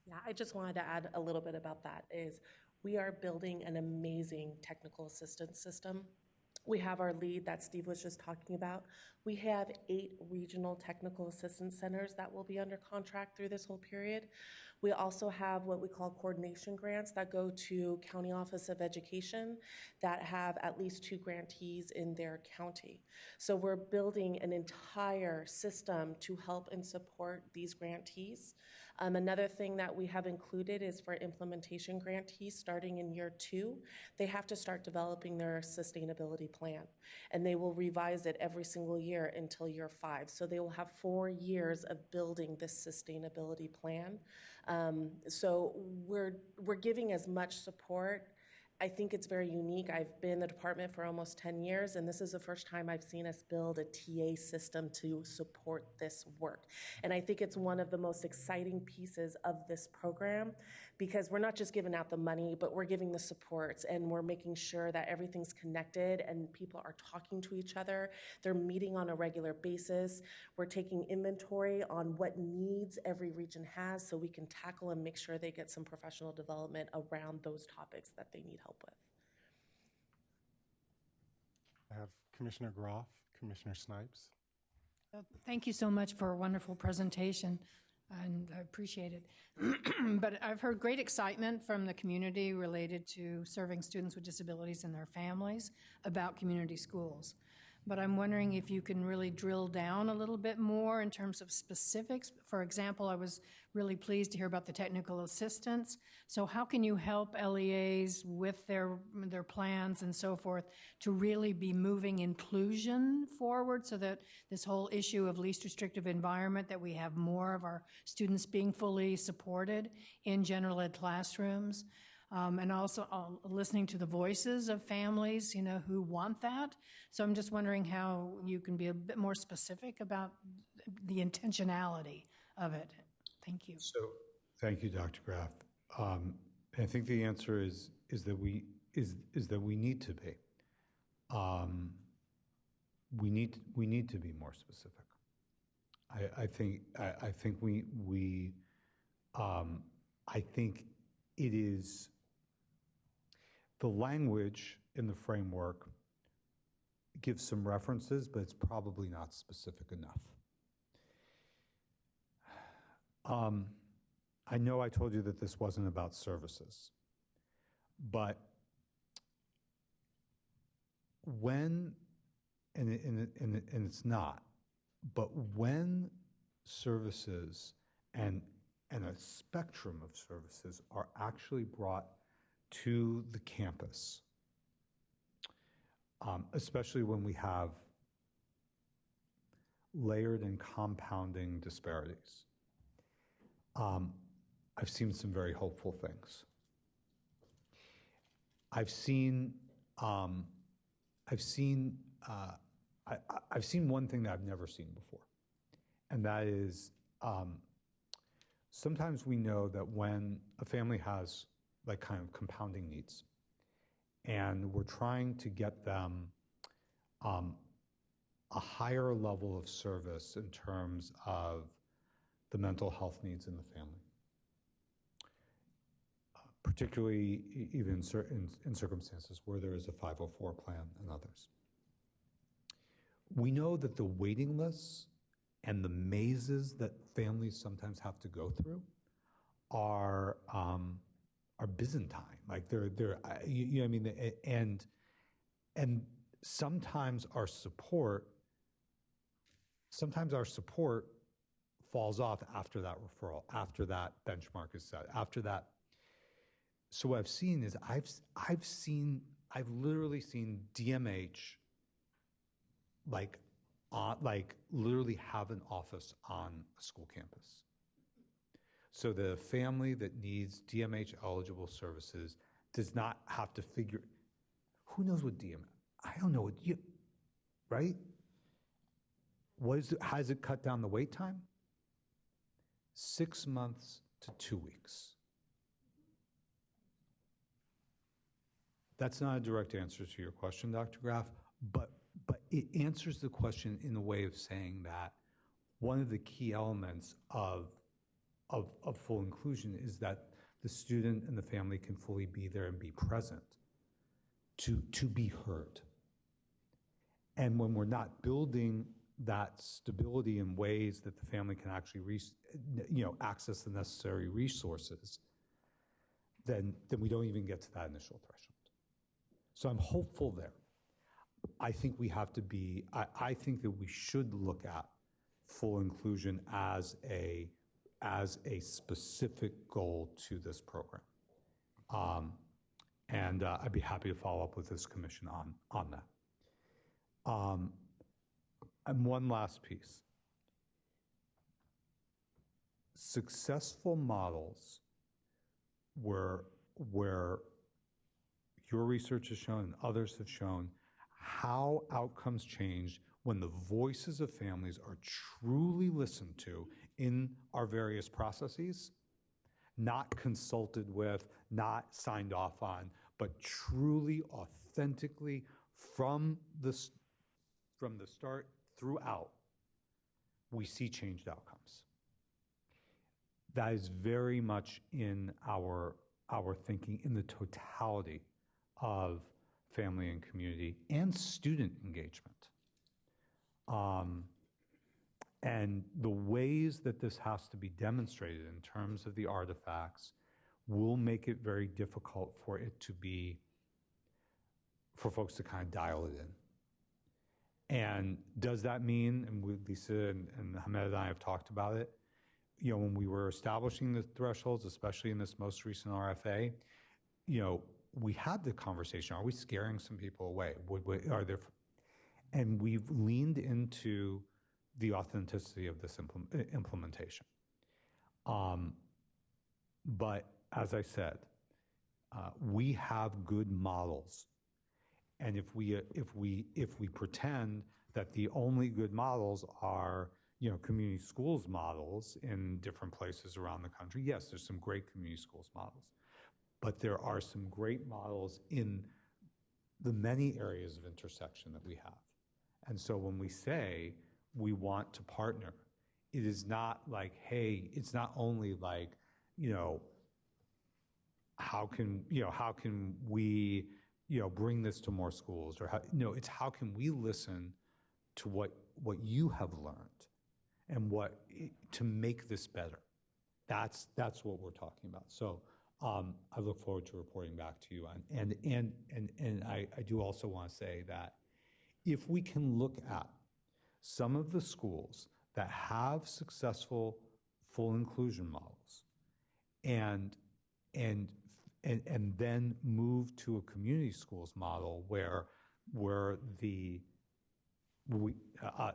Yeah, I just wanted to add a little bit about that is we are building an amazing technical assistance system We have our lead that Steve was just talking about. We have 8 regional technical assistance centers that will be under contract through this whole period. We also have what we call coordination grants that go to County Office of Education that have at least 2 grantees in their county. So we're building an entire system to help and support these grantees. Another thing that we have included is for implementation grantees starting in year 2, they have to start developing their sustainability plan, and they will revise it every single year until year 5. So they will have 4 years of building this sustainability plan. So we're giving as much support. I think it's very unique. I've been in the department for almost 10 years, and this is the first time I've seen us build a TA system to support this work. And I think it's one of the most exciting pieces of this program, because we're not just giving out the money, but we're giving the supports, and we're making sure that everything's connected and people are talking to each other. They're meeting on a regular basis. We're taking inventory on what needs every region has so we can tackle and make sure they get some professional development around those topics that they need help with. I have Commissioner Groff, Commissioner Snipes. Thank you so much for a wonderful presentation, and I appreciate it. But I've heard great excitement from the community related to serving students with disabilities and their families about community schools. But I'm wondering if you can really drill down a little bit more in terms of specifics. For example, I was really pleased to hear about the technical assistance. So how can you help LEAs with their plans and so forth to really be moving inclusion forward, so that this whole issue of least restrictive environment, that we have more of our students being fully supported in general ed classrooms? And also listening to the voices of families, who want that. So I'm just wondering how you can be a bit more specific about the intentionality of it. Thank you. So, thank you, Dr. Graff. I think the answer is that we need to be. We need to be more specific. I think it is. The language in the framework gives some references, but it's probably not specific enough. I know I told you that this wasn't about services, but when, and it's not, but when services and a spectrum of services are actually brought to the campus, especially when we have layered and compounding disparities. I've seen some very hopeful things. I've seen one thing that I've never seen before, and that is sometimes we know that when a family has like kind of compounding needs, and we're trying to get them a higher level of service in terms of the mental health needs in the family, particularly even in circumstances where there is a 504 plan and others. We know that the waiting lists and the mazes that families sometimes have to go through are Byzantine. Like they're you know what I mean, and sometimes our support falls off after that referral, after that benchmark is set, after that. So what I've seen is I've literally seen DMH like literally have an office on a school campus. So the family that needs DMH eligible services does not have to figure, who knows what DMH, I don't know what you, right? Has it cut down the wait time? 6 months to 2 weeks. That's not a direct answer to your question, Dr. Graff, but it answers the question in a way of saying that one of the key elements of full inclusion is that the student and the family can fully be there and be present to be heard. And when we're not building that stability in ways that the family can actually access the necessary resources, then we don't even get to that initial threshold. So I'm hopeful there. I think we have to be, I think that we should look at full inclusion as a specific goal to this program. And I'd be happy to follow up with this commission on that. And one last piece. Successful models where your research has shown and others have shown how outcomes change when the voices of families are truly listened to in our various processes, not consulted with, not signed off on, but truly, authentically, from the start throughout, we see changed outcomes. That is very much in our thinking in the totality of family and community and student engagement. And the ways that this has to be demonstrated in terms of the artifacts will make it very difficult for folks to kind of dial it in. And does that mean, and Lisa and Hamed and I have talked about it, when we were establishing the thresholds, especially in this most recent RFA, we had the conversation, are we scaring some people away? And we've leaned into the authenticity of this implementation. But as I said, we have good models. And if we pretend that the only good models are community schools models in different places around the country, yes, there's some great community schools models, but there are some great models in the many areas of intersection that we have. And so when we say we want to partner, it is not like, hey, it's not only like, how can we bring this to more schools, or it's how can we listen to what you have learned and to make this better. That's what we're talking about. So I look forward to reporting back to you. And I do also want to say that if we can look at some of the schools that have successful full inclusion models and then move to a community schools model where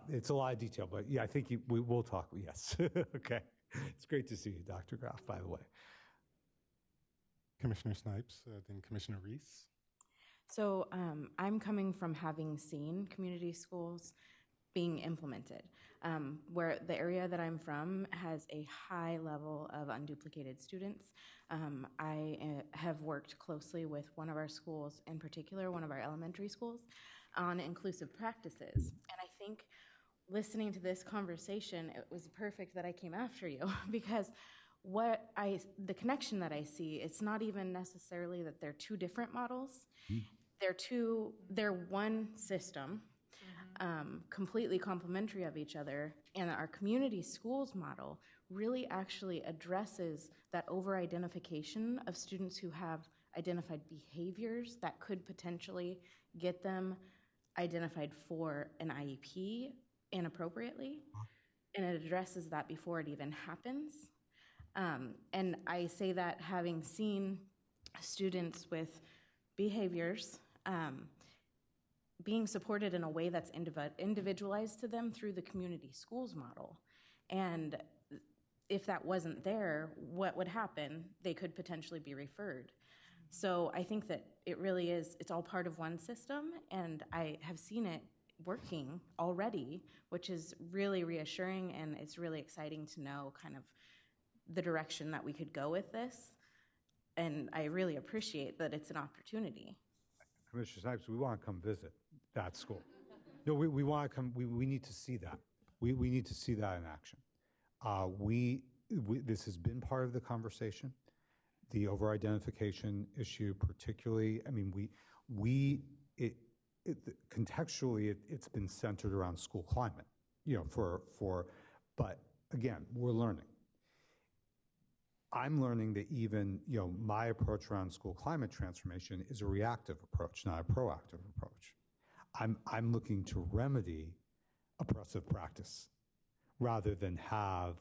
it's a lot of detail, but yeah, I think we'll talk. Yes. Okay. It's great to see you, Dr. Graff, by the way. Commissioner Snipes, then Commissioner Reese. So I'm coming from having seen community schools being implemented, where the area that I'm from has a high level of unduplicated students. I have worked closely with one of our schools, in particular, one of our elementary schools, on inclusive practices. And I think listening to this conversation, it was perfect that I came after you because the connection that I see, it's not even necessarily that they're two different models. They're one system, completely complementary of each other. And our community schools model really actually addresses that over-identification of students who have identified behaviors that could potentially get them identified for an IEP inappropriately. And it addresses that before it even happens. And I say that having seen students with behaviors being supported in a way that's individualized to them through the community schools model. And if that wasn't there, what would happen? They could potentially be referred. So I think that it really is, it's all part of one system, and I have seen it working already, which is really reassuring, and it's really exciting to know kind of the direction that we could go with this. And I really appreciate that it's an opportunity. Commissioner Snipes, we want to come visit that school. No, we want to come, we need to see that. We need to see that in action. This has been part of the conversation. The over-identification issue particularly, I mean, contextually, it's been centered around school climate, but again, we're learning. I'm learning that even, my approach around school climate transformation is a reactive approach, not a proactive approach. I'm looking to remedy oppressive practice rather than have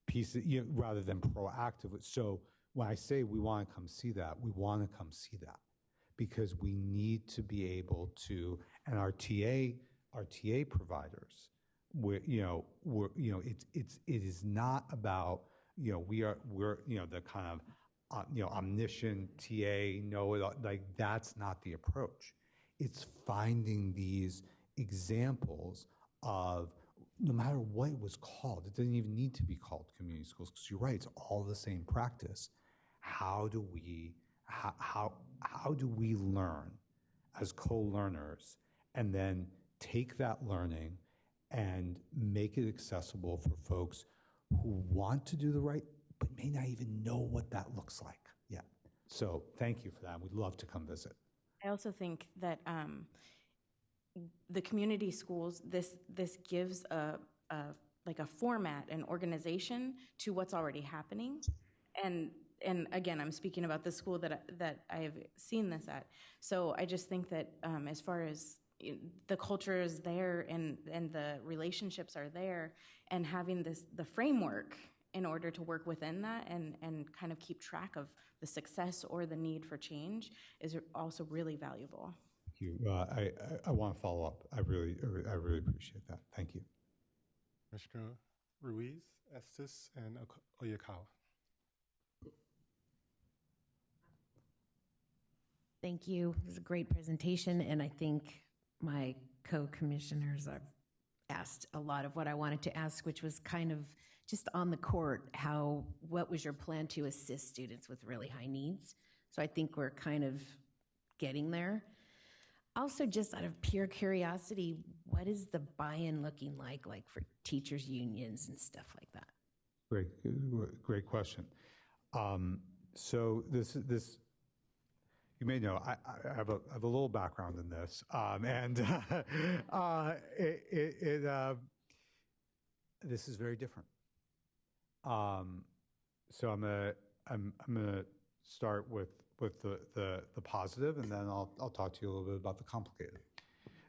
pieces, rather than proactively. So when I say we want to come see that, we want to come see that because we need to be able to, and our TA providers, it is not about, we're the kind of, omniscient TA, that's not the approach. It's finding these examples of, no matter what it was called, it doesn't even need to be called community schools, because you're right, it's all the same practice. How do we learn as co-learners and then take that learning and make it accessible for folks who want to do the right, but may not even know what that looks like yet. So thank you for that. We'd love to come visit. I also think that the community schools, this gives a format and organization to what's already happening. And again, I'm speaking about the school that I have seen this at. So I just think that as far as the culture is there and the relationships are there, and having the framework in order to work within that and kind of keep track of the success or the need for change is also really valuable. Thank you. I want to follow up. I really appreciate that. Thank you. Commissioner Ruiz, Estes, and Oyakawa. Thank you. It was a great presentation, and I think my co-commissioners have asked a lot of what I wanted to ask, which was kind of just on the court, what was your plan to assist students with really high needs? So I think we're kind of getting there. Also, just out of pure curiosity, what is the buy-in looking like for teachers' unions and stuff like that? Great question. So this you may know I have a little background in this, and this is very different. So I'm gonna start with the positive, and then I'll talk to you a little bit about the complicated.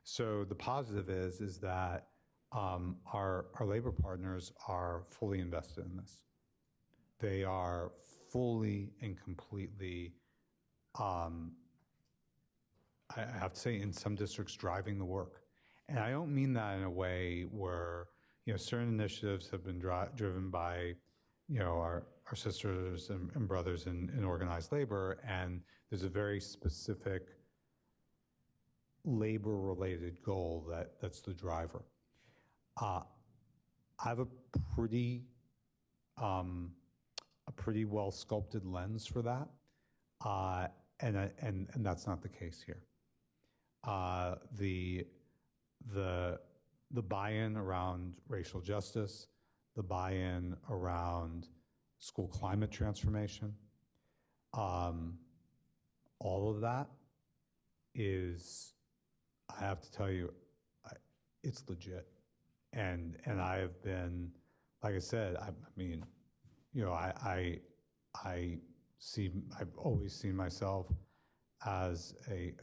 So the positive is that our labor partners are fully invested in this. They are fully and completely, I have to say, in some districts, driving the work. And I don't mean that in a way where, certain initiatives have been driven by, our sisters and brothers in organized labor, and there's a very specific labor-related goal that's the driver. I have a pretty well-sculpted lens for that, and that's not the case here. The buy-in around racial justice, the buy-in around school climate transformation, all of that is, I have to tell you, it's legit. And I have been, like I said, I've always seen myself as I've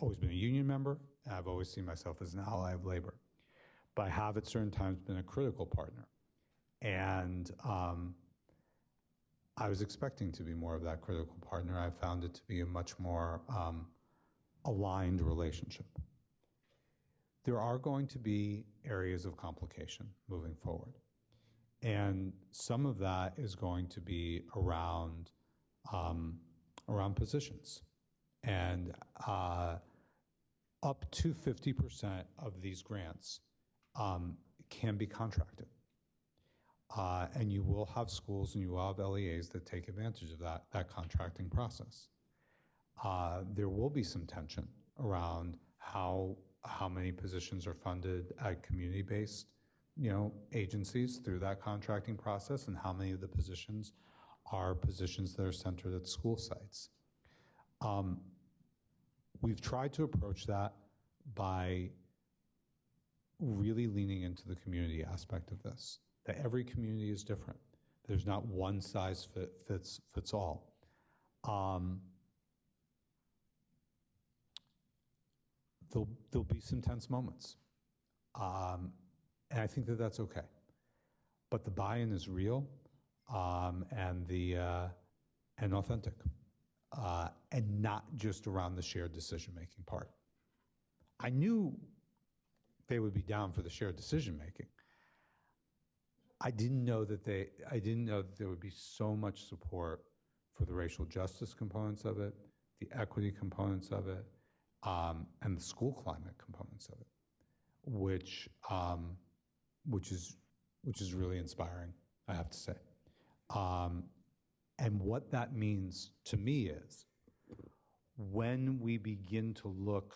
always been a union member, and I've always seen myself as an ally of labor. But I have at certain times been a critical partner. And I was expecting to be more of that critical partner. I found it to be a much more aligned relationship. There are going to be areas of complication moving forward. And some of that is going to be around positions. And up to 50% of these grants can be contracted. And you will have schools and you will have LEAs that take advantage of that contracting process. There will be some tension around how many positions are funded at community-based agencies through that contracting process, and how many of the positions are positions that are centered at school sites. We've tried to approach that by really leaning into the community aspect of this, that every community is different. There's not one size fits all. There'll be some tense moments. And I think that that's okay. But the buy-in is real and authentic, and not just around the shared decision-making part. I knew they would be down for the shared decision-making. I didn't know that there would be so much support for the racial justice components of it, the equity components of it, and the school climate components of it, which is really inspiring, I have to say. And what that means to me is when we begin to look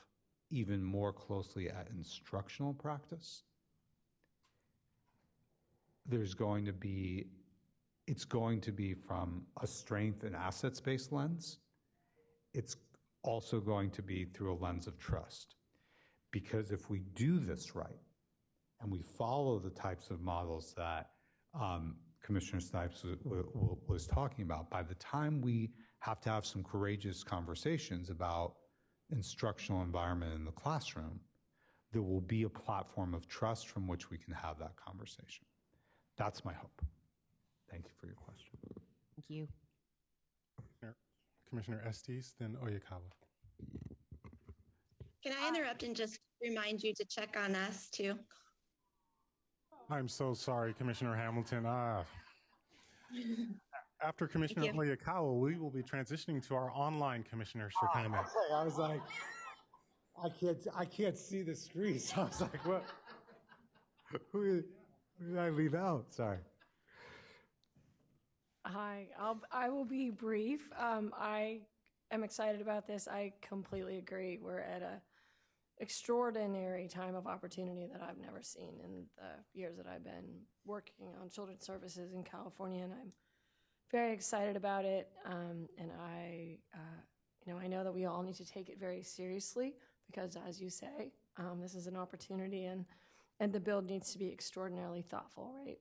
even more closely at instructional practice, it's going to be from a strength and assets-based lens. It's also going to be through a lens of trust. Because if we do this right, and we follow the types of models that Commissioner Snipes was talking about, by the time we have to have some courageous conversations about instructional environment in the classroom, there will be a platform of trust from which we can have that conversation. That's my hope. Thank you for your question. Thank you. Commissioner Estes, then Oyakawa. Can I interrupt and just remind you to check on us too? I'm so sorry, Commissioner Hamilton. After Commissioner Oyakawa, we will be transitioning to our online commissioners for comment. Okay, I was like, I can't see the screen, so I was like, what? Who did I leave out? Sorry. Hi, I will be brief. I am excited about this. I completely agree. We're at a extraordinary time of opportunity that I've never seen in the years that I've been working on children's services in California, and I'm very excited about it. And I know that we all need to take it very seriously because, as you say, this is an opportunity, and the bill needs to be extraordinarily thoughtful, right?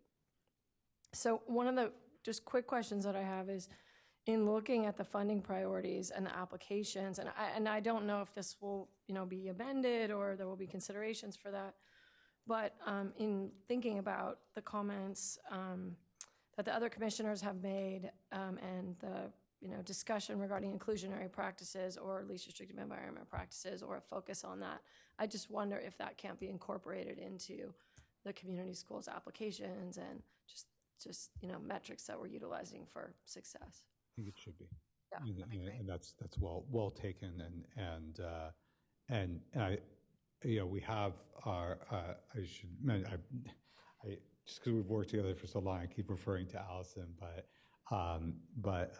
So one of the just quick questions that I have is, in looking at the funding priorities and the applications, and I don't know if this will be amended or there will be considerations for that, but in thinking about the comments that the other commissioners have made and the discussion regarding inclusionary practices or least restrictive environment practices or a focus on that, I just wonder if that can't be incorporated into the community schools applications and just metrics that we're utilizing for success. I think it should be. Yeah, and that's well taken, and I we have our I should mention I just because we've worked together for so long, I keep referring to Allison, but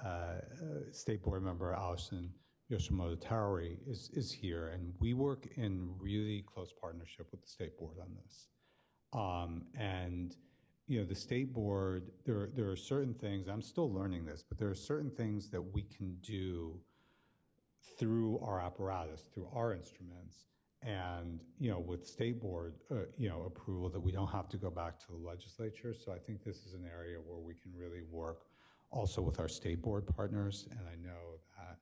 State Board Member Allison Yoshimoto Tauri is here, and we work in really close partnership with the State Board on this, and. The State Board, there are certain things, I'm still learning this, but there are certain things that we can do through our apparatus, through our instruments, and, with State Board, approval that we don't have to go back to the Legislature. So I think this is an area where we can really work also with our State Board partners. And I know that,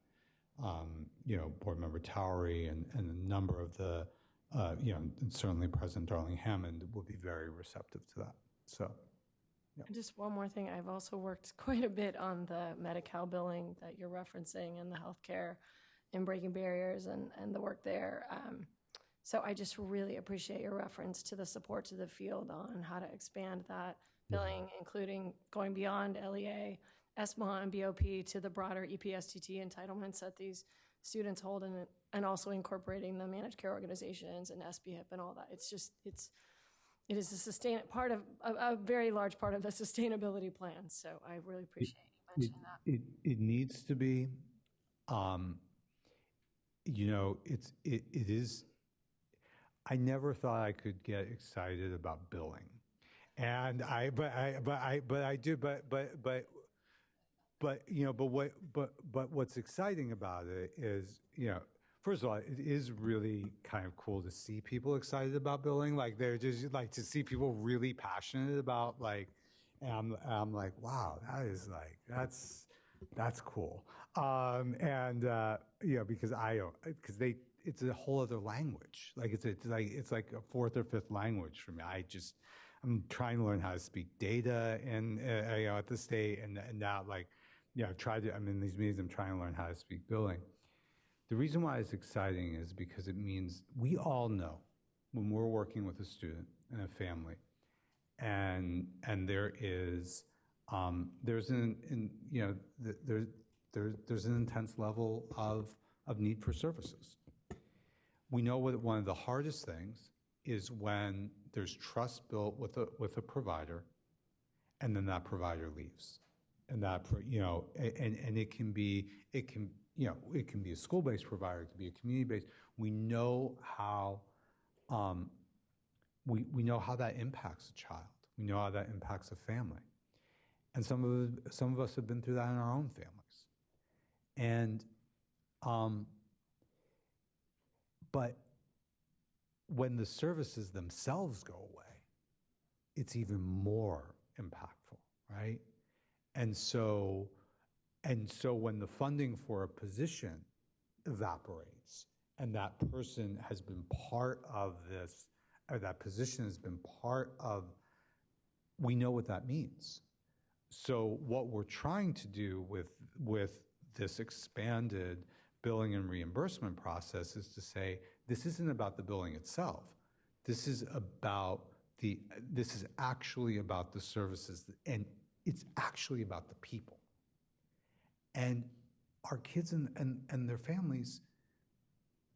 Board Member Towery and a number of the, and certainly President Darling Hammond will be very receptive to that. So, yeah. Just one more thing. I've also worked quite a bit on the Medi-Cal billing that you're referencing and the healthcare and breaking barriers and the work there. So I just really appreciate your reference to the support to the field on how to expand that billing, including going beyond LEA, ESMA, and BOP to the broader EPSTT entitlements that these students hold, and also incorporating the managed care organizations and SBHIP and all that. It is a very large part of the sustainability plan. So I really appreciate you mentioning that. It needs to be. It is. I never thought I could get excited about billing, and I do. But what's exciting about it is First of all, it is really kind of cool to see people excited about building. Like they're just like to see people really passionate about like, and I'm like, wow, that is like, that's cool. Because it's a whole other language. Like it's like a fourth or fifth language for me. I'm trying to learn how to speak data and at the state and now like, I've tried to, I'm in these meetings, I'm trying to learn how to speak billing. The reason why it's exciting is because it means we all know when we're working with a student and a family, and there is there's an intense level of need for services. We know what one of the hardest things is when there's trust built with a provider, and then that provider leaves, and that and it can be a school-based provider, it can be a community-based. We know how we know how that impacts a child. We know how that impacts a family, and some of us have been through that in our own families. And but when the services themselves go away, it's even more impactful, right? And so when the funding for a position evaporates and that person has been part of this, or that position has been part of, we know what that means. So what we're trying to do with this expanded billing and reimbursement process is to say, this isn't about the billing itself. This is actually about the services, and it's actually about the people. And our kids and their families,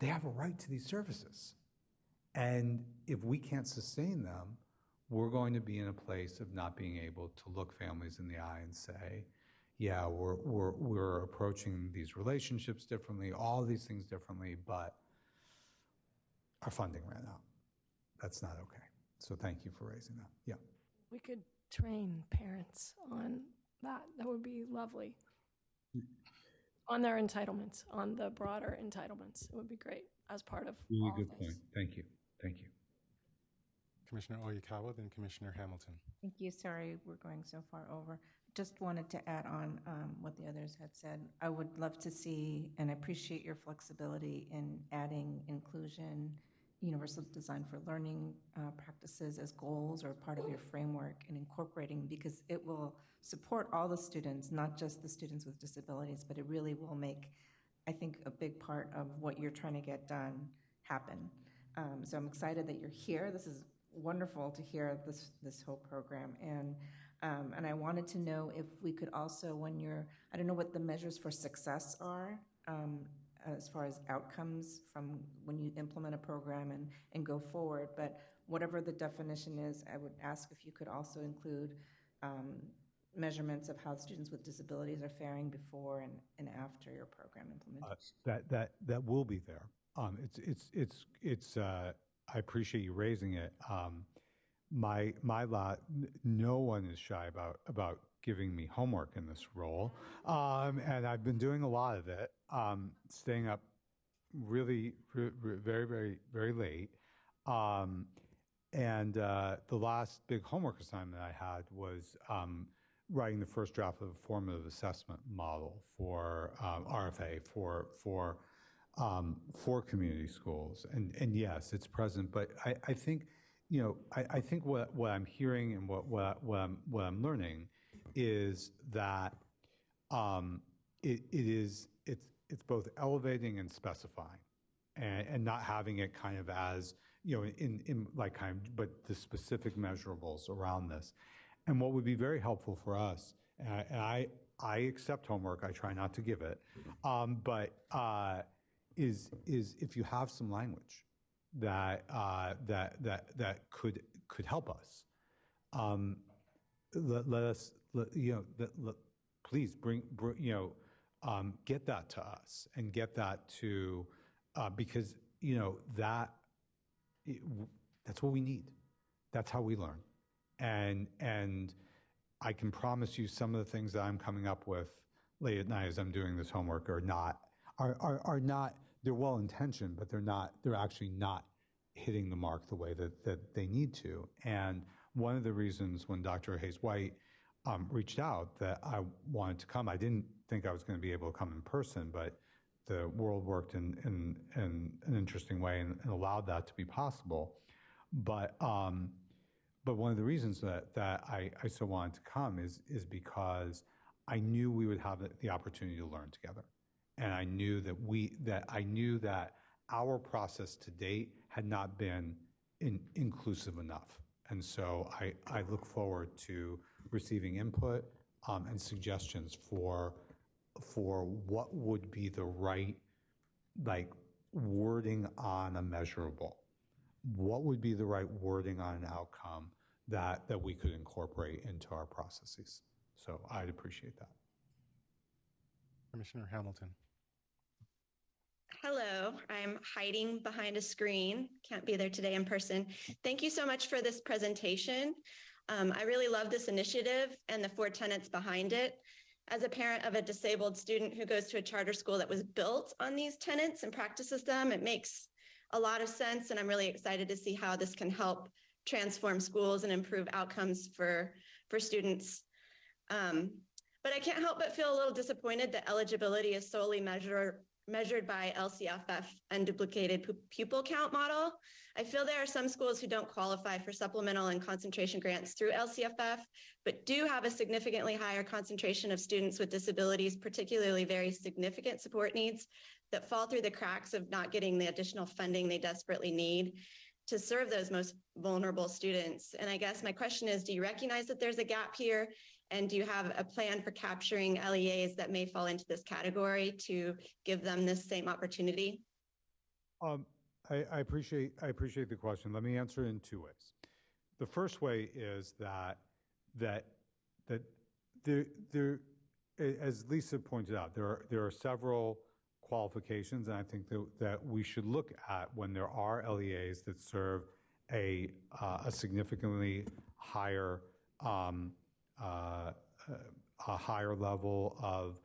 they have a right to these services. And if we can't sustain them, we're going to be in a place of not being able to look families in the eye and say, yeah, we're approaching these relationships differently, all these things differently, but our funding ran out. That's not okay. So thank you for raising that. Yeah. We could train parents on that. That would be lovely. On their entitlements, on the broader entitlements. It would be great as part of really all good of this. point. Thank you. Thank you. Commissioner Oyakawa, then Commissioner Hamilton. Thank you. Sorry, we're going so far over. Just wanted to add on what the others had said. I would love to see and appreciate your flexibility in adding inclusion, universal design for learning practices as goals or part of your framework, and incorporating, because it will support all the students, not just the students with disabilities, but it really will make, I think, a big part of what you're trying to get done happen. So I'm excited that you're here. This is wonderful to hear this whole program. And I wanted to know if we could also, I don't know what the measures for success are, as far as outcomes from when you implement a program and go forward, but whatever the definition is, I would ask if you could also include measurements of how students with disabilities are faring before and after your program implementation. That will be there. I appreciate you raising it. My lot, no one is shy about giving me homework in this role, and I've been doing a lot of it, staying up really very, very, very late. And the last big homework assignment I had was writing the first draft of a formative assessment model for RFA for community schools. And yes, it's present, but I think, I think what I'm hearing and what I'm learning is that it's both elevating and specifying, and not having it kind of as in like kind of, but the specific measurables around this. And what would be very helpful for us, and I accept homework, I try not to give it, but is if you have some language that could help us, please bring get that to us and get that to because that's what we need. That's how we learn. And I can promise you some of the things that I'm coming up with late at night as I'm doing this homework are not they're well-intentioned, but they're actually not hitting the mark the way that they need to. And one of the reasons when Dr. Hayes-White reached out that I wanted to come, I didn't think I was going to be able to come in person, but the world worked in an interesting way and allowed that to be possible. But one of the reasons that I so wanted to come is because I knew we would have the opportunity to learn together. And I knew that our process to date had not been inclusive enough. And so I look forward to receiving input and suggestions for what would be the right wording on a measurable. What would be the right wording on an outcome that we could incorporate into our processes? So I'd appreciate that. Commissioner Hamilton. Hello, I'm hiding behind a screen. Can't be there today in person. Thank you so much for this presentation. I really love this initiative and the 4 tenets behind it. As a parent of a disabled student who goes to a charter school that was built on these tenets and practices them, it makes a lot of sense, and I'm really excited to see how this can help transform schools and improve outcomes for students. But I can't help but feel a little disappointed that eligibility is solely measured by LCFF and duplicated pupil count model. I feel there are some schools who don't qualify for supplemental and concentration grants through LCFF, but do have a significantly higher concentration of students with disabilities, particularly very significant support needs that fall through the cracks of not getting the additional funding they desperately need to serve those most vulnerable students. And I guess my question is, do you recognize that there's a gap here? And do you have a plan for capturing LEAs that may fall into this category to give them this same opportunity? I appreciate the question. Let me answer it in 2 ways. The first way is that there, as Lisa pointed out, there are several qualifications, and I think that we should look at when there are LEAs that serve a significantly higher a higher level of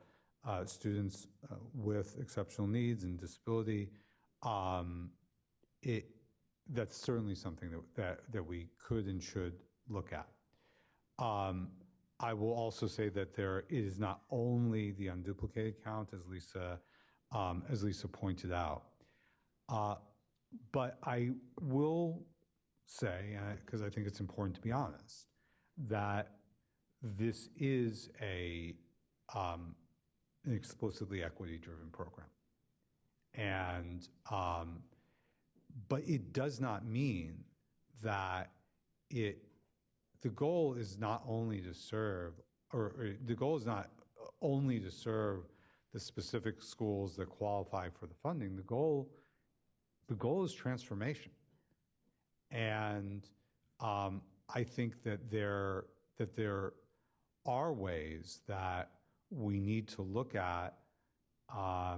students with exceptional needs and disability. That's certainly something that we could and should look at. I will also say that there is not only the unduplicated count, as Lisa pointed out, but I will say, because I think it's important to be honest, that this is an explicitly equity-driven program, and but it does not mean that the goal is not only to serve, or the goal is not only to serve the specific schools that qualify for the funding. The goal is transformation, and I think that there are ways that we need to look at. I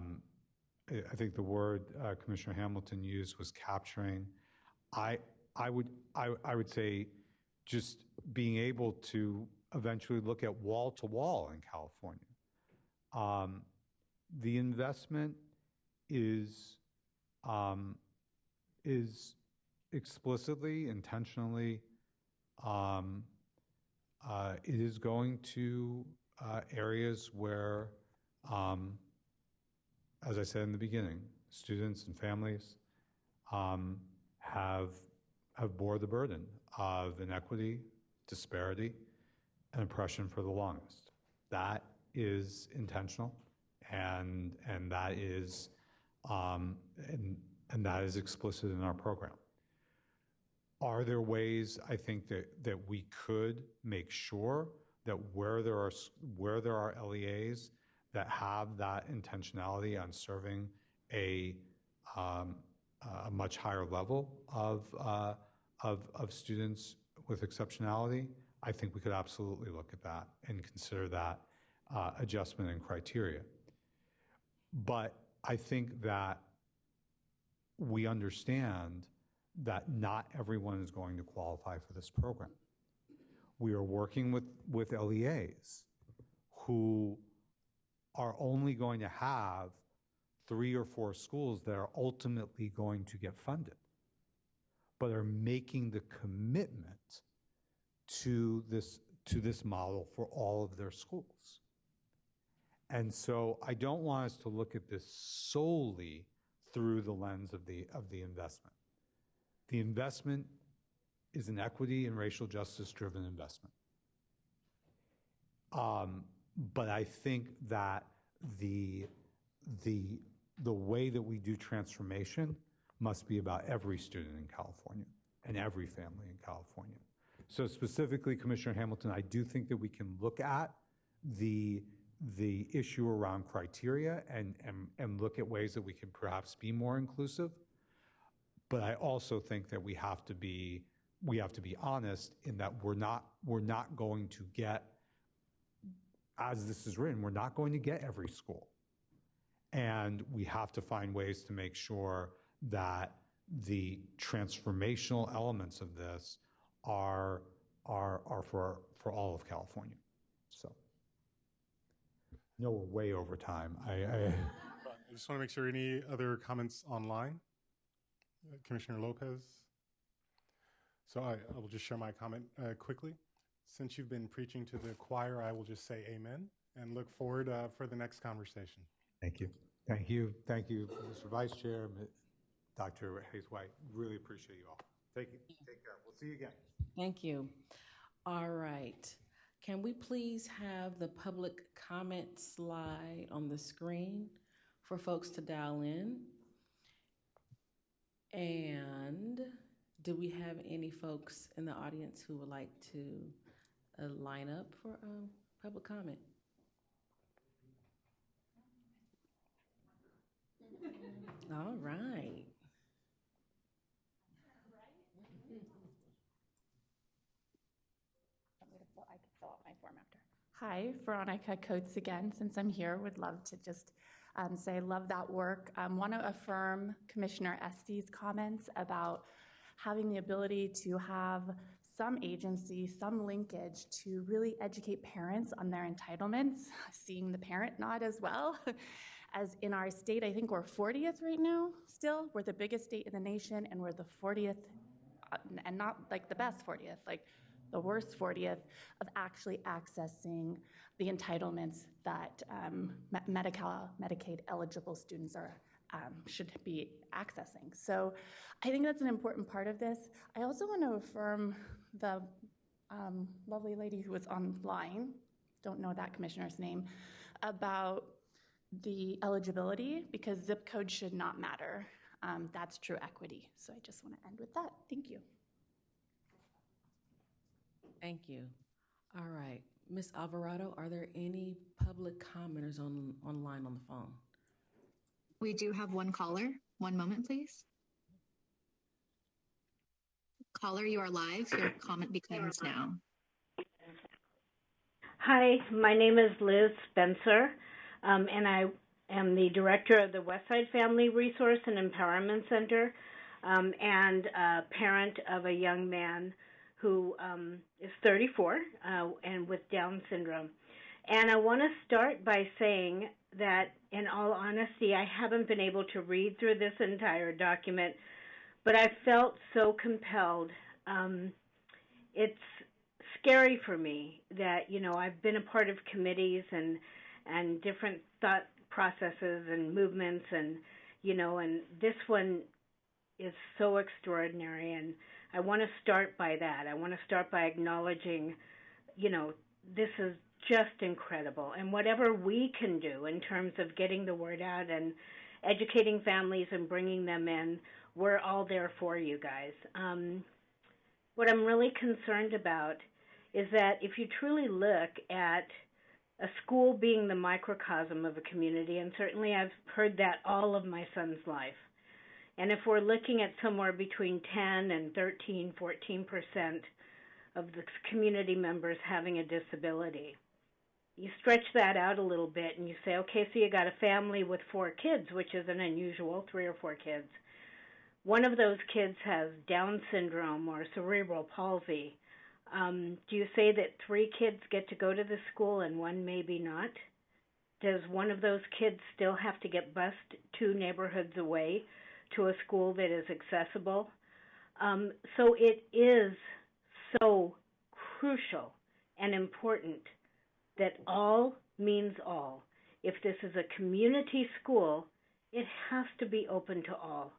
think the word Commissioner Hamilton used was capturing. I would say just being able to eventually look at wall to wall in California. The investment is explicitly, intentionally, it is going to areas where, as I said in the beginning, students and families have bore the burden of inequity, disparity, and oppression for the longest. That is intentional, and that is and that is explicit in our program. Are there ways, I think, that we could make sure that where there are LEAs that have that intentionality on serving a much higher level of students with exceptionality, I think we could absolutely look at that and consider that adjustment and criteria. But I think that we understand that not everyone is going to qualify for this program. We are working with LEAs who are only going to have 3 or 4 schools that are ultimately going to get funded, but are making the commitment to this model for all of their schools. And so I don't want us to look at this solely through the lens of the investment. The investment is an equity and racial justice driven investment. But I think that the way that we do transformation must be about every student in California and every family in California. So specifically, Commissioner Hamilton, I do think that we can look at the issue around criteria and look at ways that we can perhaps be more inclusive. But I also think that we have to be honest in that we're not going to get, as this is written, we're not going to get every school. And we have to find ways to make sure that the transformational elements of this are for all of California. So, no, we're way over time. I just want to make sure, any other comments online? Commissioner Lopez? So I will just share my comment quickly. Since you've been preaching to the choir, I will just say amen and look forward for the next conversation. Thank you. Thank you. Thank you, Mr. Vice Chair, Dr. Hayes-White. Really appreciate you all. Take care. We'll see you again. Thank you. All right. Can we please have the public comment slide on the screen for folks to dial in? And do we have any folks in the audience who would like to line up for public comment? All right. I can fill out my form after. Hi, Veronica Coates again. Since I'm here, would love to just say I love that work. Want to affirm Commissioner Estes' comments about having the ability to have some agency, some linkage to really educate parents on their entitlements, seeing the parent nod as well. As in our state, I think we're 40th right now still. We're the biggest state in the nation, and we're the 40th, and not like the best 40th, like the worst 40th of actually accessing the entitlements that Medicaid eligible students are should be accessing. So I think that's an important part of this. I also want to affirm the lovely lady who was online, don't know that commissioner's name, about the eligibility, because zip code should not matter. That's true equity. So I just want to end with that. Thank you. Thank you. All right. Ms. Alvarado, are there any public commenters online on the phone? We do have one caller. One moment, please. Caller, you are live. Your comment begins now. Hi, my name is Liz Spencer, and I am the director of the Westside Family Resource and Empowerment Center, and a parent of a young man who is 34 and with Down syndrome. And I want to start by saying that, in all honesty, I haven't been able to read through this entire document, but I felt so compelled. It's scary for me that, you know, I've been a part of committees and different thought processes and movements, and, you know, and this one is so extraordinary. And I want to start by that. I want to start by acknowledging, you know, this is just incredible. And whatever we can do in terms of getting the word out and educating families and bringing them in, we're all there for you guys. What I'm really concerned about is that if you truly look at a school being the microcosm of a community, and certainly I've heard that all of my son's life, and if we're looking at somewhere between 10 and 13, 14% of the community members having a disability, you stretch that out a little bit and you say, okay, so you got a family with 4 kids, which isn't unusual, 3 or 4 kids. One of those kids has Down syndrome or cerebral palsy. Do you say that 3 kids get to go to the school and 1 maybe not? Does one of those kids still have to get bused 2 neighborhoods away to a school that is accessible? So it is so crucial and important that all means all. If this is a community school, it has to be open to all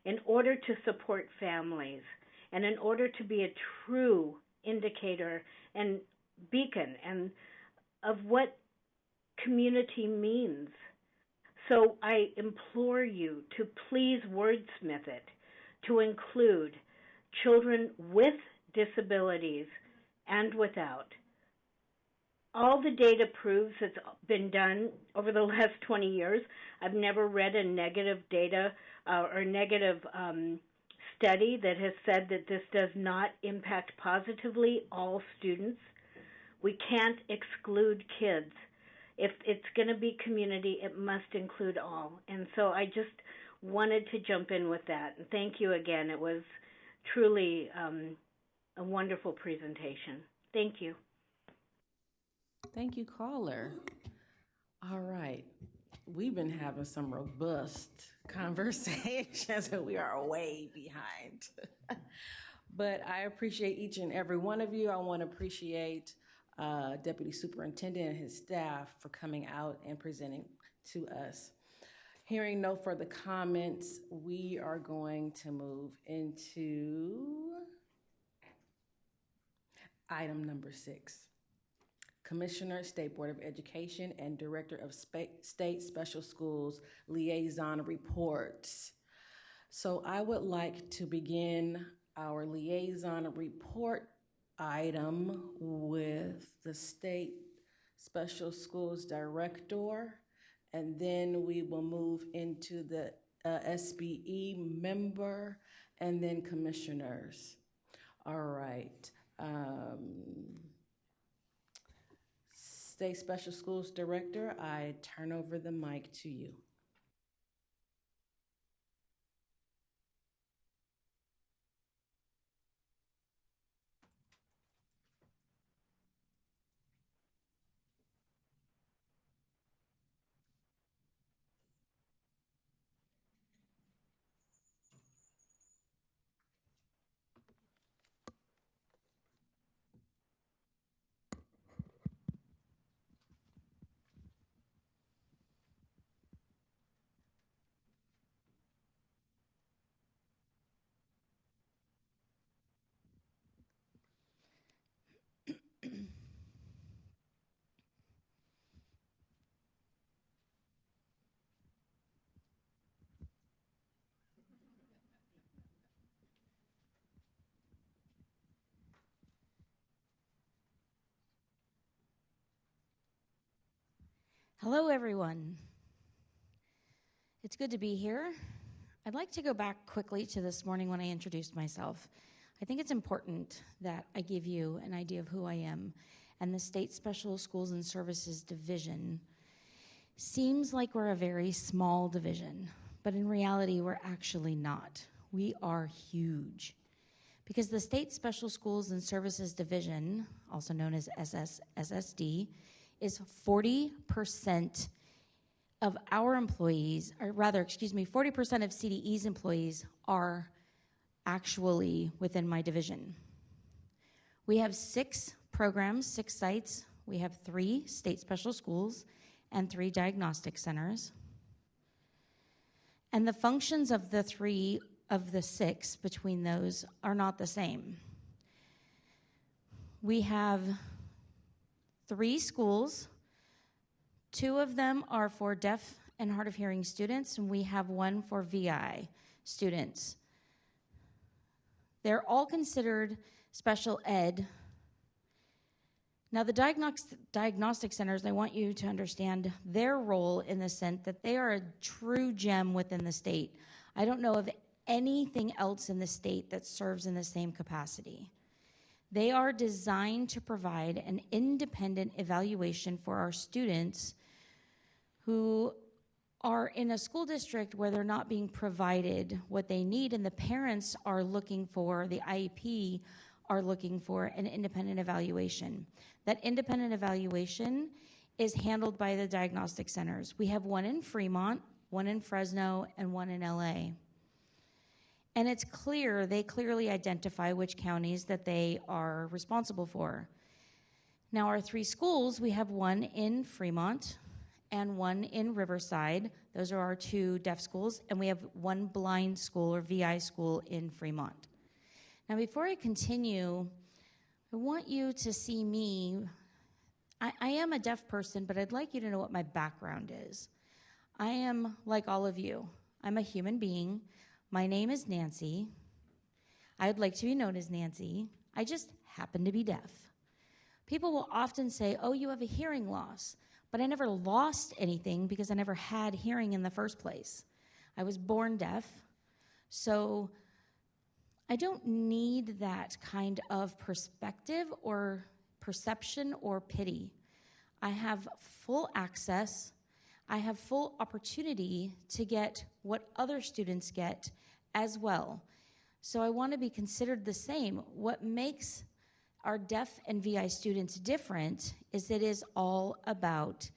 in order to support families and in order to be a true indicator and beacon and of what community means. So I implore you to please wordsmith it to include children with disabilities and without. All the data proves it's been done over the last 20 years. I've never read a negative data or negative study that has said that this does not impact positively all students. We can't exclude kids. If it's going to be community, it must include all. And so I just wanted to jump in with that. And thank you again. It was truly a wonderful presentation. Thank you. Thank you, caller. All right. We've been having some robust conversations and we are way behind. But I appreciate each and every one of you. I want to appreciate Deputy Superintendent and his staff for coming out and presenting to us. Hearing no further comments, we are going to move into item number 6. Commissioner, State Board of Education, and Director of State Special Schools Liaison Reports. So I would like to begin our liaison report item with the State Special Schools Director, and then we will move into the SBE member, and then commissioners. All right. State Special Schools Director, I turn over the mic to you. Hello, everyone. It's good to be here. I'd like to go back quickly to this morning when I introduced myself. I think it's important that I give you an idea of who I am. And the State Special Schools and Services Division seems like we're a very small division, but in reality, we're actually not. We are huge. Because the State Special Schools and Services Division, also known as SSD, is 40% of our employees, or rather, 40% of CDE's employees are actually within my division. We have 6 programs, 6 sites. We have 3 state special schools and 3 diagnostic centers. And the functions of the 3 of the 6 between those are not the same. We have 3 schools. 2 of them are for deaf and hard of hearing students, and we have 1 for VI students. They're all considered special ed. Now, the diagnostic centers, I want you to understand their role in the sense that they are a true gem within the state. I don't know of anything else in the state that serves in the same capacity. They are designed to provide an independent evaluation for our students who are in a school district where they're not being provided what they need, and the parents are looking for, the IEP are looking for an independent evaluation. That independent evaluation is handled by the diagnostic centers. We have one in Fremont, one in Fresno, and one in LA. And it's clear, they clearly identify which counties that they are responsible for. Now, our 3 schools, we have one in Fremont and one in Riverside. Those are our 2 deaf schools, and we have one blind school or VI school in Fremont. Now, before I continue, I want you to see me. I am a deaf person, but I'd like you to know what my background is. I am like all of you. I'm a human being. My name is Nancy. I'd like to be known as Nancy. I just happen to be deaf. People will often say, oh, you have a hearing loss, but I never lost anything because I never had hearing in the first place. I was born deaf, so I don't need that kind of perspective or perception or pity. I have full access. I have full opportunity to get what other students get as well. So I want to be considered the same. What makes our deaf and VI students different is it is all about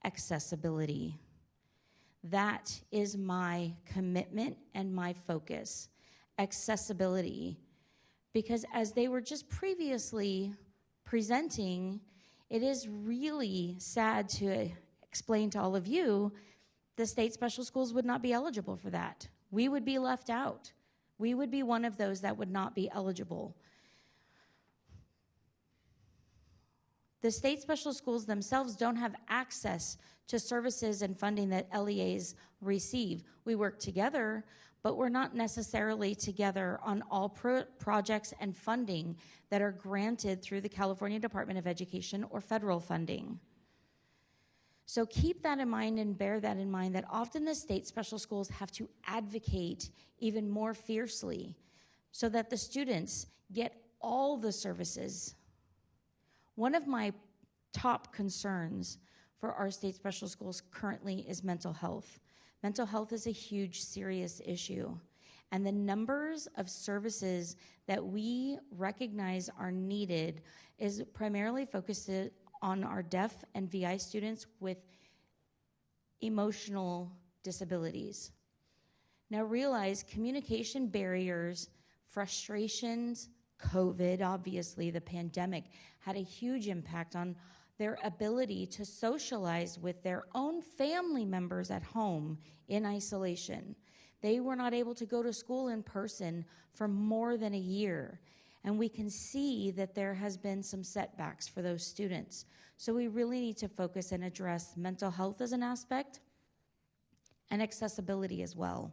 accessibility. That is my commitment and my focus, accessibility. Because as they were just previously presenting, it is really sad to explain to all of you, the state special schools would not be eligible for that. We would be left out. We would be one of those that would not be eligible. The state special schools themselves don't have access to services and funding that LEAs receive. We work together, but we're not necessarily together on all projects and funding that are granted through the California Department of Education or federal funding. So keep that in mind and bear that in mind that often the state special schools have to advocate even more fiercely so that the students get all the services. One of my top concerns for our state special schools currently is mental health. Mental health is a huge, serious issue. And the numbers of services that we recognize are needed is primarily focused on our deaf and VI students with emotional disabilities. Now realize communication barriers, frustrations, COVID, obviously, the pandemic, had a huge impact on their ability to socialize with their own family members at home in isolation. They were not able to go to school in person for more than a year. And we can see that there has been some setbacks for those students. So we really need to focus and address mental health as an aspect and accessibility as well.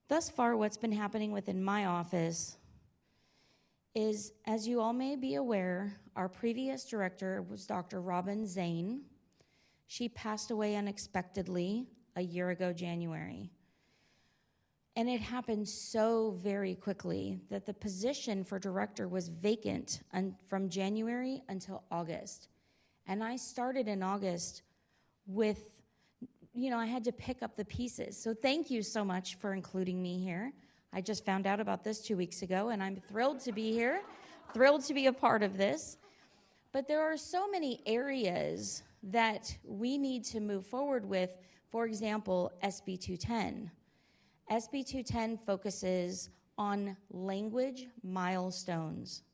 Thus far, what's been happening within my office is, as you all may be aware, our previous director was Dr. Robin Zane. She passed away unexpectedly a year ago, January. And it happened so very quickly that the position for director was vacant from January until August. And I started in August with, I had to pick up the pieces. So thank you so much for including me here. I just found out about this 2 weeks ago, and I'm thrilled to be here, thrilled to be a part of this. But there are so many areas that we need to move forward with. For example, SB 210. SB 210 focuses on language milestones.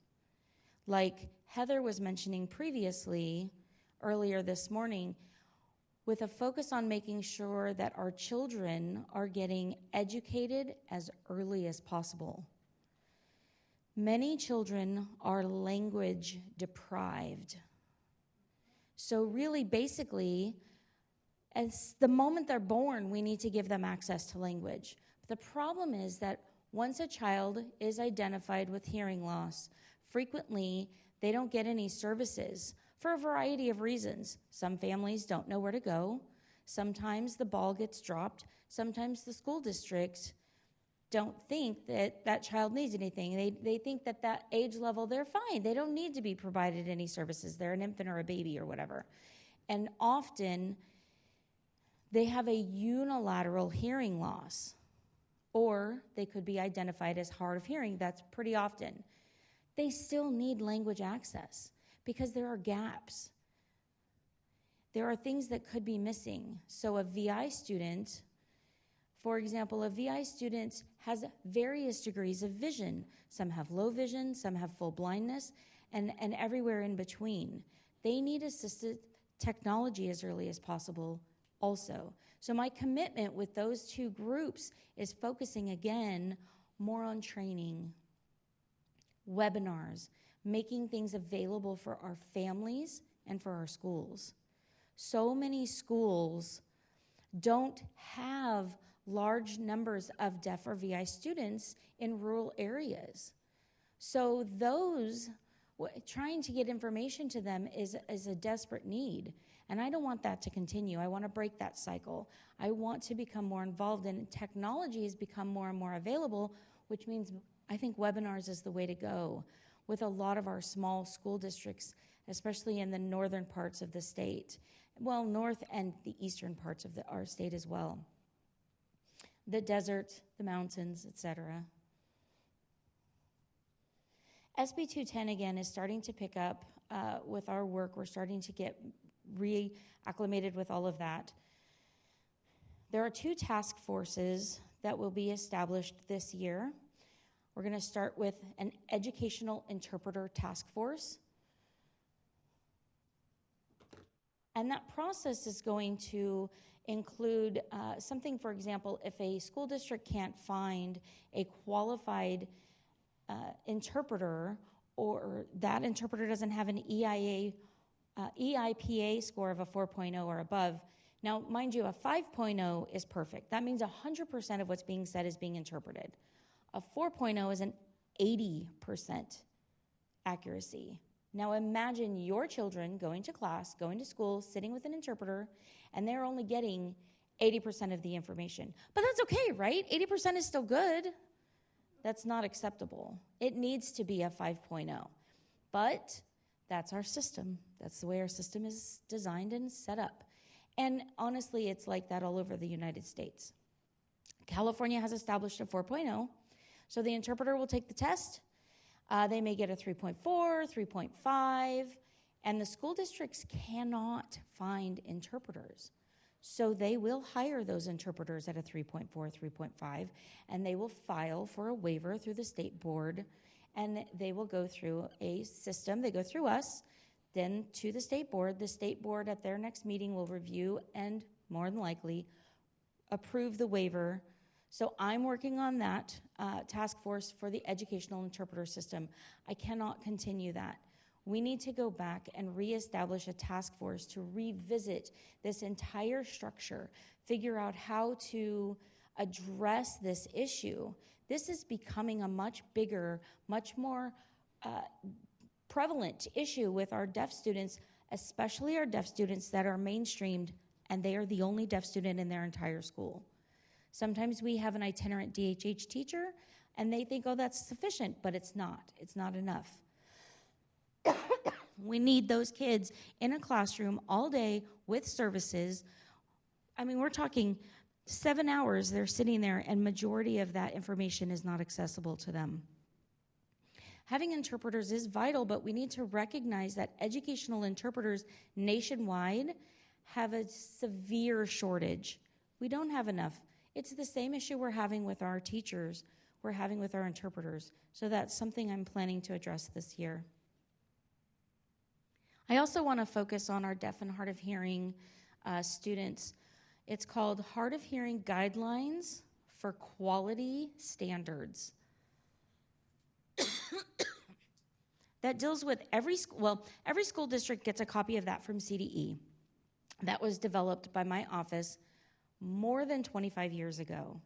Like Heather was mentioning previously, earlier this morning, with a focus on making sure that our children are getting educated as early as possible. Many children are language deprived. So really, basically, as the moment they're born, we need to give them access to language. But the problem is that once a child is identified with hearing loss, frequently they don't get any services for a variety of reasons. Some families don't know where to go. Sometimes the ball gets dropped. Sometimes the school district don't think that that child needs anything. They think that that age level, they're fine. They don't need to be provided any services. They're an infant or a baby or whatever. And often they have a unilateral hearing loss, or they could be identified as hard of hearing. That's pretty often. They still need language access because there are gaps. There are things that could be missing. So a VI student, for example, a VI student has various degrees of vision. Some have low vision, some have full blindness, and everywhere in between. They need assisted technology as early as possible also. So my commitment with those two groups is focusing again more on training, webinars, making things available for our families and for our schools. So many schools don't have large numbers of deaf or VI students in rural areas. So trying to get information to them is a desperate need. And I don't want that to continue. I want to break that cycle. I want to become more involved, and technology has become more and more available, which means I think webinars is the way to go with a lot of our small school districts, especially in the northern parts of the state. Well, north and the eastern parts of our state as well. The desert, the mountains, etc. SB 210, again, is starting to pick up with our work. We're starting to get reacclimated with all of that. There are 2 task forces that will be established this year. We're going to start with an educational interpreter task force. And that process is going to include something, for example, if a school district can't find a qualified interpreter, or that interpreter doesn't have an EIPA score of a 4.0 or above. Now, mind you, a 5.0 is perfect. That means 100% of what's being said is being interpreted. A 4.0 is an 80% accuracy. Now imagine your children going to class, going to school, sitting with an interpreter, and they're only getting 80% of the information. But that's okay, right? 80% is still good. That's not acceptable. It needs to be a 5.0. But that's our system. That's the way our system is designed and set up. And honestly, it's like that all over the United States. California has established a 4.0, so the interpreter will take the test. They may get a 3.4, 3.5, and the school districts cannot find interpreters. So they will hire those interpreters at a 3.4, 3.5, and they will file for a waiver through the state board, and they will go through a system. They go through us, then to the state board. The state board at their next meeting will review and, more than likely, approve the waiver. So I'm working on that task force for the educational interpreter system. I cannot continue that. We need to go back and reestablish a task force to revisit this entire structure, figure out how to address this issue. This is becoming a much bigger, much more prevalent issue with our deaf students, especially our deaf students that are mainstreamed, and they are the only deaf student in their entire school. Sometimes we have an itinerant DHH teacher, and they think, oh, that's sufficient, but it's not. It's not enough. We need those kids in a classroom all day with services. I mean, we're talking 7 hours they're sitting there, and majority of that information is not accessible to them. Having interpreters is vital, but we need to recognize that educational interpreters nationwide have a severe shortage. We don't have enough. It's the same issue we're having with our teachers, we're having with our interpreters. So that's something I'm planning to address this year. I also want to focus on our deaf and hard of hearing students. It's called Hard of Hearing Guidelines for Quality Standards. That deals with every school district gets a copy of that from CDE. That was developed by my office more than 25 years ago.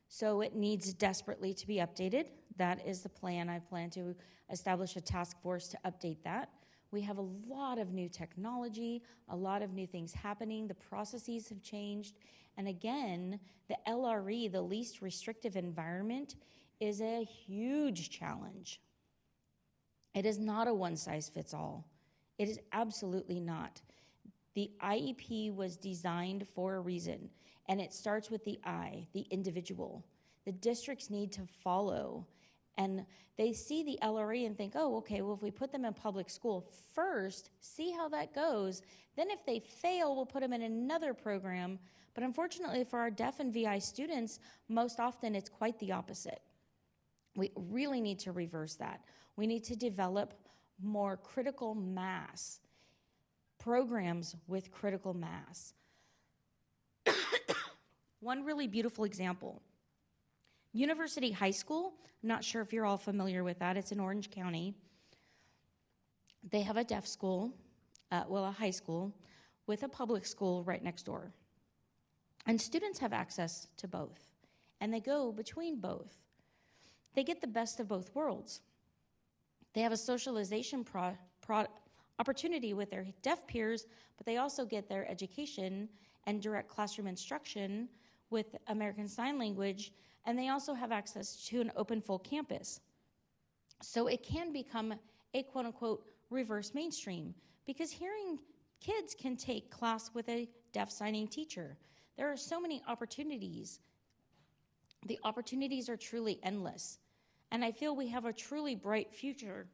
So it needs desperately to be updated. That is the plan. I plan to establish a task force to update that. We have a lot of new technology, a lot of new things happening. The processes have changed. And again, the LRE, the least restrictive environment, is a huge challenge. It is not a one-size-fits-all. It is absolutely not. The IEP was designed for a reason, and it starts with the I, the individual. The districts need to follow, and they see the LRE and think, oh, okay, well, if we put them in public school first, see how that goes, then if they fail, we'll put them in another program. But unfortunately for our deaf and VI students, most often it's quite the opposite. We really need to reverse that. We need to develop more critical mass programs with critical mass. One really beautiful example, University High School. I'm not sure if you're all familiar with that. It's in Orange County. They have a deaf school, a high school, with a public school right next door. And students have access to both, and they go between both. They get the best of both worlds. They have a socialization opportunity with their deaf peers, but they also get their education and direct classroom instruction with American Sign Language, and they also have access to an open full campus. So it can become a quote-unquote reverse mainstream, because hearing kids can take class with a deaf signing teacher. There are so many opportunities. The opportunities are truly endless. And I feel we have a truly bright future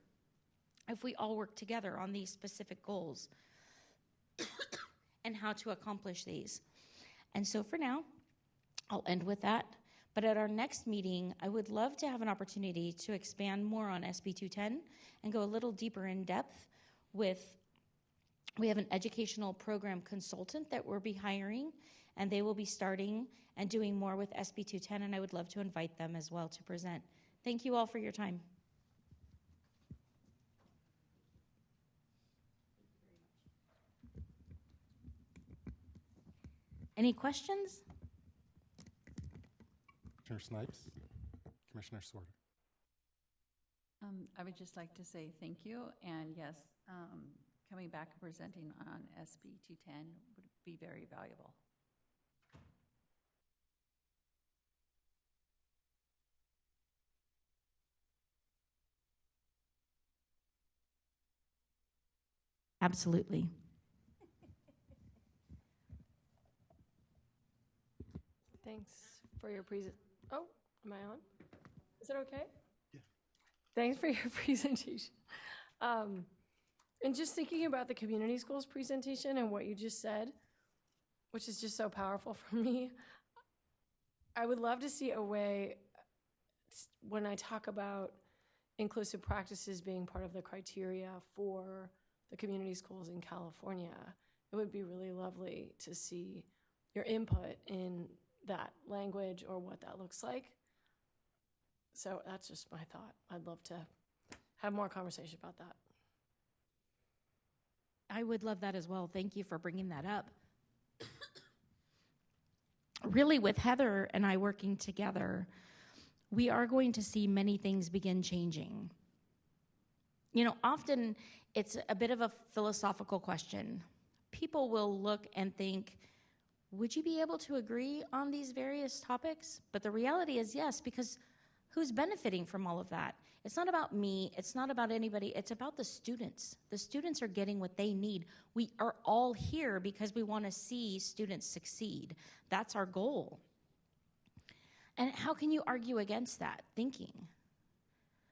if we all work together on these specific goals and how to accomplish these. And so for now, I'll end with that. But at our next meeting, I would love to have an opportunity to expand more on SB 210 and go a little deeper in depth with, we have an educational program consultant that we'll be hiring, and they will be starting and doing more with SB 210, and I would love to invite them as well to present. Thank you all for your time. Any questions? Commissioner Snipes, Commissioner Sorter. I would just like to say thank you, and yes, coming back and presenting on SB 210 would be very valuable. Absolutely. Thanks for your Oh, am I on? Is it okay? Yeah. Thanks for your presentation. And just thinking about the community schools presentation and what you just said, which is just so powerful for me, I would love to see a way, when I talk about inclusive practices being part of the criteria for the community schools in California, it would be really lovely to see your input in that language or what that looks like. So that's just my thought. I'd love to have more conversation about that. I would love that as well. Thank you for bringing that up. Really, with Heather and I working together, we are going to see many things begin changing. You know, often it's a bit of a philosophical question. People will look and think, would you be able to agree on these various topics? But the reality is yes, because who's benefiting from all of that? It's not about me, it's not about anybody, it's about the students. The students are getting what they need. We are all here because we want to see students succeed. That's our goal. And how can you argue against that thinking?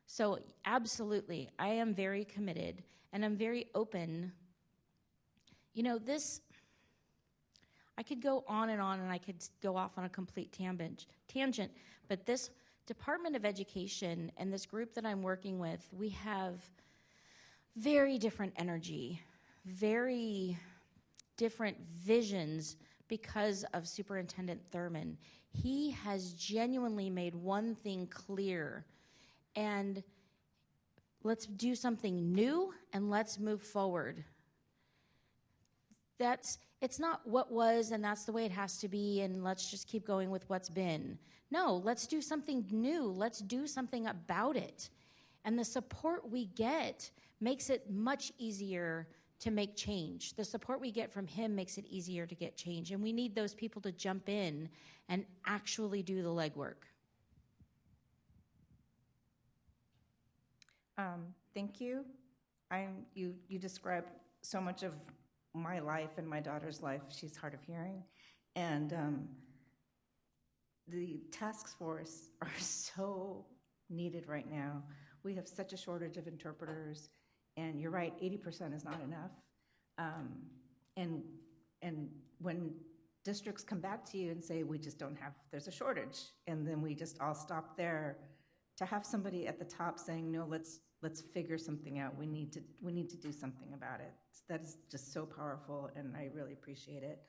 So absolutely, I am very committed and I'm very open. You know, I could go on and I could go off on a complete tangent, but this Department of Education and this group that I'm working with, we have very different energy, very different visions because of Superintendent Thurman. He has genuinely made one thing clear, and let's do something new and let's move forward. It's not what was and that's the way it has to be and let's just keep going with what's been. No, let's do something new. Let's do something about it. And the support we get makes it much easier to make change. The support we get from him makes it easier to get change. And we need those people to jump in and actually do the legwork. Thank you. You described so much of my life and my daughter's life. She's hard of hearing. And the task force are so needed right now. We have such a shortage of interpreters, and you're right, 80% is not enough. And when districts come back to you and say, we just don't have, there's a shortage, and then we just all stop there, to have somebody at the top saying, no, let's figure something out. We need to do something about it. That is just so powerful, and I really appreciate it.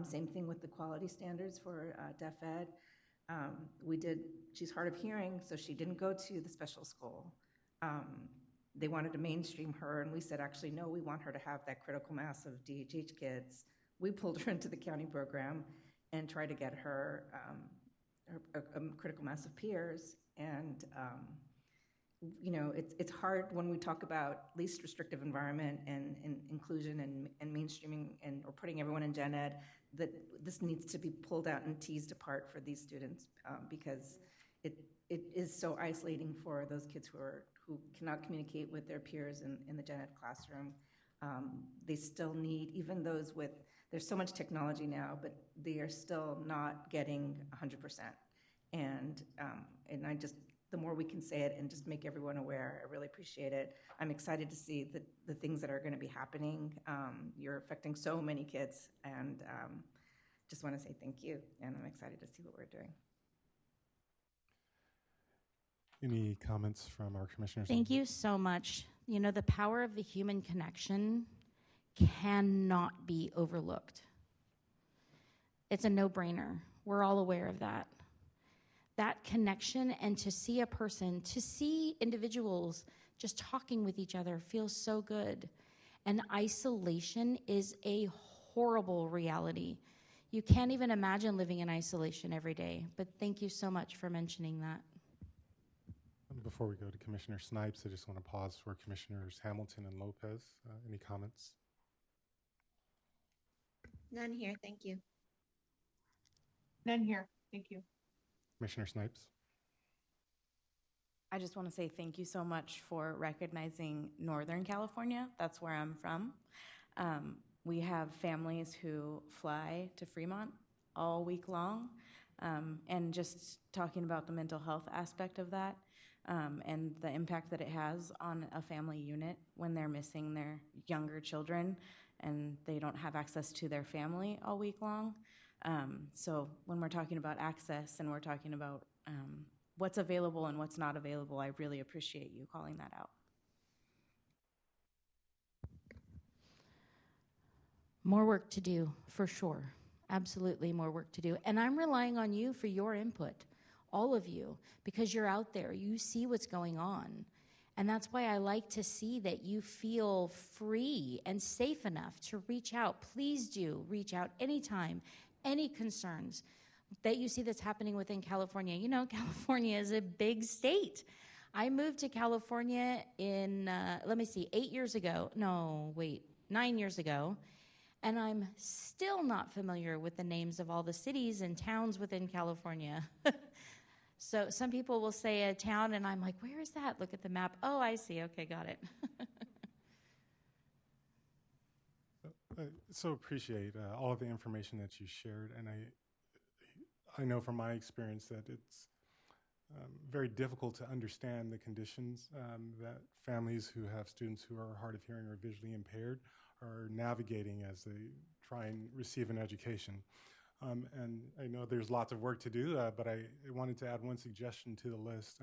Same thing with the quality standards for deaf ed. She's hard of hearing, so she didn't go to the special school. They wanted to mainstream her, and we said, actually, no, we want her to have that critical mass of DHH kids. We pulled her into the county program and tried to get her a critical mass of peers. And, it's hard when we talk about least restrictive environment and inclusion and mainstreaming or putting everyone in gen ed, that this needs to be pulled out and teased apart for these students because it is so isolating for those kids who cannot communicate with their peers in the gen ed classroom. They still need, even those with, there's so much technology now, but they are still not getting 100%. And I just, the more we can say it and just make everyone aware, I really appreciate it. I'm excited to see the things that are going to be happening. You're affecting so many kids, and just want to say thank you, and I'm excited to see what we're doing. Any comments from our commissioners? Thank you so much. The power of the human connection cannot be overlooked. It's a no-brainer. We're all aware of that. That connection, and to see a person, to see individuals just talking with each other feels so good. And isolation is a horrible reality. You can't even imagine living in isolation every day. But thank you so much for mentioning that. Before we go to Commissioner Snipes, I just want to pause for Commissioners Hamilton and Lopez. Any comments? None here, thank you. None here, thank you. Commissioner Snipes. I just want to say thank you so much for recognizing Northern California. That's where I'm from. We have families who fly to Fremont all week long, and just talking about the mental health aspect of that and the impact that it has on a family unit when they're missing their younger children and they don't have access to their family all week long. So when we're talking about access and we're talking about what's available and what's not available, I really appreciate you calling that out. More work to do, for sure. Absolutely more work to do. And I'm relying on you for your input, all of you, because you're out there. You see what's going on. And that's why I like to see that you feel free and safe enough to reach out. Please do reach out anytime. Any concerns that you see that's happening within California. California is a big state. I moved to California in, 8 years ago. 9 years ago. And I'm still not familiar with the names of all the cities and towns within California. So some people will say a town, and I'm like, where is that? Look at the map. Oh, I see. Okay, got it. I so appreciate all of the information that you shared, and I know from my experience that it's very difficult to understand the conditions that families who have students who are hard of hearing or visually impaired are navigating as they try and receive an education. And I know there's lots of work to do, but I wanted to add one suggestion to the list.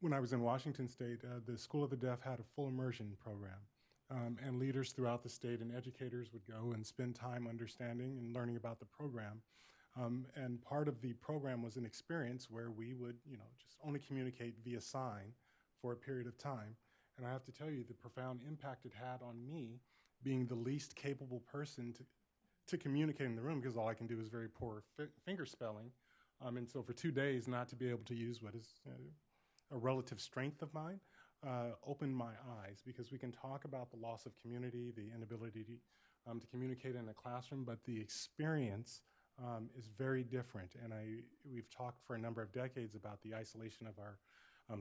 When I was in Washington State, the School of the Deaf had a full immersion program. And leaders throughout the state and educators would go and spend time understanding and learning about the program. And part of the program was an experience where we would, just only communicate via sign for a period of time. And I have to tell you the profound impact it had on me, being the least capable person to communicate in the room, because all I can do is very poor finger spelling. And so for 2 days, not to be able to use what is a relative strength of mine, opened my eyes, because we can talk about the loss of community, the inability to communicate in a classroom, but the experience is very different. And we've talked for a number of decades about the isolation of our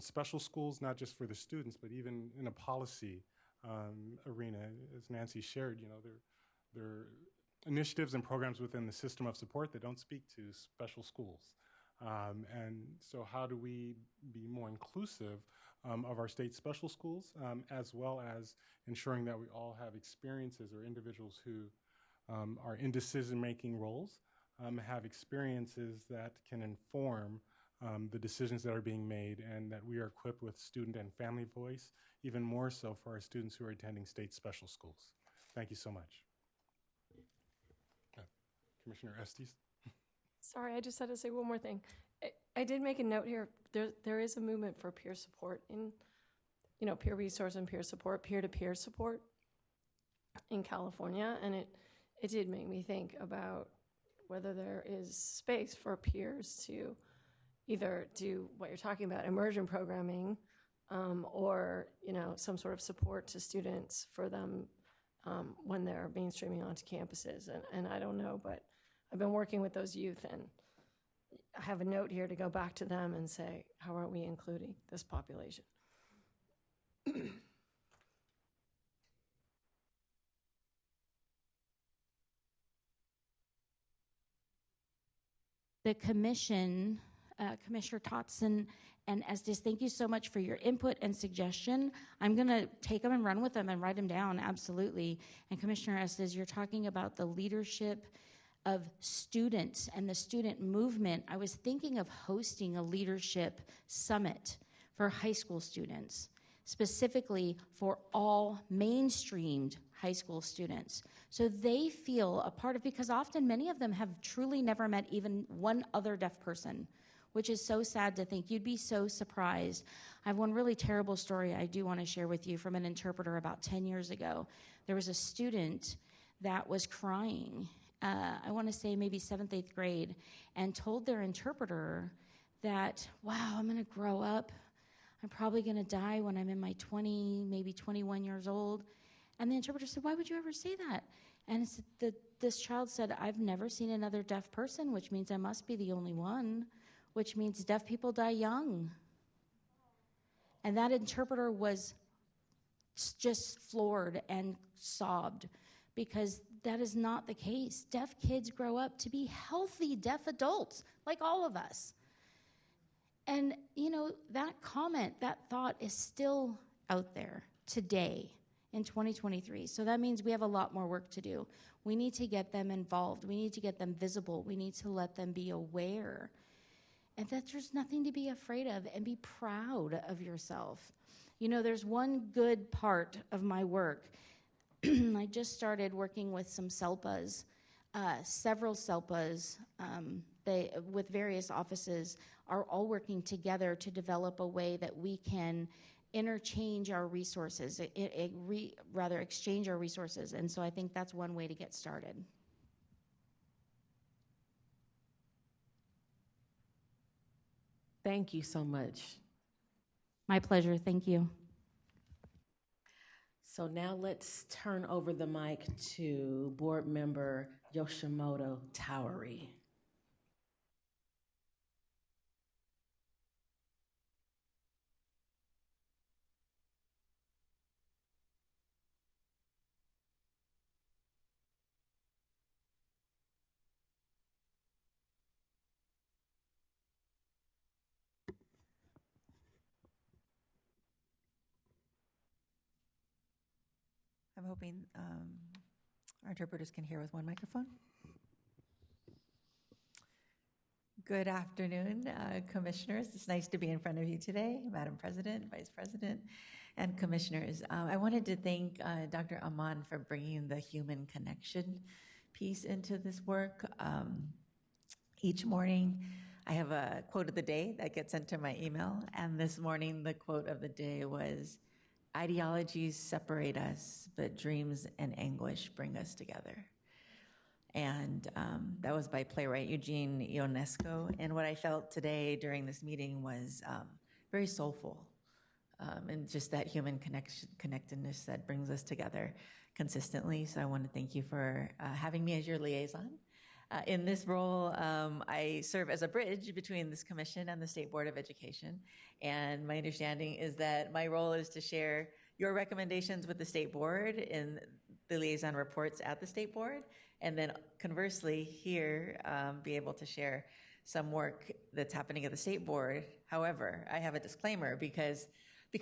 special schools, not just for the students, but even in a policy arena. As Nancy shared, there are initiatives and programs within the system of support that don't speak to special schools. And so how do we be more inclusive of our state special schools, as well as ensuring that we all have experiences, or individuals who are in decision-making roles have experiences that can inform the decisions that are being made, and that we are equipped with student and family voice, even more so for our students who are attending state special schools. Thank you so much. Commissioner Estes? Sorry, I just had to say one more thing. I did make a note here. There is a movement for peer support in, peer resource and peer support, peer-to-peer support in California, and it did make me think about whether there is space for peers to either do what you're talking about, immersion programming, or some sort of support to students for them when they're mainstreaming onto campuses. And I don't know, but I've been working with those youth, and I have a note here to go back to them and say, how are we including this population? The commission, Commissioner Totson and Estes, thank you so much for your input and suggestion. I'm going to take them and run with them and write them down, absolutely. And Commissioner Estes, you're talking about the leadership of students and the student movement. I was thinking of hosting a leadership summit for high school students, specifically for all mainstreamed high school students. So they feel a part of, because often many of them have truly never met even one other deaf person, which is so sad to think. You'd be so surprised. I have one really terrible story I do want to share with you from an interpreter about 10 years ago. There was a student that was crying, I want to say maybe 7th, 8th grade, and told their interpreter that, wow, I'm going to grow up. I'm probably going to die when I'm in my 20, maybe 21 years old. And the interpreter said, why would you ever say that? And this child said, I've never seen another deaf person, which means I must be the only one, which means deaf people die young. And that interpreter was just floored and sobbed, because that is not the case. Deaf kids grow up to be healthy deaf adults, like all of us. And, that comment, that thought is still out there today in 2023. So that means we have a lot more work to do. We need to get them involved. We need to get them visible. We need to let them be aware. And that there's nothing to be afraid of, and be proud of yourself. There's one good part of my work. I just started working with some SELPAs, several SELPAs, with various offices, are all working together to develop a way that we can interchange our resources, rather exchange our resources. And so I think that's one way to get started. Thank you so much. My pleasure. Thank you. So now let's turn over the mic to Board Member Yoshimoto Towery. I'm hoping our interpreters can hear with one microphone. Good afternoon, commissioners. It's nice to be in front of you today, Madam President, Vice President, and commissioners. I wanted to thank Dr. Aman for bringing the human connection piece into this work. Each morning, I have a quote of the day that gets sent to my email, and this morning the quote of the day was, "Ideologies separate us, but dreams and anguish bring us together." And that was by playwright Eugene Ionesco. And what I felt today during this meeting was very soulful, and just that human connectedness that brings us together consistently. So I want to thank you for having me as your liaison. In this role, I serve as a bridge between this commission and the State Board of Education. And my understanding is that my role is to share your recommendations with the state board in the liaison reports at the state board, and then conversely here, be able to share some work that's happening at the state board. However, I have a disclaimer because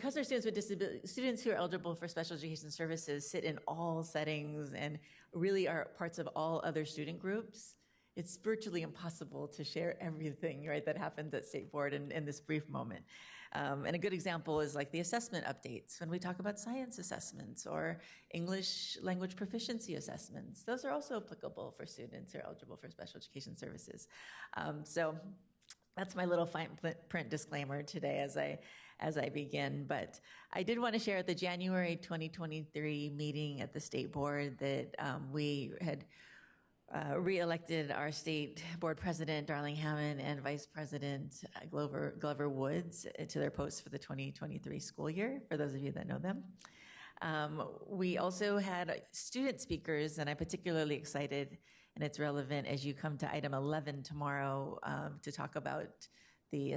our students with disabilities, students who are eligible for special education services sit in all settings and really are parts of all other student groups. It's virtually impossible to share everything, right, that happens at state board in this brief moment. And a good example is like the assessment updates when we talk about science assessments or English language proficiency assessments. Those are also applicable for students who are eligible for special education services. So that's my little fine print disclaimer today as I begin. But I did want to share at the January 2023 meeting at the state board that we had re-elected our state board president, Darling Hammond, and vice president, Glover Woods, to their posts for the 2023 school year, for those of you that know them. We also had student speakers, and I'm particularly excited, and it's relevant as you come to item 11 tomorrow to talk about the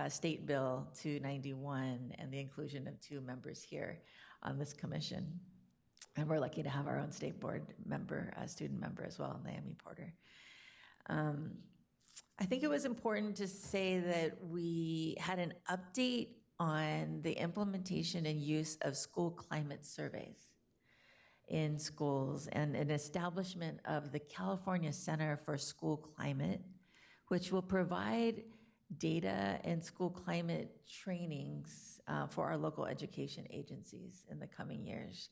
State Bill 291 and the inclusion of 2 members here on this commission. And we're lucky to have our own state board member, student member as well, Naomi Porter. I think it was important to say that we had an update on the implementation and use of school climate surveys in schools and an establishment of the California Center for School Climate, which will provide data and school climate trainings for our local education agencies in the coming years.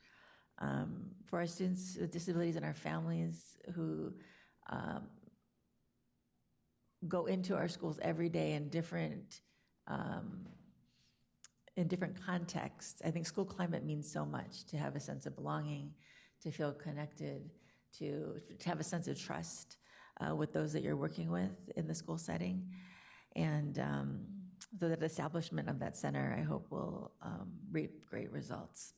For our students with disabilities and our families who go into our schools every day in different contexts, I think school climate means so much to have a sense of belonging, to feel connected, to have a sense of trust with those that you're working with in the school setting. And so that establishment of that center, I hope, will reap great results.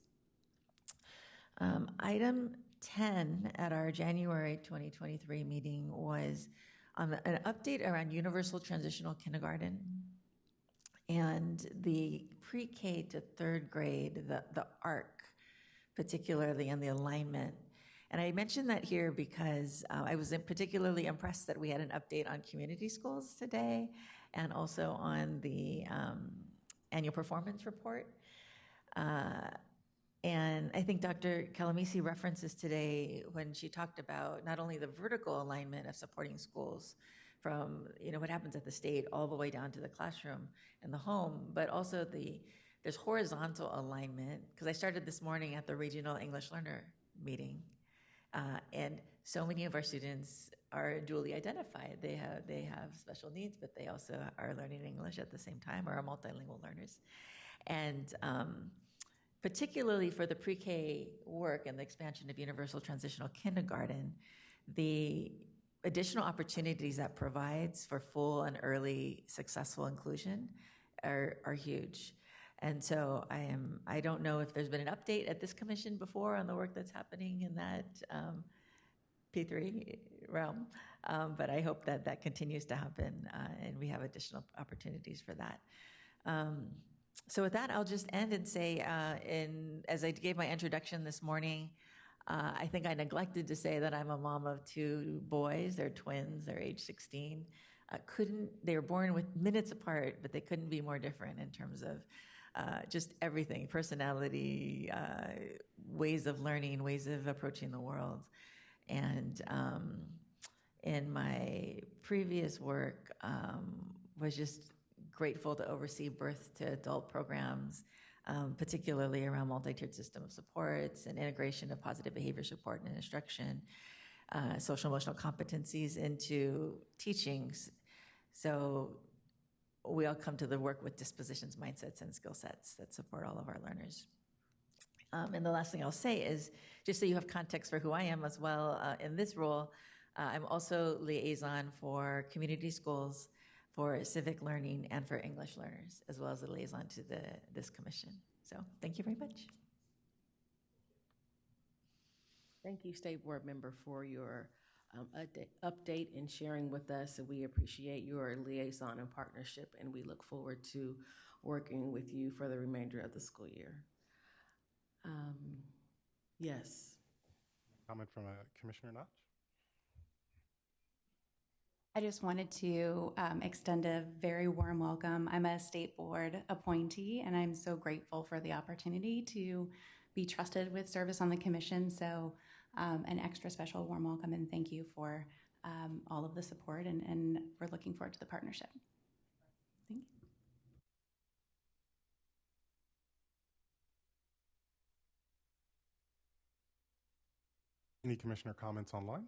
Item 10 at our January 2023 meeting was on an update around universal transitional kindergarten and the pre-K to 3rd grade, the ARC, particularly, and the alignment. And I mentioned that here because I was particularly impressed that we had an update on community schools today and also on the annual performance report. And I think Dr. Calamisi references today when she talked about not only the vertical alignment of supporting schools from what happens at the state all the way down to the classroom and the home, but also there's horizontal alignment, because I started this morning at the regional English learner meeting, and so many of our students are dually identified. They have special needs, but they also are learning English at the same time, or are multilingual learners. And particularly for the pre-K work and the expansion of universal transitional kindergarten, the additional opportunities that provides for full and early successful inclusion are huge. And so I don't know if there's been an update at this commission before on the work that's happening in that P3 realm, but I hope that continues to happen and we have additional opportunities for that. So with that, I'll just end and say, as I gave my introduction this morning, I think I neglected to say that I'm a mom of 2 boys. They're twins. They're age 16. They were born with minutes apart, but they couldn't be more different in terms of just everything: personality, ways of learning, ways of approaching the world. And in my previous work, was just grateful to oversee birth to adult programs, particularly around multi-tiered system of supports and integration of positive behavior support and instruction, social emotional competencies into teachings. So we all come to the work with dispositions, mindsets, and skill sets that support all of our learners. And the last thing I'll say is, just so you have context for who I am as well, in this role, I'm also liaison for community schools, for civic learning, and for English learners, as well as a liaison to this commission. So thank you very much. Thank you, State Board Member, for your update and sharing with us. And we appreciate your liaison and partnership, and we look forward to working with you for the remainder of the school year. Yes. Comment from Commissioner Notch? I just wanted to extend a very warm welcome. I'm a state board appointee, and I'm so grateful for the opportunity to be trusted with service on the commission. So an extra special warm welcome and thank you for all of the support, and we're looking forward to the partnership. Thank you. Any commissioner comments online?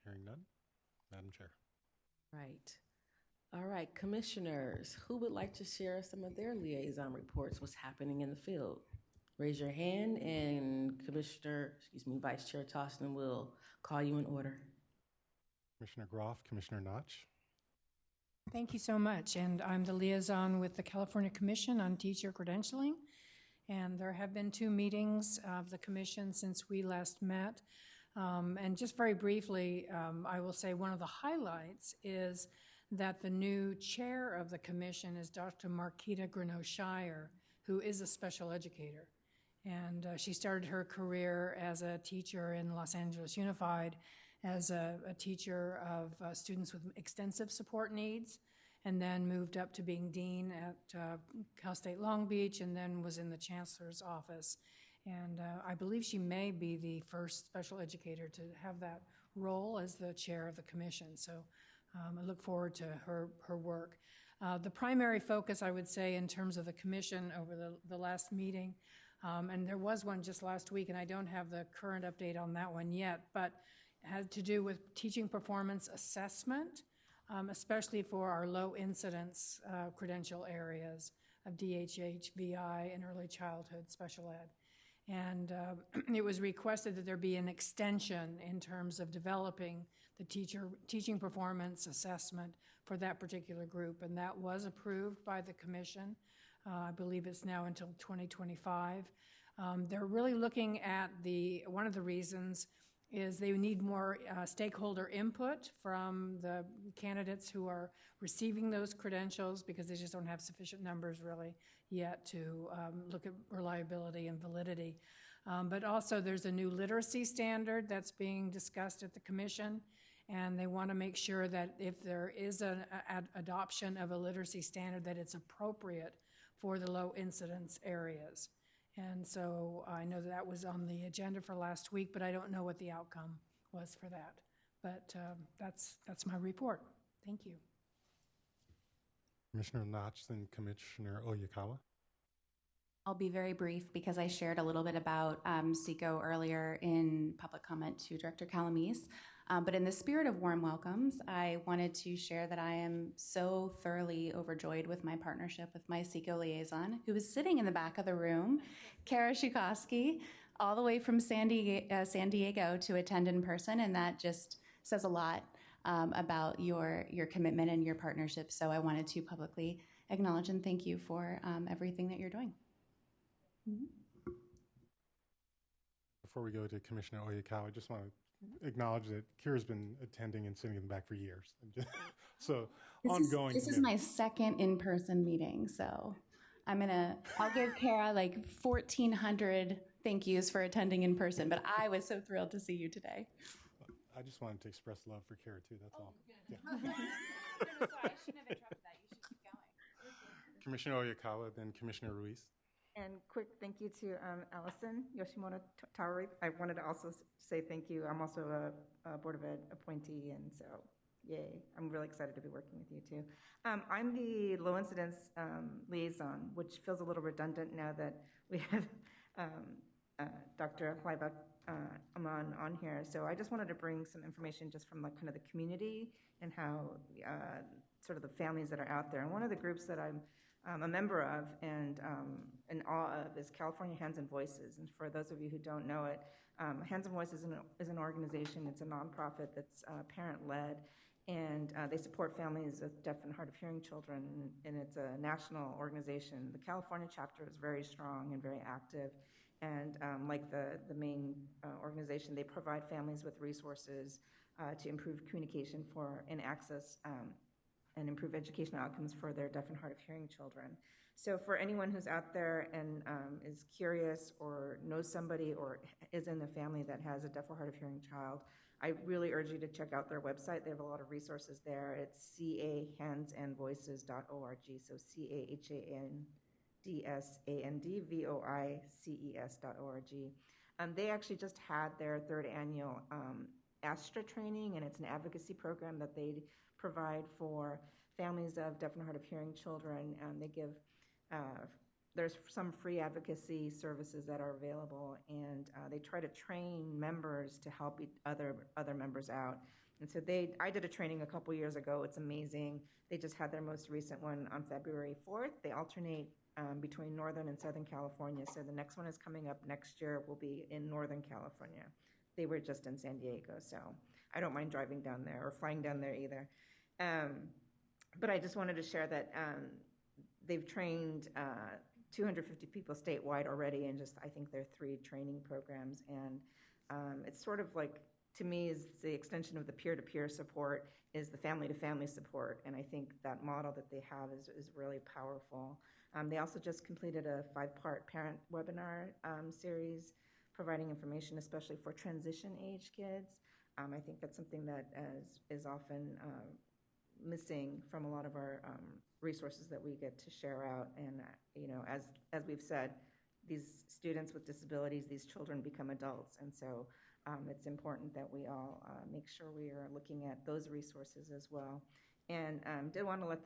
Hearing none. Madam Chair. Right. All right, commissioners, who would like to share some of their liaison reports, what's happening in the field? Raise your hand and Vice Chair Tostin will call you in order. Commissioner Groff, Commissioner Notch. Thank you so much. And I'm the liaison with the California Commission on Teacher Credentialing. And there have been 2 meetings of the commission since we last met. And just very briefly, I will say one of the highlights is that the new chair of the commission is Dr. Marquita Greneau-Shire, who is a special educator. And she started her career as a teacher in Los Angeles Unified, as a teacher of students with extensive support needs, and then moved up to being dean at Cal State Long Beach, and then was in the chancellor's office. And I believe she may be the first special educator to have that role as the chair of the commission. So I look forward to her work. The primary focus, I would say, in terms of the commission over the last meeting, and there was one just last week, and I don't have the current update on that one yet, but had to do with teaching performance assessment, especially for our low incidence credential areas of DHH, VI, and early childhood special ed. And it was requested that there be an extension in terms of developing the teaching performance assessment for that particular group, and that was approved by the commission. I believe it's now until 2025. They're really looking at one of the reasons is they need more stakeholder input from the candidates who are receiving those credentials, because they just don't have sufficient numbers really yet to look at reliability and validity. But also there's a new literacy standard that's being discussed at the commission, and they want to make sure that if there is an adoption of a literacy standard, that it's appropriate for the low incidence areas. And so I know that was on the agenda for last week, but I don't know what the outcome was for that. But that's my report. Thank you. Commissioner Notch, then Commissioner Oyakawa. I'll be very brief because I shared a little bit about SECO earlier in public comment to Director Calamise. But in the spirit of warm welcomes, I wanted to share that I am so thoroughly overjoyed with my partnership with my SECO liaison, who is sitting in the back of the room, Kara Shukowski, all the way from San Diego to attend in person, and that just says a lot about your commitment and your partnership. So I wanted to publicly acknowledge and thank you for everything that you're doing. Mm-hmm. Before we go to Commissioner Oyakawa, I just want to acknowledge that Kira's been attending and sitting in the back for years. So ongoing. This is my second in-person meeting, so I'll give Kara like 1,400 thank yous for attending in person, but I was so thrilled to see you today. I just wanted to express love for Kara too, that's all. Yeah. No, sorry, I shouldn't have interrupted that. You should keep going. Commissioner Oyakawa, then Commissioner Ruiz. And quick thank you to Allison Yoshimoto Tauri. I wanted to also say thank you. I'm also a Board of Ed appointee, and so yay. I'm really excited to be working with you too. I'm the low incidence liaison, which feels a little redundant now that we have Dr. Hlaiba Aman on here. So I just wanted to bring some information just from kind of the community and how sort of the families that are out there. And one of the groups that I'm a member of and in awe of is California Hands and Voices. And for those of you who don't know it, Hands and Voices is an organization. It's a nonprofit that's parent-led, and they support families with deaf and hard of hearing children, and it's a national organization. The California chapter is very strong and very active, and like the main organization, they provide families with resources to improve communication and access and improve educational outcomes for their deaf and hard of hearing children. So for anyone who's out there and is curious or knows somebody or is in the family that has a deaf or hard of hearing child, I really urge you to check out their website. They have a lot of resources there. It's cahandsandvoices.org. So cahandsandvoices.org. They actually just had their third annual ASTRA training, and it's an advocacy program that they provide for families of deaf and hard of hearing children. They give there's some free advocacy services that are available, and they try to train members to help other members out. And so I did a training a couple years ago. It's amazing. They just had their most recent one on February 4th. They alternate between Northern and Southern California. So the next one is coming up next year will be in Northern California. They were just in San Diego, so I don't mind driving down there or flying down there either. But I just wanted to share that they've trained 250 people statewide already, and I think there are 3 training programs. And it's sort of like, to me, is the extension of the peer-to-peer support is the family-to-family support. And I think that model that they have is really powerful. They also just completed a 5-part parent webinar series, providing information, especially for transition-age kids. I think that's something that is often missing from a lot of our resources that we get to share out. And as we've said, these students with disabilities, these children become adults, and so it's important that we all make sure we are looking at those resources as well. And did want to let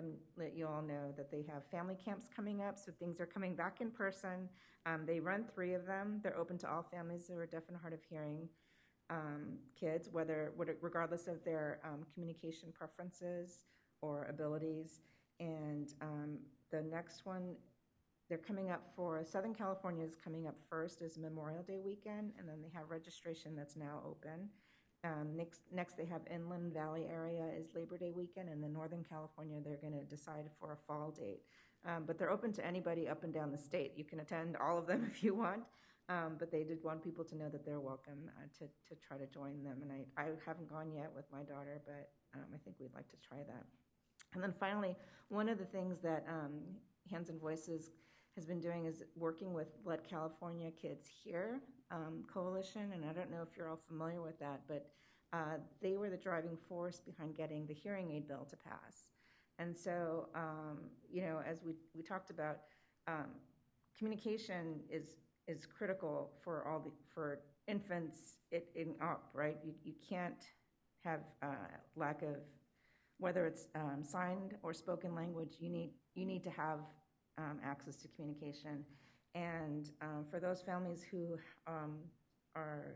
you all know that they have family camps coming up, so things are coming back in person. They run 3 of them. They're open to all families who are deaf and hard of hearing kids, regardless of their communication preferences or abilities. And the next one, they're coming up for Southern California is coming up first is Memorial Day weekend, and then they have registration that's now open. Next they have Inland Valley area is Labor Day weekend, and then Northern California they're going to decide for a fall date. But they're open to anybody up and down the state. You can attend all of them if you want, but they did want people to know that they're welcome to try to join them. And I haven't gone yet with my daughter, but I think we'd like to try that. And then finally, one of the things that Hands and Voices has been doing is working with Let California Kids Hear Coalition, and I don't know if you're all familiar with that, but they were the driving force behind getting the hearing aid bill to pass. And so, as we talked about, communication is critical for infants in up, right? You can't have lack of, whether it's signed or spoken language, you need to have access to communication. And for those families who are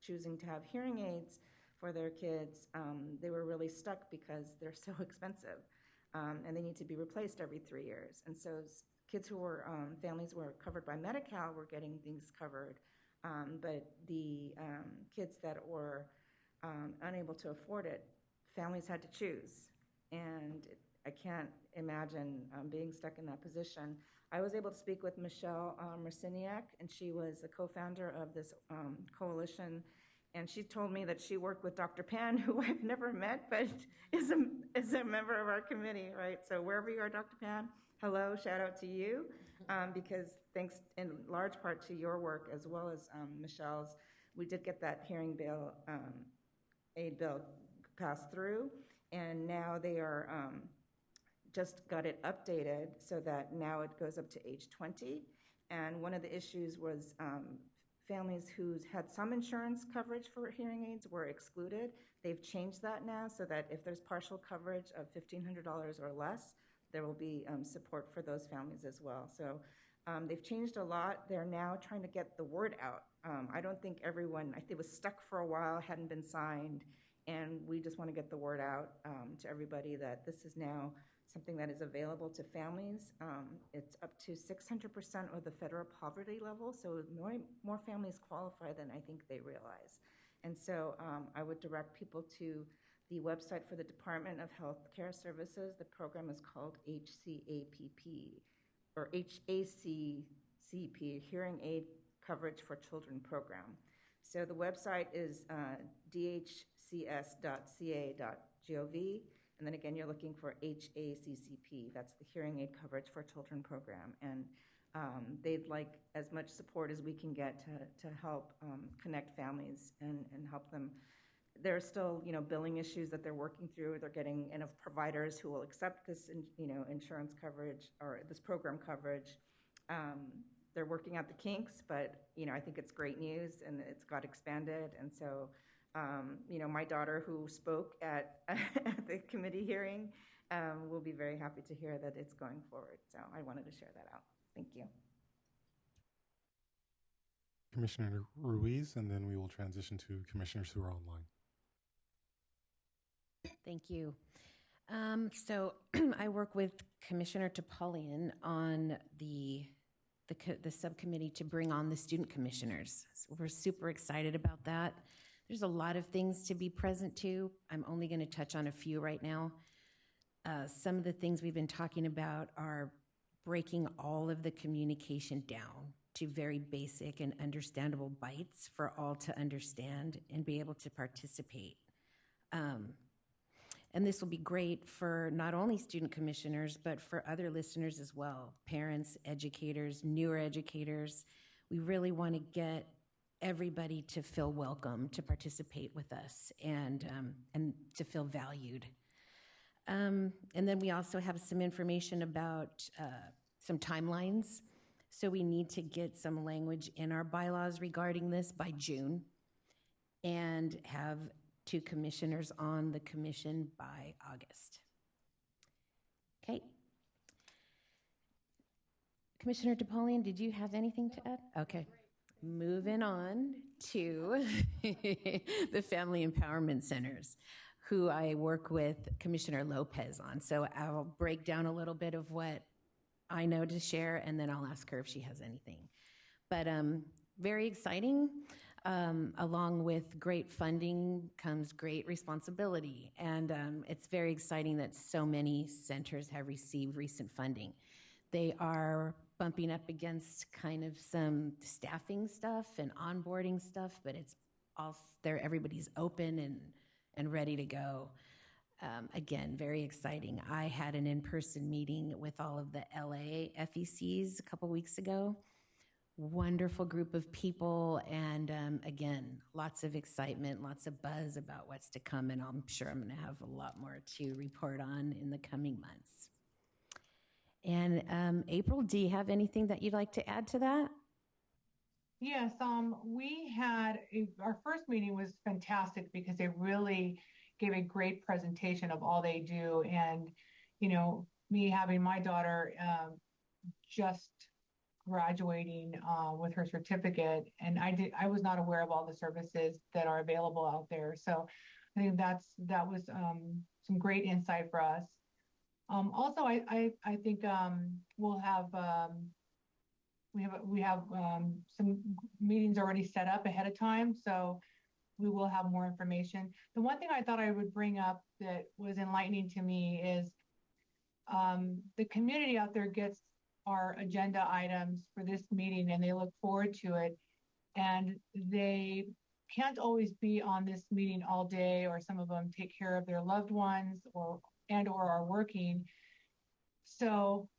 choosing to have hearing aids for their kids, they were really stuck because they're so expensive, and they need to be replaced every 3 years. And so kids who were, families were covered by Medi-Cal were getting things covered, but the kids that were unable to afford it, families had to choose. And I can't imagine being stuck in that position. I was able to speak with Michelle Marciniak, and she was the co-founder of this coalition. And she told me that she worked with Dr. Pan, who I've never met, but is a member of our committee, right? So wherever you are, Dr. Pan, hello, shout out to you, because thanks in large part to your work as well as Michelle's, we did get that hearing bill, aid bill passed through, and now they are just got it updated so that now it goes up to age 20. And one of the issues was families who had some insurance coverage for hearing aids were excluded. They've changed that now so that if there's partial coverage of $1,500 or less, there will be support for those families as well. So they've changed a lot. They're now trying to get the word out. I don't think everyone, I think it was stuck for a while, hadn't been signed, and we just want to get the word out to everybody that this is now something that is available to families. It's up to 600% of the federal poverty level, so more families qualify than I think they realize. And so I would direct people to the website for the Department of Health Care Services. The program is called HCAPP, or HACCP, Hearing Aid Coverage for Children Program. So the website is dhcs.ca.gov. And then again, you're looking for HACCP, that's the Hearing Aid Coverage for Children program. And they'd like as much support as we can get to help connect families and help them. There are still, billing issues that they're working through. They're getting enough providers who will accept this, insurance coverage or this program coverage. They're working out the kinks, but, I think it's great news and it's got expanded. And so, my daughter who spoke at the committee hearing will be very happy to hear that it's going forward. So I wanted to share that out. Thank you. Commissioner Ruiz, and then we will transition to commissioners who are online. Thank you. So I work with Commissioner Topalian on the subcommittee to bring on the student commissioners. So we're super excited about that. There's a lot of things to be present to. I'm only going to touch on a few right now. Some of the things we've been talking about are breaking all of the communication down to very basic and understandable bites for all to understand and be able to participate. And this will be great for not only student commissioners, but for other listeners as well, parents, educators, newer educators. We really want to get everybody to feel welcome to participate with us and to feel valued. And then we also have some information about some timelines. So we need to get some language in our bylaws regarding this by June and have 2 commissioners on the commission by August. Okay. Commissioner Topalian, did you have anything to add? Okay. Moving on to the Family Empowerment Centers, who I work with Commissioner Lopez on. So I'll break down a little bit of what I know to share, and then I'll ask her if she has anything. But very exciting. Along with great funding comes great responsibility. And it's very exciting that so many centers have received recent funding. They are bumping up against kind of some staffing stuff and onboarding stuff, but it's all there. Everybody's open and ready to go. Again, very exciting. I had an in-person meeting with all of the LA FECs a couple weeks ago. Wonderful group of people, and again, lots of excitement, lots of buzz about what's to come, and I'm sure I'm going to have a lot more to report on in the coming months. And April, do you have anything that you'd like to add to that? Yes, we had our first meeting was fantastic because they really gave a great presentation of all they do, and me having my daughter just graduating with her certificate, and I was not aware of all the services that are available out there. So I think that was some great insight for us. Also, I think we'll have we have some meetings already set up ahead of time, so we will have more information. The one thing I thought I would bring up that was enlightening to me is the community out there gets our agenda items for this meeting and they look forward to it, and they can't always be on this meeting all day, or some of them take care of their loved ones or are working. So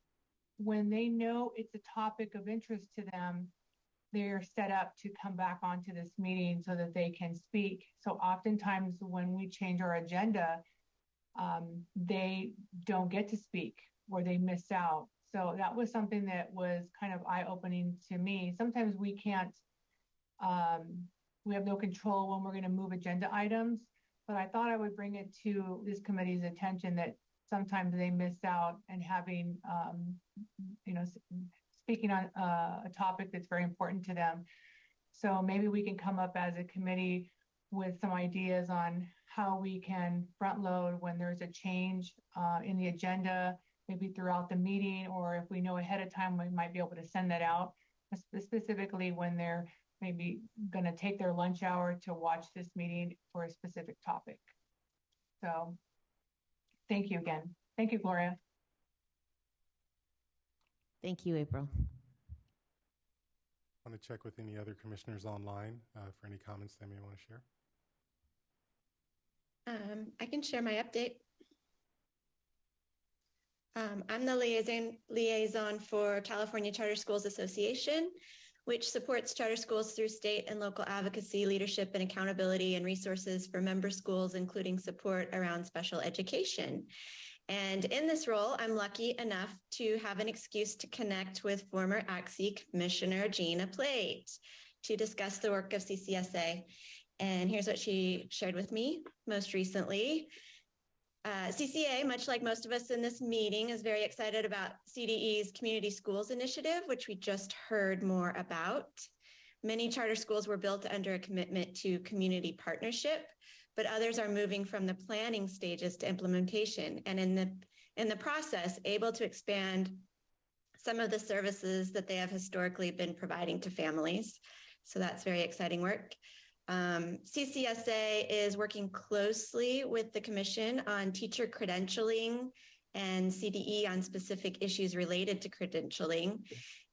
when they know it's a topic of interest to them, they're set up to come back onto this meeting so that they can speak. So oftentimes when we change our agenda, they don't get to speak or they miss out. So that was something that was kind of eye-opening to me. Sometimes we can't, we have no control when we're going to move agenda items, but I thought I would bring it to this committee's attention that sometimes they miss out and having, speaking on a topic that's very important to them. So maybe we can come up as a committee with some ideas on how we can front load when there's a change in the agenda, maybe throughout the meeting, or if we know ahead of time, we might be able to send that out, specifically when they're maybe going to take their lunch hour to watch this meeting for a specific topic. So thank you again. Thank you, Gloria. Thank you, April. I want to check with any other commissioners online for any comments they may want to share. I can share my update. I'm the liaison for California Charter Schools Association, which supports charter schools through state and local advocacy, leadership, and accountability, and resources for member schools, including support around special education. And in this role, I'm lucky enough to have an excuse to connect with former ACSE Commissioner Gina Plate to discuss the work of CCSA. And here's what she shared with me most recently. CCA, much like most of us in this meeting, is very excited about CDE's Community Schools Initiative, which we just heard more about. Many charter schools were built under a commitment to community partnership, but others are moving from the planning stages to implementation, and in the process, able to expand some of the services that they have historically been providing to families. So that's very exciting work. CCSA is working closely with the Commission on teacher credentialing and CDE on specific issues related to credentialing.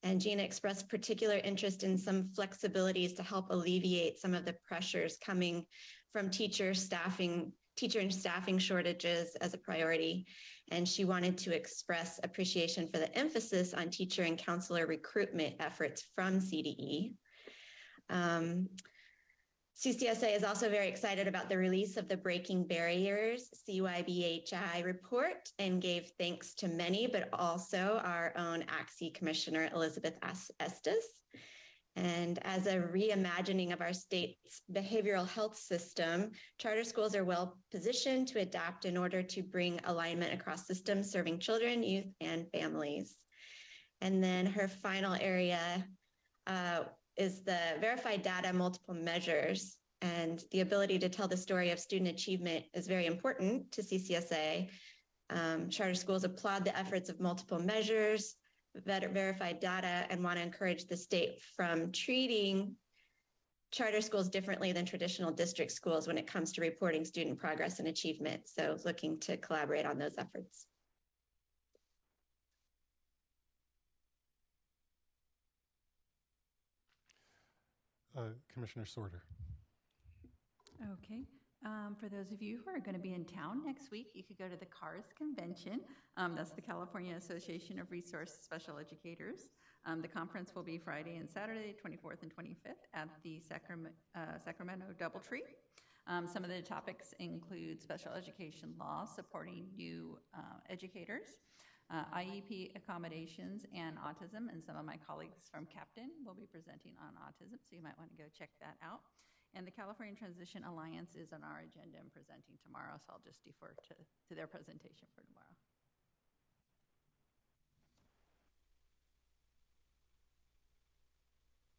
And Gina expressed particular interest in some flexibilities to help alleviate some of the pressures coming from teacher and staffing shortages as a priority. And she wanted to express appreciation for the emphasis on teacher and counselor recruitment efforts from CDE. CCSA is also very excited about the release of the Breaking Barriers CYBHI report and gave thanks to many, but also our own ACSE Commissioner Elizabeth Estes. And as a reimagining of our state's behavioral health system, charter schools are well positioned to adapt in order to bring alignment across systems serving children, youth, and families. And then her final area is the verified data multiple measures, and the ability to tell the story of student achievement is very important to CCSA. Charter schools applaud the efforts of multiple measures, verified data, and want to encourage the state from treating charter schools differently than traditional district schools when it comes to reporting student progress and achievement. So looking to collaborate on those efforts. Commissioner Sorter. Okay. For those of you who are going to be in town next week, you could go to the CARS convention. That's the California Association of Resource Special Educators. The conference will be Friday and Saturday, 24th and 25th at the Sacramento Doubletree. Some of the topics include special education law supporting new educators, IEP accommodations, and autism. And some of my colleagues from Captain will be presenting on autism, so you might want to go check that out. And the California Transition Alliance is on our agenda and presenting tomorrow, so I'll just defer to their presentation for tomorrow.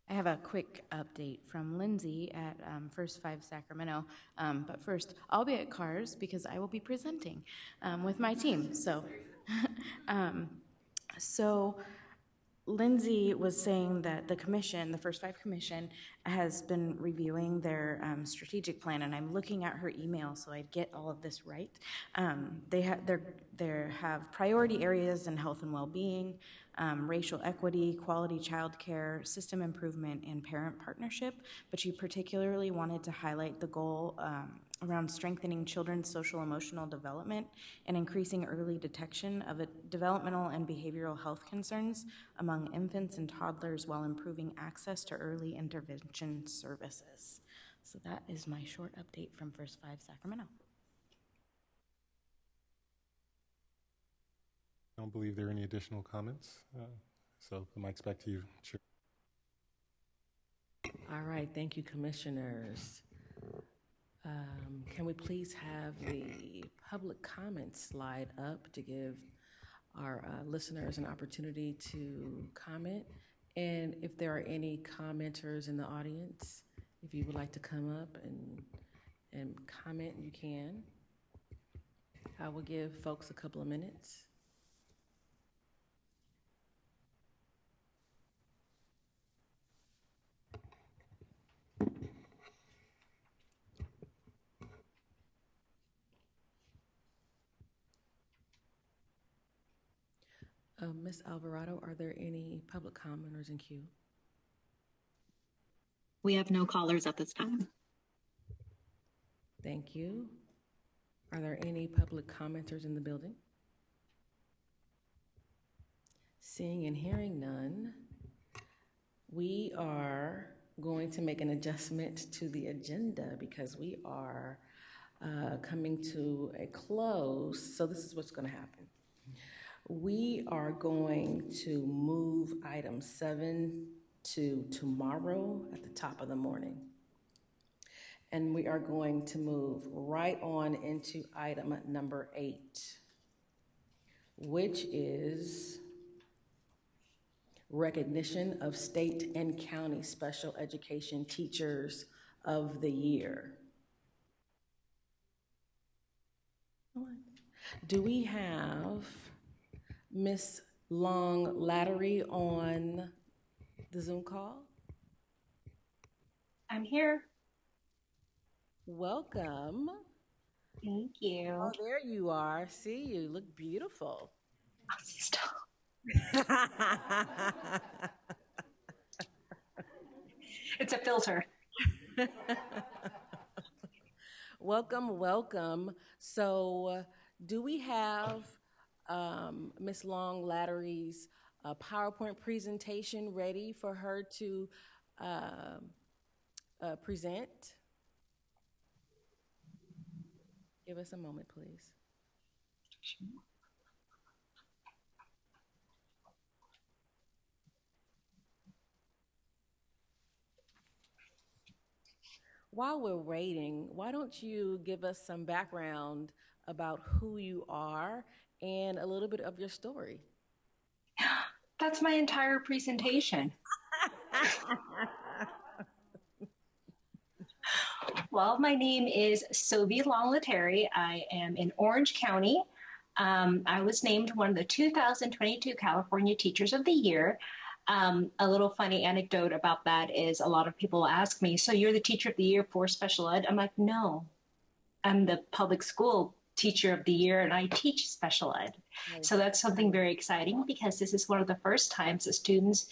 I have a quick update from Lindsay at First 5 Sacramento. But first, I'll be at CARS because I will be presenting with my team. So Lindsay was saying that the commission, the First 5 Commission, has been reviewing their strategic plan, and I'm looking at her email so I get all of this right. They have priority areas in health and well-being, racial equity, quality childcare, system improvement, and parent partnership, but she particularly wanted to highlight the goal around strengthening children's social emotional development and increasing early detection of developmental and behavioral health concerns among infants and toddlers while improving access to early intervention services. So that is my short update from First 5 Sacramento. I don't believe there are any additional comments, so the mic's back to you, Chair. All right, thank you, commissioners. Can we please have the public comment slide up to give our listeners an opportunity to comment? And if there are any commenters in the audience, if you would like to come up and comment, you can. I will give folks a couple of minutes. Ms. Alvarado, are there any public commenters in queue? We have no callers at this time. Thank you. Are there any public commenters in the building? Seeing and hearing none, we are going to make an adjustment to the agenda because we are coming to a close. So this is what's going to happen. We are going to move item 7 to tomorrow at the top of the morning. And we are going to move right on into item number 8, which is recognition of state and county special education teachers of the year. Do we have Miss Long Lattery on the Zoom call? I'm here. Welcome. Thank you. Oh, there you are. See, you look beautiful. Oh, stop. It's a filter. Welcome, welcome. So do we have Ms. Long Lattery's PowerPoint presentation ready for her to present? Give us a moment, please. Sure. While we're waiting, why don't you give us some background about who you are and a little bit of your story? That's my entire presentation. Well, my name is Sophie Long-Lattery. I am in Orange County. I was named one of the 2022 California Teachers of the Year. A little funny anecdote about that is a lot of people ask me, so you're the Teacher of the Year for special ed? I'm like, no, I'm the public school Teacher of the Year and I teach special ed. Nice. So that's something very exciting because this is one of the first times that students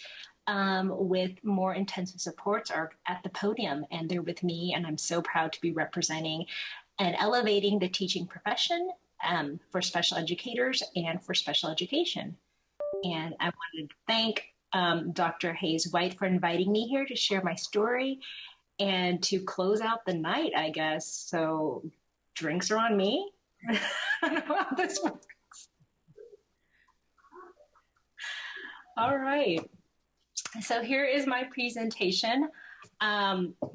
with more intensive supports are at the podium and they're with me, and I'm so proud to be representing and elevating the teaching profession for special educators and for special education. And I wanted to thank Dr. Hayes White for inviting me here to share my story and to close out the night, I guess. So drinks are on me. I don't know how this works. All right. So here is my presentation.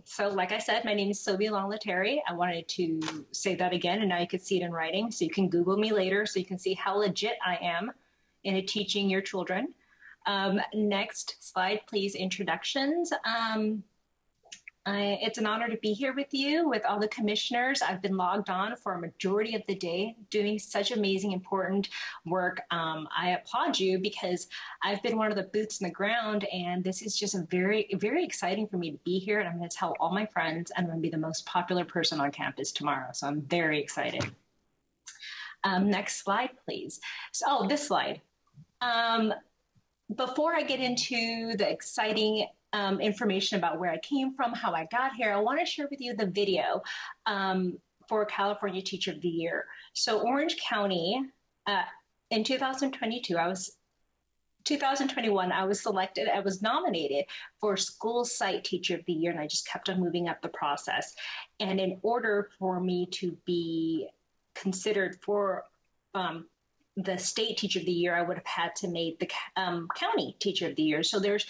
So like I said, my name is Sophie Long-Lattery. I wanted to say that again, and now you can see it in writing. So you can Google me later so you can see how legit I am in teaching your children. Next slide, please. Introductions. It's an honor to be here with you, with all the commissioners. I've been logged on for a majority of the day doing such amazing, important work. I applaud you because I've been one of the boots in the ground, and this is just a very, very exciting for me to be here. And I'm going to tell all my friends I'm going to be the most popular person on campus tomorrow. So I'm very excited. Next slide, please. So, this slide. Before I get into the exciting information about where I came from, how I got here, I want to share with you the video for California Teacher of the Year. So Orange County, in 2021, I was selected, I was nominated for School Site Teacher of the Year, and I just kept on moving up the process. And in order for me to be considered for the State Teacher of the Year, I would have had to make the County Teacher of the Year. So there's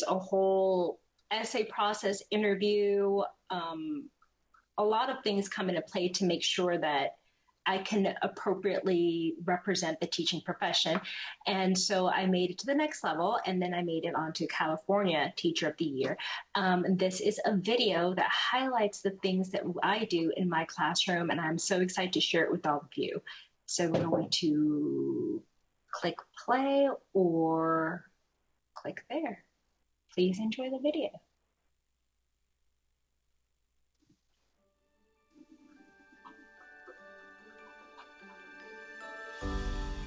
a whole essay process, interview, a lot of things come into play to make sure that I can appropriately represent the teaching profession. And so I made it to the next level, and then I made it onto California Teacher of the Year. This is a video that highlights the things that I do in my classroom, and I'm so excited to share it with all of you. So we're going to click play or click there. Please enjoy the video.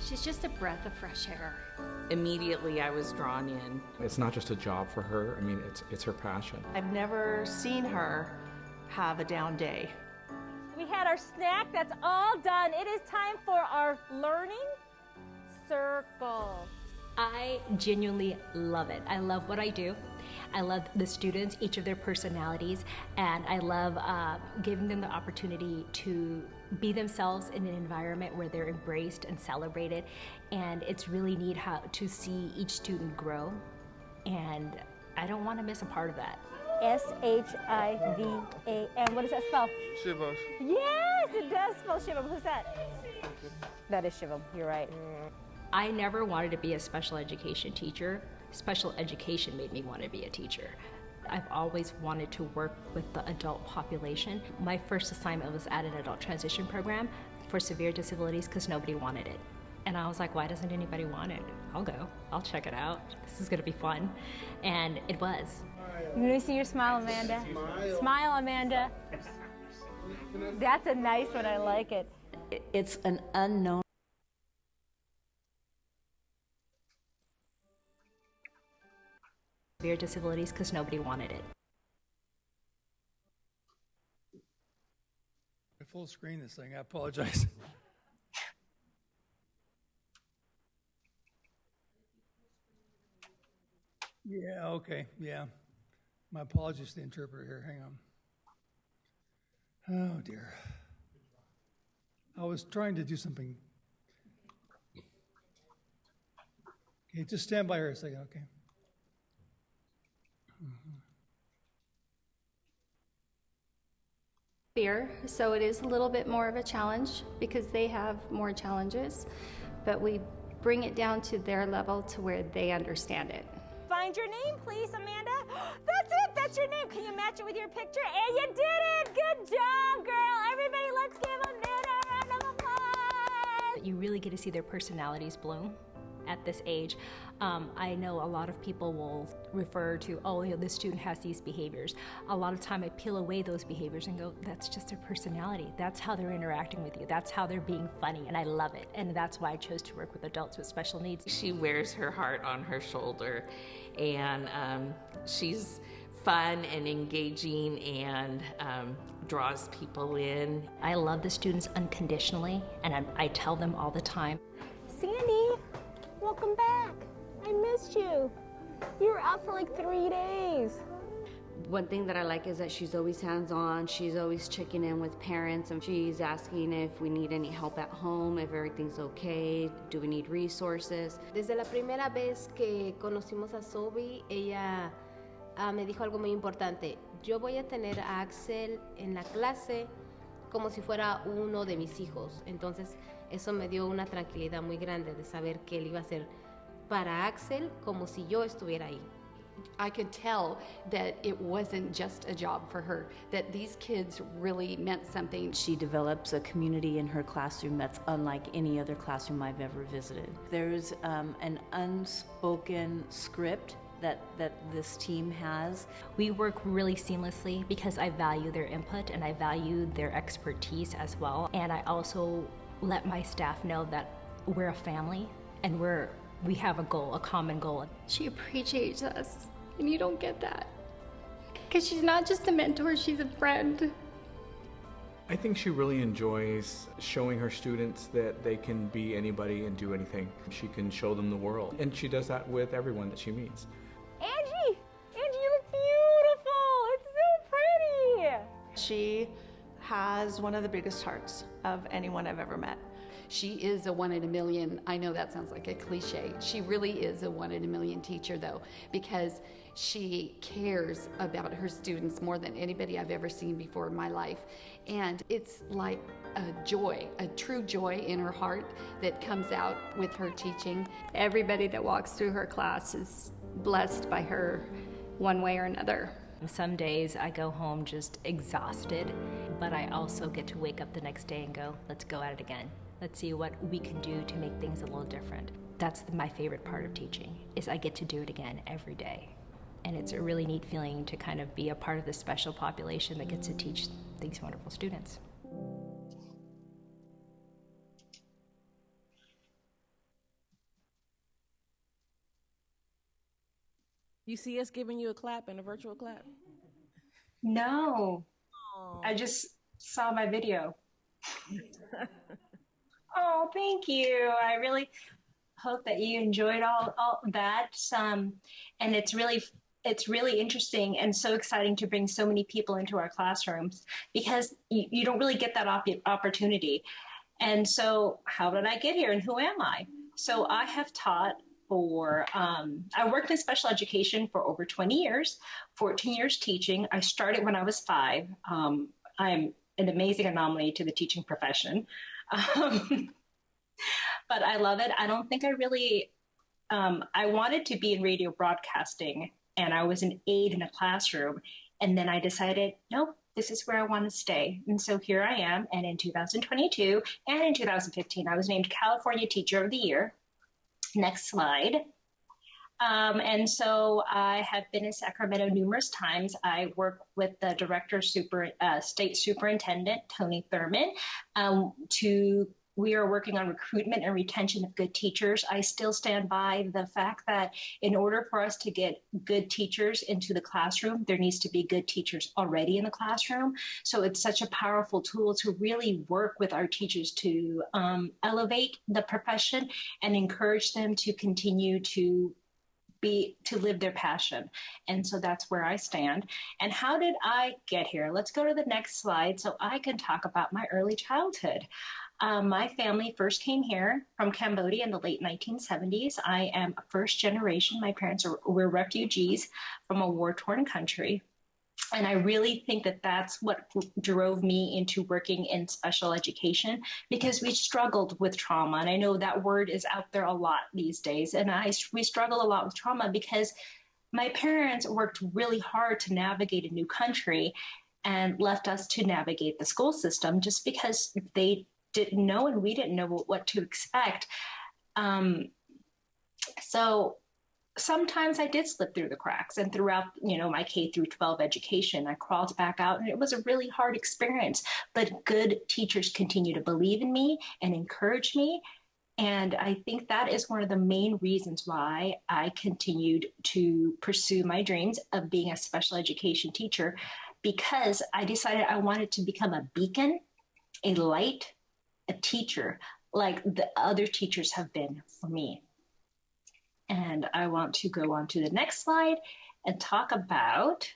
She's just a breath of fresh air. Immediately I was drawn in. It's not just a job for her. I mean, it's her passion. I've never seen her have a down day. We had our snack, that's all done. It is time for our learning circle. I genuinely love it. I love what I do. I love the students, each of their personalities, and I love giving them the opportunity to be themselves in an environment where they're embraced and celebrated. And it's really neat to see each student grow, and I don't want to miss a part of that. S-H-I-V-A-M. What does that spell? Shivam. Yes, it does spell Shivam. Who's that? That is Shivam. You're right. I never wanted to be a special education teacher. Special education made me want to be a teacher. I've always wanted to work with the adult population. My first assignment was at an adult transition program for severe disabilities because nobody wanted it. And I was like, why doesn't anybody want it? I'll go. I'll check it out. This is going to be fun. And it was. Let me see your smile, Amanda. Smile, Amanda. That's a nice one. I like it. It's an unknown. Severe disabilities because nobody wanted it. I full screen this thing. I apologize. Yeah, okay, yeah. My apologies to the interpreter here. Hang on. Oh, dear. I was trying to do something. Okay, just stand by here a second, okay? Fear, so it is a little bit more of a challenge because they have more challenges, but we bring it down to their level to where they understand it. Find your name, please, Amanda. That's it. That's your name. Can you match it with your picture? And you did it. Good job, girl. Everybody, let's give Amanda a round of applause. You really get to see their personalities bloom at this age. I know a lot of people will refer to, oh, you know, this student has these behaviors. A lot of time I peel away those behaviors and go, that's just their personality. That's how they're interacting with you. That's how they're being funny, and I love it. And that's why I chose to work with adults with special needs. She wears her heart on her shoulder, and she's fun and engaging and draws people in. I love the students unconditionally, and I tell them all the time. Sandy, welcome back. I missed you. You were out for like 3 days. One thing that I like is that she's always hands-on. She's always checking in with parents, and she's asking if we need any help at home, if everything's okay, do we need resources. Desde la primera vez que conocimos a Sobi, ella me dijo algo muy importante. Yo voy a tener a Axel en la clase como si fuera uno de mis hijos. Entonces, eso me dio una tranquilidad muy grande de saber que él iba a ser para Axel como si yo estuviera ahí. I could tell that it wasn't just a job for her, that these kids really meant something. She develops a community in her classroom that's unlike any other classroom I've ever visited. There's an unspoken script that this team has. We work really seamlessly because I value their input and I value their expertise as well. And I also let my staff know that we're a family and we have a goal, a common goal. She appreciates us, and you don't get that. Because she's not just a mentor, she's a friend. I think she really enjoys showing her students that they can be anybody and do anything. She can show them the world, and she does that with everyone that she meets. Angie, you look beautiful. It's so pretty. She has one of the biggest hearts of anyone I've ever met. She is a 1 in a million. I know that sounds like a cliche. She really is a 1 in a million teacher, though, because she cares about her students more than anybody I've ever seen before in my life. And it's like a joy, a true joy in her heart that comes out with her teaching. Everybody that walks through her class is blessed by her one way or another. Some days I go home just exhausted, but I also get to wake up the next day and go, let's go at it again. Let's see what we can do to make things a little different. That's my favorite part of teaching, is I get to do it again every day. And it's a really neat feeling to kind of be a part of this special population that gets to teach these wonderful students. You see us giving you a clap and a virtual clap? No. Oh. I just saw my video. Oh, thank you. hope that you enjoyed all that. And it's really interesting and so exciting to bring so many people into our classrooms because you don't really get that opportunity. And so how did I get here and who am I? So I have taught I worked in special education for over 20 years, 14 years teaching. I started when I was 5. I'm an amazing anomaly to the teaching profession. But I love it. I don't think I really, I wanted to be in radio broadcasting and I was an aide in a classroom. And then I decided, nope, this is where I want to stay. And so here I am. And in 2022 and in 2015, I was named California Teacher of the Year. Next slide. And so I have been in Sacramento numerous times. I work with the State Superintendent, Tony Thurman, we are working on recruitment and retention of good teachers. I still stand by the fact that in order for us to get good teachers into the classroom, there needs to be good teachers already in the classroom. So it's such a powerful tool to really work with our teachers to elevate the profession and encourage them to continue to live their passion. And so that's where I stand. And how did I get here? Let's go to the next slide so I can talk about my early childhood. My family first came here from Cambodia in the late 1970s. I am a first generation. My parents were refugees from a war-torn country. And I really think that that's what drove me into working in special education because we struggled with trauma. And I know that word is out there a lot these days. And we struggle a lot with trauma because my parents worked really hard to navigate a new country and left us to navigate the school system just because they didn't know and we didn't know what to expect. So sometimes I did slip through the cracks, and throughout, my K through 12 education, I crawled back out, and it was a really hard experience. But good teachers continue to believe in me and encourage me, and I think that is one of the main reasons why I continued to pursue my dreams of being a special education teacher, because I decided I wanted to become a beacon, a light, a teacher like the other teachers have been for me. And I want to go on to the next slide and talk about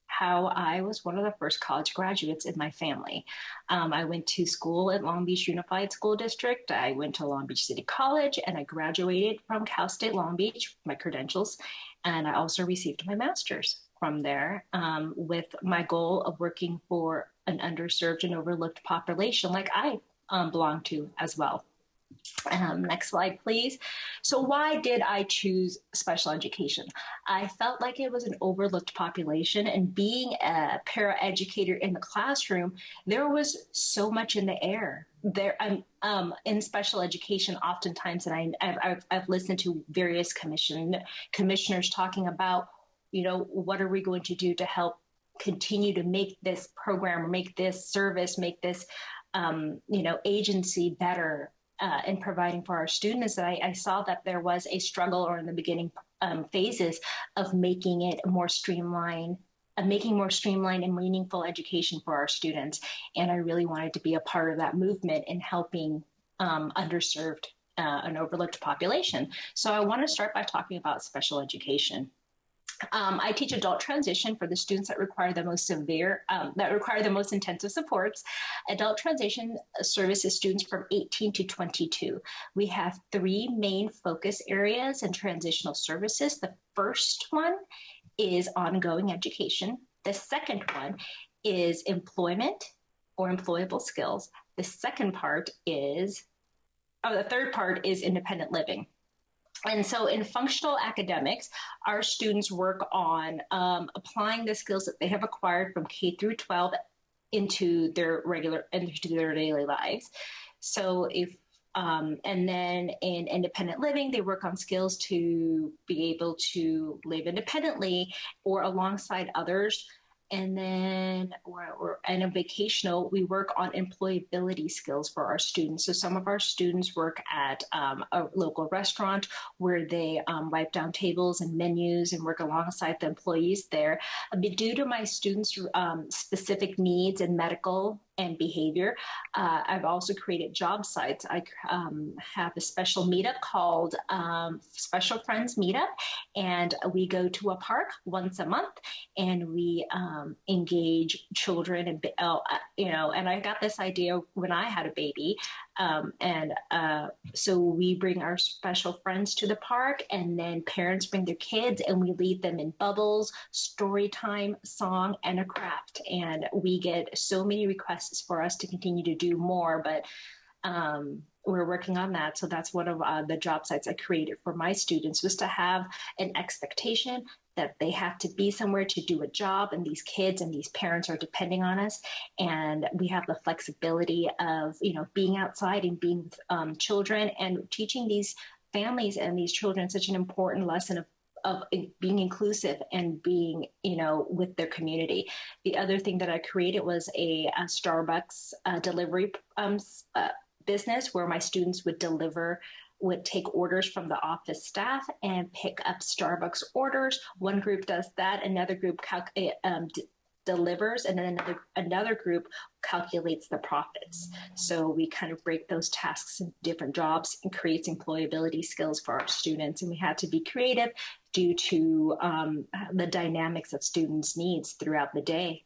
how I was one of the first college graduates in my family. I went to school at Long Beach Unified School District. I went to Long Beach City College, and I graduated from Cal State Long Beach, my credentials, and I also received my master's from there with my goal of working for an underserved and overlooked population like I belong to as well. Next slide, please. So why did I choose special education? I felt like it was an overlooked population, and being a paraeducator in the classroom, there was so much in the air. There, in special education, oftentimes, and I've listened to various commissioners talking about, what are we going to do to help continue to make this program, or make this service, make this, agency better. In providing for our students, that I saw that there was a struggle, or in the beginning phases of making it more streamlined, making more streamlined and meaningful education for our students. And I really wanted to be a part of that movement in helping underserved and overlooked population. So I want to start by talking about special education. I teach adult transition for the students that require the most intensive supports. Adult transition services students from 18 to 22. We have 3 main focus areas in transitional services. The first one is ongoing education. The second one is employment or employable skills. The third part is independent living. And so in functional academics, our students work on applying the skills that they have acquired from K through 12 into their daily lives. So and then in independent living, they work on skills to be able to live independently or alongside others. And then in a vocational, we work on employability skills for our students. So some of our students work at a local restaurant where they wipe down tables and menus and work alongside the employees there. But due to my students' specific needs and medical and behavior. I've also created job sites. I have a special meetup called Special Friends Meetup, and we go to a park once a month, and we engage children, and and I got this idea when I had a baby, so we bring our special friends to the park, and then parents bring their kids, and we lead them in bubbles, story time, song, and a craft, and we get so many requests for us to continue to do more, but we're working on that. So that's one of the job sites I created for my students, was to have an expectation that they have to be somewhere to do a job, and these kids and these parents are depending on us, and we have the flexibility of being outside and being with children, and teaching these families and these children such an important lesson of being inclusive and being, with their community. The other thing that I created was a Starbucks delivery business, where my students would take orders from the office staff and pick up Starbucks orders. One group does that, another group delivers, and then another group calculates the profits. So we kind of break those tasks into different jobs and creates employability skills for our students. And we had to be creative due to the dynamics of students' needs throughout the day.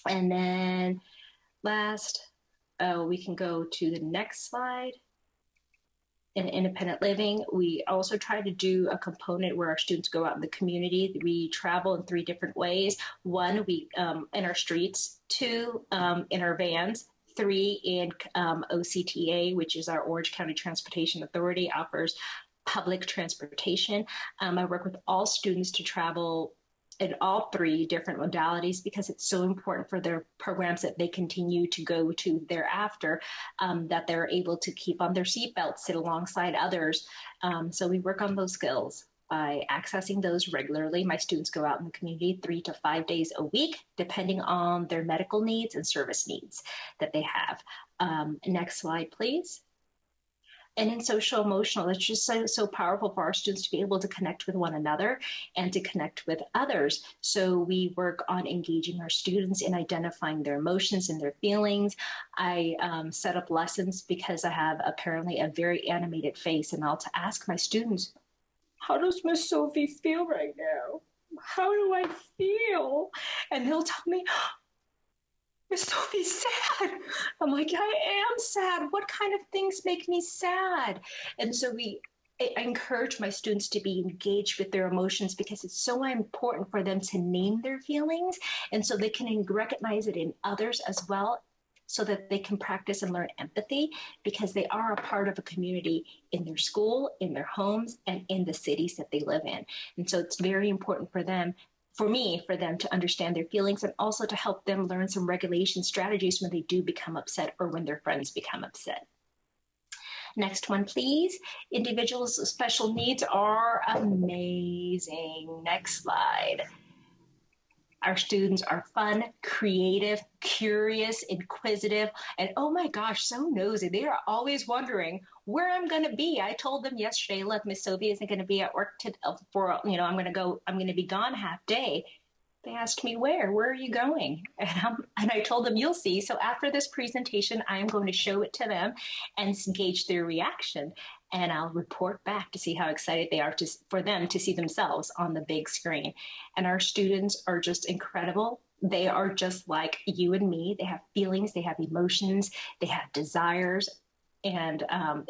And then we can go to the next slide. In independent living, we also try to do a component where our students go out in the community. We travel in 3 different ways. 1, we in our streets. 2, in our vans. 3, in OCTA, which is our Orange County Transportation Authority, offers public transportation. I work with all students to travel in all 3 different modalities, because it's so important for their programs that they continue to go to thereafter, that they're able to keep on their seatbelts, sit alongside others. So we work on those skills by accessing those regularly. My students go out in the community 3 to 5 days a week, depending on their medical needs and service needs that they have. Next slide, please. And in social emotional, it's just so powerful for our students to be able to connect with one another and to connect with others. So we work on engaging our students in identifying their emotions and their feelings. I set up lessons because I have apparently a very animated face, and I'll ask my students, how does Miss Sophie feel right now? How do I feel? And they'll tell me, Miss Sophie's sad. I'm like, I am sad. What kind of things make me sad? And so I encourage my students to be engaged with their emotions, because it's so important for them to name their feelings, and so they can recognize it in others as well, so that they can practice and learn empathy, because they are a part of a community in their school, in their homes, and in the cities that they live in. And so it's very important for them to understand their feelings, and also to help them learn some regulation strategies when they do become upset, or when their friends become upset. Next one, please. Individuals with special needs are amazing. Next slide. Our students are fun, creative, curious, inquisitive, and oh my gosh, so nosy. They are always wondering where I'm going to be. I told them yesterday, look, Miss Sophie isn't going to be at work I'm going to be gone half day. They asked me where are you going? And I told them, you'll see. So after this presentation, I am going to show it to them and gauge their reaction. And I'll report back to see how excited they are for them to see themselves on the big screen. And our students are just incredible. They are just like you and me. They have feelings, they have emotions, they have desires. And I'm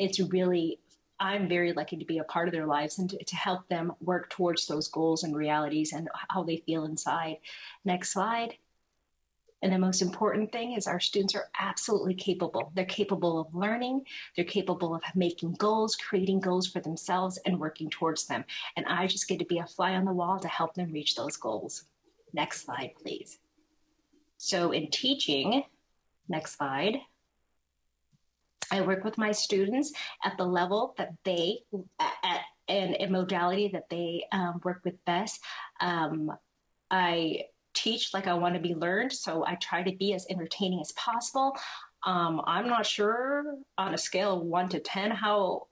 very lucky to be a part of their lives and to help them work towards those goals and realities and how they feel inside. Next slide. And the most important thing is our students are absolutely capable. They're capable of learning. They're capable of making goals, creating goals for themselves, and working towards them. And I just get to be a fly on the wall to help them reach those goals. Next slide, please. So in teaching, next slide, I work with my students at the level that and a modality that they work with best. I teach like I want to be learned, so I try to be as entertaining as possible. I'm not sure on a scale of 1 to 10 how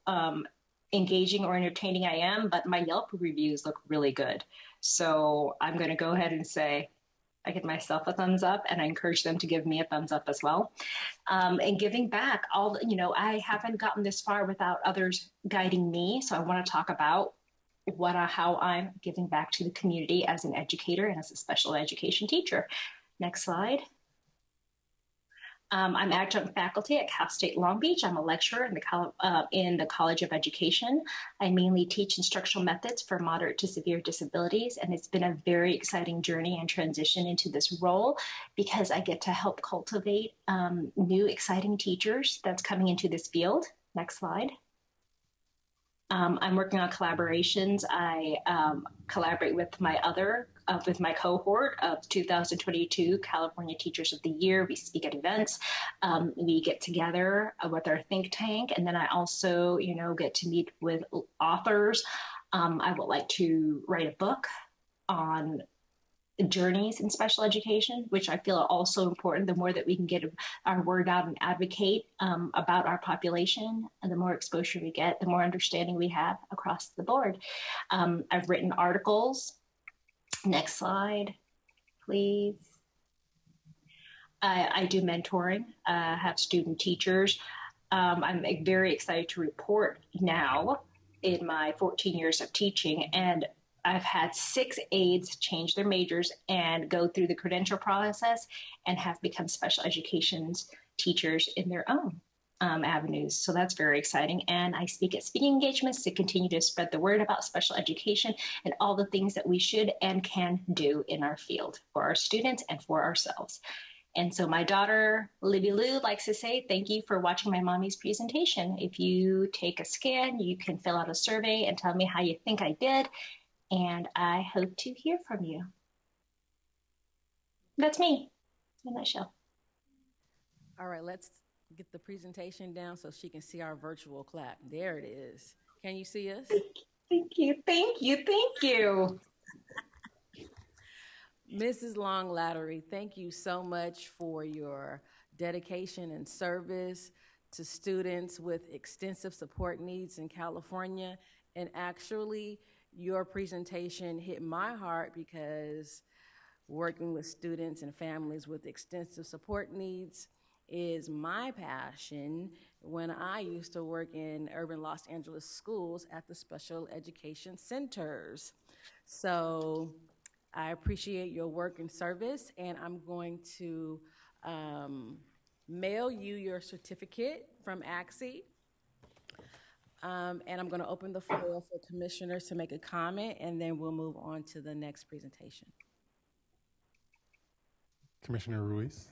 engaging or entertaining I am, but my Yelp reviews look really good. So I'm going to go ahead and say I give myself a thumbs up, and I encourage them to give me a thumbs up as well. And giving back, I haven't gotten this far without others guiding me. So I want to talk about how I'm giving back to the community as an educator and as a special education teacher. Next slide. I'm adjunct faculty at Cal State Long Beach. I'm a lecturer in the College of Education. I mainly teach instructional methods for moderate to severe disabilities, and it's been a very exciting journey and transition into this role because I get to help cultivate new exciting teachers that's coming into this field. Next slide. I'm working on collaborations. I collaborate with my cohort of 2022 California Teachers of the Year. We speak at events. We get together with our think tank, and then I also, get to meet with authors. I would like to write a book on journeys in special education, which I feel are also important. The more that we can get our word out and advocate about our population, and the more exposure we get, the more understanding we have across the board. I've written articles. Next slide, please. I do mentoring, have student teachers. I'm very excited to report now in my 14 years of teaching, and I've had 6 aides change their majors and go through the credential process and have become special education teachers in their own avenues. So that's very exciting. And I speak at speaking engagements to continue to spread the word about special education and all the things that we should and can do in our field for our students and for ourselves. And so my daughter, Libby Lou, likes to say, thank you for watching my mommy's presentation. If you take a scan, you can fill out a survey and tell me how you think I did. And I hope to hear from you. That's me in a nutshell. All right, let's get the presentation down so she can see our virtual clap. There it is. Can you see us? Thank you, thank you, thank you. Mrs. Long-Lattery, thank you so much for your dedication and service to students with extensive support needs in California. And actually, your presentation hit my heart because working with students and families with extensive support needs is my passion when I used to work in urban Los Angeles schools at the special education centers. So I appreciate your work and service, and I'm going to mail you your certificate from ACSE. And I'm going to open the floor for commissioners to make a comment, and then we'll move on to the next presentation. Commissioner Ruiz.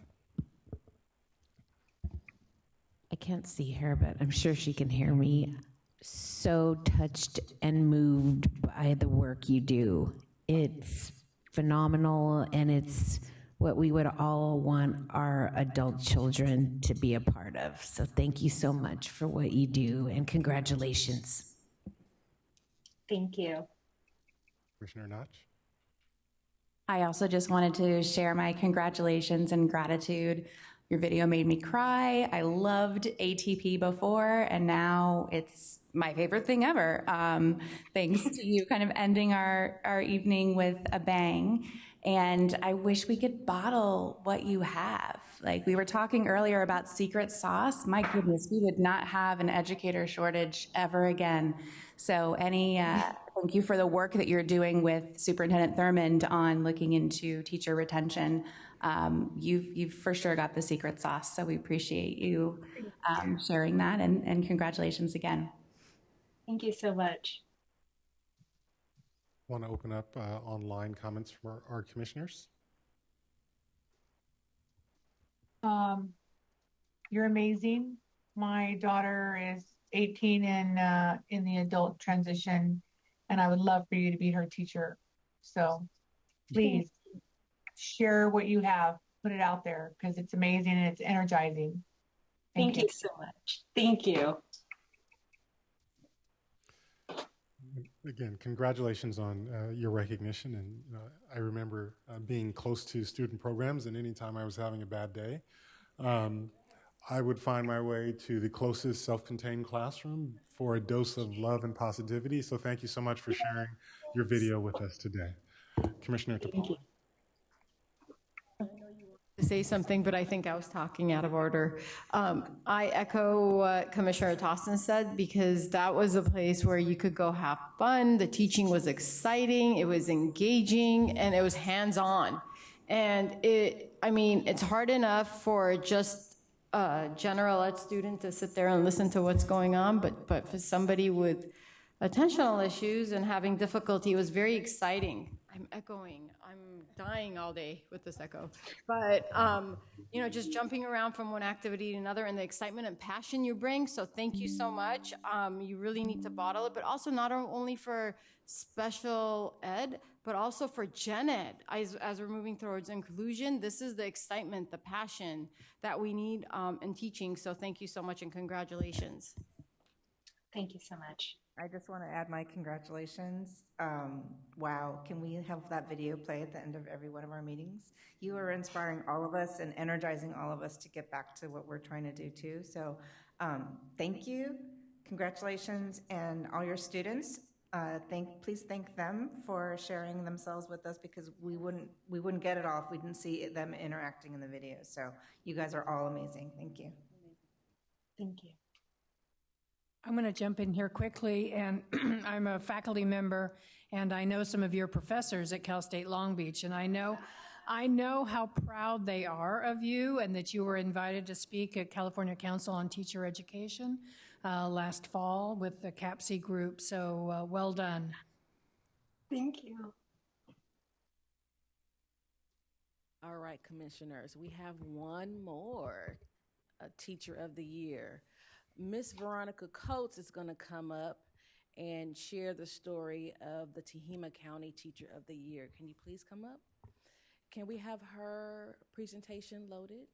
I can't see her, but I'm sure she can hear me. So touched and moved by the work you do. It's phenomenal, and it's what we would all want our adult children to be a part of. So thank you so much for what you do, and congratulations. Thank you. Commissioner Notch. I also just wanted to share my congratulations and gratitude. Your video made me cry. I loved ATP before, and now it's my favorite thing ever. Thanks to you kind of ending our evening with a bang. And I wish we could bottle what you have. Like we were talking earlier about secret sauce. My goodness, we would not have an educator shortage ever again. So thank you for the work that you're doing with Superintendent Thurmond on looking into teacher retention. You've for sure got the secret sauce. So we appreciate you sharing that, and congratulations again. Thank you so much. Want to open up online comments from our commissioners? You're amazing. My daughter is 18 and in the adult transition, and I would love for you to be her teacher. So please share what you have, put it out there, because it's amazing and it's energizing. Thank you so much. Thank you. Again, congratulations on your recognition. And I remember being close to student programs, and anytime I was having a bad day, I would find my way to the closest self-contained classroom for a dose of love and positivity. So thank you so much for sharing your video with us today. Commissioner Tapala. to say something, but I think I was talking out of order. I echo what Commissioner Tostin said, because that was a place where you could go have fun. The teaching was exciting, it was engaging, and it was hands-on. And it's hard enough for just a general ed student to sit there and listen to what's going on, but for somebody with attentional issues and having difficulty, it was very exciting. I'm echoing. I'm dying all day with this echo. But, just jumping around from one activity to another and the excitement and passion you bring. So thank you so much. You really need to bottle it, but also not only for special ed, but also for gen ed. As we're moving towards inclusion, this is the excitement, the passion that we need in teaching. So thank you so much and congratulations. Thank you so much. I just want to add my congratulations. Wow, can we have that video play at the end of every one of our meetings? You are inspiring all of us and energizing all of us to get back to what we're trying to do too. So thank you, congratulations, and all your students. Please thank them for sharing themselves with us, because we wouldn't get it all if we didn't see them interacting in the video. So you guys are all amazing. Thank you. Thank you. I'm going to jump in here quickly, and I'm a faculty member, and I know some of your professors at Cal State Long Beach, and I know how proud they are of you, and that you were invited to speak at California Council on Teacher Education last fall with the ACSE group, so well done. Thank you. All right, commissioners, we have one more, Teacher of the Year. Miss Veronica Coates is going to come up and share the story of the Tehama County Teacher of the Year. Can you please come up? Can we have her presentation loaded?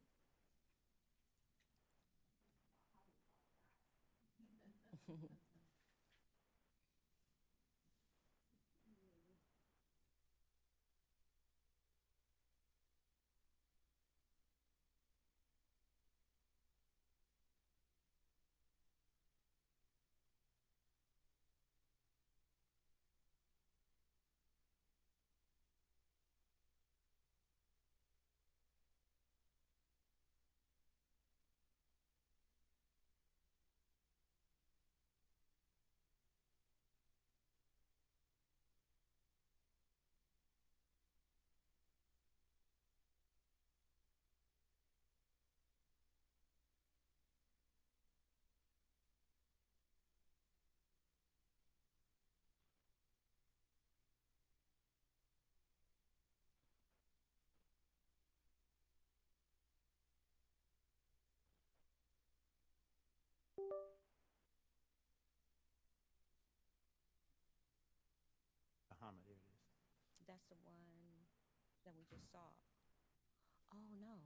Tehama, there it is. That's the one that we just saw. Oh, no.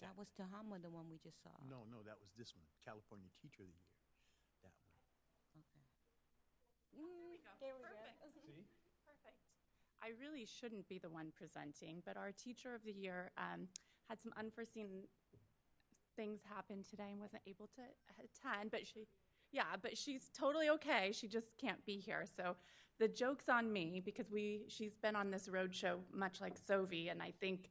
That was Tehama, the one we just saw. No, that was this one, California Teacher of the Year. That one. Okay. There we go. Perfect. See? Perfect. I really shouldn't be the one presenting, but our Teacher of the Year had some unforeseen things happen today and wasn't able to attend, but she's totally okay. She just can't be here. So the joke's on me, because she's been on this road show much like Sovi, and I think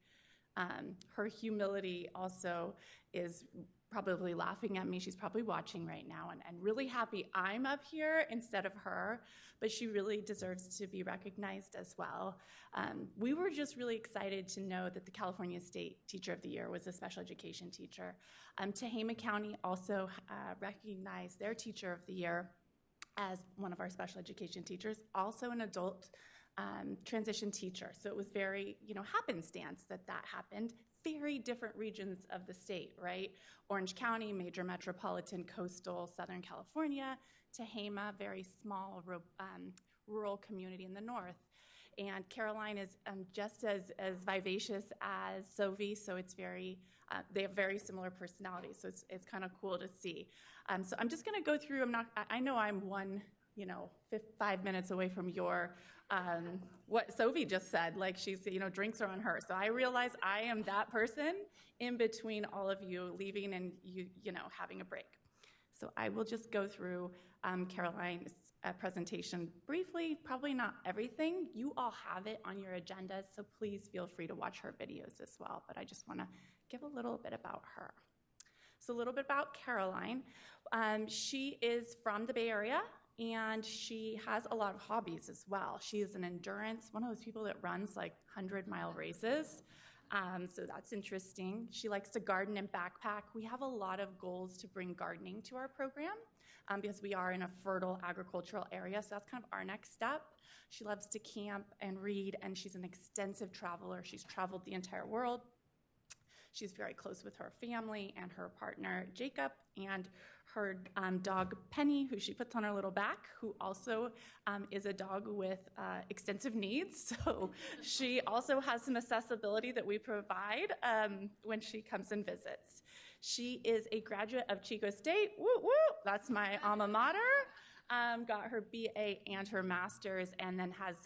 her humility also is probably laughing at me. She's probably watching right now and really happy I'm up here instead of her, but she really deserves to be recognized as well. We were just really excited to know that the California State Teacher of the Year was a special education teacher. Tehama County also recognized their Teacher of the Year as one of our special education teachers, also an adult transition teacher. So it was very, happenstance that happened. Very different regions of the state, right? Orange County, major metropolitan, coastal, Southern California. Tehama, very small rural community in the north. And Caroline is just as vivacious as Sovi, so it's very, they have very similar personalities, so it's kind of cool to see. So I'm just gonna go through, I know I'm 5 minutes away from your, what Sovi just said, like she's, drinks are on her. So I realize I am that person in between all of you leaving and you having a break. So I will just go through Caroline's presentation briefly, probably not everything. You all have it on your agendas, so please feel free to watch her videos as well, but I just want to give a little bit about her. So a little bit about Caroline. She is from the Bay Area, and she has a lot of hobbies as well. She is an endurance, one of those people that runs like 100-mile races. So that's interesting. She likes to garden and backpack. We have a lot of goals to bring gardening to our program because we are in a fertile agricultural area, so that's kind of our next step. She loves to camp and read, and she's an extensive traveler. She's traveled the entire world. She's very close with her family and her partner, Jacob, and her dog, Penny, who she puts on her little back, who also is a dog with extensive needs. So she also has some accessibility that we provide when she comes and visits. She is a graduate of Chico State. Woo, woo! That's my alma mater. Got her BA and her master's, and then has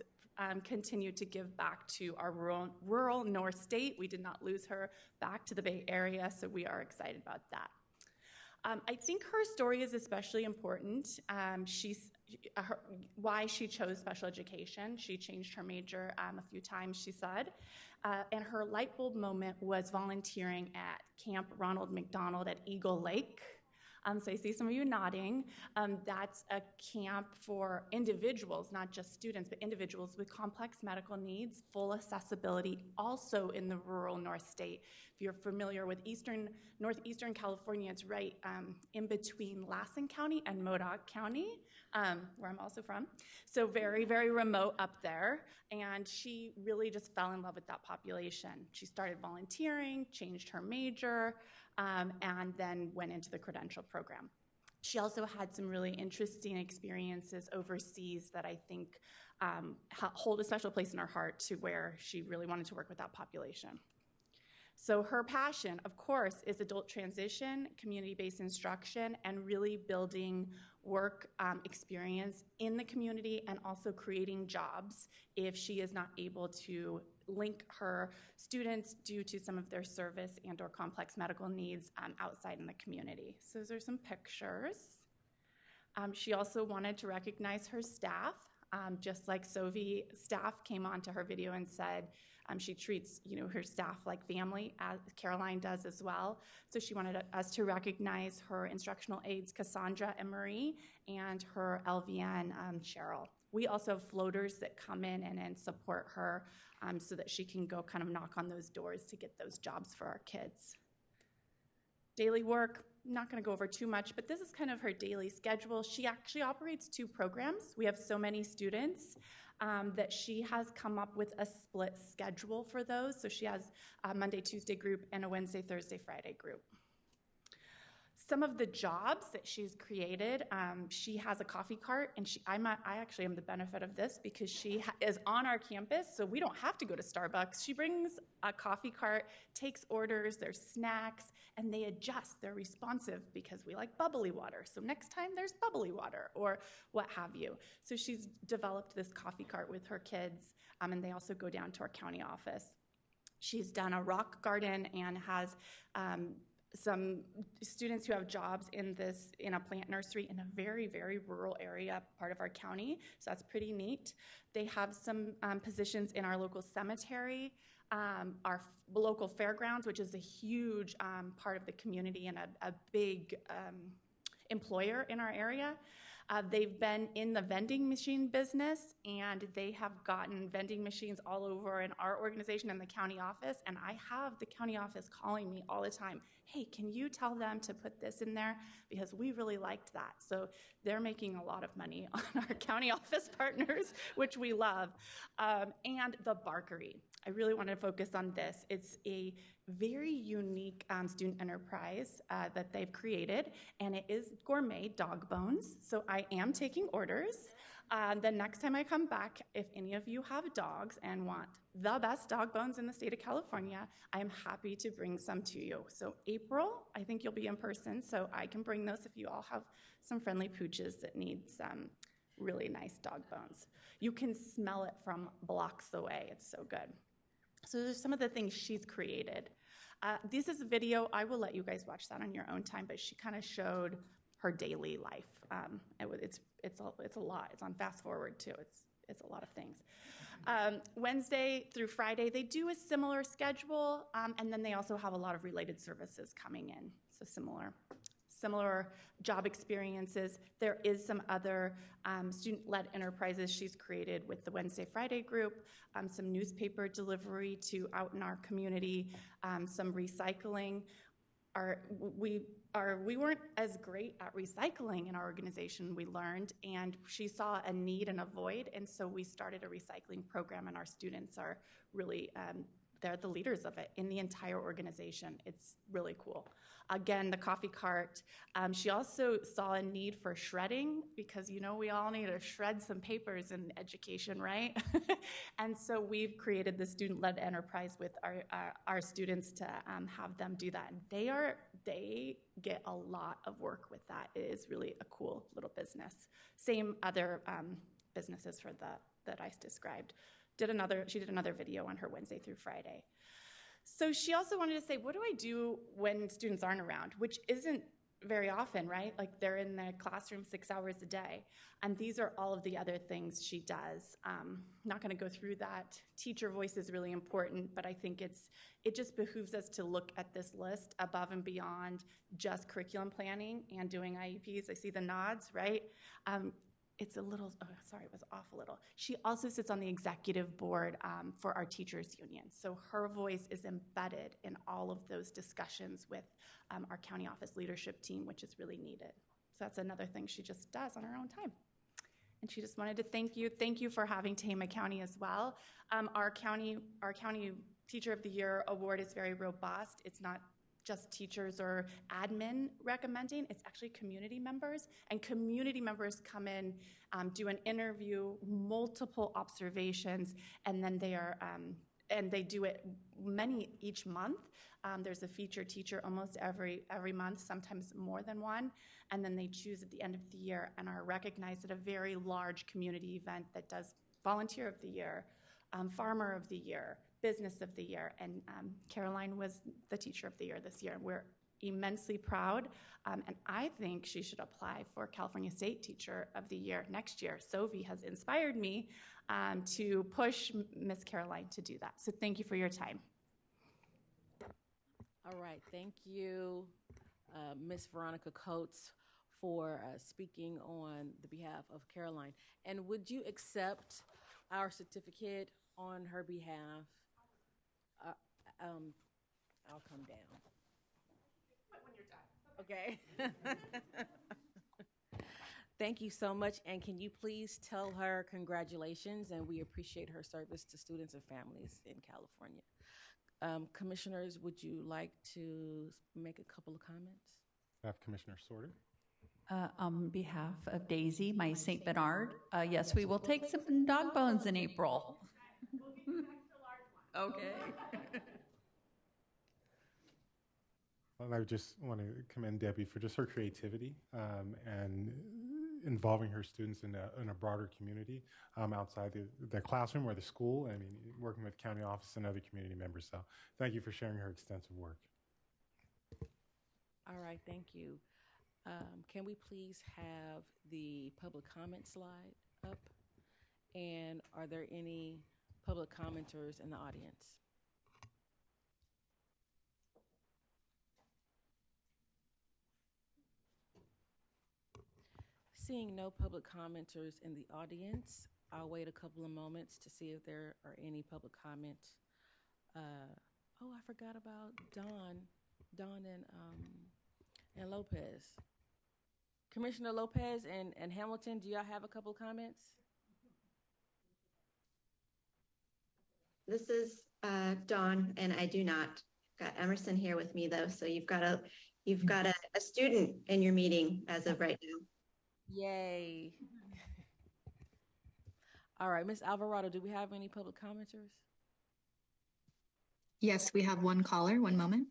continued to give back to our rural North State. We did not lose her back to the Bay Area, so we are excited about that. I think her story is especially important. Why she chose special education. She changed her major a few times, she said. And her light bulb moment was volunteering at Camp Ronald McDonald at Eagle Lake. So I see some of you nodding. That's a camp for individuals, not just students, but individuals with complex medical needs, full accessibility, also in the rural North State. If you're familiar with northeastern California, it's right in between Lassen County and Modoc County, where I'm also from. So very, very remote up there. And she really just fell in love with that population. She started volunteering, changed her major, and then went into the credential program. She also had some really interesting experiences overseas that I think hold a special place in her heart to where she really wanted to work with that population. So her passion, of course, is adult transition, community-based instruction, and really building work experience in the community and also creating jobs if she is not able to link her students due to some of their service and or complex medical needs outside in the community. So those are some pictures. She also wanted to recognize her staff. Just like Sovi, staff came onto her video and said she treats her staff like family, as Caroline does as well. So she wanted us to recognize her instructional aides, Cassandra and Marie, and her LVN, Cheryl. We also have floaters that come in and support her so that she can go kind of knock on those doors to get those jobs for our kids. Daily work, I'm not going to go over too much, but this is kind of her daily schedule. She actually operates 2 programs. We have so many students that she has come up with a split schedule for those. So she has a Monday, Tuesday group and a Wednesday, Thursday, Friday group. Some of the jobs that she's created, she has a coffee cart, and I actually am the benefit of this because she is on our campus, so we don't have to go to Starbucks. She brings a coffee cart, takes orders, there's snacks, and they adjust. They're responsive because we like bubbly water. So next time there's bubbly water or what have you. So she's developed this coffee cart with her kids, and they also go down to our county office. She's done a rock garden and has some students who have jobs in a plant nursery in a very, very rural area, part of our county, so that's pretty neat. They have some positions in our local cemetery, our local fairgrounds, which is a huge part of the community and a big employer in our area. They've been in the vending machine business, and they have gotten vending machines all over in our organization and the county office, and I have the county office calling me all the time, hey, can you tell them to put this in there? Because we really liked that. So they're making a lot of money on our county office partners, which we love. And the Barkery. I really want to focus on this. It's a very unique student enterprise that they've created, and it is gourmet dog bones. So I am taking orders. The next time I come back, if any of you have dogs and want the best dog bones in the state of California, I am happy to bring some to you. So April, I think you'll be in person, so I can bring those if you all have some friendly pooches that need some really nice dog bones. You can smell it from blocks away. It's so good. So there's some of the things she's created. This is a video. I will let you guys watch that on your own time, but she kind of showed her daily life. It's a lot. It's on fast forward too. It's a lot of things. Wednesday through Friday, they do a similar schedule, and then they also have a lot of related services coming in, so similar job experiences. There is some other student-led enterprises she's created with the Wednesday, Friday group, some newspaper delivery to out in our community, some recycling. We weren't as great at recycling in our organization, we learned, and she saw a need and a void, and so we started a recycling program, and our students are really, they're the leaders of it in the entire organization. It's really cool. Again, the coffee cart. She also saw a need for shredding because, we all need to shred some papers in education, right? And so we've created the student-led enterprise with our students to have them do that. And they get a lot of work with that. It is really a cool little business. Same other businesses that I described. She did another video on her Wednesday through Friday. So she also wanted to say, what do I do when students aren't around? Which isn't very often, right? Like they're in the classroom 6 hours a day. And these are all of the other things she does. Not gonna go through that. Teacher voice is really important, but I think it just behooves us to look at this list above and beyond just curriculum planning and doing IEPs. I see the nods, right? It's a little, it was off a little. She also sits on the executive board for our teachers union. So her voice is embedded in all of those discussions with our county office leadership team, which is really needed. So that's another thing she just does on her own time. And she just wanted to thank you. Thank you for having Tehama County as well. Our county Teacher of the Year award is very robust. It's not just teachers or admin recommending, it's actually community members. And community members come in, do an interview, multiple observations, and then they do it many each month. There's a featured teacher almost every month, sometimes more than one, and then they choose at the end of the year and are recognized at a very large community event that does Volunteer of the Year, Farmer of the Year, Business of the Year, and Caroline was the Teacher of the Year this year. We're immensely proud, and I think she should apply for California State Teacher of the Year next year. Sophie has inspired me to push Miss Caroline to do that. So thank you for your time. All right, thank you, Miss Veronica Coates, for speaking on the behalf of Caroline. And would you accept our certificate on her behalf? I'll come down. When you're done. Okay. Thank you so much. And can you please tell her congratulations, and we appreciate her service to students and families in California. Commissioners, would you like to make a couple of comments? I have Commissioner Sorter. On behalf of Daisy, my St. Bernard, yes, we will take some dog bones in April. We'll give you an extra large one. Okay. Well, I just want to commend Debbie for just her creativity and involving her students in a broader community outside the classroom or the school. I mean, working with county office and other community members. So thank you for sharing her extensive work. All right, thank you. Can we please have the public comment slide up? And are there any public commenters in the audience? Seeing no public commenters in the audience, I'll wait a couple of moments to see if there are any public comments. Oh, I forgot about Don and Lopez. Commissioner Lopez and Hamilton, do y'all have a couple comments? This is Dawn, and I do not. Got Emerson here with me though, so you've got a student in your meeting as of right now. Yay. All right, Ms. Alvarado, do we have any public commenters? Yes, we have one caller. One moment.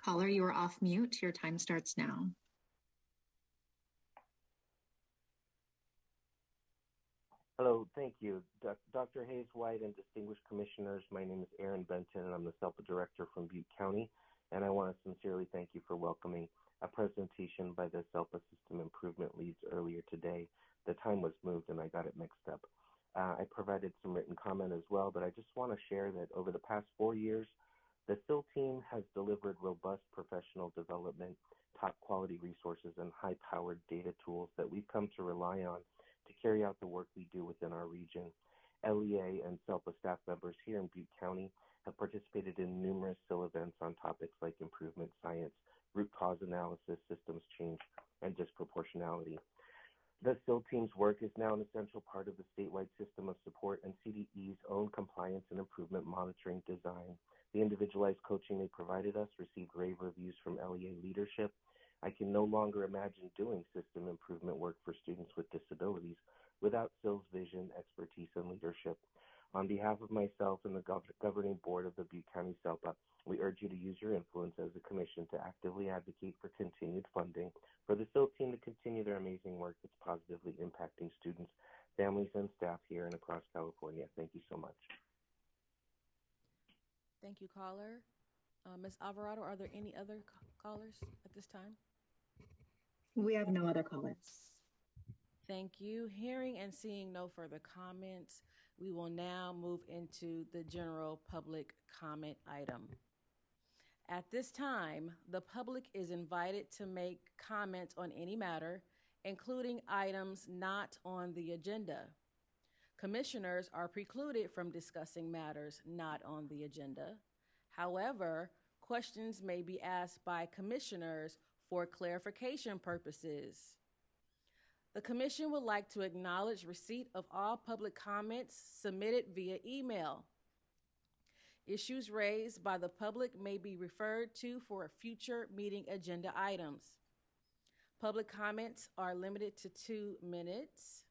Caller, you are off mute. Your time starts now. Hello, thank you. Dr. Hayes White and distinguished commissioners, my name is Aaron Benton, and I'm the SELPA director from Butte County, and I want to sincerely thank you for welcoming a presentation by the SELPA System Improvement Leads earlier today. The time was moved and I got it mixed up. I provided some written comment as well, but I just want to share that over the past 4 years, the SIL team has delivered robust professional development, top quality resources, and high-powered data tools that we've come to rely on to carry out the work we do within our region. LEA and SELPA staff members here in Butte County have participated in numerous SIL events on topics like improvement science, root cause analysis, systems change, and disproportionality. The SIL team's work is now an essential part of the statewide system of support and CDE's own compliance and improvement monitoring design. The individualized coaching they provided us received rave reviews from LEA leadership. I can no longer imagine doing system improvement work for students with disabilities without SIL's vision, expertise, and leadership. On behalf of myself and the governing board of the Butte County SELPA, we urge you to use your influence as a commission to actively advocate for continued funding for the SIL team to continue their amazing work that's positively impacting students, families, and staff here and across California. Thank you so much. Thank you, caller. Ms. Alvarado, are there any other callers at this time? We have no other callers. Thank you. Hearing and seeing no further comments, we will now move into the general public comment item. At this time, the public is invited to make comments on any matter, including items not on the agenda. Commissioners are precluded from discussing matters not on the agenda. However, questions may be asked by commissioners for clarification purposes. The Commission would like to acknowledge receipt of all public comments submitted via email. Issues raised by the public may be referred to for future meeting agenda items. Public comments are limited to 2 minutes.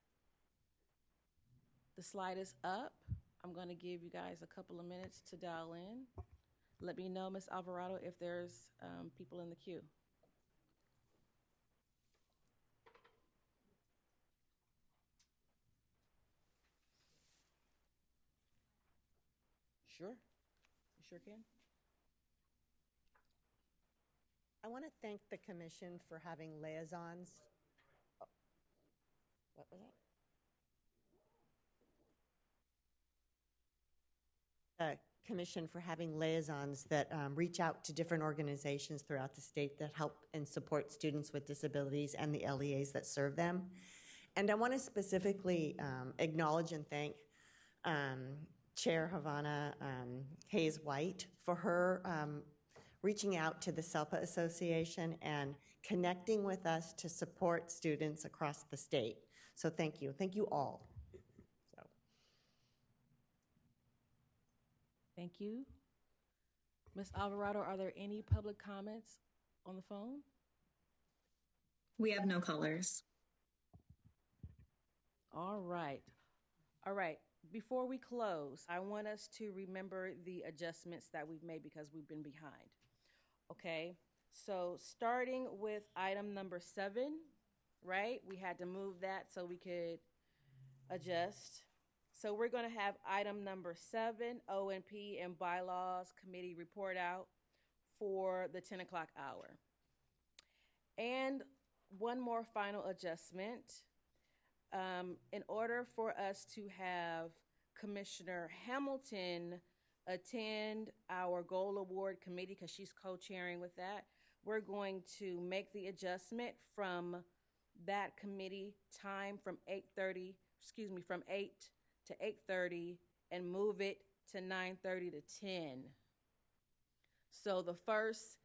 The slide is up. I'm going to give you guys a couple of minutes to dial in. Let me know, Ms. Alvarado, if there's people in the queue. Sure. You sure can. I want to thank the Commission for having liaisons. Oh. What was that? The Commission for having liaisons that reach out to different organizations throughout the state that help and support students with disabilities and the LEAs that serve them. And I want to specifically acknowledge and thank Chair Havana Hayes White for her reaching out to the SELPA Association and connecting with us to support students across the state. So thank you. Thank you all. Thank you. Ms. Alvarado, are there any public comments on the phone? We have no callers. All right. All right. Before we close, I want us to remember the adjustments that we've made because we've been behind. Okay. So starting with item number 7, right? We had to move that so we could adjust. So we're going to have item number 7, O&P and Bylaws Committee report out for the 10 o'clock hour. And one more final adjustment. In order for us to have Commissioner Hamilton attend our Goal Award Committee, because she's co-chairing with that, we're going to make the adjustment from that committee time from 8 to 8:30 and move it to 9:30 to 10. So the first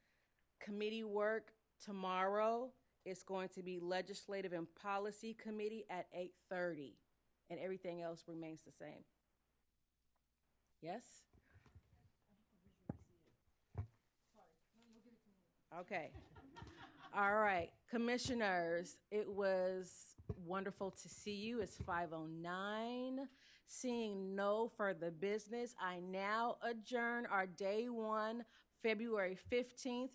committee work tomorrow is going to be Legislative and Policy Committee at 8:30, and everything else remains the same. Yes? Okay. All right. Commissioners, it was wonderful to see you. It's 5:09. Seeing no further business, I now adjourn our day 1, February 15th,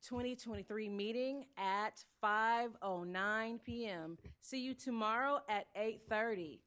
2023 meeting at 5:09 p.m. See you tomorrow at 8:30.